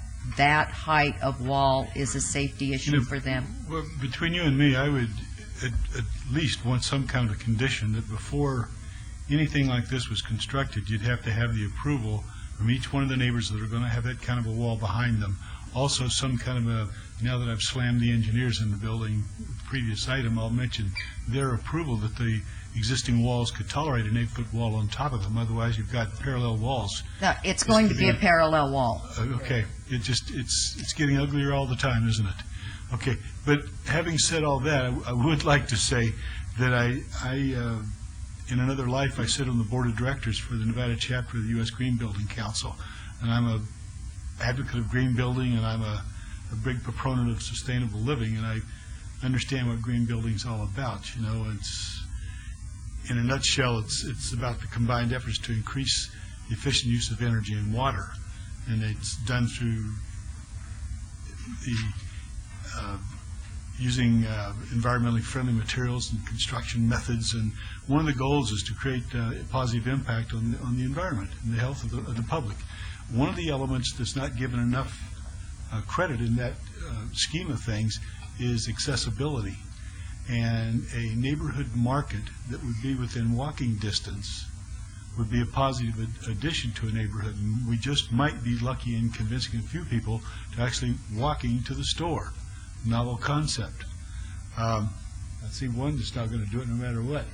height of wall is a safety issue for them. Well, between you and me, I would at least want some kind of condition that before anything like this was constructed, you'd have to have the approval from each one of the neighbors that are going to have that kind of a wall behind them. Also, some kind of a, now that I've slammed the engineers in the building, the previous item, I'll mention their approval that the existing walls could tolerate an 8-foot wall on top of them. Otherwise, you've got parallel walls. No, it's going to be a parallel wall. Okay. It's getting uglier all the time, isn't it? Okay. But having said all that, I would like to say that I in another life, I sit on the board of directors for the Nevada chapter of the U.S. Green Building Council, and I'm a advocate of green building, and I'm a big proponent of sustainable living, and I understand what green building is all about. You know, it's in a nutshell, it's about the combined efforts to increase the efficient use of energy and water, and it's done through the using environmentally friendly materials and construction methods, and one of the goals is to create a positive impact on the environment and the health of the public. One of the elements that's not given enough credit in that scheme of things is accessibility, and a neighborhood market that would be within walking distance would be a positive addition to a neighborhood, and we just might be lucky in convincing a few people to actually walking to the store. Novel concept. I see one that's not going to do it no matter what.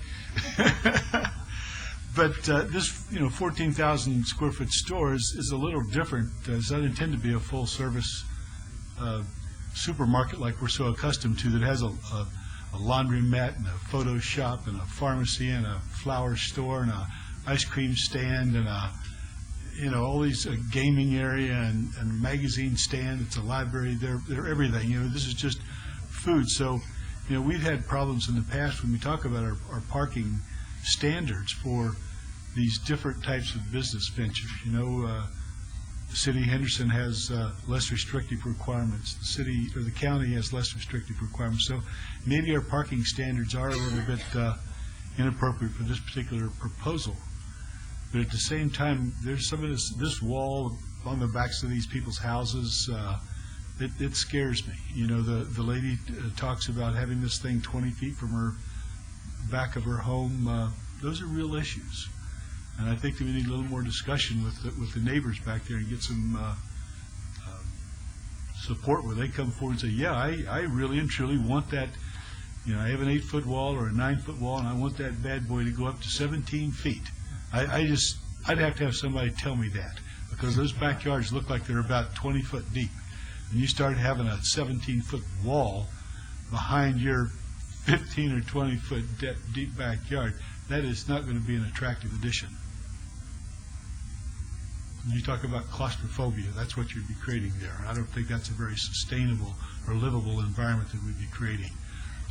But this, 14,000 square foot store is a little different. It's not intended to be a full service supermarket like we're so accustomed to, that has a laundromat and a photo shop and a pharmacy and a flower store and a ice cream stand and all these gaming area and magazine stand. It's a library. They're everything. This is just food. So, we've had problems in the past when we talk about our parking standards for these different types of business ventures. The city of Henderson has less restrictive requirements. The city or the county has less restrictive requirements. So maybe our parking standards are a little bit inappropriate for this particular proposal. But at the same time, there's some of this wall on the backs of these people's houses. It scares me. The lady talks about having this thing 20 feet from her back of her home. Those are real issues, and I think that we need a little more discussion with the neighbors back there and get some support where they come forward and say, "Yeah, I really and truly want that. I have an 8-foot wall or a 9-foot wall, and I want that bad boy to go up to 17 feet." I'd have to have somebody tell me that, because those backyards look like they're about 20 foot deep. And you start having a 17-foot wall behind your 15 or 20 foot deep backyard, that is not going to be an attractive addition. When you talk about claustrophobia, that's what you'd be creating there. I don't think that's a very sustainable or livable environment that we'd be creating.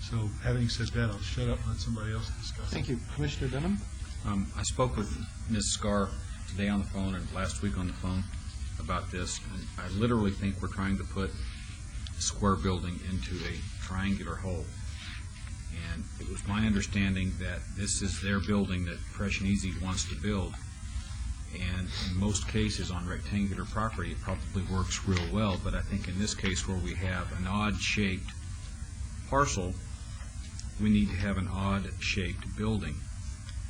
So having said that, I'll shut up and let somebody else discuss. Thank you. Commissioner Dunham? I spoke with Ms. Scar today on the phone and last week on the phone about this. And I literally think we're trying to put a square building into a triangular hole. And it was my understanding that this is their building that Fresh and Easy wants to build. And in most cases on rectangular property, it probably works real well. But I think in this case where we have an odd-shaped parcel, we need to have an odd-shaped building.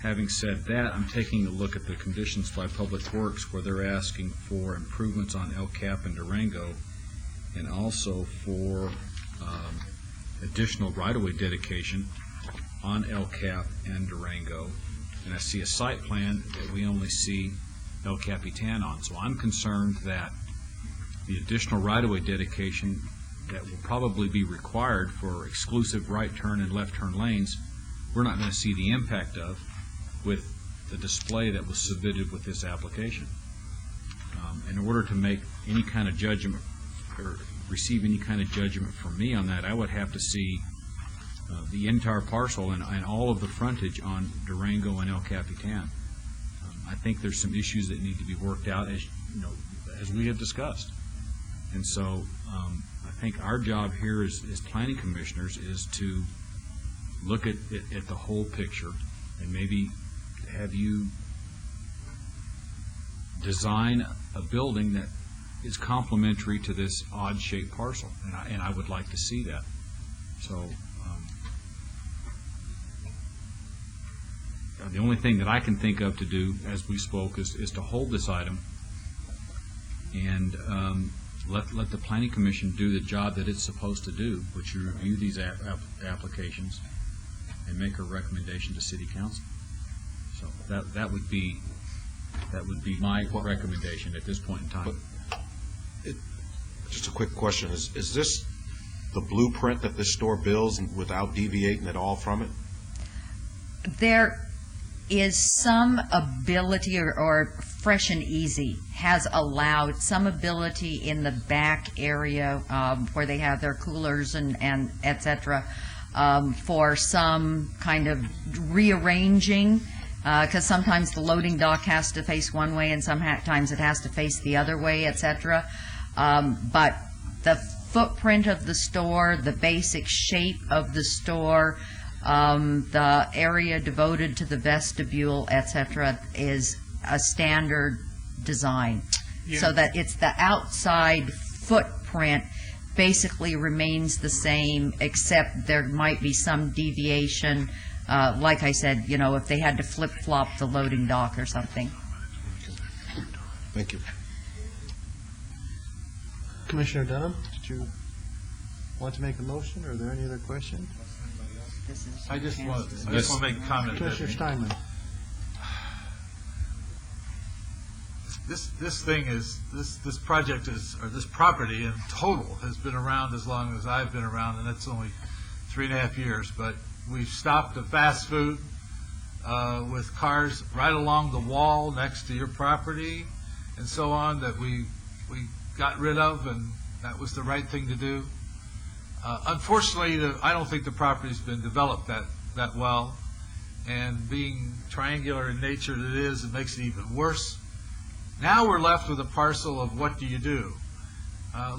Having said that, I'm taking a look at the conditions by Public Works where they're asking for improvements on El Cap and Durango and also for additional right-of-way dedication on El Cap and Durango. And I see a site plan that we only see El Capitan on. So I'm concerned that the additional right-of-way dedication that will probably be required for exclusive right turn and left turn lanes, we're not going to see the impact of with the display that was submitted with this application. In order to make any kind of judgment or receive any kind of judgment from me on that, I would have to see the entire parcel and all of the frontage on Durango and El Capitan. I think there's some issues that need to be worked out as we have discussed. And so I think our job here as planning commissioners is to look at the whole picture and maybe have you design a building that is complementary to this odd-shaped parcel, and I would like to see that. So the only thing that I can think of to do, as we spoke, is to hold this item and let the Planning Commission do the job that it's supposed to do, which is review these applications and make a recommendation to City Council. So that would be my recommendation at this point in time. Just a quick question. Is this the blueprint that this store builds without deviating at all from it? There is some ability, or Fresh and Easy has allowed some ability in the back area where they have their coolers and et cetera, for some kind of rearranging, because sometimes the loading dock has to face one way and sometimes it has to face the other way, et cetera. But the footprint of the store, the basic shape of the store, the area devoted to the vestibule, et cetera, is a standard design. Yeah. So that it's the outside footprint basically remains the same, except there might be some deviation. Like I said, if they had to flip-flop the loading dock or something. Thank you. Commissioner Dunham, did you want to make a motion, or are there any other questions? I just want to make a comment. Commissioner Steinman. This project or this property in total has been around as long as I've been around, and that's only 3.5 years. But we've stopped a fast food with cars right along the wall next to your property and so on that we got rid of, and that was the right thing to do. Unfortunately, I don't think the property's been developed that well, and being triangular in nature that it makes it even worse. Now we're left with a parcel of what do you do?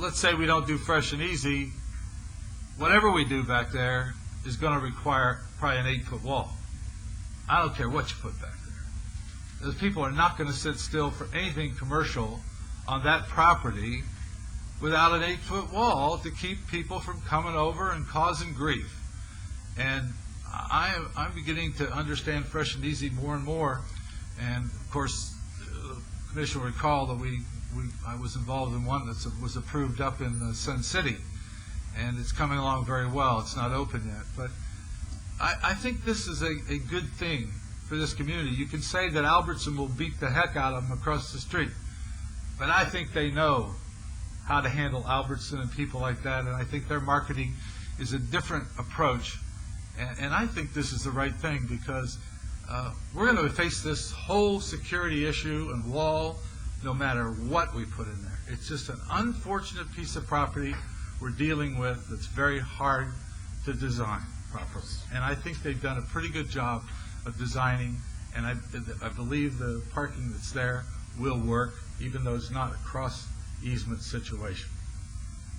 Let's say we don't do Fresh and Easy. Whatever we do back there is going to require probably an 8-foot wall. I don't care what you put back there. Those people are not going to sit still for anything commercial on that property without an 8-foot wall to keep people from coming over and causing grief. And I'm beginning to understand Fresh and Easy more and more. And of course, the Commission will recall that I was involved in one that was approved up in Sun City, and it's coming along very well. It's not open yet, but I think this is a good thing for this community. You can say that Albertson will beat the heck out of them across the street, but I think they know how to handle Albertson and people like that, and I think their marketing is a different approach. And I think this is the right thing, because we're going to face this whole security issue and wall no matter what we put in there. It's just an unfortunate piece of property we're dealing with that's very hard to design properly. And I think they've done a pretty good job of designing, and I believe the parking that's there will work, even though it's not a cross easement situation.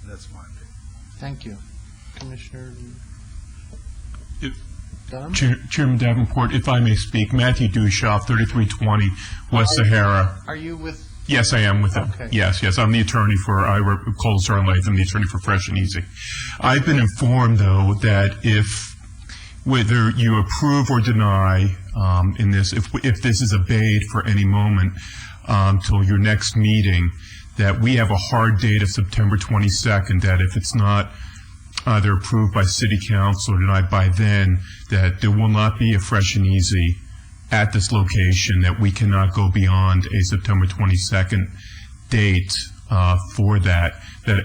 That's my opinion. Thank you. Commissioner If- Dunham? Chairman Davenport, if I may speak, Matthew Dushoff, 3320 West Sahara. Are you with? Yes, I am with them. Okay. Yes, I'm the attorney for, I work with Colasar and Latham, the attorney for Fresh and Easy. I've been informed, though, that whether you approve or deny in this, if this is obeyed for any moment till your next meeting, that we have a hard date of September 22nd, that if it's not either approved by City Council or denied by then, that there will not be a Fresh and Easy at this location, that we cannot go beyond a September 22nd date for that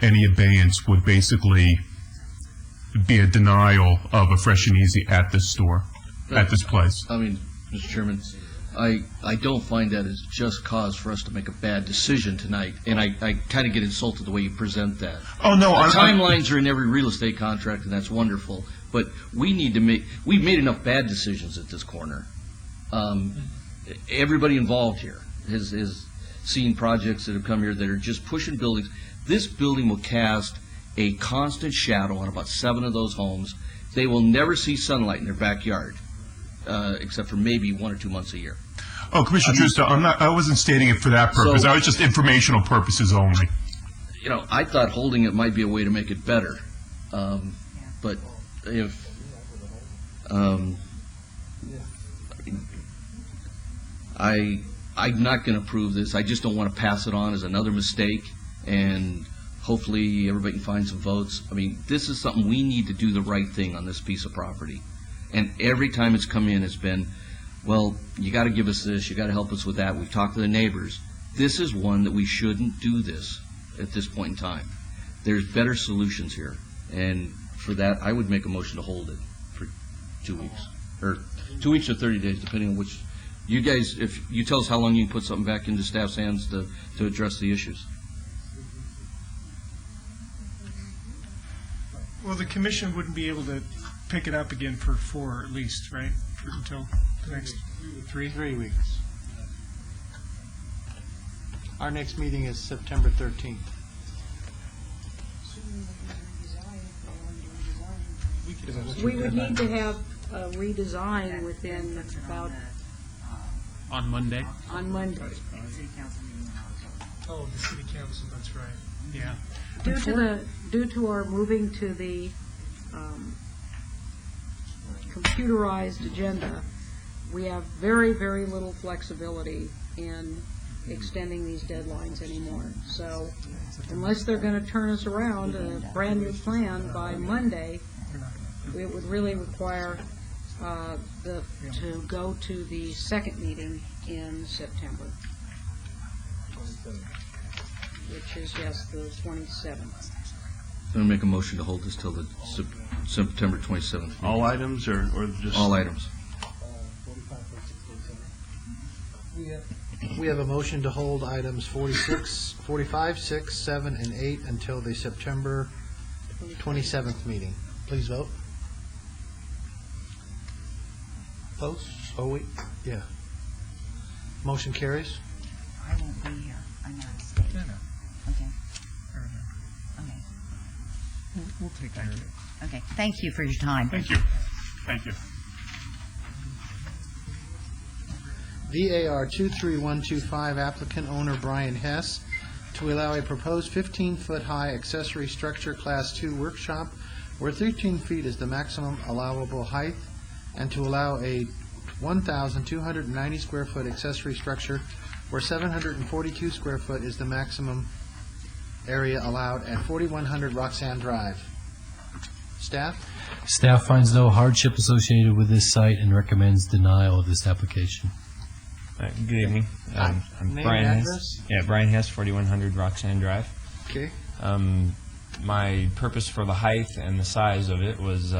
any abeyance would basically be a denial of a Fresh and Easy at this store, at this place. I mean, Mr. Chairman, I don't find that as just cause for us to make a bad decision tonight, and I kind of get insulted the way you present that. Oh, no. The timelines are in every real estate contract, and that's wonderful, but we've made enough bad decisions at this corner. Everybody involved here has seen projects that have come here that are just pushing buildings. This building will cast a constant shadow on about 7 of those homes. They will never see sunlight in their backyard, except for maybe 1 or 2 months a year. Oh, Commissioner Justa, I wasn't stating it for that purpose. I was just informational purposes only. I thought holding it might be a way to make it better. But if, I'm not going to approve this. I just don't want to pass it on as another mistake, and hopefully everybody can find some votes. I mean, this is something we need to do the right thing on this piece of property. And every time it's come in, it's been, well, you got to give us this, you got to help us with that. We've talked to the neighbors. This is one that we shouldn't do this at this point in time. There's better solutions here. And for that, I would make a motion to hold it for 2 weeks. Or 2 weeks or 30 days, depending on which. You guys, if you tell us how long you can put something back into staff's hands to address the issues. Well, the commission wouldn't be able to pick it up again for 4 at least, right? Until the next 3? 3 weeks. Our next meeting is September 13th. We would need to have a redesign within about, On Monday. on Monday. Oh, the city council, that's right. Yeah. Due to our moving to the computerized agenda, we have very, very little flexibility in extending these deadlines anymore. So unless they're going to turn us around a brand-new plan by Monday, it would really require to go to the second meeting in September, which is, yes, the 27th. I'm going to make a motion to hold this till the September 27th. meeting. All items or just? All items. We have a motion to hold items 45, 6, 7, and 8 until the September 27th meeting. Please vote. Opposed? Oh, wait, yeah. Motion carries. I won't be here. I'm out of state. No. Okay. Okay. We'll take care of it. Okay. Thank you for your time. Thank you. Thank you. VAR 23125, applicant owner Brian Hess, to allow a proposed 15-foot-high accessory structure Class 2 workshop where 13 feet is the maximum allowable height, and to allow a 1,290 square foot accessory structure where 742 square foot is the maximum area allowed at 4100 Roxanne Drive. Staff? Staff finds no hardship associated with this site and recommends denial of this application. Good evening. I'm Name Brian and Hess. address? Yeah, Brian Hess, 4100 Roxanne Drive. Okay. My purpose for the height and the size of it was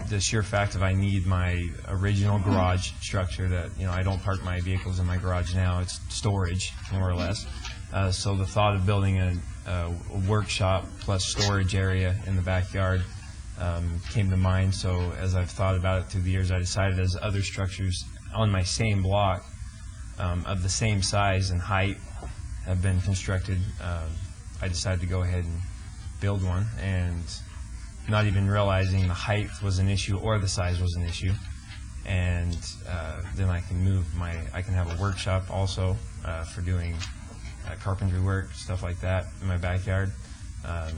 the sheer fact of I need my original garage structure that, I don't park my vehicles in my garage now. It's storage, more or less. So the thought of building a workshop plus storage area in the backyard came to mind. So as I've thought about it through the years, I decided as other structures on my same block of the same size and height have been constructed, I decided to go ahead and build one, and not even realizing the height was an issue or the size was an issue. And then I can have a workshop also for doing carpentry work, stuff like that in my backyard. And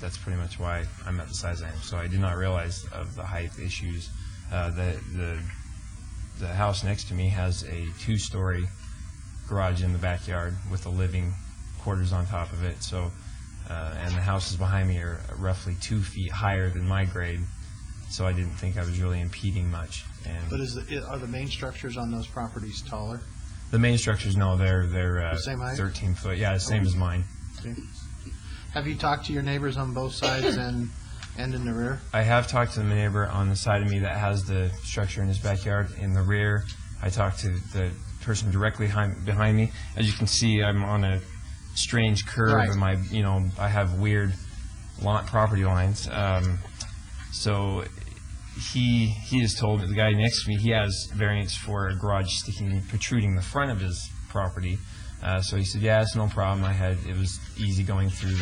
that's pretty much why I'm at the size I am. So I did not realize of the height issues. The house next to me has a 2-story garage in the backyard with the living quarters on top of it. So, and the houses behind me are roughly 2 feet higher than my grade. So I didn't think I was really impeding much. And But are the main structures on those properties taller? the main structures, no, they're The same height? 13 foot. Yeah, the same as mine. Okay. Have you talked to your neighbors on both sides and in the rear? I have talked to the neighbor on the side of me that has the structure in his backyard. In the rear, I talked to the person directly behind me. As you can see, I'm on a strange curve, Right. and I have weird property lines. So he has told me, the guy next to me, he has variance for a garage protruding the front of his property. So he said, yeah, it's no problem. It was easy going through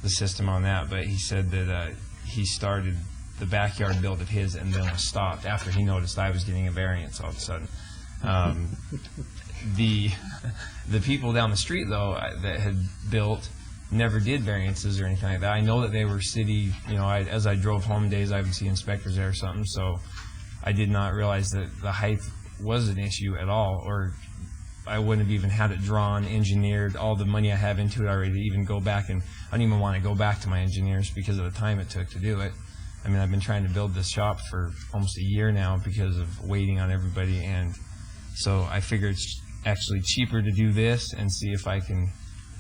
the system on that. But he said that he started the backyard build of his and then was stopped after he noticed I was getting a variance all of a sudden. The people down the street, though, that had built never did variances or anything like that. I know that they were city, as I drove home days, I would see inspectors there or something, so I did not realize that the height was an issue at all, or I wouldn't have even had it drawn, engineered, all the money I have into it already to even go back, and I don't even want to go back to my engineers because of the time it took to do it. I mean, I've been trying to build this shop for almost a year now because of waiting on everybody, and so I figure it's actually cheaper to do this and see if I can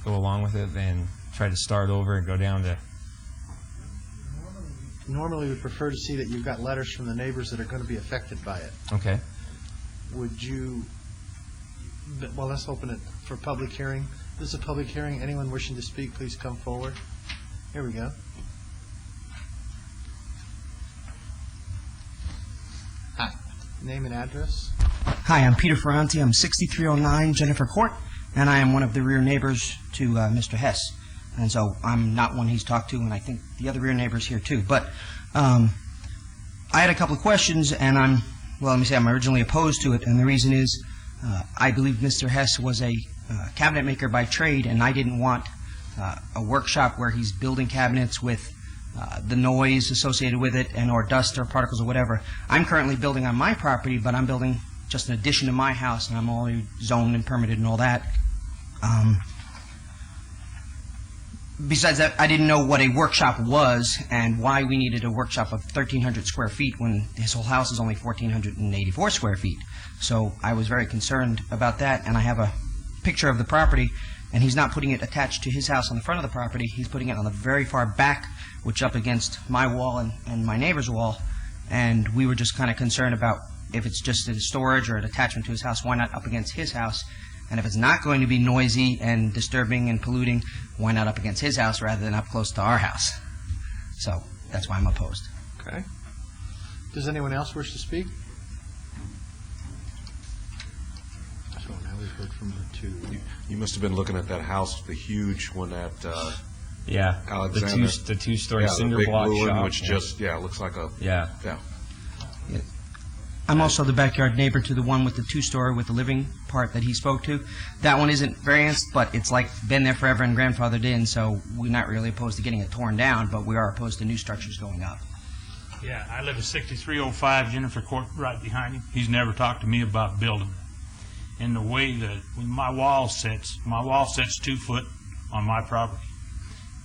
go along with it than try to start over and go down to... Normally, we prefer to see that you've got letters from the neighbors that are going to be affected by it. Okay. Would you, well, let's open it for public hearing. This is a public hearing. Anyone wishing to speak, please come forward. Here we go. Hi. Name and address? Hi, I'm Peter Ferranti. I'm 6309 Jennifer Court, and I am one of the rear neighbors to Mr. Hess. And so I'm not one he's talked to, and I think the other rear neighbor's here too. But I had a couple of questions, and I'm originally opposed to it, and the reason is I believe Mr. Hess was a cabinet maker by trade, and I didn't want a workshop where he's building cabinets with the noise associated with it or dust or particles or whatever. I'm currently building on my property, but I'm building just an addition to my house, and I'm already zoned and permitted and all that. Besides that, I didn't know what a workshop was and why we needed a workshop of 1,300 square feet when his whole house is only 1,484 square feet. So I was very concerned about that, and I have a picture of the property, and he's not putting it attached to his house on the front of the property. He's putting it on the very far back, which up against my wall and my neighbor's wall, and we were just kind of concerned about if it's just a storage or an attachment to his house, why not up against his house? And if it's not going to be noisy and disturbing and polluting, why not up against his house rather than up close to our house? So that's why I'm opposed. Okay. Does anyone else wish to speak? So now we've heard from the two. You must have been looking at that house, the huge one at Yeah, Alexander. the two-story Yeah, cinder the big block blue one, shop. which just looks like a Yeah. I'm also the backyard neighbor to the one with the two-story with the living part that he spoke to. That one isn't varianced, but it's like been there forever and grandfathered in, so we're not really opposed to getting it torn down, but we are opposed to new structures going up. Yeah, I live at 6305 Jennifer Court right behind him. He's never talked to me about building. And the way that when my wall sits 2 foot on my property.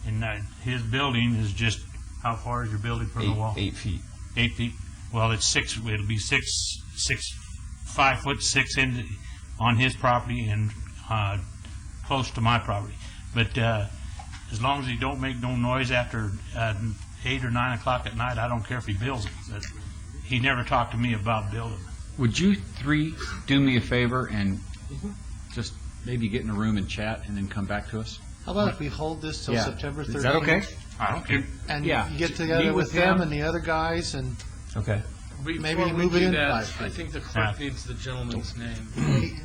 And his building is just, how far is your building from the wall? 8 feet. 8 feet. Well, it'll be 5 foot 6 on his property and close to my property. But as long as he don't make no noise after 8 or 9 o'clock at night, I don't care if he builds it. But he never talked to me about building. Would you three do me a favor and just maybe get in a room and chat and then come back to us? How about if we hold this till Yeah. September 13th? Is that okay? I don't care. And Yeah. you get together Meet with with them them. and the other guys and Okay. maybe Before we move it do in that, 5 I feet. think the clerk needs the gentleman's name.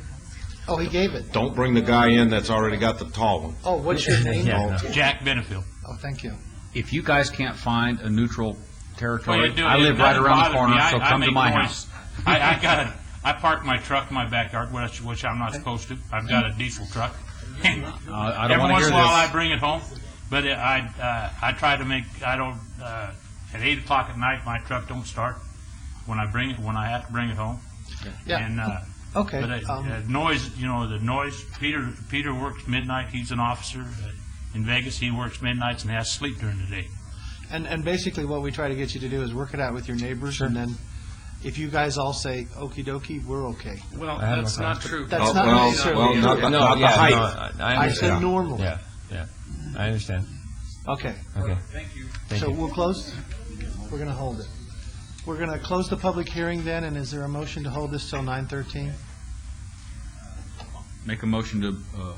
Oh, he gave it. Don't bring the guy in that's already got the tall one. Oh, what's your name? Jack Benefield. Oh, thank you. If you guys can't find a neutral Well, territory, you do- I it live right doesn't around bother the corner, me. so I come to make my noise. house. I park my truck in my backyard, which I'm not supposed to. I've got a diesel truck. I don't Every want to once hear in a while, this. I bring it home, but I try to make. I don't. At 8 o'clock at night, my truck don't start when I have to bring it home. Yeah. And Okay. but noise. The noise. Peter works midnight. He's an officer in Vegas. He works midnights and has to sleep during the day. And basically what we try to get you to do is work it out with your neighbors, and then if you guys all say okey dokey, we're okay. Well, I have no that's not problem. true. That's not necessarily not true. the- not the height. I I understand. said normal. Yeah, yeah. I understand. Okay. Okay. Thank you. Thank So you. we'll close? We're going to hold it. We're going to close the public hearing then, and is there a motion to hold this till 9:13? Make a motion to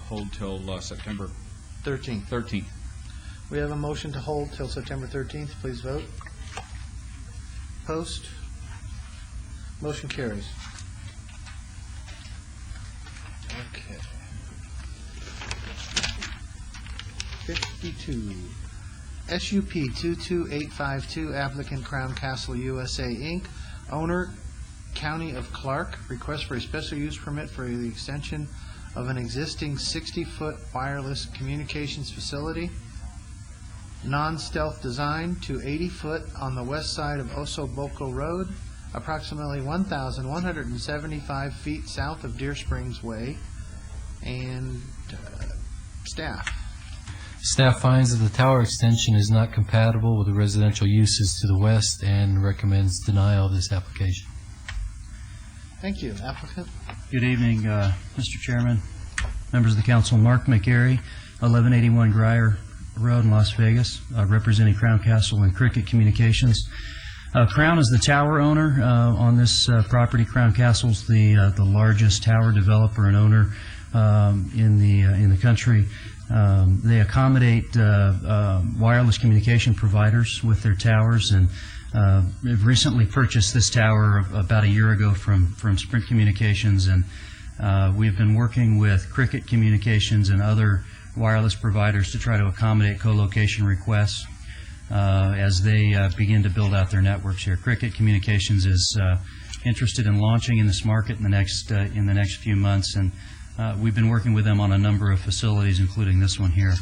hold till September 13th. 13th. We have a motion to hold till September 13th. Please vote. Post. Motion carries. Okay. 52. SUP 22852, applicant Crown Castle USA, Inc., owner County of Clark, request for a special use permit for the extension of an existing 60-foot wireless communications facility, non-stealth design to 80-foot on the west side of Oso Boco Road, approximately 1,175 feet south of Deer Springs Way, and staff. Staff finds that the tower extension is not compatible with the residential uses to the west and recommends denial of this application. Thank you. Applicant? Good evening, Mr. Chairman, members of the council. Mark McGarry, 1181 Grier Road in Las Vegas, representing Crown Castle and Cricket Communications. Crown is the tower owner on this property. Crown Castle's the largest tower developer and owner in the country. They accommodate wireless communication providers with their towers, and they've recently purchased this tower about a year ago from Sprint Communications, and we've been working with Cricket Communications and other wireless providers to try to accommodate co-location requests as they begin to build out their networks here. Cricket Communications is interested in launching in this market in the next few months, and we've been working with them on a number of facilities, including this one here.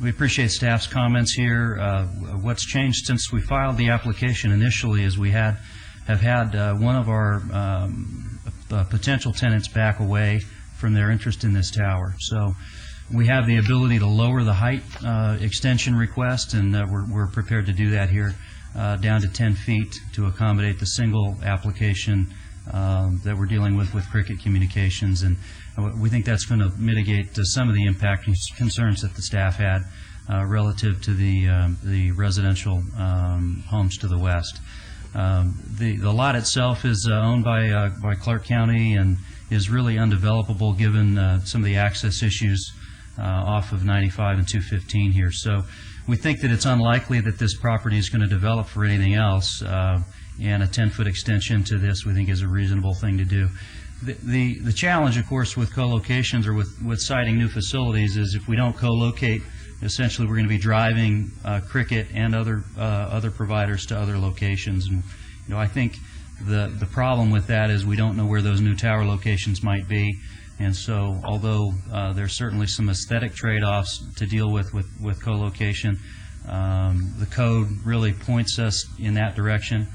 We appreciate staff's comments here. What's changed since we filed the application initially is we have had one of our potential tenants back away from their interest in this tower. So we have the ability to lower the height extension request, and we're prepared to do that here down to 10 feet to accommodate the single application that we're dealing with Cricket Communications, and we think that's going to mitigate some of the impact and concerns that the staff had relative to the residential homes to the west. The lot itself is owned by Clark County and is really undevelopable given some of the access issues off of 95 and 215 here. So we think that it's unlikely that this property is going to develop for anything else. And a 10-foot extension to this we think is a reasonable thing to do. The challenge, of course, with co-locations or with siting new facilities is if we don't co-locate, essentially we're going to be driving Cricket and other providers to other locations. And I think the problem with that is we don't know where those new tower locations might be. And so although there's certainly some aesthetic trade-offs to deal with co-location, the code really points us in that direction.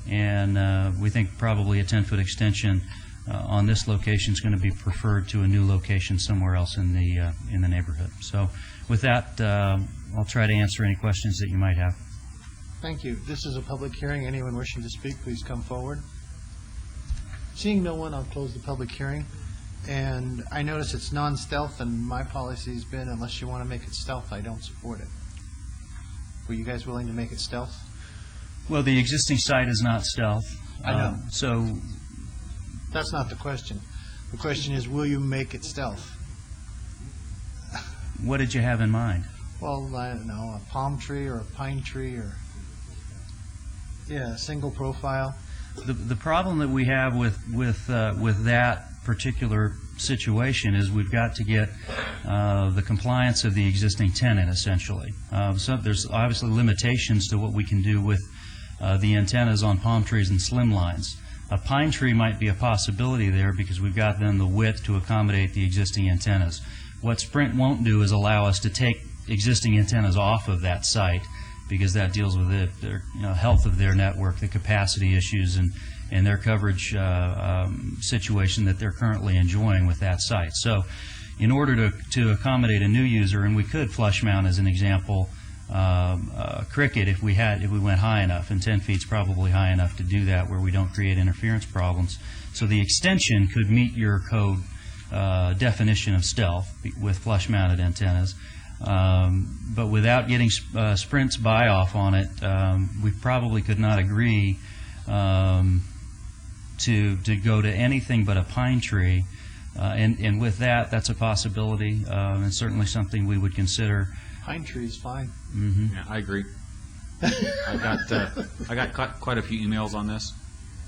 And we think probably a 10-foot extension on this location is going to be preferred to a new location somewhere else in the neighborhood. So with that, I'll try to answer any questions that you might have. Thank you. This is a public hearing. Anyone wishing to speak, please come forward. Seeing no one, I'll close the public hearing. And I notice it's non-stealth, and my policy has been unless you want to make it stealth, I don't support it. Were you guys willing to make it stealth? Well, the existing site is not stealth. I know. So That's not the question. The question is, will you make it stealth? what did you have in mind? Well, I don't know, a palm tree or a pine tree or, yeah, a single profile. The problem that we have with that particular situation is we've got to get the compliance of the existing tenant, essentially. So there's obviously limitations to what we can do with the antennas on palm trees and slim lines. A pine tree might be a possibility there because we've got then the width to accommodate the existing antennas. What Sprint won't do is allow us to take existing antennas off of that site because that deals with the health of their network, the capacity issues, and their coverage situation that they're currently enjoying with that site. So in order to accommodate a new user, and we could flush mount as an example, Cricket if we went high enough, and 10 feet's probably high enough to do that where we don't create interference problems. So the extension could meet your code definition of stealth with flush mounted antennas. But without getting Sprint's buy-off on it, we probably could not agree to go to anything but a pine tree. And with that, that's a possibility, and certainly something we would consider. Pine tree is fine. Mm-hmm. Yeah, I agree. I got quite a few emails on this,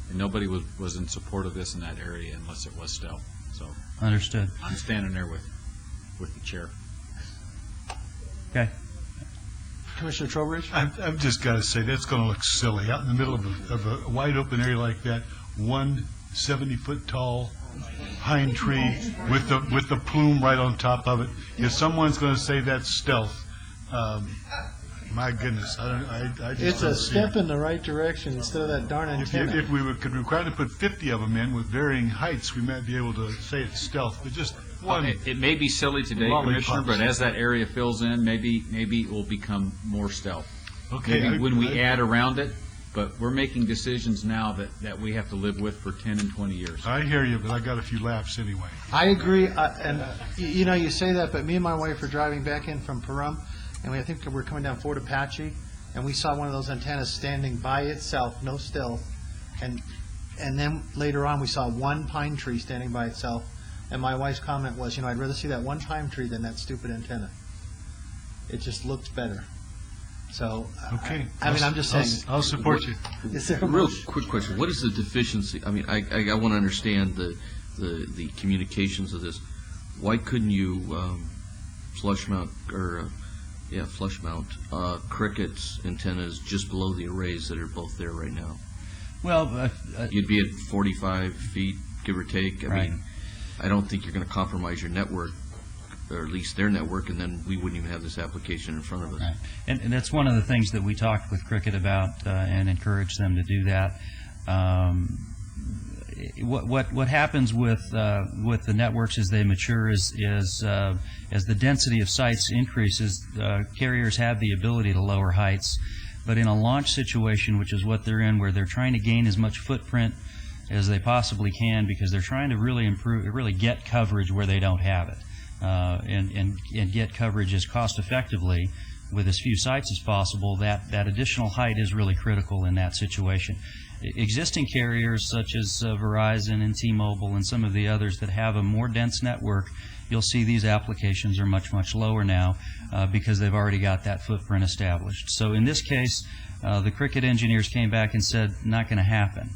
and nobody was in support of this in that area unless it was stealth. So Understood. I'm standing there with the chair. Okay. Commissioner Trowbridge? I've just got to say, that's going to look silly. Out in the middle of a wide open area like that, one 70-foot tall pine tree with the plume right on top of it. If someone's going to say that's stealth, my goodness, I just It's don't a see step it. in the right direction instead of that darn antenna. If we could require to put 50 of them in with varying heights, we might be able to say it's stealth, but just one. It may be silly today, Lollipops. Commissioner, but as that area fills in, maybe it will become more stealth. Okay, Maybe when we I- add around it, but we're making decisions now that we have to live with for 10 and 20 years. I hear you, but I got a few laughs anyway. I agree, and you say that, but me and my wife were driving back in from Pahrump, and I think we're coming down Fort Apache, and we saw one of those antennas standing by itself, no stealth, and then later on we saw one pine tree standing by itself, and my wife's comment was, I'd rather see that one pine tree than that stupid antenna. It just looked better. So, Okay. I'm just saying. I'll support you. Is there a Real motion? quick question, what is the deficiency? I mean, I want to understand the communications of this. Why couldn't you flush mount Cricket's antennas just below the arrays that are both there right now? Well, You'd be at 45 feet, give or take. I Right. mean, I don't think you're going to compromise your network, or at least their network, and then we wouldn't even have this application in front of us. Right. And that's one of the things that we talked with Cricket about and encouraged them to do that. What happens with the networks as they mature is as the density of sites increases, carriers have the ability to lower heights. But in a launch situation, which is what they're in, where they're trying to gain as much footprint as they possibly can because they're trying to really get coverage where they don't have it. And get coverage as cost effectively with as few sites as possible, that additional height is really critical in that situation. Existing carriers such as Verizon and T-Mobile and some of the others that have a more dense network, you'll see these applications are much, much lower now because they've already got that footprint established. So in this case, the Cricket engineers came back and said, not going to happen.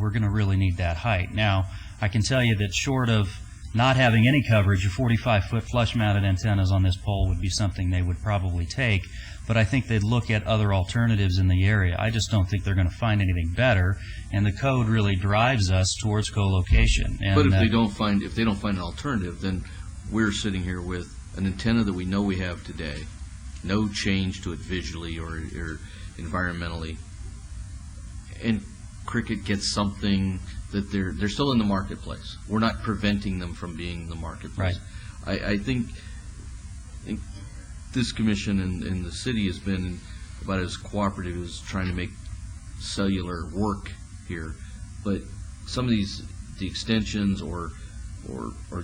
We're going to really need that height. Now, I can tell you that short of not having any coverage, a 45-foot flush-mounted antennas on this pole would be something they would probably take, but I think they'd look at other alternatives in the area. I just don't think they're going to find anything better, and the code really drives us towards co-location. And, But if they don't find an alternative, then we're sitting here with an antenna that we know we have today, no change to it visually or environmentally, and Cricket gets something that they're still in the marketplace. We're not preventing them from being in the marketplace. Right. I think this commission and the city has been about as cooperative as trying to make cellular work here, but some of the extensions or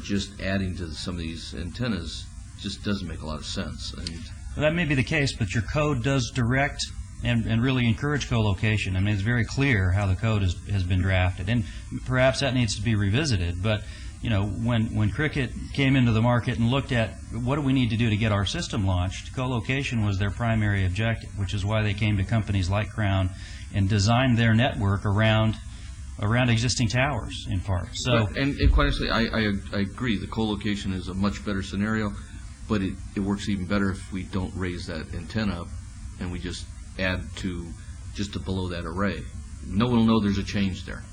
just adding to some of these antennas just doesn't make a lot of sense. And That may be the case, but your code does direct and really encourage co-location. I mean, it's very clear how the code has been drafted, and perhaps that needs to be revisited. But you know, when Cricket came into the market and looked at what do we need to do to get our system launched, co-location was their primary objective, which is why they came to companies like Crown and designed their network around existing towers in part. So, and quite honestly, I agree. The co-location is a much better scenario, but it works even better if we don't raise that antenna up and we just add to below that array. No one will know there's a change there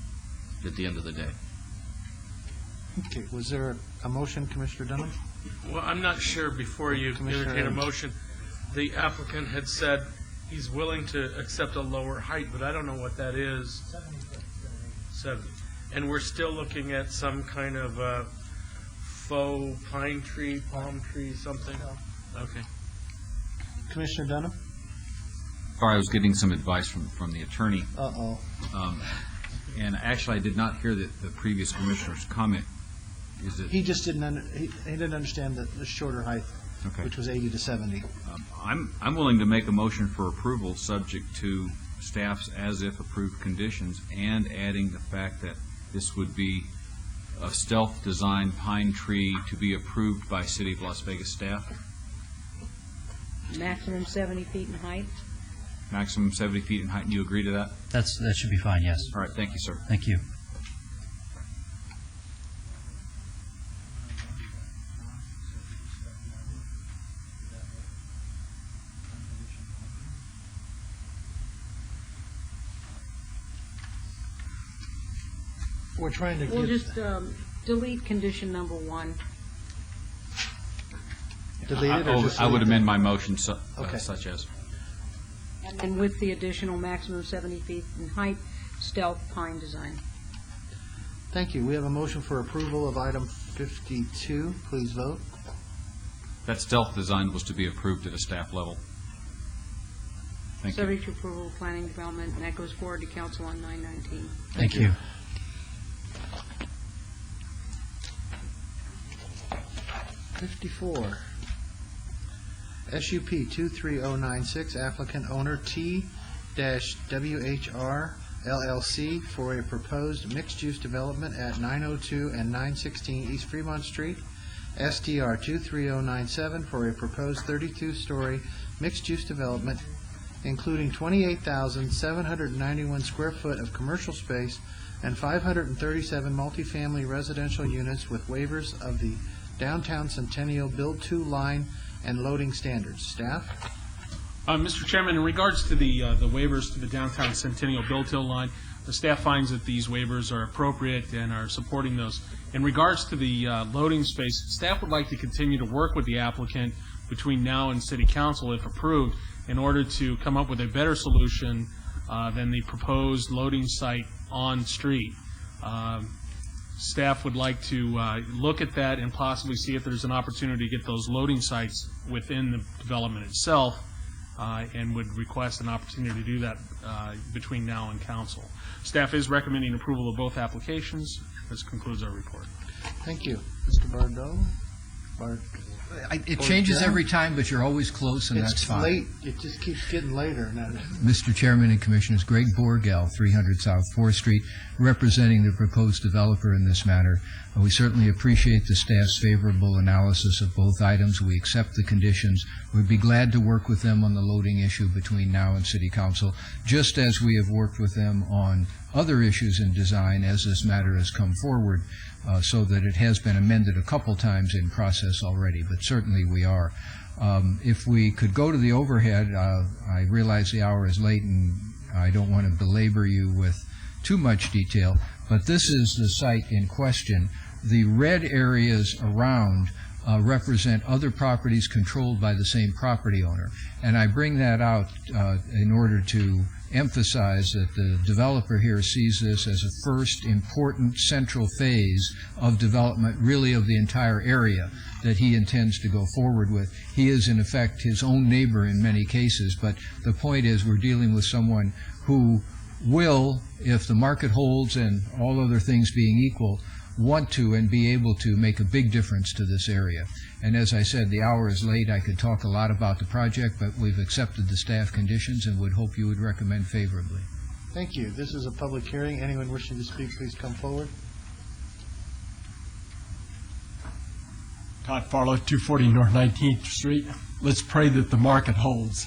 at the end of the day. Okay, was there a motion, Commissioner Dunham? Well, I'm not sure before you entertain a motion. The applicant had said he's willing to accept a lower height, but I don't know what that is. 70. And we're still looking at some kind of faux pine tree, palm tree, something? Okay. Commissioner Dunham? Sorry, I was getting some advice from the attorney. Uh-oh. And actually, I did not hear the previous commissioner's comment. He just didn't he didn't understand the shorter height, Okay. which was 80 to 70. I'm willing to make a motion for approval subject to staff's as-if approved conditions and adding the fact that this would be a stealth design pine tree to be approved by City of Las Vegas staff. Maximum 70 feet in height. Maximum 70 feet in height. Do you agree to that? that should be fine, yes. All right. Thank you, sir. Thank you. We're trying to We'll get... just delete condition number 1. Delete it or just I would leave it? amend my motion Okay. such as. And with the additional maximum 70 feet in height, stealth pine design. Thank you. We have a motion for approval of item 52. Please vote. That stealth design was to be approved at a staff level. Thank you. Subject to approval of planning development, and that goes forward to council on 9/19. Thank you. 54. SUP 23096, applicant owner T-WHR LLC for a proposed mixed-use development at 902 and 916 East Fremont Street. SDR 23097 for a proposed 32-story mixed-use development including 28,791 square foot of commercial space and 537 multifamily residential units with waivers of the Downtown Centennial Build-To line and loading standards. Staff? Mr. Chairman, in regards to the waivers to the Downtown Centennial Build-To line, the staff finds that these waivers are appropriate and are supporting those. In regards to the loading space, staff would like to continue to work with the applicant between now and City Council, if approved, in order to come up with a better solution than the proposed loading site on street. Staff would like to look at that and possibly see if there's an opportunity to get those loading sites within the development itself, and would request an opportunity to do that between now and council. Staff is recommending approval of both applications. This concludes our report. Thank you. Mr. Bardot? It changes every time, but you're always close, and that's fine. It's late. It just keeps getting later. Mr. Chairman and Commissioners, Greg Borgel, 300 South 4th Street, representing the proposed developer in this matter. We certainly appreciate the staff's favorable analysis of both items. We accept the conditions. We'd be glad to work with them on the loading issue between now and City Council, just as we have worked with them on other issues in design as this matter has come forward, so that it has been amended a couple times in process already, but certainly we are. If we could go to the overhead, I realize the hour is late and I don't want to belabor you with too much detail, but this is the site in question. The red areas around represent other properties controlled by the same property owner, and I bring that out in order to emphasize that the developer here sees this as a first important central phase of development, really of the entire area that he intends to go forward with. He is in effect his own neighbor in many cases, but the point is we're dealing with someone who will, if the market holds and all other things being equal, want to and be able to make a big difference to this area. And as I said, the hour is late. I could talk a lot about the project, but we've accepted the staff conditions and would hope you would recommend favorably. Thank you. This is a public hearing. Anyone wishing to speak, please come forward. Todd Farlow, 240 North 19th Street. Let's pray that the market holds.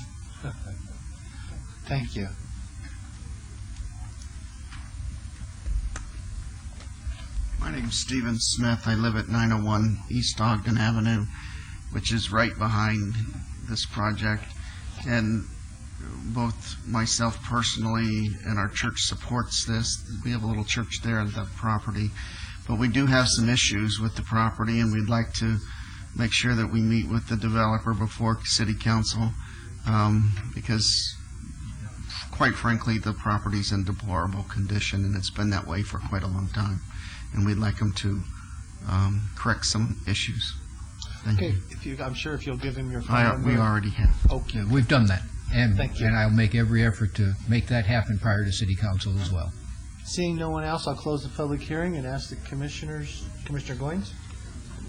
Thank you. My name's Stephen Smith. I live at 901 East Ogden Avenue, which is right behind this project. And both myself personally and our church supports this. We have a little church there on the property. But we do have some issues with the property, and we'd like to make sure that we meet with the developer before City Council, because quite frankly, the property's in deplorable condition, and it's been that way for quite a long time. And we'd like them to correct some issues. Thank Okay, you. I'm sure if you'll give him your phone number. We already have. Okay. Yeah, we've done that. And, Thank you. and I'll make every effort to make that happen prior to City Council as well. Seeing no one else, I'll close the public hearing and ask the commissioners, Commissioner Goins?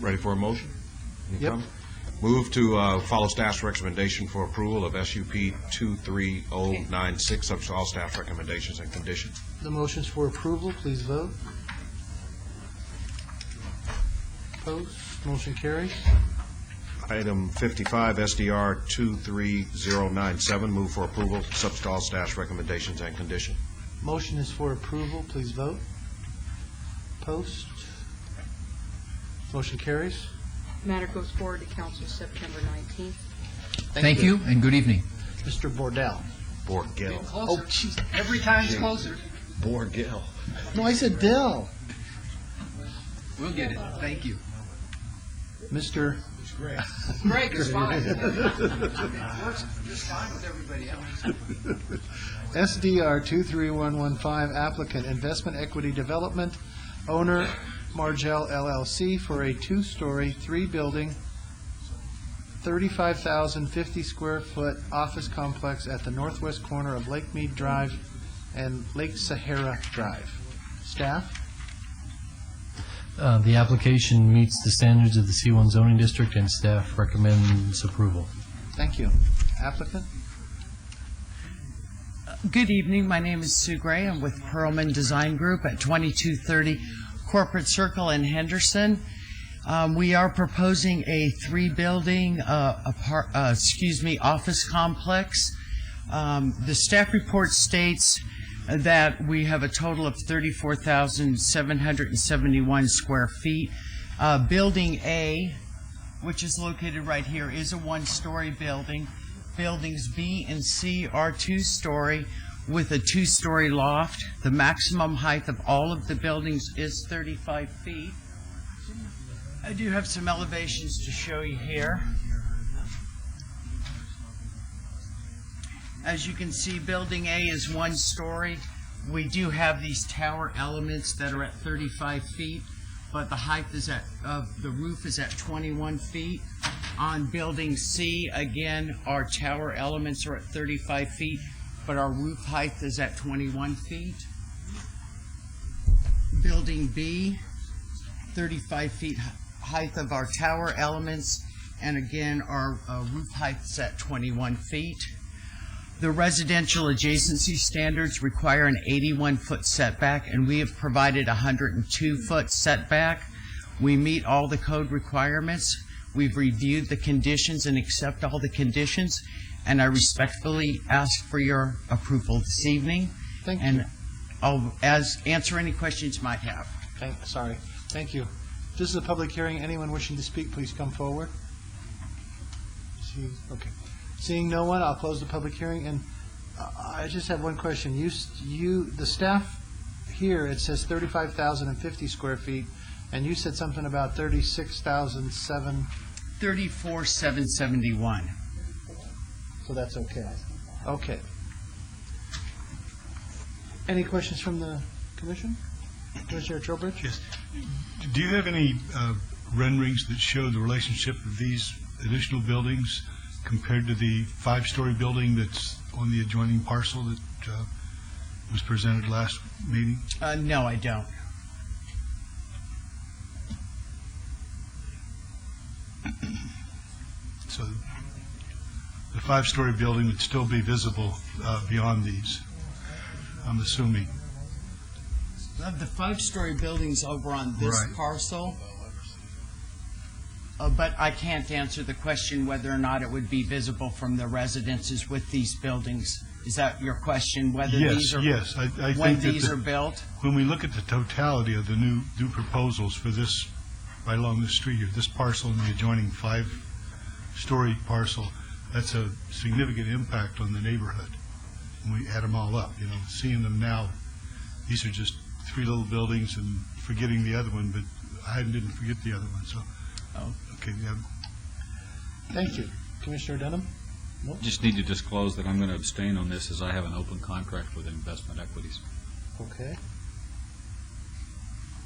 Ready for a motion? You Yep. come? Move to follow staff's recommendation for approval of SUP 23096, subject to all staff recommendations and conditions. The motion's for approval, please vote. Opposed, motion carries. Item 55, SDR 23097, move for approval, subject to all staff's recommendations and conditions. Motion is for approval, please vote. Opposed, motion carries. Matter goes forward to council September 19th. Thank you, and good evening. Mr. Bordell. Borgel. Oh, jeez, every time it's closer. Borgel. No, I said Dell. We'll get it. Thank you. Mr. Greg is fine. Works just fine with everybody else. SDR 23115, applicant Investment Equity Development, owner Margell LLC, for a two-story, three-building, 35,050 square foot office complex at the northwest corner of Lake Mead Drive and Lake Sahara Drive. Staff? The application meets the standards of the C1 zoning district, and staff recommends approval. Thank you. Applicant? Good evening. My name is Sue Gray. I'm with Perlman Design Group at 2230 Corporate Circle in Henderson. We are proposing a three-building office complex. The staff report states that we have a total of 34,771 square feet. Building A, which is located right here, is a one-story building. Buildings B and C are two-story with a two-story loft. The maximum height of all of the buildings is 35 feet. I do have some elevations to show you here. As you can see, Building A is one story. We do have these tower elements that are at 35 feet, but the height of the roof is at 21 feet. On Building C, again, our tower elements are at 35 feet, but our roof height is at 21 feet. Building B, 35 feet height of our tower elements, and again, our roof height is at 21 feet. The residential adjacency standards require an 81-foot setback, and we have provided a 102-foot setback. We meet all the code requirements. We've reviewed the conditions and accept all the conditions, and I respectfully ask for your approval this evening. Thank you. And I'll answer any questions you might have. Sorry. Thank you. This is a public hearing. Anyone wishing to speak, please come forward. Okay. Seeing no one, I'll close the public hearing. And I just have one question. The staff here, it says 35,050 square feet, and you said something about 34,771. So that's okay. Okay. Any questions from the commission? Commissioner Trowbridge? Yes. Do you have any renderings that show the relationship of these additional buildings compared to the five-story building that's on the adjoining parcel that was presented last meeting? No, I don't. the five-story building would still be visible beyond these, I'm assuming. Of the five-story buildings over on this Right. parcel, but I can't answer the question whether or not it would be visible from the residences with these buildings. Is that your question, whether Yes, these are, yes. I when think that these are built? When we look at the totality of the new proposals for this, right along the street here, this parcel and the adjoining five-story parcel, that's a significant impact on the neighborhood. When we add them all up, seeing them now, these are just three little buildings and forgetting the other one, but I didn't forget the other one, so. Okay, yeah. Thank you. Commissioner Dunham? Nope. Just need to disclose that I'm going to abstain on this as I have an open contract with Investment Equities. Okay.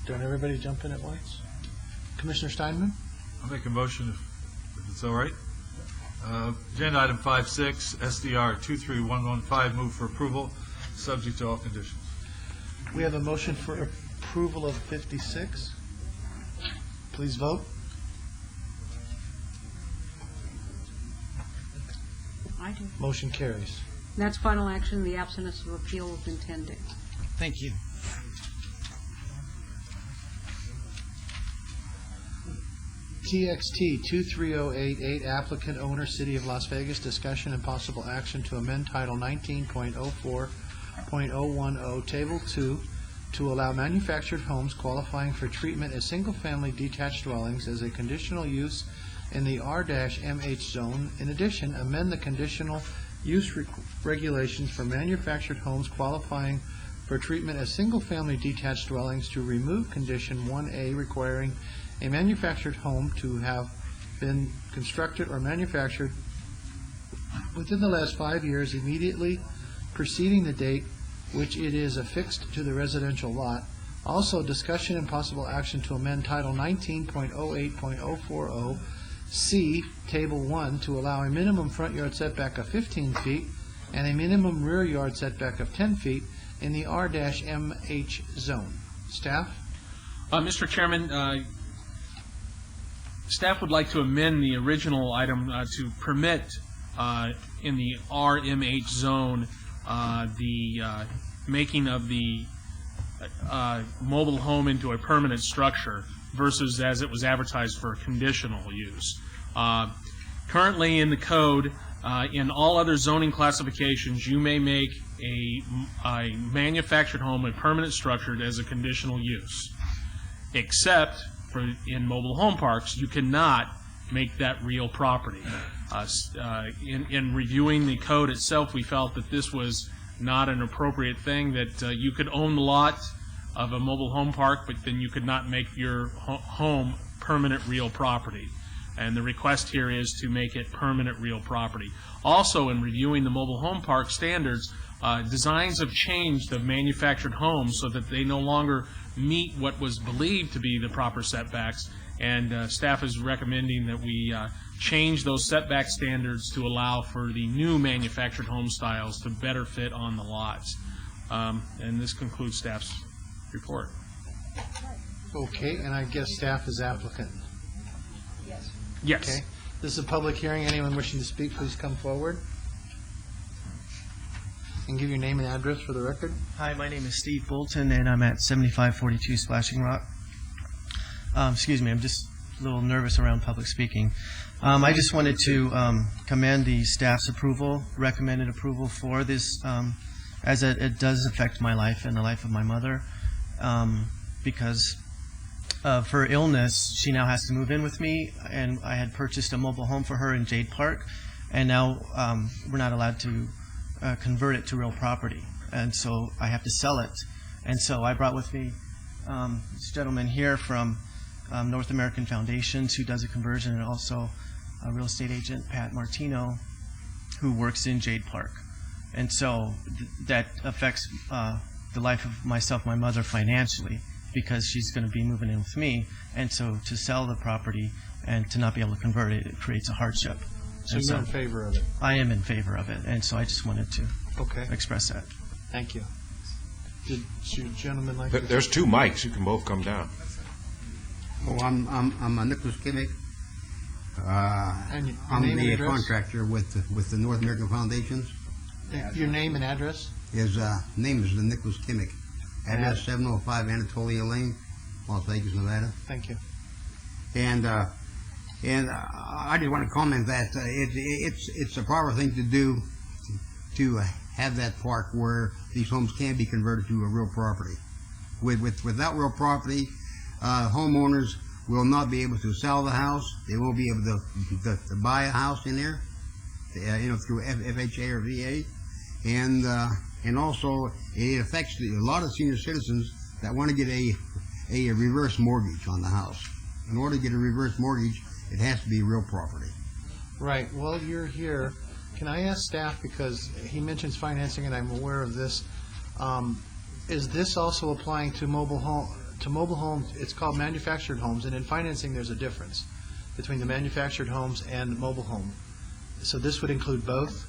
Don't everybody jump in at once? Commissioner Steinman? I'll make a motion if it's all right. Agenda item 5.6, SDR 23115, move for approval, subject to all conditions. We have a motion for approval of 56. Please vote. I do. Motion carries. That's final action in the absence of appeal within 10 days. Thank you. TXT 23088, applicant owner, City of Las Vegas, discussion and possible action to amend Title 19.04.010, Table 2, to allow manufactured homes qualifying for treatment as single-family detached dwellings as a conditional use in the R-MH zone. In addition, amend the conditional use regulations for manufactured homes qualifying for treatment as single-family detached dwellings to remove Condition 1A requiring a manufactured home to have been constructed or manufactured within the last 5 years immediately preceding the date which it is affixed to the residential lot. Also, discussion and possible action to amend Title 19.08.040 C, Table 1, to allow a minimum front yard setback of 15 feet and a minimum rear yard setback of 10 feet in the R-MH zone. Staff? Mr. Chairman, staff would like to amend the original item to permit in the R-MH zone the making of the mobile home into a permanent structure versus as it was advertised for conditional use. Currently in the code, in all other zoning classifications, you may make a manufactured home a permanent structure as a conditional use. Except for in mobile home parks, you cannot make that real property. In reviewing the code itself, we felt that this was not an appropriate thing, that you could own the lot of a mobile home park, but then you could not make your home permanent real property. And the request here is to make it permanent real property. Also, in reviewing the mobile home park standards, designs have changed of manufactured homes so that they no longer meet what was believed to be the proper setbacks, and staff is recommending that we change those setback standards to allow for the new manufactured home styles to better fit on the lots. And this concludes staff's report. Okay, and I guess staff is applicant. Yes. Okay. This is a public hearing. Anyone wishing to speak, please come forward and give your name and address for the record. Hi, my name is Steve Bolton, and I'm at 7542 Splashing Rock. Excuse me, I'm just a little nervous around public speaking. I just wanted to commend the staff's approval, recommended approval for this, as it does affect my life and the life of my mother, because of her illness, she now has to move in with me, and I had purchased a mobile home for her in Jade Park, and now we're not allowed to convert it to real property, and so I have to sell it. And so I brought with me this gentleman here from North American Foundations who does a conversion, and also a real estate agent, Pat Martino, who works in Jade Park. And so that affects the life of myself, my mother financially, because she's going to be moving in with me, and so to sell the property and to not be able to convert it, it creates a hardship. So you're in favor of it? I am in favor of it, and so I just wanted to express that. Thank you. Did you gentlemen like to... There's two mics. You can both come down. Oh, I'm Nicholas Kimmick. And your I'm name and the address? contractor with the North American Foundations. Your name and address? His name is Nicholas Kimmick. Address 705 Anatolia Lane, Las Vegas, Nevada. Thank you. And I just want to comment that it's a proper thing to do to have that park where these homes can be converted to a real property. Without real property, homeowners will not be able to sell the house. They won't be able to buy a house in there, through FHA or VA, and also it affects a lot of senior citizens that want to get a reverse mortgage on the house. In order to get a reverse mortgage, it has to be real property. Right. Well, you're here. Can I ask staff, because he mentions financing and I'm aware of this, is this also applying to mobile homes? It's called manufactured homes, and in financing there's a difference between the manufactured homes and mobile home. So this would include both?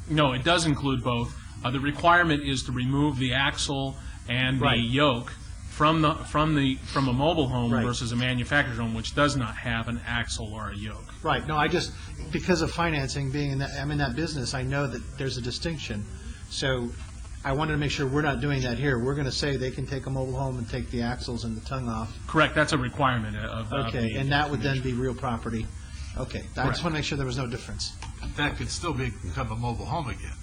No, it does include both. The requirement is to remove the axle and the yoke from a mobile home versus a manufactured home, which does not have an axle or a yoke. Right. No, I just, because of financing, I'm in that business, I know that there's a distinction. So I wanted to make sure we're not doing that here. We're going to say they can take a mobile home and take the axles and the tongue off. Correct. That's a requirement of Okay, and that would then be real property. Okay. I just want to make sure there was no difference. That could still become a mobile home again.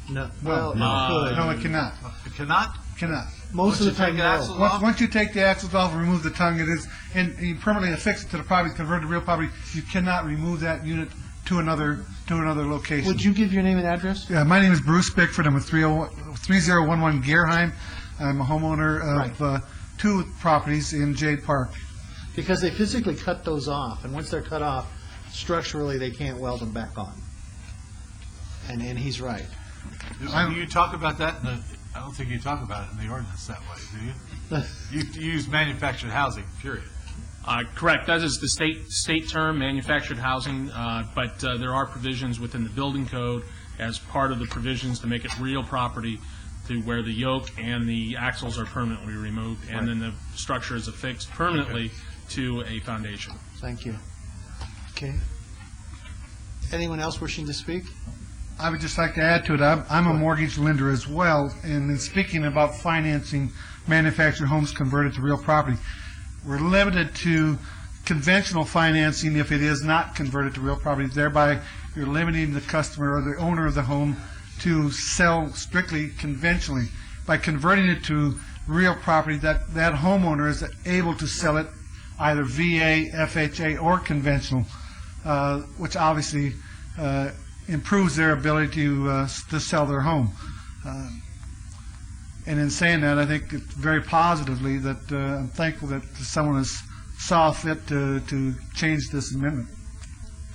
No. Well, No, it cannot. It cannot? Cannot. Most of the time, no. Once you take the axles off and remove the tongue, and you permanently affix it to the property, convert it to real property, you cannot remove that unit to another location. Would you give your name and address? Yeah, my name is Bruce Bickford. I'm at 3011 Gearheim. I'm a homeowner of two properties in Jade Park. Because they physically cut those off, and once they're cut off, structurally they can't weld them back on. And he's right. Do you talk about that? I don't think you talk about it in the ordinance that way, do you? You use manufactured housing, period. Correct. That is the state term, manufactured housing, but there are provisions within the building code as part of the provisions to make it real property, to where the yoke and the axles are permanently removed, and then the structure is affixed permanently to a foundation. Thank you. Okay. Anyone else wishing to speak? I would just like to add to it, I'm a mortgage lender as well, and in speaking about financing manufactured homes converted to real property, we're limited to conventional financing if it is not converted to real property. Thereby, you're limiting the customer or the owner of the home to sell strictly conventionally. By converting it to real property, that homeowner is able to sell it either VA, FHA, or conventional, which obviously improves their ability to sell their home. And in saying that, I think it's very positively that I'm thankful that someone has saw fit to change this amendment.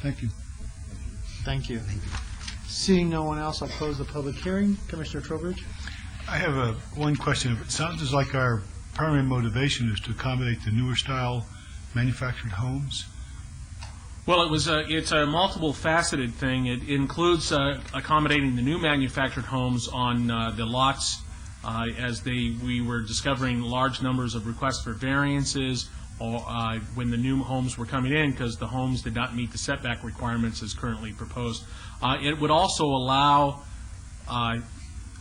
Thank you. Thank you. Seeing no one else, I'll close the public hearing. Commissioner Trowbridge? I have one question. It sounds like our primary motivation is to accommodate the newer style manufactured homes. Well, it's a multiple faceted thing. It includes accommodating the new manufactured homes on the lots as we were discovering large numbers of requests for variances when the new homes were coming in because the homes did not meet the setback requirements as currently proposed. It would also allow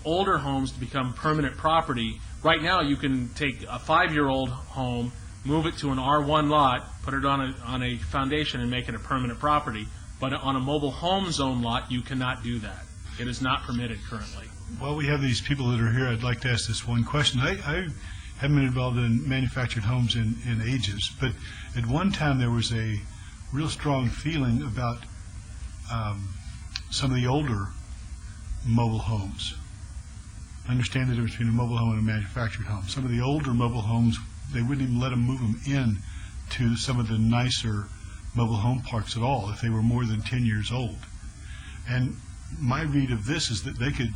older homes to become permanent property. Right now, you can take a 5-year-old home, move it to an R1 lot, put it on a foundation and make it a permanent property. But on a mobile home zone lot, you cannot do that. It is not permitted currently. While we have these people that are here, I'd like to ask this one question. I haven't been involved in manufactured homes in ages, but at one time there was a real strong feeling about some of the older mobile homes. I understand the difference between a mobile home and a manufactured home. Some of the older mobile homes, they wouldn't even let them move them in to some of the nicer mobile home parks at all if they were more than 10 years old. And my read of this is that they could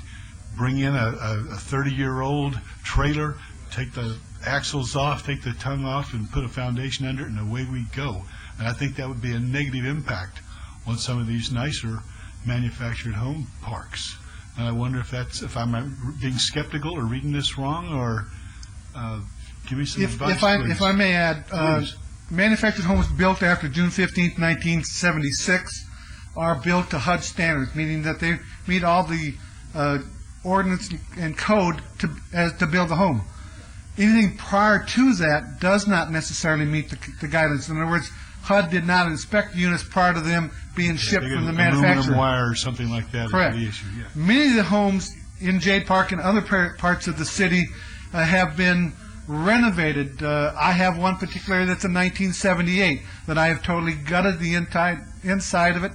bring in a 30-year-old trailer, take the axles off, take the tongue off, and put a foundation under it, and away we go. And I think that would be a negative impact on some of these nicer manufactured home parks. And I wonder if I'm being skeptical or reading this wrong, or give me some advice, please. If I may add, manufactured homes built after June 15th, 1976 are built to HUD standards, meaning that they meet all the ordinance and code to build a home. Anything prior to that does not necessarily meet the guidelines. In other words, HUD did not inspect units prior to them being shipped from the manufacturer. Aluminum wire or something like that Correct. is the issue, yeah. Many of the homes in Jade Park and other parts of the city have been renovated. I have one particularly that's in 1978 that I have totally gutted the inside of it.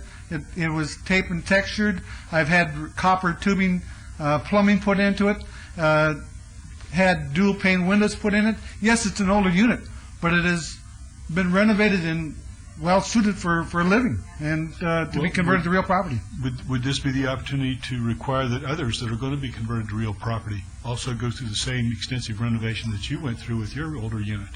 It was tape and textured. I've had copper tubing, plumbing put into it, had dual pane windows put in it. Yes, it's an older unit, but it has been renovated and well suited for living and to be converted to real property. Would this be the opportunity to require that others that are going to be converted to real property also go through the same extensive renovation that you went through with your older unit?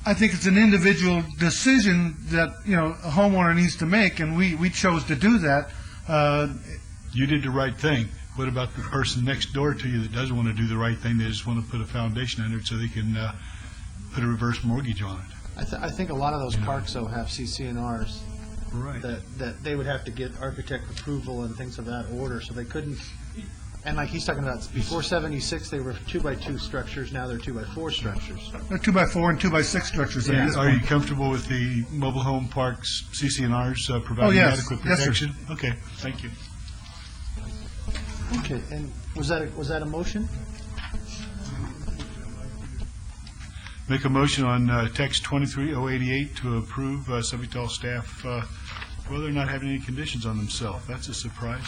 I think it's an individual decision that, a homeowner needs to make, and we chose to do that. You did the right thing. What about the person next door to you that doesn't want to do the right thing? They just want to put a foundation under it so they can put a reverse mortgage on it. I think a lot of those parks, though, have CC&Rs. Right. That they would have to get architect approval and things of that order, so they couldn't. And like he's talking about, before 76, they were 2x2 structures. Now they're 2x4 structures. They're 2x4 and 2x6 structures. Are you comfortable with the mobile home parks CC&Rs providing adequate protection? Yes, sir. Okay, thank you. Okay, and was that a motion? Make a motion on text 23088 to approve, subject to all staff, well, they're not having any conditions on themselves. That's a surprise.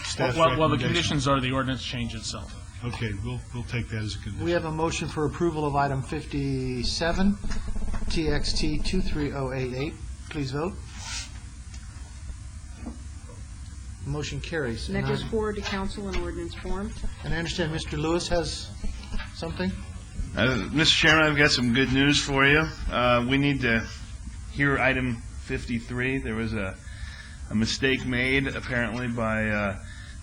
Staff's Well, the recommendation. conditions are the ordinance change itself. Okay, we'll take that as a condition. We have a motion for approval of item 57, TXT 23088. Please vote. Motion carries. And that goes forward to council in ordinance form. And I understand Mr. Lewis has something? Mr. Chairman, I've got some good news for you. We need to hear item 53. There was a mistake made, apparently, by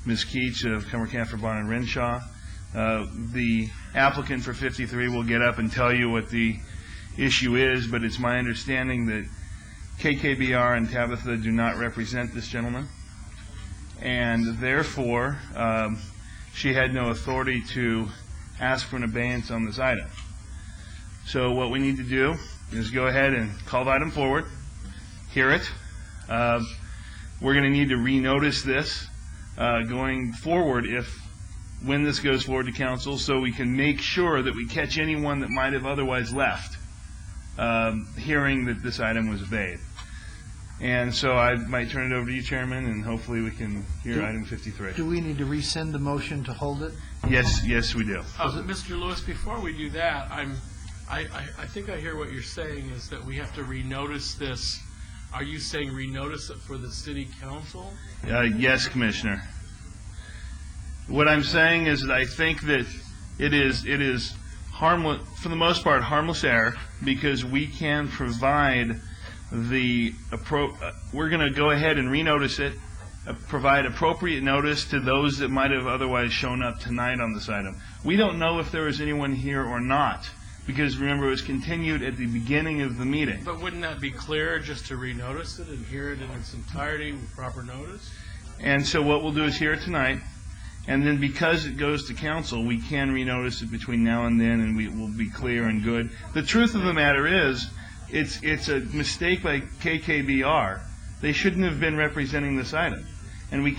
Ms. Keach of Cumbercamfer Barn and Renshaw. The applicant for 53 will get up and tell you what the issue is, but it's my understanding that KKBR and Tabitha do not represent this gentleman, and therefore she had no authority to ask for an abeyance on this item. So what we need to do is go ahead and call the item forward, hear it. We're going to need to renotice this going forward when this goes forward to council, so we can make sure that we catch anyone that might have otherwise left hearing that this item was obeyed. And so I might turn it over to you, Chairman, and hopefully we can hear item 53. Do we need to rescind the motion to hold it? Yes, we do. Mr. Lewis, before we do that, I think I hear what you're saying is that we have to renotice this. Are you saying renotice it for the city council? Yes, Commissioner. What I'm saying is that I think that it is harmless, for the most part, harmless error, because we can provide we're going to go ahead and renotice it, provide appropriate notice to those that might have otherwise shown up tonight on this item. We don't know if there was anyone here or not, because remember, it was continued at the beginning of the meeting. But wouldn't that be clearer just to renotice it and hear it in its entirety with proper notice? And so what we'll do is hear it tonight, and then because it goes to council, we can renotice it between now and then, and we will be clear and good. The truth of the matter is, it's a mistake by KKBR. They shouldn't have been representing this item. And we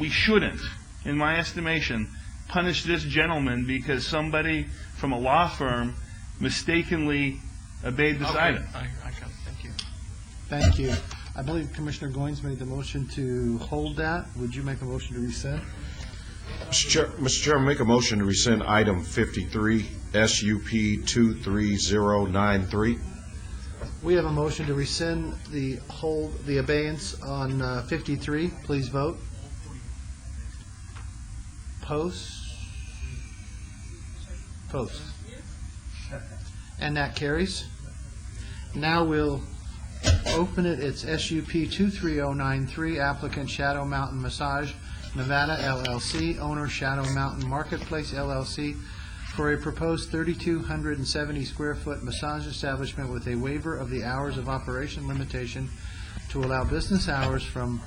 shouldn't, in my estimation, punish this gentleman because somebody from a law firm mistakenly obeyed this item. I got it. Thank you. Thank you. I believe Commissioner Goins made the motion to hold that. Would you make a motion to rescind? Mr. Chairman, make a motion to rescind item 53, SUP 23093. We have a motion to rescind the abeyance on 53. Please vote. Post. And that carries. Now we'll open it. It's SUP 23093, applicant Shadow Mountain Massage, Nevada, LLC, owner Shadow Mountain Marketplace, LLC, for a proposed 3,270 square foot massage establishment with a waiver of the hours of operation limitation to allow business hours from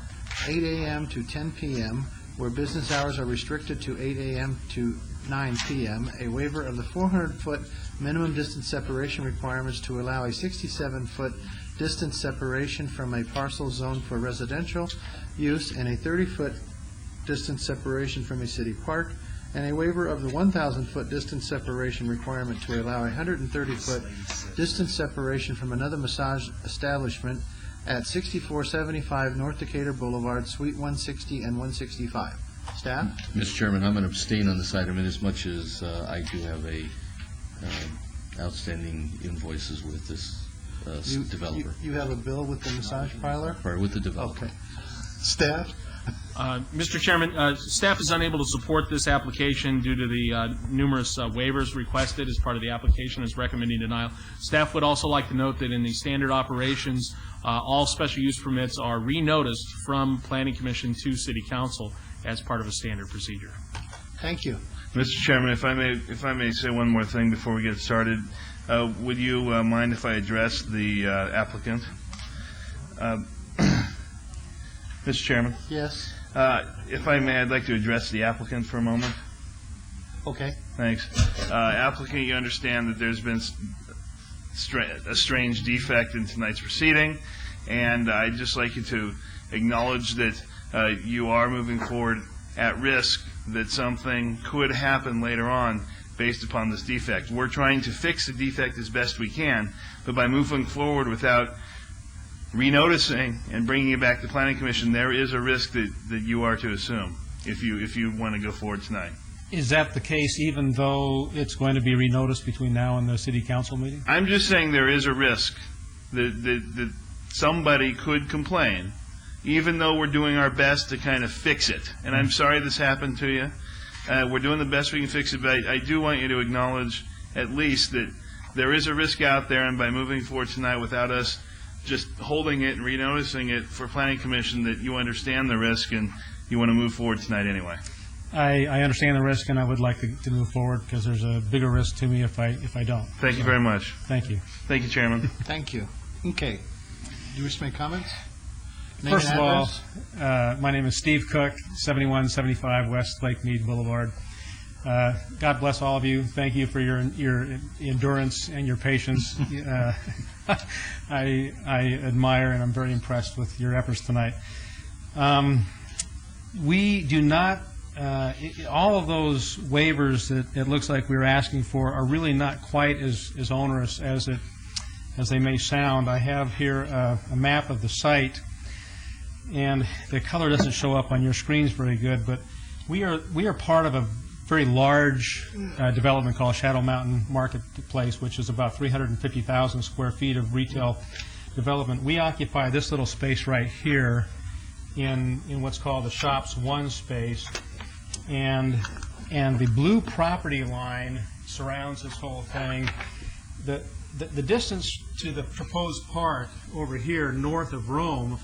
8 a.m. to 10 p.m., where business hours are restricted to 8 a.m. to 9 p.m., a waiver of the 400-foot minimum distance separation requirements to allow a 67-foot distance separation from a parcel zoned for residential use, and a 30-foot distance separation from a city park, and a waiver of the 1,000-foot distance separation requirement to allow a 130-foot distance separation from another massage establishment at 6475 North Decatur Boulevard, Suite 160 and 165. Staff? Mr. Chairman, I'm going to abstain on this item inasmuch as I do have outstanding invoices with this developer. You have a bill with the massage parlor? Or with the developer. Okay. Staff? Mr. Chairman, staff is unable to support this application due to the numerous waivers requested as part of the application, is recommending denial. Staff would also like to note that in the standard operations, all special use permits are re-noticed from Planning Commission to City Council as part of a standard procedure. Thank you. Mr. Chairman, if I may say one more thing before we get started, would you mind if I address the applicant? Mr. Chairman? Yes. If I may, I'd like to address the applicant for a moment. Okay. Thanks. Applicant, you understand that there's been a strange defect in tonight's proceeding, and I'd just like you to acknowledge that you are moving forward at risk that something could happen later on based upon this defect. We're trying to fix the defect as best we can, but by moving forward without renoticing and bringing it back to Planning Commission, there is a risk that you are to assume if you want to go forward tonight. Is that the case even though it's going to be renoticed between now and the City Council meeting? I'm just saying there is a risk that somebody could complain, even though we're doing our best to kind of fix it. And I'm sorry this happened to you. We're doing the best we can fix it, but I do want you to acknowledge at least that there is a risk out there, and by moving forward tonight without us just holding it and renoticing it for Planning Commission, that you understand the risk and you want to move forward tonight anyway. I understand the risk, and I would like to move forward because there's a bigger risk to me if I don't. Thank you very much. Thank you. Thank you, Chairman. Thank you. Okay. Do you wish to make comments? Name First and of all, address? my name is Steve Cook, 7175 West Lake Mead Boulevard. God bless all of you. Thank you for your endurance and your patience. I admire and I'm very impressed with your efforts tonight. We do not, all of those waivers that it looks like we're asking for are really not quite as onerous as they may sound. I have here a map of the site, and the color doesn't show up on your screens very good, but we are part of a very large development called Shadow Mountain Marketplace, which is about 350,000 square feet of retail development. We occupy this little space right here in what's called the Shops 1 space, and the blue property line surrounds this whole thing. The distance to the proposed park over here north of Rome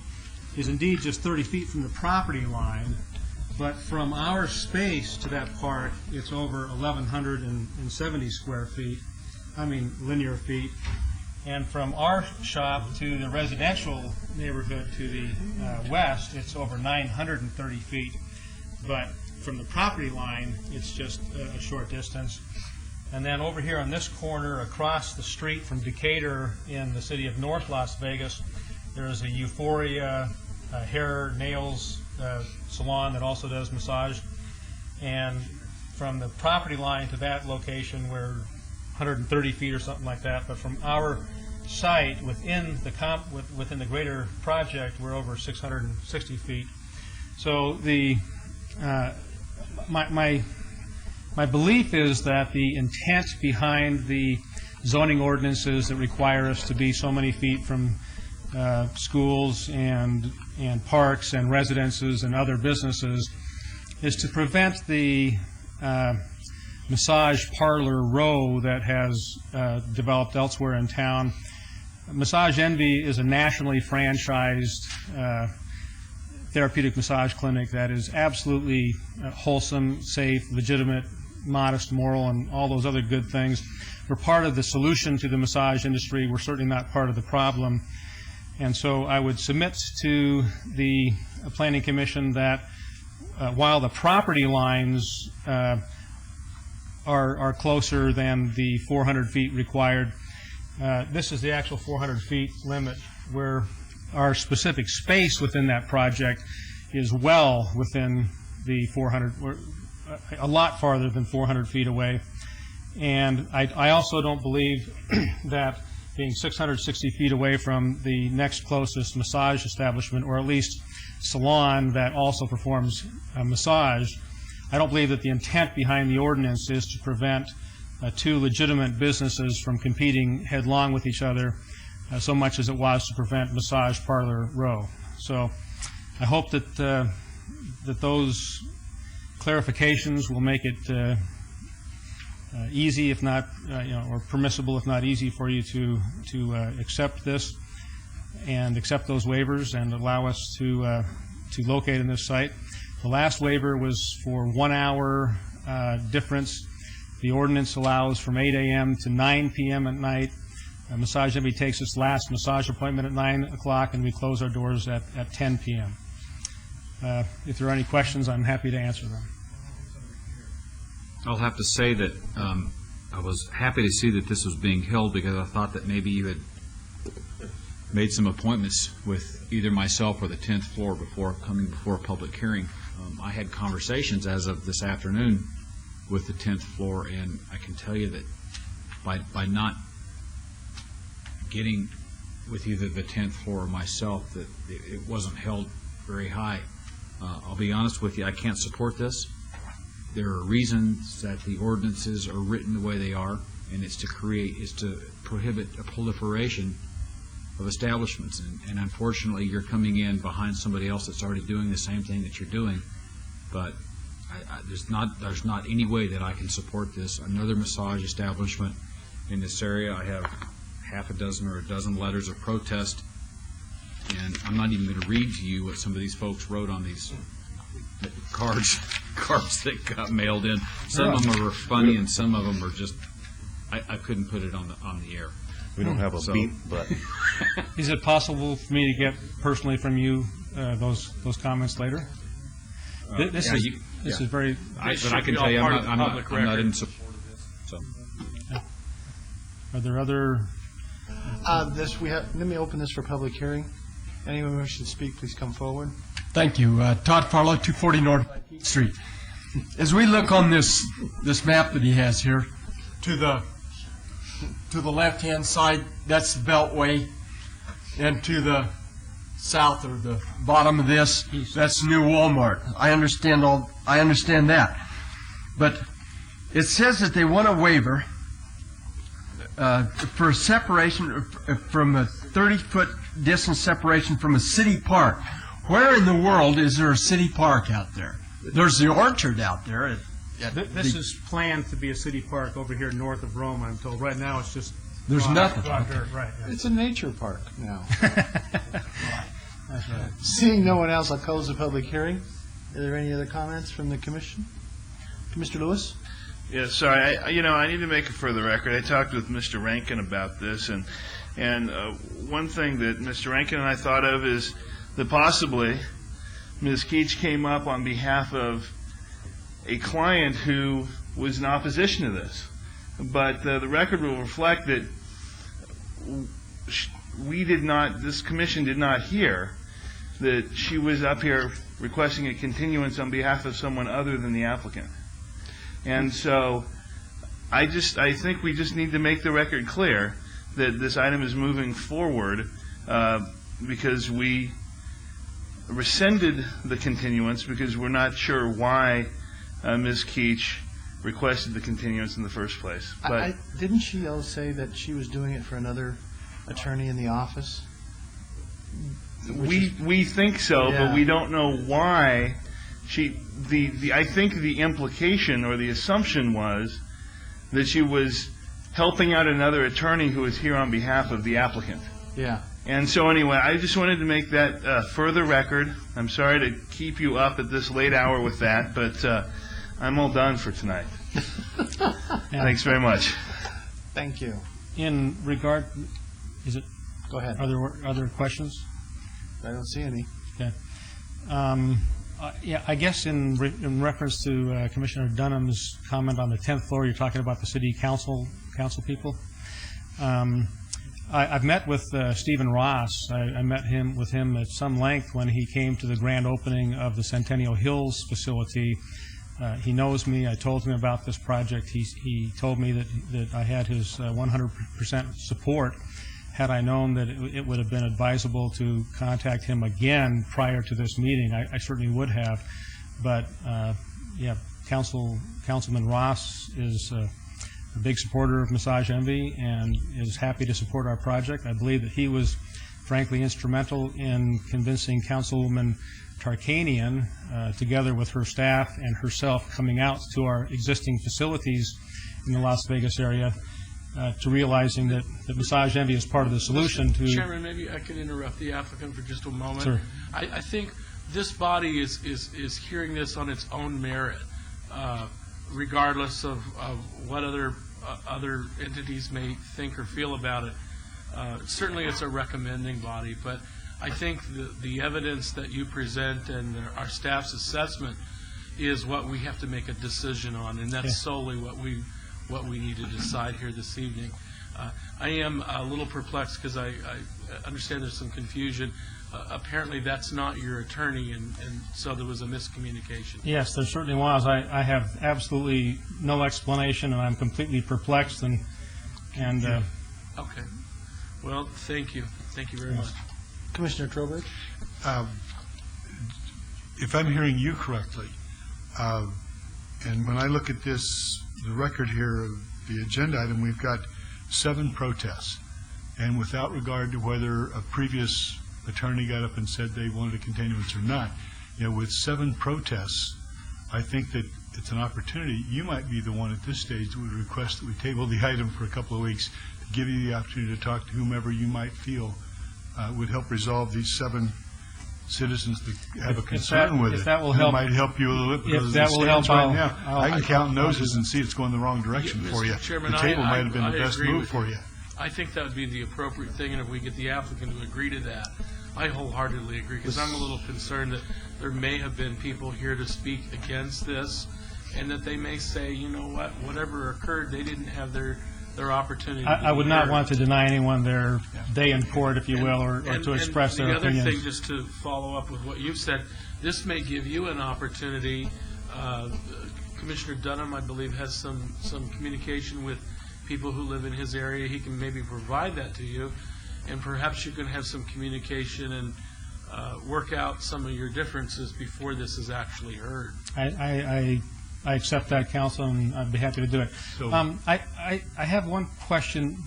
is indeed just 30 feet from the property line, but from our space to that park, it's over 1,170 square feet, linear feet. And from our shop to the residential neighborhood to the west, it's over 930 feet. But from the property line, it's just a short distance. And then over here on this corner, across the street from Decatur in the city of North Las Vegas, there's a Euphoria hair, nails salon that also does massage. And from the property line to that location, we're 130 feet or something like that. But from our site within the greater project, we're over 660 feet. So the my belief is that the intent behind the zoning ordinances that require us to be so many feet from schools and parks and residences and other businesses is to prevent the massage parlor row that has developed elsewhere in town. Massage Envy is a nationally franchised therapeutic massage clinic that is absolutely wholesome, safe, legitimate modest, moral, and all those other good things. We're part of the solution to the massage industry. We're certainly not part of the problem. And so I would submit to the Planning Commission that while the property lines are closer than the 400 feet required, this is the actual 400 feet limit, where our specific space within that project is well within the 400, a lot farther than 400 feet away. And I also don't believe that being 660 feet away from the next closest massage establishment, or at least salon that also performs a massage, I don't believe that the intent behind the ordinance is to prevent two legitimate businesses from competing headlong with each other so much as it was to prevent Massage Parlor Row. So I hope that that those clarifications will make it easy, if not, or permissible, if not easy, for you to accept this and accept those waivers and allow us to locate in this site. The last waiver was for 1 hour difference. The ordinance allows from 8 a.m. to 9 p.m. at night. Massage Envy takes its last massage appointment at 9 o'clock, and we close our doors at 10 p.m. If there are any questions, I'm happy to answer them. I'll have to say that I was happy to see that this was being held, because I thought that maybe you had made some appointments with either myself or the 10th floor before coming before a public hearing. I had conversations as of this afternoon with the 10th floor, and I can tell you that by not getting with either the 10th floor or myself, that it wasn't held very high. I'll be honest with you, I can't support this. There are reasons that the ordinances are written the way they are, and it's to prohibit a proliferation of establishments. And unfortunately, you're coming in behind somebody else that's already doing the same thing that you're doing. But there's not any way that I can support this. Another massage establishment in this area, I have half a dozen or a dozen letters of protest, and I'm not even going to read to you what some of these folks wrote on these cards that got mailed in. Some of them are funny, and some of them are just, I couldn't put it on the air. We don't have a beat, but is it possible for me to get personally from you those comments later? This is very. But I can tell you, I'm not in support of this. So. Are there other? Let me open this for public hearing. Anyone who wishes to speak, please come forward. Thank you. Todd Farlow, 240 North Street. As we look on this map that he has here, to the left-hand side, that's the Beltway, and to the south, or the bottom of this, that's the new Walmart. I understand that. But it says that they want a waiver for separation from a 30-foot distance separation from a city park. Where in the world is there a city park out there? There's the orchard out there. This is planned to be a city park over here north of Rome, I'm told. Right now, it's just... There's nothing. Right. It's a nature park now. That's right. Seeing no one else, I'll close the public hearing. Are there any other comments from the commission? Mr. Lewis? Yeah, sorry. I need to make it for the record. I talked with Mr. Rankin about this, and one thing that Mr. Rankin and I thought of is that possibly Ms. Keach came up on behalf of a client who was in opposition to this. But the record will reflect that this commission did not hear that she was up here requesting a continuance on behalf of someone other than the applicant. And so I think we just need to make the record clear that this item is moving forward because we rescinded the continuance because we're not sure why Ms. Keach requested the continuance in the first place. But didn't she say that she was doing it for another attorney in the office? We think so, Yeah. but we don't know why. I think the implication or the assumption was that she was helping out another attorney who was here on behalf of the applicant. Yeah. And so anyway, I just wanted to make that further record. I'm sorry to keep you up at this late hour with that, but I'm all done for tonight. Thanks very much. Thank you. In regard, is it? Go ahead. Are there other questions? I don't see any. Okay. Yeah, I guess in reference to Commissioner Dunham's comment on the 10th floor, you're talking about the city council people. I've met with Stephen Ross. I met with him at some length when he came to the grand opening of the Centennial Hills facility. He knows me. I told him about this project. He told me that I had his 100% support. Had I known that it would have been advisable to contact him again prior to this meeting, I certainly would have. But yeah, Councilman Ross is a big supporter of Massage Envy and is happy to support our project. I believe that he was, frankly, instrumental in convincing Councilwoman Tarkanian, together with her staff and herself, coming out to our existing facilities in the Las Vegas area, to realizing that Massage Envy is part of the solution to... Chairman, maybe I could interrupt the applicant for just a moment. Sure. I think this body is hearing this on its own merit, regardless of what other entities may think or feel about it. Certainly it's a recommending body, but I think the evidence that you present and our staff's assessment is what we have to make a decision on, and that's solely what we need to decide here this evening. I am a little perplexed because I understand there's some confusion. Apparently that's not your attorney, and so there was a miscommunication. Yes, there certainly was. I have absolutely no explanation, and I'm completely perplexed. And Okay. Well, thank you. Thank you very much. Commissioner Trowbridge? If I'm hearing you correctly, and when I look at this, the record here of the agenda item, we've got 7 protests. And without regard to whether a previous attorney got up and said they wanted a continuance or not, with 7 protests, I think that it's an opportunity. You might be the one at this stage that would request that we table the item for a couple of weeks to give you the opportunity to talk to whomever you might feel would help resolve these 7 citizens that have a concern with it. If that will help, might help you a little bit because if that will help, right now. I can count noses and see it's going the wrong direction for you. Mr. Chairman, the table might have been I the best agree move with for you. I think that would be the appropriate thing, and if we get the applicant to agree to that, I wholeheartedly agree, because I'm a little concerned that there may have been people here to speak against this, and that they may say, you know what, whatever occurred, they didn't have their opportunity. I would not want to deny anyone their day in court, if you will, or to express their opinions. The other thing, just to follow up with what you've said, this may give you an opportunity. Commissioner Dunham, I believe, has some communication with people who live in his area. He can maybe provide that to you, and perhaps you can have some communication and work out some of your differences before this is actually heard. I accept that, counsel, and I'd be happy to do it. So, I have one question.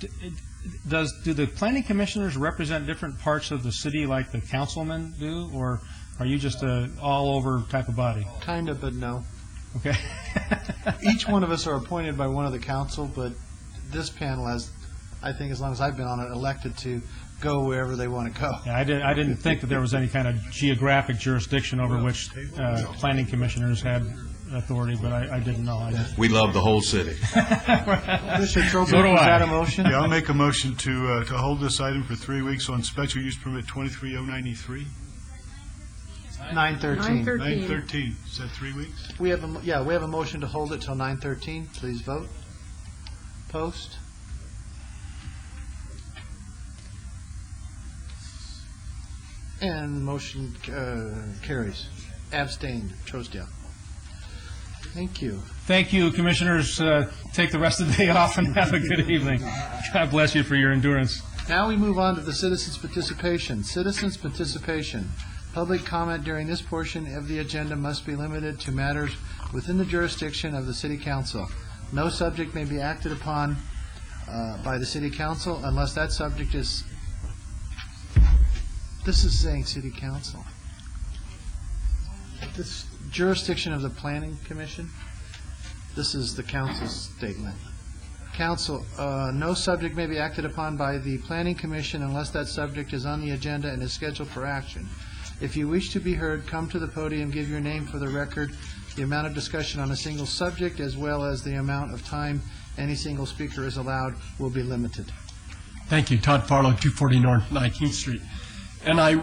Do the planning commissioners represent different parts of the city like the councilmen do, or are you just a all-over type of body? Kind of, but no. Okay. Each one of us are appointed by one of the council, but this panel has, I think as long as I've been on it, elected to go wherever they want to go. Yeah, I didn't think that there was any kind of geographic jurisdiction over which planning commissioners had authority, but I didn't know. We love the whole city. Mr. Trowbridge, So do is I. that a motion? Yeah, I'll make a motion to hold this item for 3 weeks on special use permit 23093. 9:13. 913. Is that 3 weeks? We have a motion to hold it till 9:13. Please vote. Post. And motion carries. Abstained. Trostiak. Thank you. Thank you, commissioners. Take the rest of the day off and have a good evening. God bless you for your endurance. Now we move on to the citizens' participation. Citizens' participation. Public comment during this portion of the agenda must be limited to matters within the jurisdiction of the City Council. No subject may be acted upon by the City Council unless that subject is... This is saying City Council. This jurisdiction of the Planning Commission. This is the Council's statement. Council, no subject may be acted upon by the Planning Commission unless that subject is on the agenda and is scheduled for action. If you wish to be heard, come to the podium, give your name for the record. The amount of discussion on a single subject, as well as the amount of time any single speaker is allowed, will be limited. Thank you. Todd Farlow, 240 North 19th Street. And I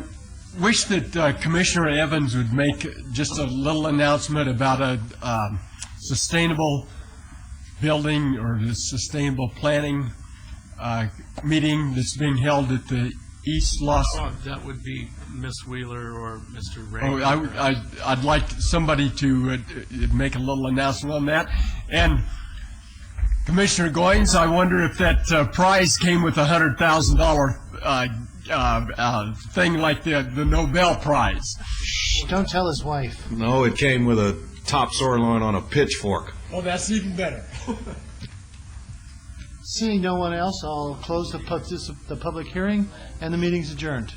wish that Commissioner Evans would make just a little announcement about a sustainable building or the sustainable planning meeting that's being held at the East Los. Oh, that would be Miss Wheeler or Mr. Ray. Oh, I'd like somebody to make a little announcement on that. And Commissioner Goins, I wonder if that prize came with a $100,000 thing like the Nobel Prize. Shh, don't tell his wife. No, it came with a top sirloin on a pitchfork. Oh, that's even better. Seeing no one else, I'll close the public hearing, and the meeting's adjourned.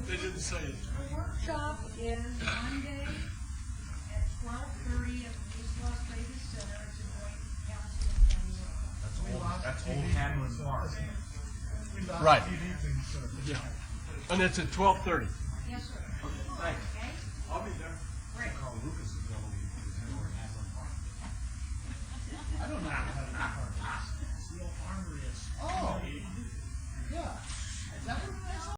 They didn't say it. The workshop is Monday at 12:30 at the East Las Vegas Center. It's a joint council and county. That's Old Hanlon Farm. Right. Yeah. And it's at 12:30. Yes, sir. Thanks. Okay? I'll be there.